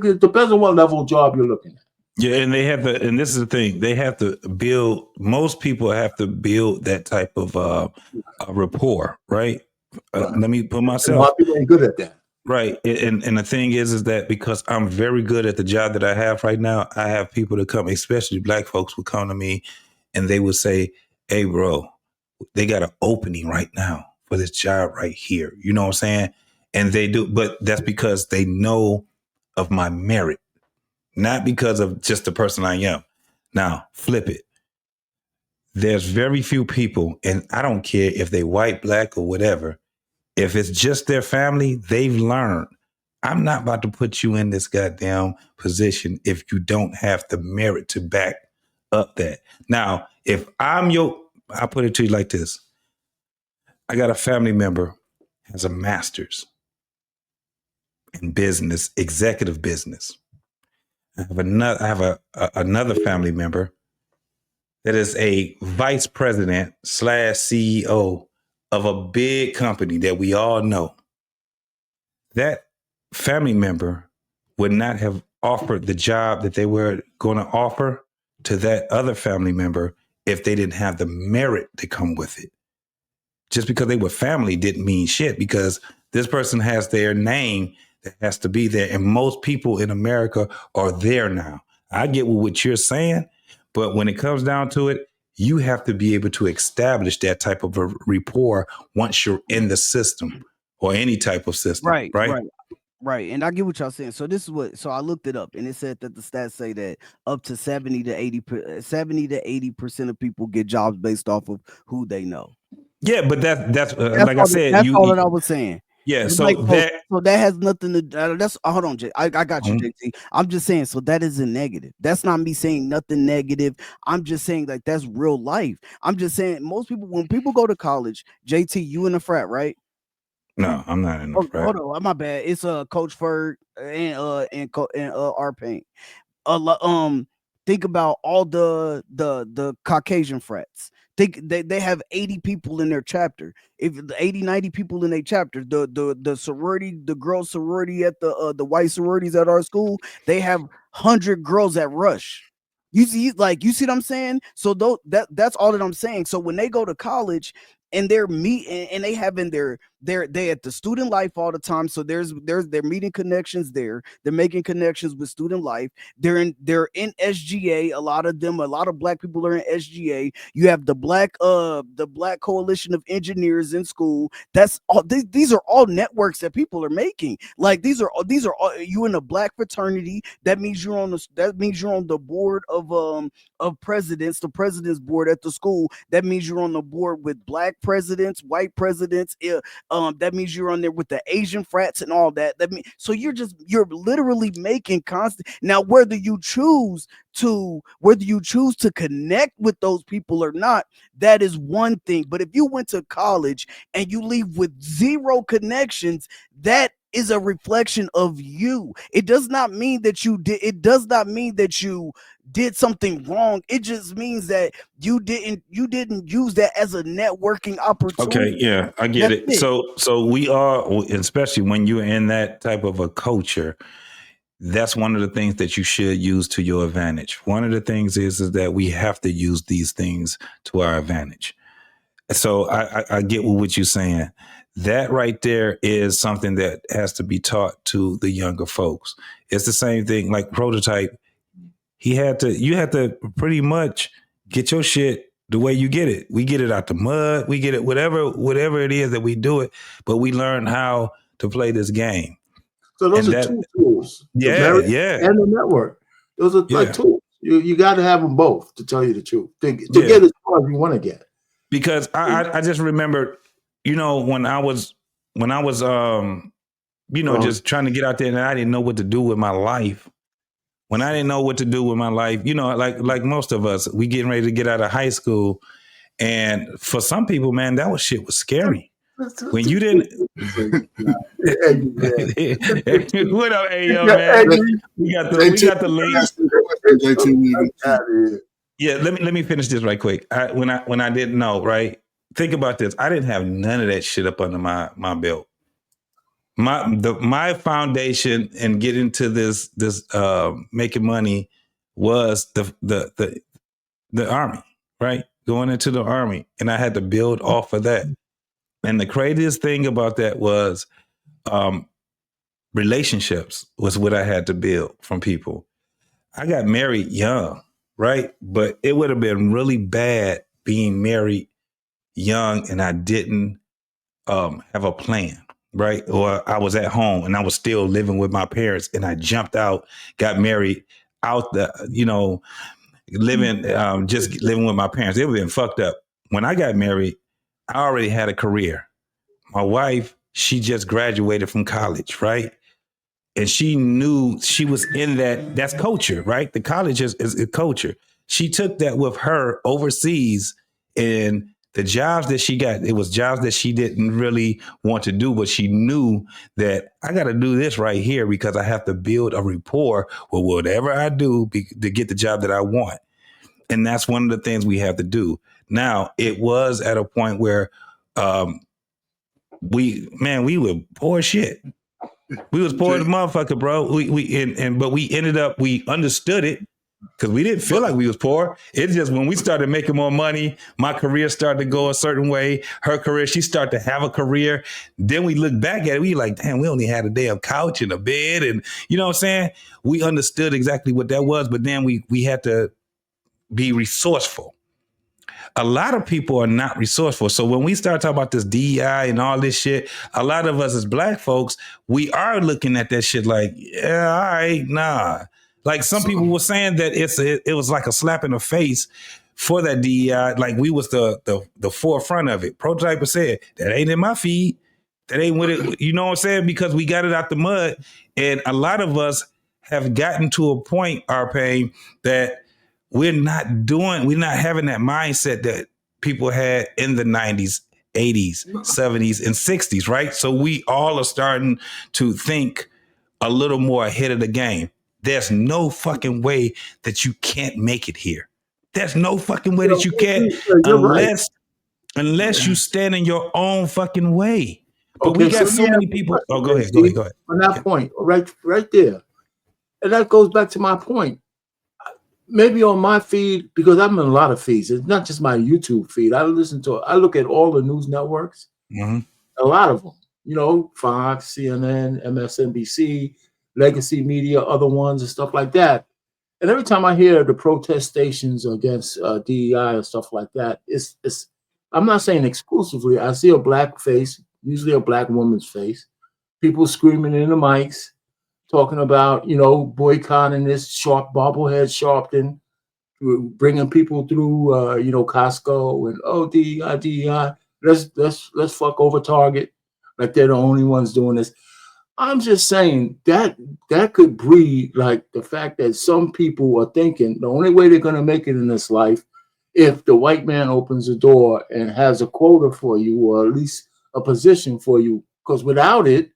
It depends on what level job you're looking at. Yeah, and they have to, and this is the thing, they have to build, most people have to build that type of rapport, right? Let me put myself. A lot of people ain't good at that. Right. And the thing is that because I'm very good at the job that I have right now, I have people that come, especially black folks would come to me and they would say, "Hey bro, they got an opening right now for this job right here. You know what I'm saying? And they do, but that's because they know of my merit, not because of just the person I am. Now, flip it. There's very few people, and I don't care if they white, black, or whatever. If it's just their family, they've learned. I'm not about to put you in this goddamn position if you don't have the merit to back up that. Now, if I'll put it to you like this. I got a family member has a master's in business, executive business. I have another family member that is a vice president / CEO of a big company that we all know. That family member would not have offered the job that they were going to offer to that other family member if they didn't have the merit to come with it. Just because they were family didn't mean shit, because this person has their name that has to be there. And most people in America are there now. I get what you're saying, but when it comes down to it, you have to be able to establish that type of a rapport once you're in the system or any type of system. Right. And I get what y'all saying. So this is what, so I looked it up and it said that the stats say that up to 70 to 80% of people get jobs based off of who they know. Yeah, but that's like I said, that's all that I was saying. Yeah, It's so like, that so that has nothing to that's hold on, Jay. I got you, Mhm. JT. I'm just saying, so that isn't negative. That's not me saying nothing negative. I'm just saying like that's real life. I'm just saying most people, when people go to college, JT, you in a frat, right? No, I'm not in the Oh, frat. hold on, my bad. It's Coach Ferg and R Paint. Think about all the Caucasian frats. Think they have 80 people in their chapter. If the 80, 90 people in a chapter, the sorority, the girl sorority at the white sororities at our school, they have 100 girls at Rush. You see what I'm saying? So that's all that I'm saying. So when they go to college and they're and they having they at the student life all the time. So they're meeting connections there. They're making connections with student life. They're in SGA. A lot of black people are in SGA. You have the black coalition of engineers in school. That's all. These are all networks that people are making. Like these are all, you in a black fraternity. That means you're on the board of presidents, the president's board at the school. That means you're on the board with black presidents, white presidents. That means you're on there with the Asian frats and all that. That means so you're literally making constant. Now, whether you choose to connect with those people or not, that is one thing. But if you went to college and you leave with zero connections, that is a reflection of you. It does not mean that you did something wrong. It just means that you didn't use that as a networking opportunity. Okay, yeah, I get it. So we are, especially when you're in that type of a culture, that's one of the things that you should use to your advantage. One of the things is that we have to use these things to our advantage. So I get what you're saying. That right there is something that has to be taught to the younger folks. It's the same thing like Prototype. You had to pretty much get your shit the way you get it. We get it out the mud. We get it whatever it is that we do it, but we learn how to play this game. So those are two tools. The merit and the network. Those are like tools. You got to have them both, to tell you the truth, to get as far as you want to get. Because I just remember, when I was just trying to get out there and I didn't know what to do with my life. When I didn't know what to do with my life, like most of us, we getting ready to get out of high school. And for some people, man, shit was scary. When you didn't. What up, Ayo, man? We got the link. Yeah, let me finish this right quick. When I didn't know, right? Think about this. I didn't have none of that shit up under my belt. My foundation and getting to this making money was the army, right? Going into the army, and I had to build off of that. And the craziest thing about that was relationships was what I had to build from people. I got married young, right? But it would have been really bad being married young and I didn't have a plan, right? Or I was at home and I was still living with my parents and I jumped out, got married out living just living with my parents. It would have been fucked up. When I got married, I already had a career. My wife, she just graduated from college, right? And she knew she was in that's culture, right? The college is a culture. She took that with her overseas, and the jobs that she got, it was jobs that she didn't really want to do, but she knew that I got to do this right here because I have to build a rapport with whatever I do to get the job that I want. And that's one of the things we have to do. Now, it was at a point where we were poor as shit. We was poor as a motherfucker, bro. But we understood it because we didn't feel like we was poor. It's just when we started making more money, my career started to go a certain way. Her career, she started to have a career. Then we look back at it, we like, damn, we only had a damn couch and a bed, and you know what I'm saying? We understood exactly what that was, but then we had to be resourceful. A lot of people are not resourceful. So when we start talking about this DEI and all this shit, a lot of us as black folks, we are looking at that shit like, yeah, all right, nah. Like some people were saying that it was like a slap in the face for that DEI. Like we was the forefront of it. Prototyper said, that ain't in my feed. That ain't with it. You know what I'm saying? Because we got it out the mud. And a lot of us have gotten to a point, Arpain, that we're not having that mindset that people had in the 90s, 80s, 70s, and 60s, right? So we all are starting to think a little more ahead of the game. There's no fucking way that you can't make it here. There's no fucking way that you can't unless you stand in your own fucking way. But we got so many people. Oh, go ahead. On that point, right there. And that goes back to my point. Maybe on my feed, because I'm in a lot of feeds. It's not just my YouTube feed. I look at all the news networks, a lot of them, you know, Fox, CNN, MSNBC, Legacy Media, other ones and stuff like that. And every time I hear the protest stations against DEI and stuff like that, it's I'm not saying exclusively. I see a black face, usually a black woman's face, people screaming in the mics, talking about, you know, boycotting this bobblehead Sharpton, bringing people through, you know, Costco and DEI. Let's fuck over Target, like they're the only ones doing this. I'm just saying that could breed like the fact that some people are thinking the only way they're going to make it in this life if the white man opens the door and has a quota for you or at least a position for you, because without it,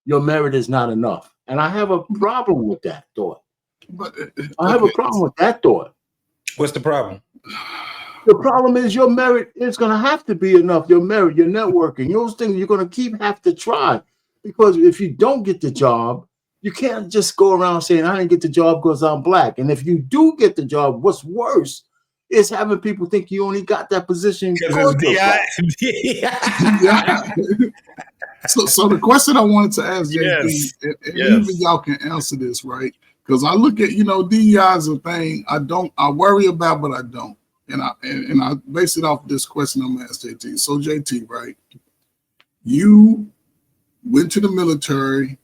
your merit is not enough. And I have a problem with that thought. I have a problem with that thought. What's the problem? The problem is your merit is going to have to be enough. Your merit, your networking, those things you're going to have to try. Because if you don't get the job, you can't just go around saying, I didn't get the job because I'm black. And if you do get the job, what's worse is having people think you only got that position because it's DI. So the question I wanted to ask JP, and even y'all can answer this, right? Because I look at, you know, DEI is a thing I worry about, but I don't. And I base it off this question I'm gonna ask JT. So JT, right? You went to the military,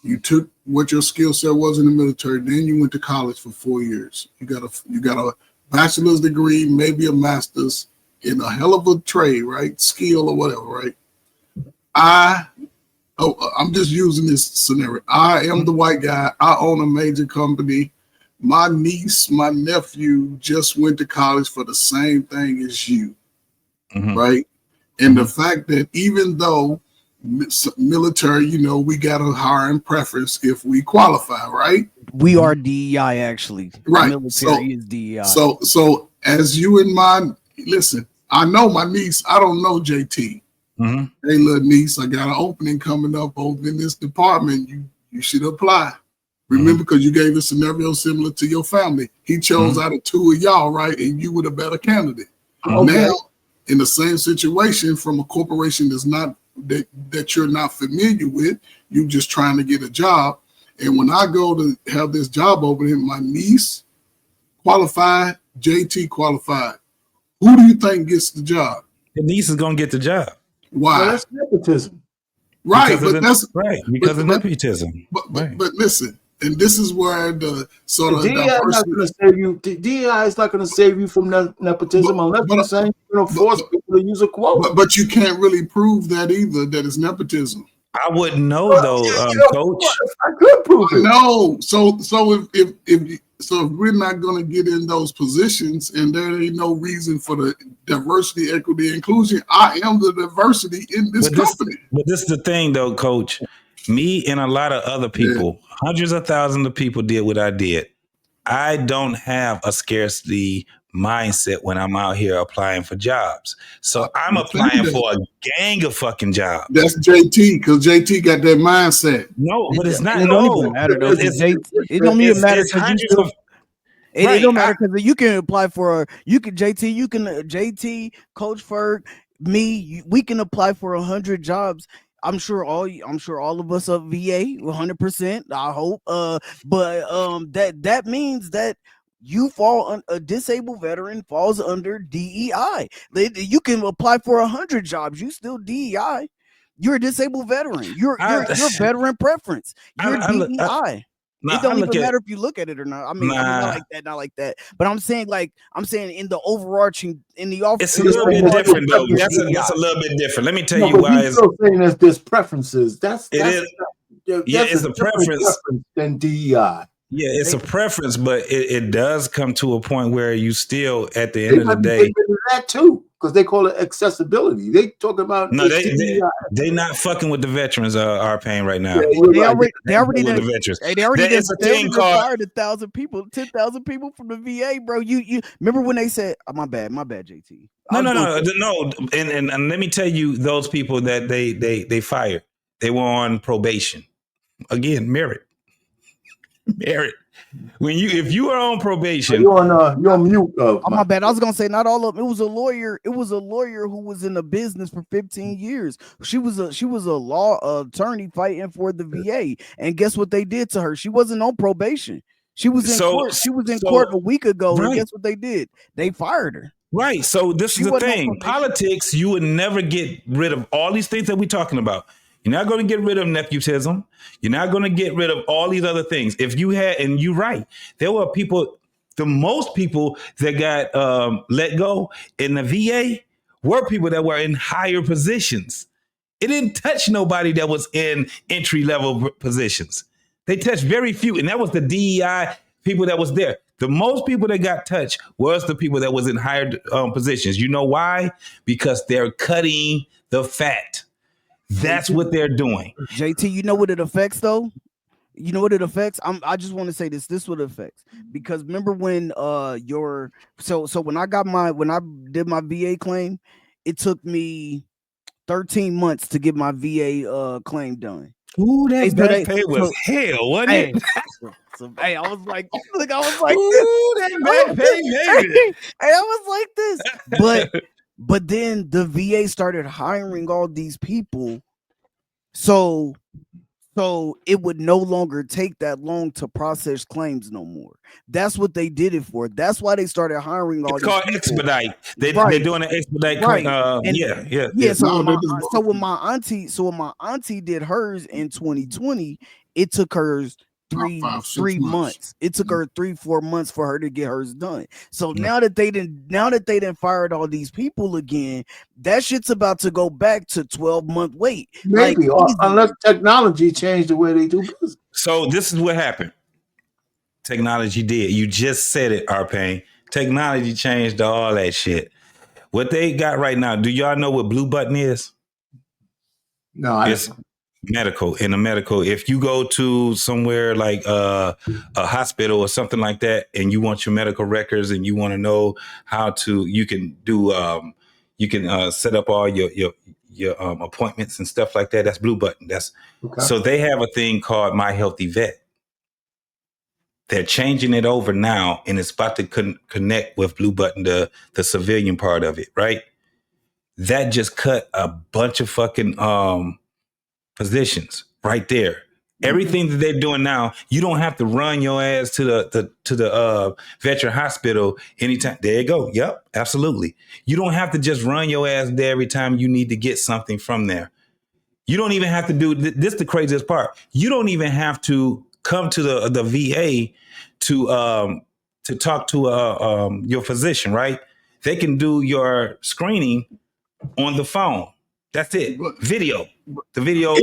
you took what your skill set was in the military, then you went to college for 4 years. You got a bachelor's degree, maybe a master's in a hell of a trade, right? Skill or whatever, right? I'm just using this scenario. I am the white guy. I own a major company. My niece, my nephew just went to college for the same thing as you, right? And the fact that even though military, you know, we got a hiring preference if we qualify, right? We are DEI actually. Right. Military is DEI. So as you and mine, listen, I know my niece, I don't know JT. Hey, little niece, I got an opening coming up over in this department. You should apply. Remember, because you gave a scenario similar to your family. He chose out of two of y'all, right? And you were the better candidate. Now, in the same situation from a corporation that's not that you're not familiar with, you just trying to get a job. And when I go to have this job opening, my niece qualified, JT qualified. Who do you think gets the job? the niece is gonna get the job. Why? Well, that's nepotism. Right, Because but that's because of nepotism. But listen, and this is where the sort of DEI is not diversity. going to save you. DEI is not going to save you from nepotism unless you're saying you're going to force people to use a quote. But you can't really prove that either. That it's nepotism. I wouldn't know though, Coach. I could prove it. No, so if we're not going to get in those positions, and there ain't no reason for the diversity, equity, inclusion, I am the diversity in this company. But this is the thing, though, Coach. Me and a lot of other people, hundreds of thousands of people did what I did. I don't have a scarcity mindset when I'm out here applying for jobs. So I'm applying for a gang of fucking jobs. That's JT, because JT got that mindset. No, but it's not. It don't even matter though. It don't even matter because you still. It don't matter because you can apply for JT, Coach Ferg, me. We can apply for 100 jobs. I'm sure all of us are VA 100%. I hope. But that means that you fall a disabled veteran falls under DEI. You can apply for 100 jobs. You still DEI. You're a disabled veteran. You're veteran preference. You're DEI. It don't even matter if you look at it or not. I mean, not like that. But I'm saying in the overarching, in the office, it's a little bit different though. That's a little bit different. Let me tell you why. You're still saying there's preferences. That's it's a preference than DEI. Yeah, it's a preference, but it does come to a point where you still, at the end of the day, that too, because they call it accessibility. They talk about they not fucking with the veterans are paying right now. Yeah, they already with the veterans. They already There's a thing called fired 1,000 people, 10,000 people from the VA, bro. You remember when they said, my bad, JT. No. And let me tell you, those people that they fired, they were on probation. Again, merit. If you are on probation, you're on mute. My bad. I was gonna say not all of them. It was a lawyer. It was a lawyer who was in the business for 15 years. She was a law attorney fighting for the VA. And guess what they did to her? She wasn't on probation. She was in court. She was in court a week ago. Right. And guess what they did? They fired her. Right. So this is the thing. Politics, you would never get rid of all these things that we're talking about. You're not going to get rid of nepotism. You're not going to get rid of all these other things. If you had, and you're right, there were people, the most people that got let go in the VA were people that were in higher positions. It didn't touch nobody that was in entry level positions. They touched very few, and that was the DEI people that was there. The most people that got touched was the people that was in higher positions. You know why? Because they're cutting the fat. That's what they're doing. JT, you know what it affects though? You know what it affects? I just want to say this. This is what it affects. Because remember when when I did my VA claim, it took me 13 months to get my VA claim done. Ooh, that back pay was hell, wasn't it? I was like, ooh, that back pay, baby. I was like this. But then the VA started hiring all these people, so it would no longer take that long to process claims no more. That's what they did it for. That's why they started hiring all. It's called expedite. They're doing an expedite. Right. Yeah. So when my auntie did hers in 2020, it took hers three months. It took her 3-4 months for her to get hers done. So now that they didn't fired all these people again, that shit's about to go back to 12-month wait. Maybe, unless technology changed the way they do business. So this is what happened. Technology did. You just said it, Arpain. Technology changed all that shit. What they got right now, do y'all know what Blue Button is? No, it's medical. In a medical, if you go to somewhere like a hospital or something like that, and you want your medical records and you want to know how to, you can do, set up all your appointments and stuff like that. That's Blue Button. So they have a thing called My Healthy Vet. They're changing it over now, and it's about to connect with Blue Button, the civilian part of it, right? That just cut a bunch of fucking positions right there. Everything that they're doing now, you don't have to run your ass to the veteran hospital anytime. There you go. Yep, absolutely. You don't have to just run your ass there every time you need to get something from there. You don't even have to do this. The craziest part. You don't even have to come to the VA to talk to your physician, right? They can do your screening on the phone. That's it. Video. The video,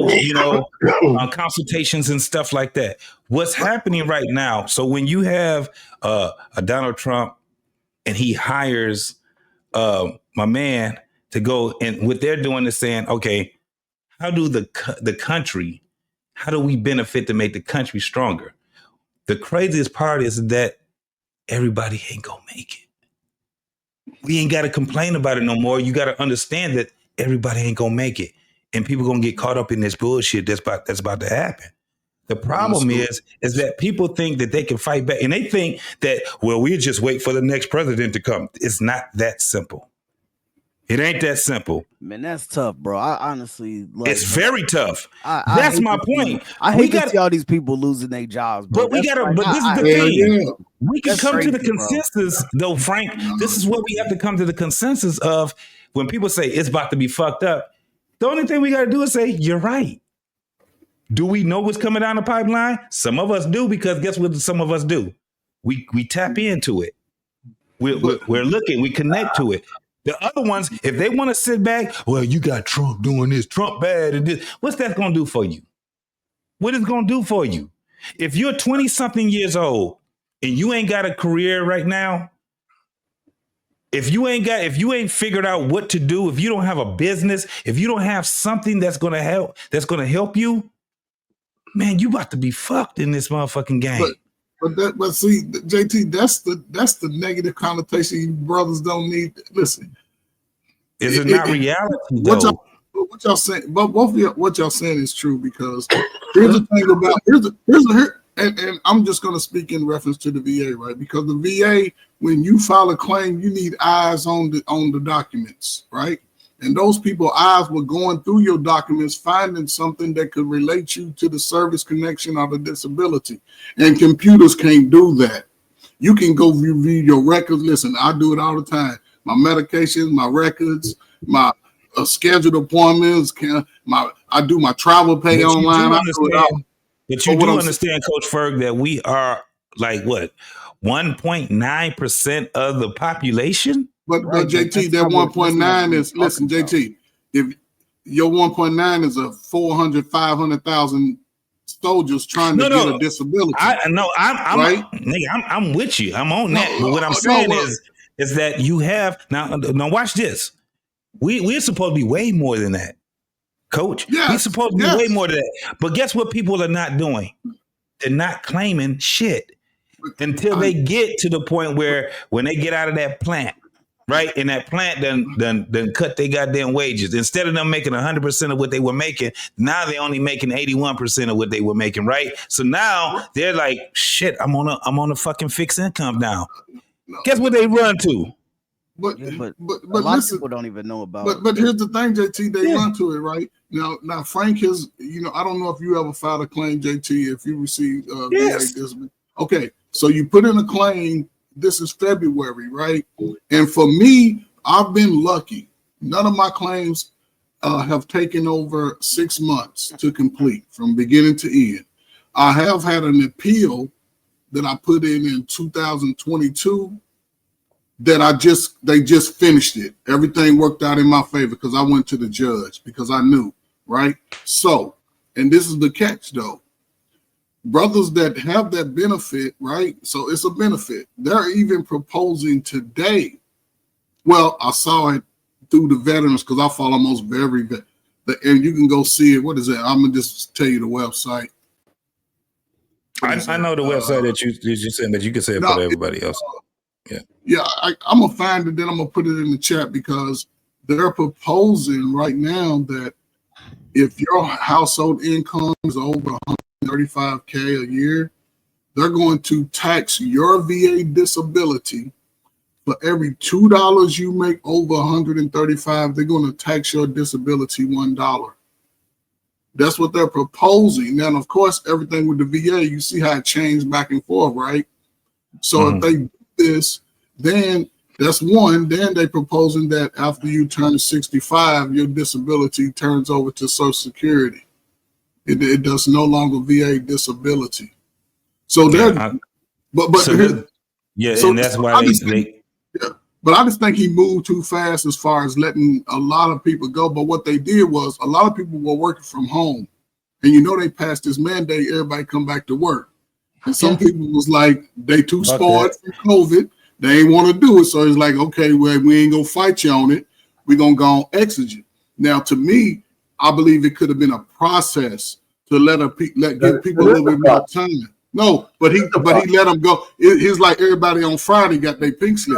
consultations and stuff like that. What's happening right now? So when you have a Donald Trump and he hires my man to go, and what they're doing is saying, okay, how do the country, how do we benefit to make the country stronger? The craziest part is that everybody ain't gonna make it. We ain't got to complain about it no more. You got to understand that everybody ain't gonna make it, and people gonna get caught up in this bullshit that's about to happen. The problem is that people think that they can fight back, and they think that, well, we just wait for the next president to come. It's not that simple. It ain't that simple. Man, that's tough, bro. I honestly, it's very tough. That's my point. I hate to see all these people losing their jobs, bro. But this is the thing. We can come to the consensus, though, Frank. This is what we have to come to the consensus of. When people say it's about to be fucked up, the only thing we got to do is say, you're right. Do we know what's coming down the pipeline? Some of us do, because guess what some of us do? We tap into it. We're looking, we connect to it. The other ones, if they want to sit back, well, you got Trump doing this, Trump bad, and this. What's that going to do for you? What is it going to do for you? If you're 20-something years old and you ain't got a career right now, if you ain't figured out what to do, if you don't have a business, if you don't have something that's going to help you, man, you about to be fucked in this motherfucking game. But see, JT, that's the negative connotation you brothers don't need. Listen, is it not reality though? What y'all saying? But both of what y'all saying is true, because here's the thing about and I'm just going to speak in reference to the VA, right? Because the VA, when you file a claim, you need eyes on the documents, right? And those people eyes were going through your documents, finding something that could relate you to the service connection or the disability. And computers can't do that. You can go review your records. Listen, I do it all the time. My medications, my records, my scheduled appointments. I do my travel pay online. But you do understand, Coach Ferg, that we are like what, 1.9% of the population? But JT, that 1.9 is, listen, JT, if your 1.9 is a 400, 500,000 soldiers trying to get a disability. I'm with you. I'm on that. But what I'm saying is that you have now watch this. We're supposed to be way more than that, Coach. We're supposed to be way more than that. But guess what people are not doing? They're not claiming shit until they get to the point where when they get out of that plant. Right, and that plant then cut their goddamn wages. Instead of them making 100% of what they were making, now they're only making 81% of what they were making. Right, so now they're like, shit, I'm on a fucking fixed income now. Guess what they run to? But a lot of people don't even know about. But here's the thing, JT, they run to it, right? Now Frank has, I don't know if you ever filed a claim, JT, if you received VA disability. Okay, so you put in a claim. This is February, right? And for me, I've been lucky. None of my claims have taken over 6 months to complete from beginning to end. I have had an appeal that I put in 2022 that they just finished it. Everything worked out in my favor because I went to the judge because I knew, right? So, and this is the catch though. Brothers that have that benefit, right? So it's a benefit. They're even proposing today. Well, I saw it through the veterans because I follow most every vet. And you can go see it. What is it? I'm gonna just tell you the website. I know the website that you said, that you can say it for everybody else. Yeah, I'm gonna find it. Then I'm gonna put it in the chat because they're proposing right now that if your household income is over 135K a year, they're going to tax your VA disability for every $2 you make over 135. They're going to tax your disability $1. That's what they're proposing. Now, of course, everything with the VA, you see how it changed back and forth, right? So if they do this, then that's one. Then they proposing that after you turn 65, your disability turns over to Social Security. It does no longer VA disability. So they're, and that's why they but I just think he moved too fast as far as letting a lot of people go. But what they did was a lot of people were working from home. And you know they passed this mandate, everybody come back to work. And some people was like, they too spoiled from COVID. They ain't want to do it. So it's like, okay, well, we ain't gonna fight you on it. We're gonna go on exigent. Now, to me, I believe it could have been a process to give people a little bit more time. No, but he let them go. It's like everybody on Friday got their pink slip.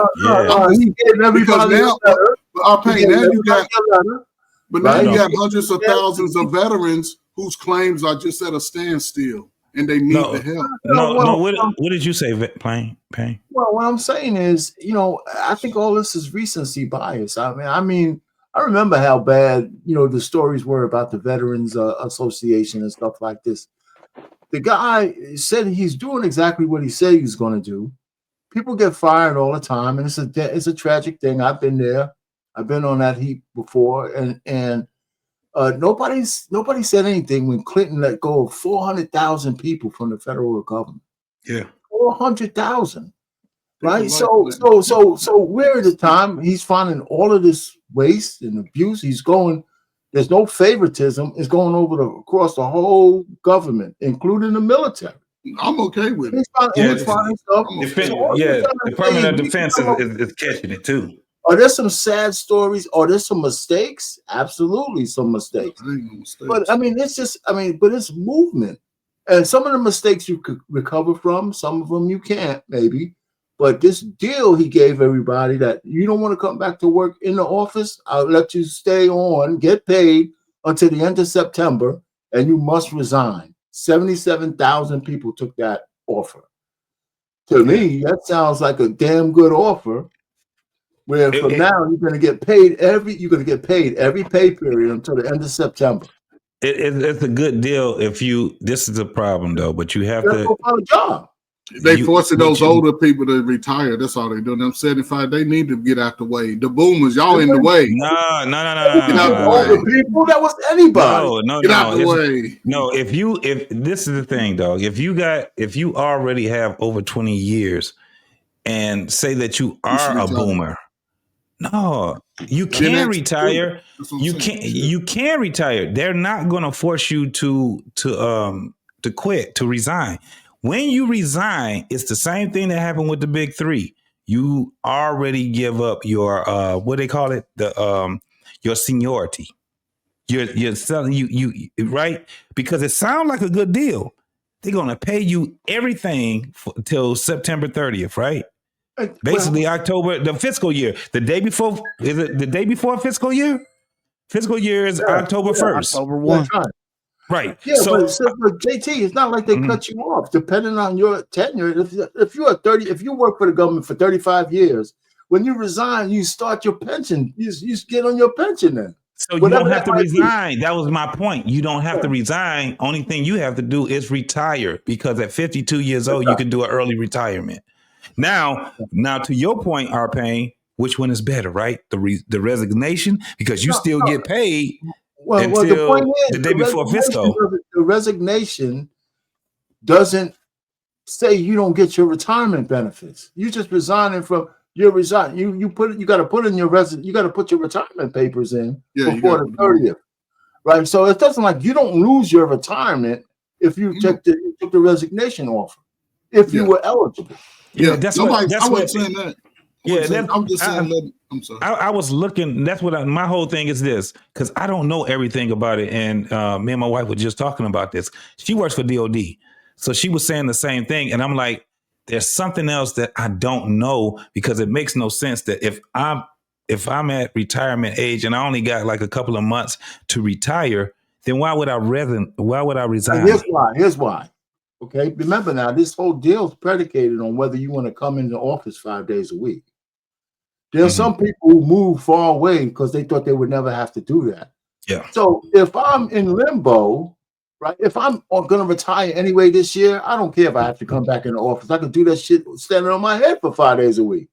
He gave everybody now, you got hundreds of Yeah. thousands of veterans whose claims are just at a standstill and they need the help. What did you say, Payne? Well, what I'm saying is, I think all this is recency bias. I mean, I remember how bad, the stories were about the Veterans Association and stuff like this. The guy said he's doing exactly what he said he was going to do. People get fired all the time, and it's a tragic thing. I've been there. I've been on that heap before, and nobody said anything when Clinton let go of 400,000 people from the federal government. Yeah, 400,000. Right. So we're at the time he's finding all of this waste and abuse. He's going. There's no favoritism. It's going across the whole government, including the military. I'm okay with it. He's finding stuff. Department of Defense is catching it too. Are there some sad stories? Are there some mistakes? Absolutely, some mistakes. But I mean, but it's movement, and some of the mistakes you could recover from. Some of them you can't, maybe. But this deal he gave everybody that you don't want to come back to work in the office, I'll let you stay on, get paid until the end of September, and you must resign. 77,000 people took that offer. To me, that sounds like a damn good offer. Where from now you're going to get paid every pay period until the end of September. It's a good deal if you. This is a problem though, but you have to go find a job. They forcing those older people to retire. That's all they're doing. Them 75, they need to get out the way. The boomers, y'all in the way. No. Older people, that was anybody. No. Get out the way. No, if this is the thing, dog. If you already have over 20 years and say that you are a boomer, no, you can retire. You can retire. They're not gonna force you to quit, to resign. When you resign, it's the same thing that happened with the big three. You already give up your what they call it, your seniority. You're selling you right, because it sounds like a good deal. They're gonna pay you everything till September 30th, right? Basically October, the fiscal year. The day before, is it the day before fiscal year? Fiscal year is October 1st. October 1. Right. Yeah, but JT, it's not like they cut you off. Depending on your tenure, if you are 30, if you work for the government for 35 years, when you resign, you start your pension. You get on your pension then. So you don't have to resign. That was my point. You don't have to resign. Only thing you have to do is retire, because at 52 years old, you can do an early retirement. Now to your point, Payne, which one is better, right? The resignation, because you still get paid. Well, the point is, the day before fiscal. The resignation doesn't say you don't get your retirement benefits. You just resigning from your resign. You got to put in your you got to put your retirement papers in before the 30th, right? So it doesn't like you don't lose your retirement if you took the resignation offer if you were eligible. Yeah, that's I what wasn't saying that. I'm just saying. I'm sorry. I was looking. That's what my whole thing is this, because I don't know everything about it. And me and my wife were just talking about this. She works for DOD, so she was saying the same thing. And I'm like, there's something else that I don't know, because it makes no sense that if I'm at retirement age and I only got like a couple of months to retire, then why would I resign? Here's why. Okay, remember now, this whole deal is predicated on whether you want to come into office 5 days a week. There's some people who move far away because they thought they would never have to do that. Yeah. So if I'm in limbo, right? If I'm going to retire anyway this year, I don't care if I have to come back in the office. I can do that shit standing on my head for 5 days a week,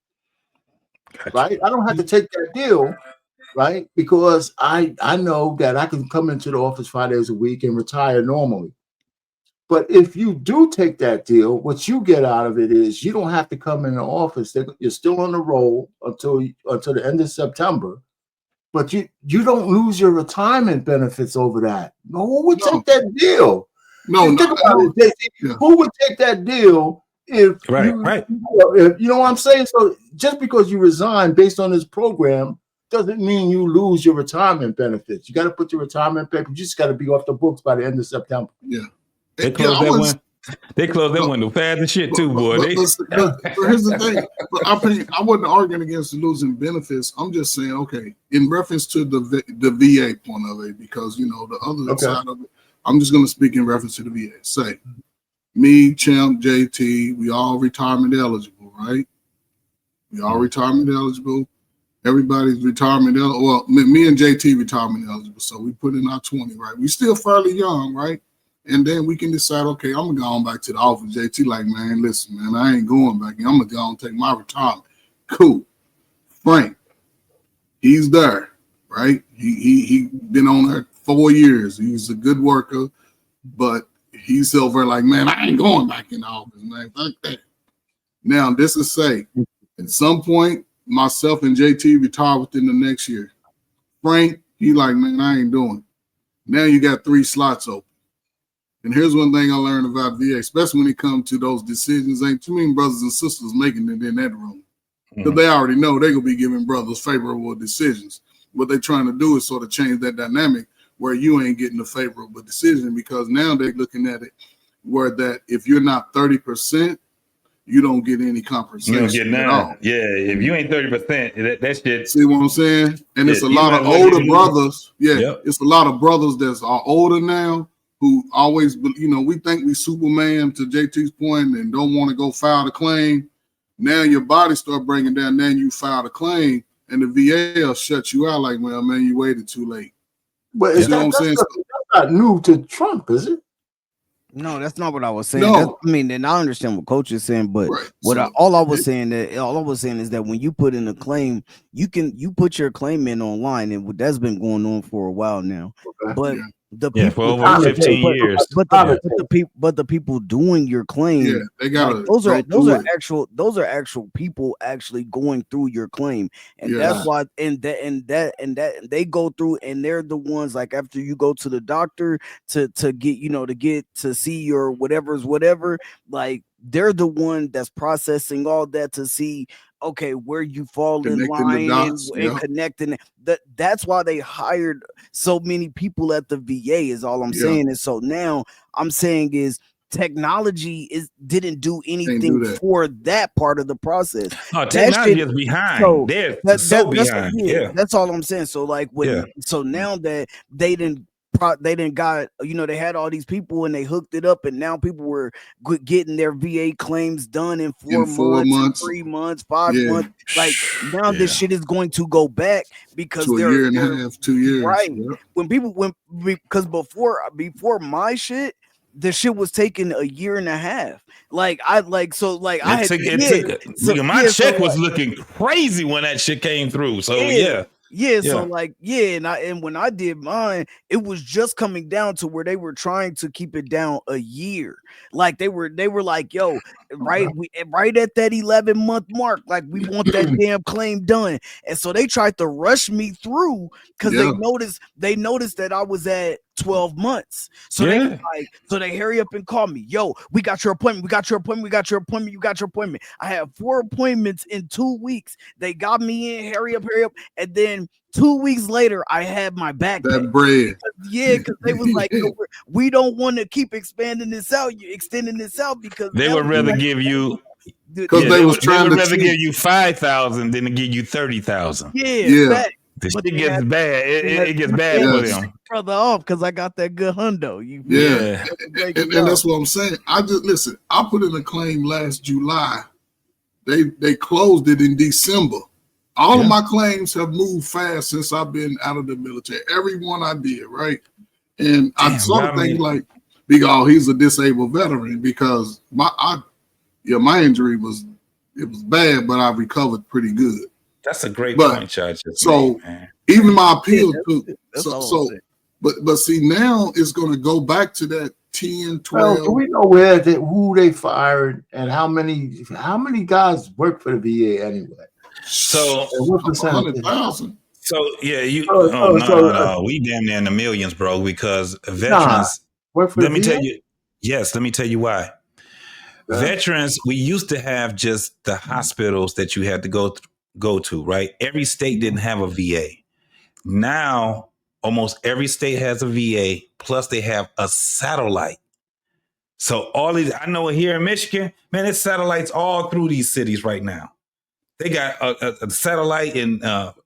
right? I don't have to take that deal, right? Because I know that I can come into the office 5 days a week and retire normally. But if you do take that deal, what you get out of it is you don't have to come in the office. You're still on the roll until the end of September. But you don't lose your retirement benefits over that. No one would take that deal. No, think about it, JC. Who would take that deal if you know what I'm saying? So just because you resign based on this program doesn't mean you lose your retirement benefits. You got to put your retirement paper. You just got to be off the books by the end of September. Yeah. They closed that one. They closed that window fast and shit too, boy. But here's the thing. But I wasn't arguing against losing benefits. I'm just saying, okay, in reference to the VA point of it, because the other side of it, I'm just going to speak in reference to the VA. Say, me, Champ, JT, we all retirement eligible, right? We all retirement eligible. Everybody's retirement eligible. Well, me and JT retirement eligible. So we put in our 20, right? We still fairly young, right? And then we can decide, okay, I'm going to go on back to the office. JT like, man, listen, man, I ain't going back. I'm going to go and take my retirement. Cool. Frank, he's there, right? He been on there 4 years. He's a good worker, but he's over like, man, I ain't going back in the office, man. Fuck that. Now, this is say, at some point, myself and JT retire within the next year. Frank, he like, man, I ain't doing it. Now you got 3 slots open. And here's one thing I learned about VA, especially when it comes to those decisions. Ain't too many brothers and sisters making it in that room. Because they already know they're going to be giving brothers favorable decisions. What they're trying to do is sort of change that dynamic where you ain't getting a favorable decision, because now they're looking at it where that if you're not 30%, you don't get any compensation. You don't get none. Yeah, if you ain't 30%, that shit. See what I'm saying? And it's a lot of older brothers. Yeah, it's a lot of brothers that are older now who always, we think we Superman, to JT's point, and don't want to go file the claim. Now your body start breaking down. Then you file the claim, and the VA will shut you out. Like, well, man, you waited too late. But you know what I'm saying? That's not new to Trump, is it? No, that's not what I was saying. No. And I understand what Coach is saying, but all I was saying is that when you put in a claim, you put your claim in online, and that's been going on for a while now. Okay. But the people for over 15 years. But the people doing your claim, they got those are actual people actually going through your claim, and that's why and that they go through, and they're the ones, like, after you go to the doctor to get to see your whatever, like, they're the one that's processing all that to see, okay, where you fall in line and connecting. That's why they hired so many people at the VA, is all I'm saying. And so now I'm saying is technology didn't do anything for that part of the process. Oh, technology is behind. So they're so behind. That's all I'm saying. So like so now that they didn't got, they had all these people and they hooked it up, and now people were getting their VA claims done in 4 months, 3 months, 5 months. Like, now this shit is going to go back because to a year and a half, 2 years. Right. Because before my shit, the shit was taking a year and a half. My check was looking crazy when that shit came through. So so and when I did mine, it was just coming down to where they were trying to keep it down a year. Like they were like, yo, right at that 11-month mark, like, we want that damn claim done. And so they tried to rush me through because they noticed that I was at 12 months. So they hurry up and call me. Yo, we got your appointment. You got your appointment. I have 4 appointments in 2 weeks. They got me in. Hurry up. And then 2 weeks later, I had my back. That bread. Because they was like, we don't want to keep extending this out because they would rather give you. Because they was trying to rather give you 5,000 than to give you 30,000. Yeah. The shit gets bad. It gets bad for them. Brother off because I got that good hundo. And that's what I'm saying. I put in a claim last July. They closed it in December. All of my claims have moved fast since I've been out of the military. Every one I did, right? And I sort of think like, because he's a disabled veteran, because my injury was bad, but I recovered pretty good. That's a great point, Judge. So even my appeal but see, now it's going to go back to that 10, 12. Well, do we know who they fired and how many guys work for the VA anyway? So what percentage? 100,000. So yeah, no, we damn near in the millions, bro. Because veterans. Let me tell you. Yes, let me tell you why. Yeah. Veterans, we used to have just the hospitals that you had to go to, right? Every state didn't have a VA. Now, almost every state has a VA, plus they have a satellite. So all these, I know here in Michigan, man, there's satellites all through these cities right now. They got a satellite in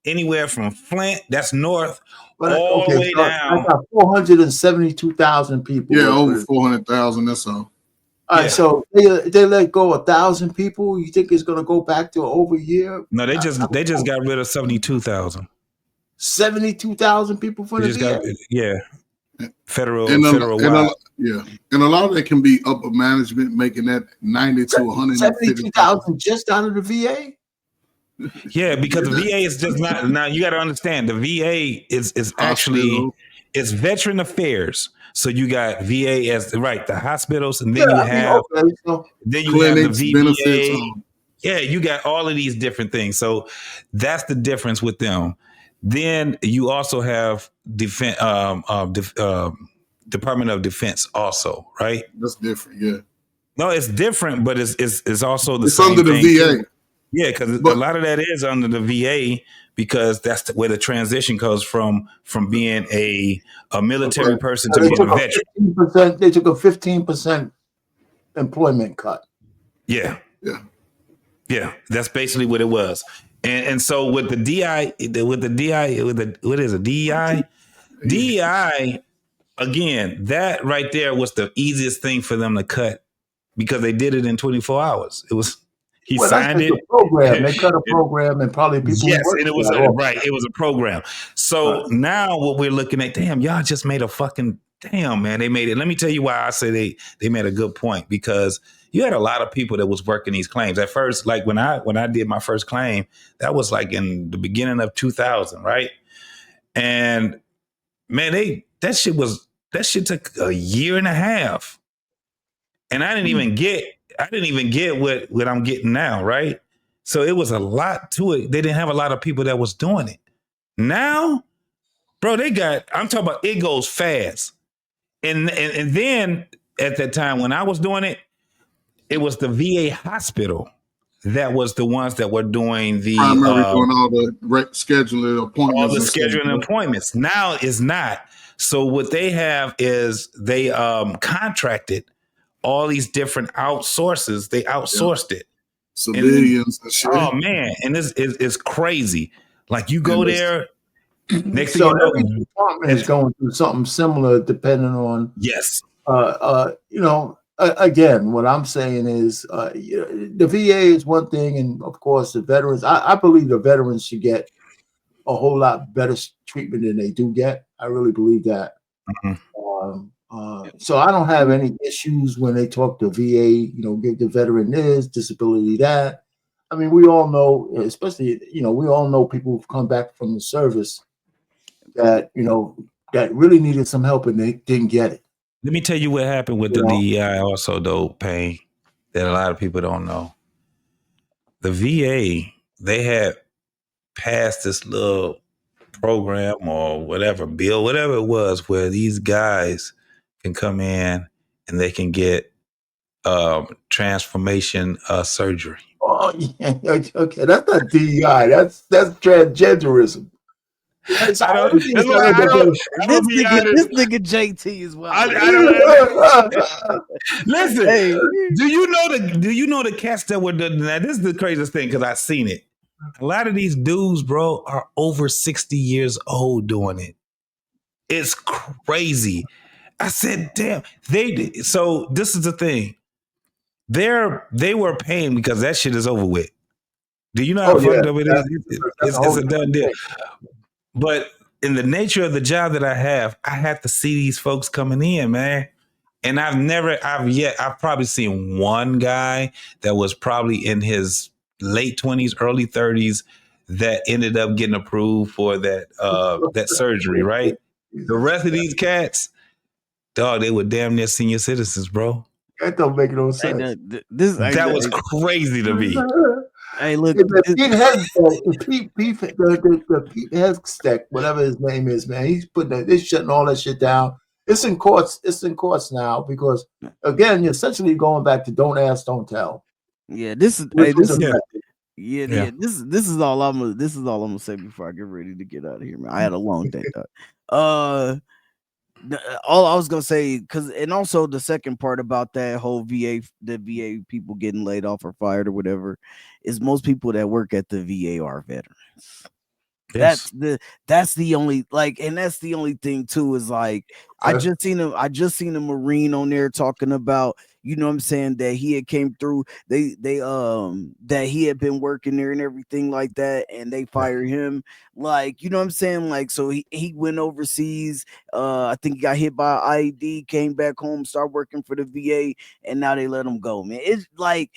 anywhere from Flint, that's north, all the way down. I got 472,000 people. Yeah, over 400,000. That's all. All right, so they let go 1,000 people. You think it's going to go back to over a year? No, they just got rid of 72,000. 72,000 people for the VA? Federal. And a lot of that can be upper management, making that 90 to 150. 72,000 just out of the VA? Yeah, because the VA is just not. Now you got to understand, the VA is actually it's Veteran Affairs. So you got VA as the hospitals, and then you have clinics, the VBA. Benefits. Yeah, you got all of these different things. So that's the difference with them. Then you also have Department of Defense also, right? That's different, yeah. No, it's different, but it's also the it's same under the thing VA. Too. Yeah, because a lot of that is under the VA, because that's where the transition goes from being a military person to being a veteran. They took a 15% employment cut. Yeah. That's basically what it was. And so with the DEI, what is it? DEI, again, that right there was the easiest thing for them to cut because they did it in 24 hours. It was. He signed it. Program. They cut a program, and probably people. Yes, and it was It was a program. So now what we're looking at, damn, y'all just made a fucking damn, man. They made it. Let me tell you why I say they made a good point, because you had a lot of people that was working these claims at first. Like when I did my first claim, that was like in the beginning of 2000, right? And man, that shit took a year and a half, and I didn't even get what I'm getting now, right? So it was a lot to it. They didn't have a lot of people that was doing it. Now, bro, I'm talking about it goes fast. And then at that time when I was doing it, it was the VA hospital that was the ones that were doing the doing all the scheduling appointments. All the scheduling appointments. Now it's not. So what they have is they contracted all these different outsources. They outsourced it. Civilians and shit. Oh man, and it's crazy. Like you go there, next thing you know, every department is going through something similar, depending on. Yes. Again, what I'm saying is, the VA is one thing, and of course the veterans. I believe the veterans should get a whole lot better treatment than they do get. I really believe that. So I don't have any issues when they talk to VA, give the veteran this, disability that. I mean, we all know, especially, we all know people who've come back from the service that, that really needed some help and they didn't get it. Let me tell you what happened with the DEI also, though, Payne, that a lot of people don't know. The VA, they had passed this little program or whatever, bill, whatever it was, where these guys can come in and they can get transformation surgery. Oh yeah, okay, that's not DEI. That's transgenderism. This nigga JT is wild. Listen, do you know the cats that were doing that? This is the craziest thing because I've seen it. A lot of these dudes, bro, are over 60 years old doing it. It's crazy. I said, damn. So this is the thing. They were paying because that shit is over with. Do you know how fucked up it is? That's It's a done deal. But in the nature of the job that I have to see these folks coming in, man. And I've probably seen one guy that was probably in his late 20s, early 30s that ended up getting approved for that surgery, right? The rest of these cats, dog, they were damn near senior citizens, bro. That don't make no sense. That was crazy to me. Hey, look, the Pete Hegseth, whatever his name is, man, he's putting they're shutting all that shit down. It's in courts. It's in courts now because again, you're essentially going back to don't ask, don't tell. Yeah, this is this is all I'm gonna say before I get ready to get out of here, man. I had a long day, dog. All I was gonna say, and also the second part about that whole the VA people getting laid off or fired or whatever, is most people that work at the VA are veterans. Yes. That's the only and that's the only thing too is I just seen a Marine on there talking about, you know what I'm saying, that he had came through, that he had been working there and everything like that, and they fired him. You know what I'm saying? So he went overseas. I think he got hit by an IED, came back home, started working for the VA, and now they let him go, man. It's like,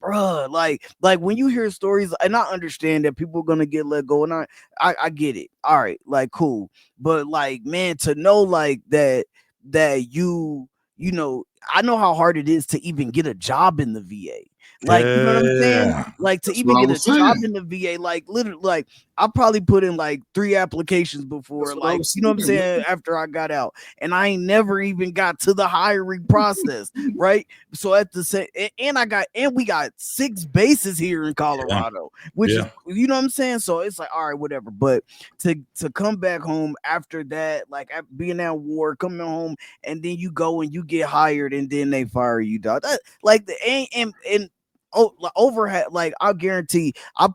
bruh, when you hear stories, and I understand that people are gonna get let go, and I get it. All right, cool. But man, to know that you know, I know how hard it is to even get a job in the VA. You know what I'm saying? To even get a job in the VA, literally, I probably put in 3 applications before, you know what I'm saying, after I got out, and I ain't never even got to the hiring process, right? So at the same, and we got 6 bases here in Colorado, which is, you know what I'm saying? So it's all right, whatever. But to come back home after that, after being at war, coming home, and then you go and you get hired, and then they fire you, dog. That, I guarantee I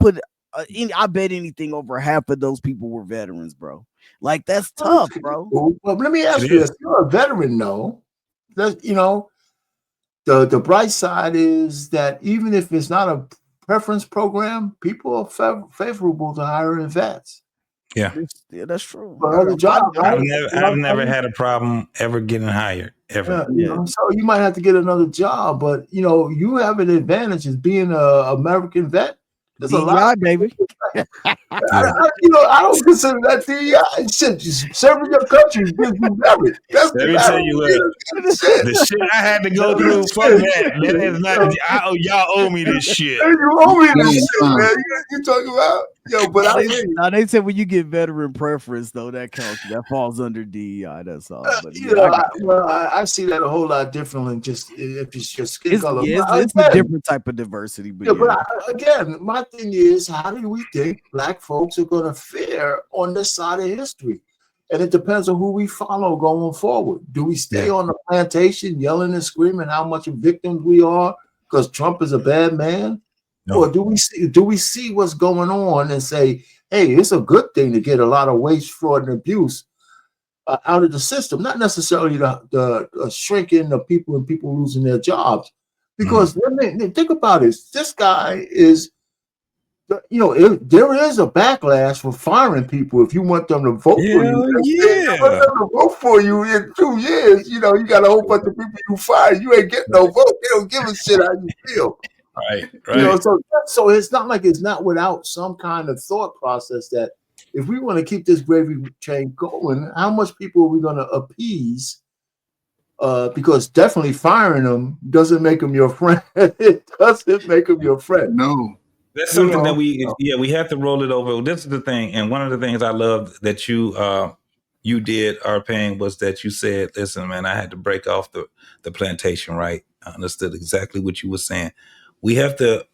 bet anything over half of those people were veterans, bro. That's tough, bro. Well, let me ask you, if you're a veteran, though, you know, the bright side is that even if it's not a preference program, people are favorable to hiring vets. Yeah, that's true. I've never had a problem ever getting hired, ever. So you might have to get another job, but you have an advantage as being an American vet. There's a lot, baby. I don't consider that DEI. Shit, just serving your country gives you merit. Let me tell you, the shit I had to go through. Fuck that. That is not. Y'all owe me this shit. You owe me this shit, man. You talking about? Now they said when you get veteran preference, though, that counts. That falls under DEI. That's all. But I see that a whole lot differently. Just if it's your skin color, it's a different type of diversity. But again, my thing is, how do we think Black folks are going to fare on this side of history? And it depends on who we follow going forward. Do we stay on the plantation yelling and screaming how much victims we are because Trump is a bad man? No. Or do we see what's going on and say, hey, it's a good thing to get a lot of waste, fraud, and abuse out of the system, not necessarily the shrinking of people and people losing their jobs? Because think about it, this guy is, there is a backlash for firing people if you want them to vote for you. If you want them to vote for you in 2 years, you got a whole bunch of people you fire. You ain't getting no vote. They don't give a shit how you feel. Right. So it's not like it's not without some kind of thought process that if we want to keep this gravy train going, how much people are we going to appease? Because definitely firing them doesn't make them your friend. It doesn't make them your friend. No. That's something that we have to roll it over. This is the thing, and one of the things I love that you did, Arpang, was that you said, "Listen, man, I had to break off the plantation." Right? I understood exactly what you were saying. We have to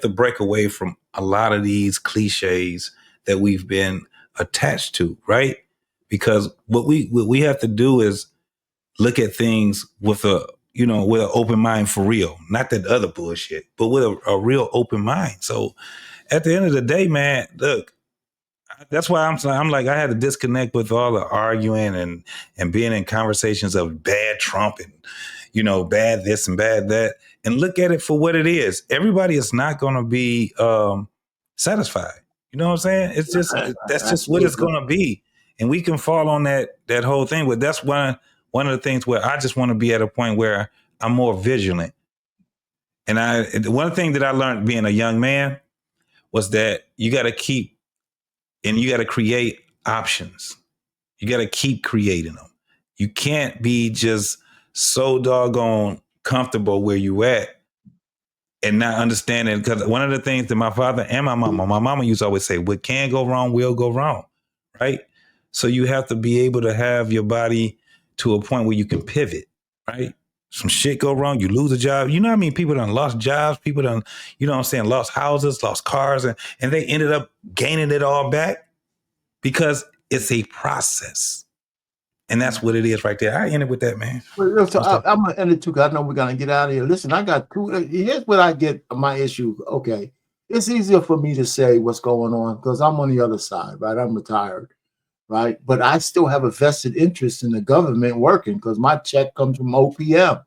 break away from a lot of these cliches that we've been attached to, right? Because what we have to do is look at things with an open mind for real, not that other bullshit, but with a real open mind. So at the end of the day, man, look, That's why I'm like, I had to disconnect with all the arguing and being in conversations of bad Trump and, you know, bad this and bad that, and look at it for what it is. Everybody is not going to be satisfied. You know what I'm saying? It's just, that's just what it's going to be. And we can fall on that whole thing. But that's one of the things where I just want to be at a point where I'm more vigilant. And one thing that I learned being a young man was that you got to keep, and you got to create options. You got to keep creating them. You can't be just so doggone comfortable where you at and not understanding. Because one of the things that my father and my mama used to always say, what can go wrong will go wrong, right? So you have to be able to have your body to a point where you can pivot, right? Some shit go wrong, you lose a job. You know what I mean? People done lost jobs, people done, you know what I'm saying, lost houses, lost cars, and they ended up gaining it all back because it's a process. And that's what it is right there. I ended with that, man. Well, so I'm going to end it too, because I know we're going to get out of here. Listen, I got two. Here's what I get my issue. Okay. It's easier for me to say what's going on because I'm on the other side, right? I'm retired, right? But I still have a vested interest in the government working because my check comes from OPM.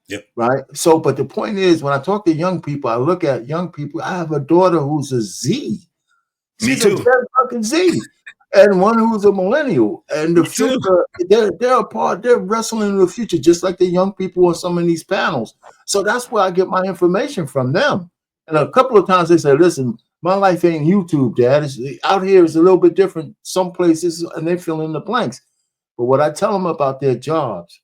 Yep. Right. So, but the point is, when I talk to young people, I look at young people. I have a daughter who's a Z. She's a fucking Z. And one who's a millennial. And the future, they're a part, they're wrestling in the future, just like the young people on some of these panels. So that's where I get my information from them. And a couple of times they say, listen, my life ain't YouTube, Dad. Out here is a little bit different some places, and they fill in the blanks. But what I tell them about their jobs,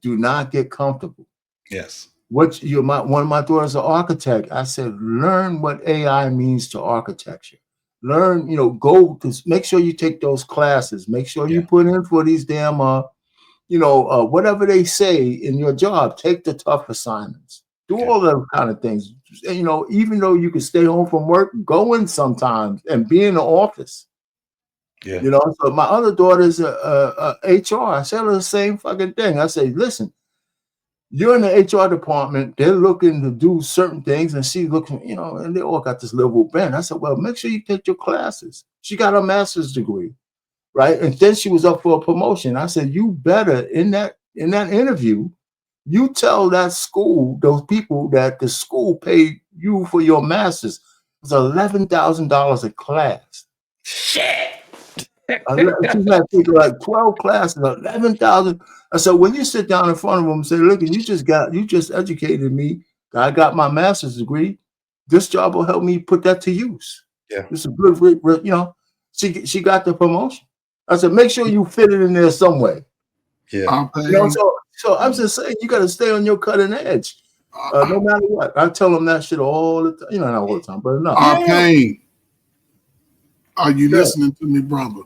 do not get comfortable. Yes. One of my daughters is an architect. I said, learn what AI means to architecture. Learn, go to make sure you take those classes. Make sure you put in for these damn, whatever they say in your job. Take the tough assignments. Do all those kind of things. And, even though you can stay home from work, go in sometimes and be in the office. Yeah. So my other daughter's a HR. I said her the same fucking thing. I say, listen, you're in the HR department. They're looking to do certain things, and she's looking, and they all got this level bent. I said, well, make sure you take your classes. She got a master's degree, right? And then she was up for a promotion. I said, you better in that interview, you tell that school, those people, that the school paid you for your master's. It's $11,000 a class. Shit. She's not taking like 12 classes, 11,000. I said, when you sit down in front of them and say, look, you just educated me. I got my master's degree. This job will help me put that to use. Yeah. This is good, she got the promotion. I said, make sure you fit it in there some way. Yeah. So I'm just saying, you got to stay on your cutting edge, no matter what. I tell them that shit all the time. Not all the time, but enough. Pain. Are you listening to me, brother?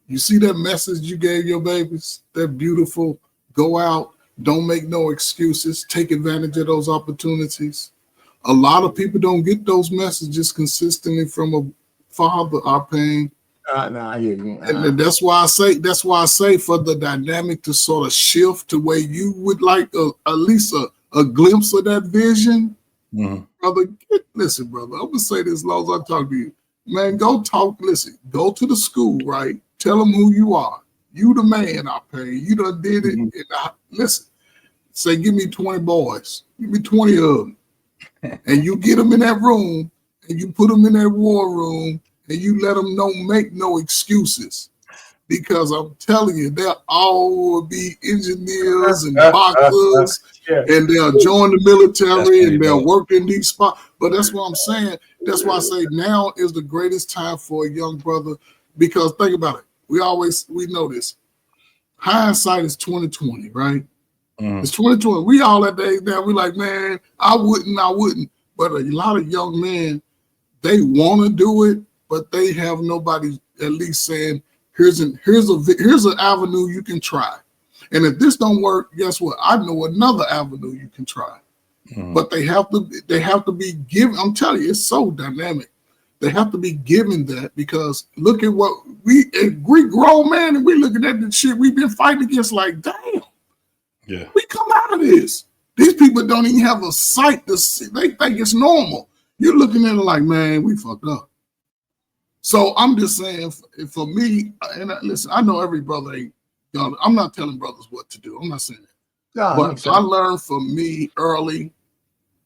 You see that message you gave your babies? They're beautiful. Go out. Don't make no excuses. Take advantage of those opportunities. A lot of people don't get those messages consistently from a father. Our pain. I hear you. And that's why I say for the dynamic to sort of shift to where you would like at least a glimpse of that vision. Mm-hmm. Brother, listen, brother. I'm gonna say this as long as I talk to you. Man, go talk. Listen, go to the school, right? Tell them who you are. You the man, I pay. You done did it. And listen, say, give me 20 boys. Give me 20 of them. And you get them in that room, and you put them in that war room, and you let them make no excuses. Because I'm telling you, they'll all be engineers and boxers, and they'll join the military, and they'll work in these spots. But that's what I'm saying. That's why I say now is the greatest time for a young brother. Because think about it. We know this. Hindsight is 2020, right? It's 2020. We all at the age now. We like, man, I wouldn't. But a lot of young men, they want to do it, but they have nobody at least saying, here's an avenue you can try. And if this don't work, guess what? I know another avenue you can try. But they have to be given. I'm telling you, it's so dynamic. They have to be given that, because look at what we grown man, and we looking at the shit we've been fighting against. Like, damn, we come out of this. These people don't even have a sight to see. They think it's normal. You're looking at it like, man, we fucked up. So I'm just saying, for me, and listen, I know every brother ain't. I'm not telling brothers what to do. I'm not saying that. No, but I learned for me early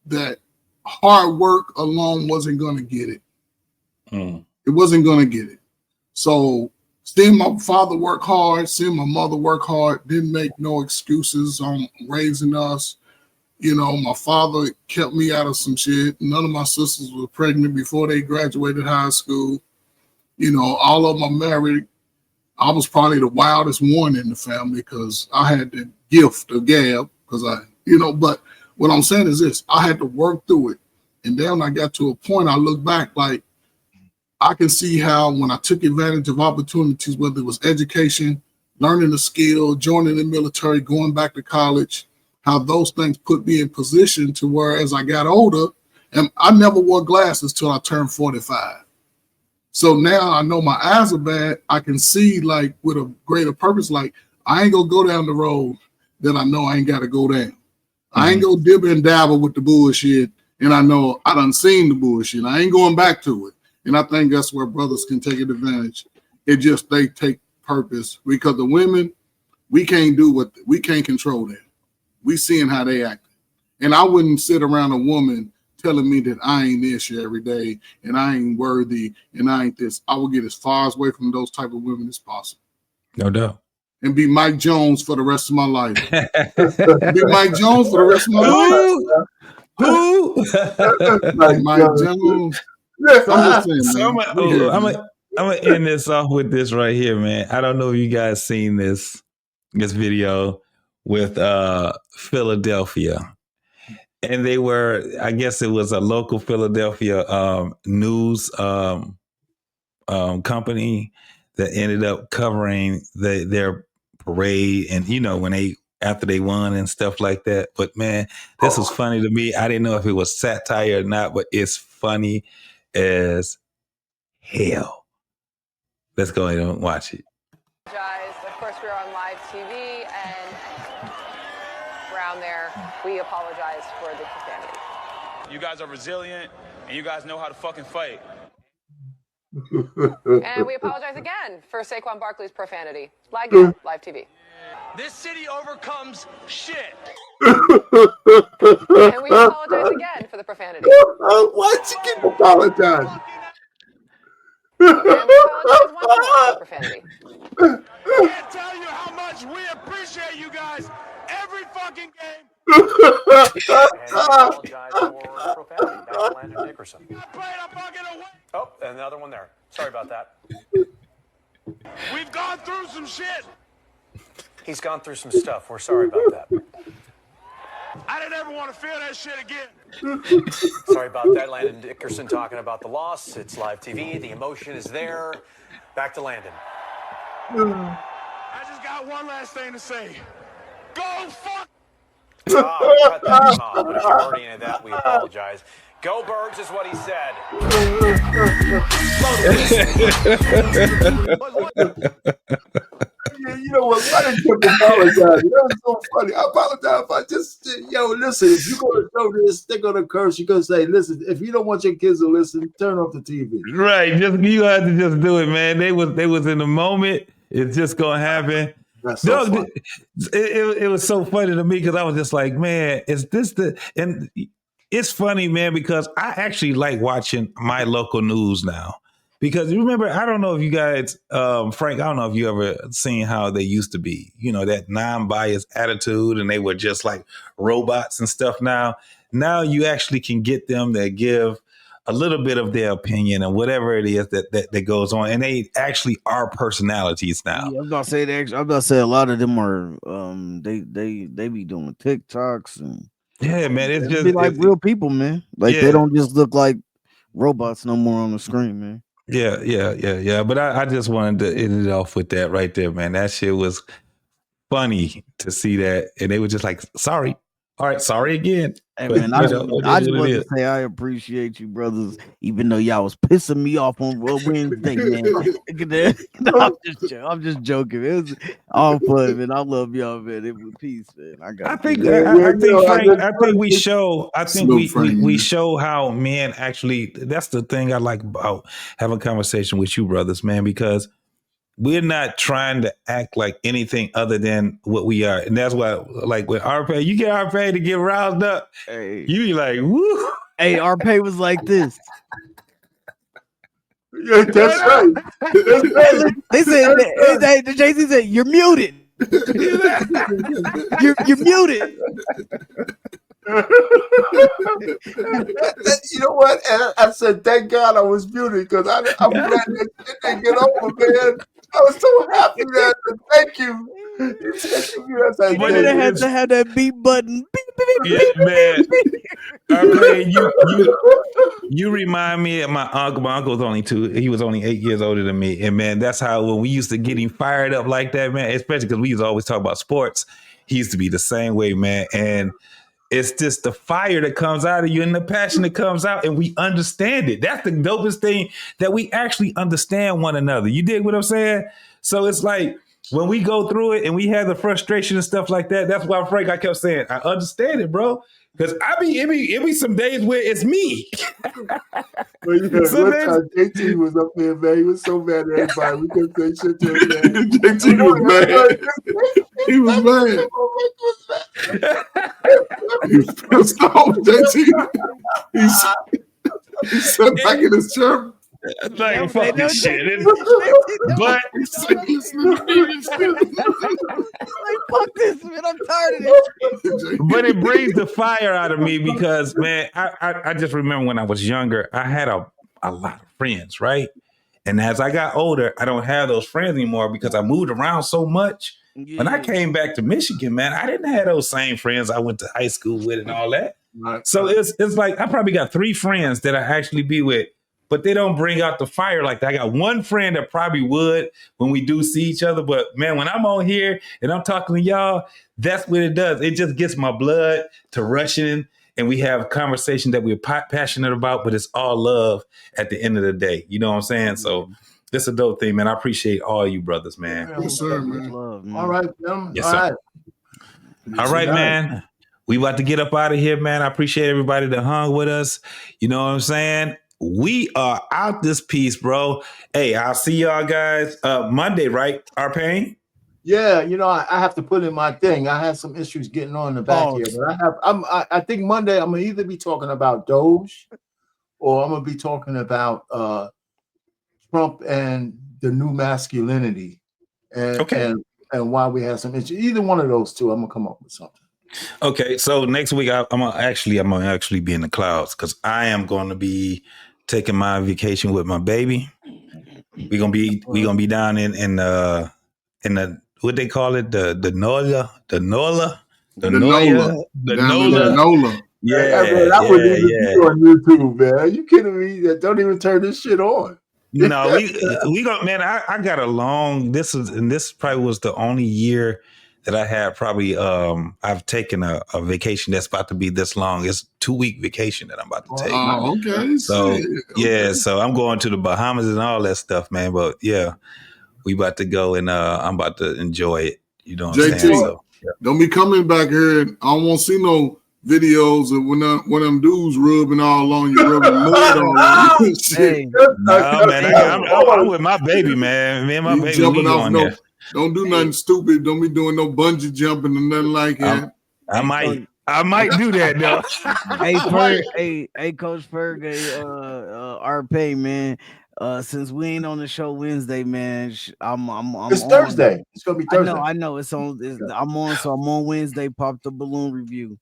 that hard work alone wasn't going to get it. It wasn't going to get it. So seeing my father work hard, seeing my mother work hard, didn't make no excuses on raising us. You know, my father kept me out of some shit. None of my sisters were pregnant before they graduated high school. You know, all of them are married. I was probably the wildest one in the family because I had the gift of gab but what I'm saying is this, I had to work through it. And then when I got to a point, I look back like I can see how when I took advantage of opportunities, whether it was education, learning a skill, joining the military, going back to college, how those things put me in position to where as I got older, and I never wore glasses till I turned 45. So now I know my eyes are bad. I can see like with a greater purpose. Like I ain't gonna go down the road that I know I ain't got to go down. I ain't gonna dibble and dabble with the bullshit. And I know I done seen the bullshit. I ain't going back to it. And I think that's where brothers can take advantage. It just, they take purpose because the women, we can't control them. We seeing how they act. And I wouldn't sit around a woman telling me that I ain't this every day and I ain't worthy and I ain't this. I will get as far away from those type of women as possible. No doubt. And be Mike Jones for the rest of my life. Be Mike Jones for the rest of my life. Who? Mike Jones. I'm gonna end this off with this right here, man. I don't know if you guys seen this video with Philadelphia. And they were, I guess it was a local Philadelphia news company that ended up covering their parade and, you know, after they won and stuff like that. But man, this was funny to me. I didn't know if it was satire or not, but it's funny as hell. Let's go ahead and watch it. Of course, we're on live TV, and around there, we apologize for the profanity. You guys are resilient, and you guys know how to fucking fight. And we apologize again for Saquon Barkley's profanity. Live TV. This city overcomes shit. And we apologize again for the profanity. Why'd you keep apologizing? And we apologize once more for the profanity. I can't tell you how much we appreciate you guys every fucking game. Apologize for profanity. Back to Landon Dickerson. Oh, another one there. Sorry about that. We've gone through some shit. He's gone through some stuff. We're sorry about that. I didn't ever want to feel that shit again. Sorry about that. Landon Dickerson talking about the loss. It's live TV. The emotion is there. Back to Landon. I just got one last thing to say. Go fuck. We cut that from off, but if you're already into that, we apologize. Go Birds is what he said. Yeah, you know what? Why didn't you apologize? That was so funny. I apologize if I just, listen, if you're going to show this, they're going to curse. You're going to say, listen, if you don't want your kids to listen, turn off the TV. Right. You have to just do it, man. They was in the moment. It's just going to happen. That's so funny. It was so funny to me because I was just like, man, is this and it's funny, man, because I actually like watching my local news now. Because you remember, I don't know if you guys, Frank, I don't know if you ever seen how they used to be, that non-biased attitude and they were just like robots and stuff. Now you actually can get them to give a little bit of their opinion and whatever it is that goes on. And they actually are personalities now. Yeah, I'm about to say a lot of them are, they be doing TikToks and yeah, man, it's just be like real people, man. Like they don't just look like robots no more on the screen, man. Yeah. But I just wanted to end it off with that right there, man. That shit was funny to see that. And they were just like, sorry. All right, sorry again. Hey But, man, you know, it I is just what it want to is. say I appreciate you, brothers. Even though y'all was pissing me off on Wednesday, man. I'm just joking. It was all fun, man. I love y'all, man. It was peace, man. I I got. think Frank. I think we show. I think we show how men actually. That's the thing I like about having a conversation with you, brothers, man, because we're not trying to act like anything other than what we are, and that's why, like with RP, you get RP to get roused up. Hey, you be like, woo. Hey, RP was like this. Yeah, that's right. That's right. They said the Jay-Z said you're muted. you're muted. You know what? And I said, thank God I was muted because I'm glad that shit didn't get over, man. I was so happy that thank you. You would have had to have that beep button. Yeah, man. RP, you remind me of my uncle. My uncle was only 2. He was only 8 years older than me. And man, that's how when we used to get him fired up like that, man, especially because we used to always talk about sports. He used to be the same way, man. And it's just the fire that comes out of you and the passion that comes out, and we understand it. That's the dopest thing, that we actually understand one another. You dig what I'm saying? So it's like when we go through it and we have the frustration and stuff like that, that's why, Frank, I kept saying, I understand it, bro. Because it be some days where it's me. Well, yeah, one time JT was up there, man. He was so mad at everybody. We couldn't say shit to him, man. JT was mad. He was mad. He was pissed off, JT. He sat back in his chair. Like, fuck this shit. But like, fuck this, man. I'm tired of this. But it brings the fire out of me because, man, I just remember when I was younger, I had a lot of friends, right? And as I got older, I don't have those friends anymore because I moved around so much. When I came back to Michigan, man, I didn't have those same friends I went to high school with and all that. So it's like I probably got 3 friends that I actually be with, but they don't bring out the fire like that. I got one friend that probably would when we do see each other. But man, when I'm on here and I'm talking to y'all, that's what it does. It just gets my blood to rushing, and we have conversation that we're passionate about, but it's all love at the end of the day. You know what I'm saying? So this is a dope thing, man. I appreciate all you brothers, man. Yes, sir, man. All right, gentlemen. Yes, All sir. right. All right, man. We about to get up out of here, man. I appreciate everybody that hung with us. You know what I'm saying? We are out this piece, bro. Hey, I'll see y'all guys Monday, right? Arpain? Yeah, you know, I have to put in my thing. I had some issues getting on the back here, but I think Monday I'm gonna either be talking about Doge or I'm gonna be talking about Trump and the new masculinity and why we have some issues. Either one of those two, I'm gonna come up with something. Okay, so next week I'm gonna actually be in the clouds because I am going to be taking my vacation with my baby. We're gonna be down in the what they call it, the NOLA. Yeah, I wouldn't even be on YouTube, man. Are you kidding me? Don't even turn this shit on. No, we go, man. I got a long. This probably was the only year that I had probably. I've taken a vacation that's about to be this long. It's 2-week vacation that I'm about to take. Oh, okay. So Okay. yeah, so I'm going to the Bahamas and all that stuff, man. But yeah, we about to go and I'm about to enjoy it. You know what I'm JT, saying? So, yeah. Don't be coming back here. I don't want to see no videos of when them dudes rubbing all on you, rubbing mud on you. Hey, no, man, I'm with my baby, man. Me and my baby, we going there. Don't do nothing stupid. Don't be doing no bungee jumping or nothing like that. I might do that though. Hey, Coach Ferg, RP, man. Since we ain't on the show Wednesday, man, I'm It's Thursday. It's gonna be Thursday. I know. I'm on Wednesday. Pop the balloon review.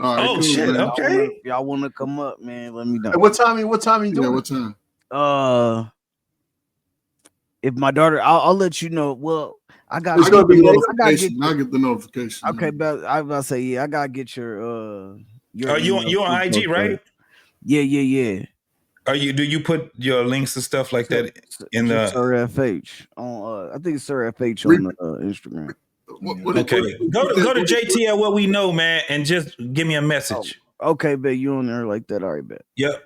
All right, cool, shit. man. Okay. If y'all want to come up, man, let me know. Hey, what time you doing? Yeah, what time? If my daughter, I'll let you know. Well, I got. I'll get the notification. Okay, but I was about to say, yeah, I gotta get your. You on IG, right? Yeah. Do you put your links and stuff like that in the Sir FH on? I think it's Sir FH on Instagram. Okay, go to JT at What We Know, man, and just give me a message. Okay, bet you on there like that. All right, bet. Yep.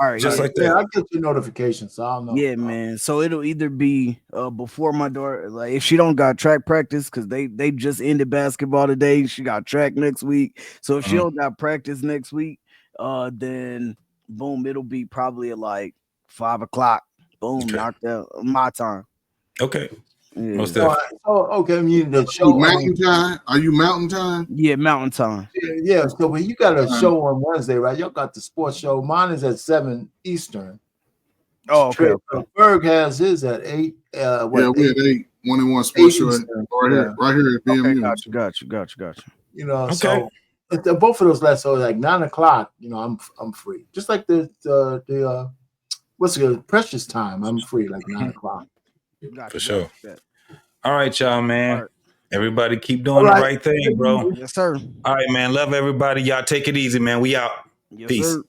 All right, just yeah. like that. Yeah, I get your notifications, so I'll know. Yeah, man. So it'll either be before my daughter, like if she don't got track practice, because they just ended basketball today. She got track next week. So if she don't got practice next week, then boom, it'll be probably at like 5 o'clock. Boom, knocked out my time. Okay. Yeah. Okay, I mean the Are show. you mountain time? Are you mountain time? Yeah, mountain time. Yeah, so when you got a show on Wednesday, right? Y'all got the sports show. Mine is at 7 Eastern. Oh, okay. Berg has his at 8. Yeah, we had 8 1-on-1 sports show right here at BMU. Okay, got you. You know, so both of those last so like 9 o'clock. You know, I'm free. Just like the what's the precious time? I'm free like 9 o'clock. For sure. All right, y'all, man. Everybody keep doing the right thing, bro. Yes, sir. All right, man. Love everybody. Y'all take it easy, man. We out. Yes, Peace. sir.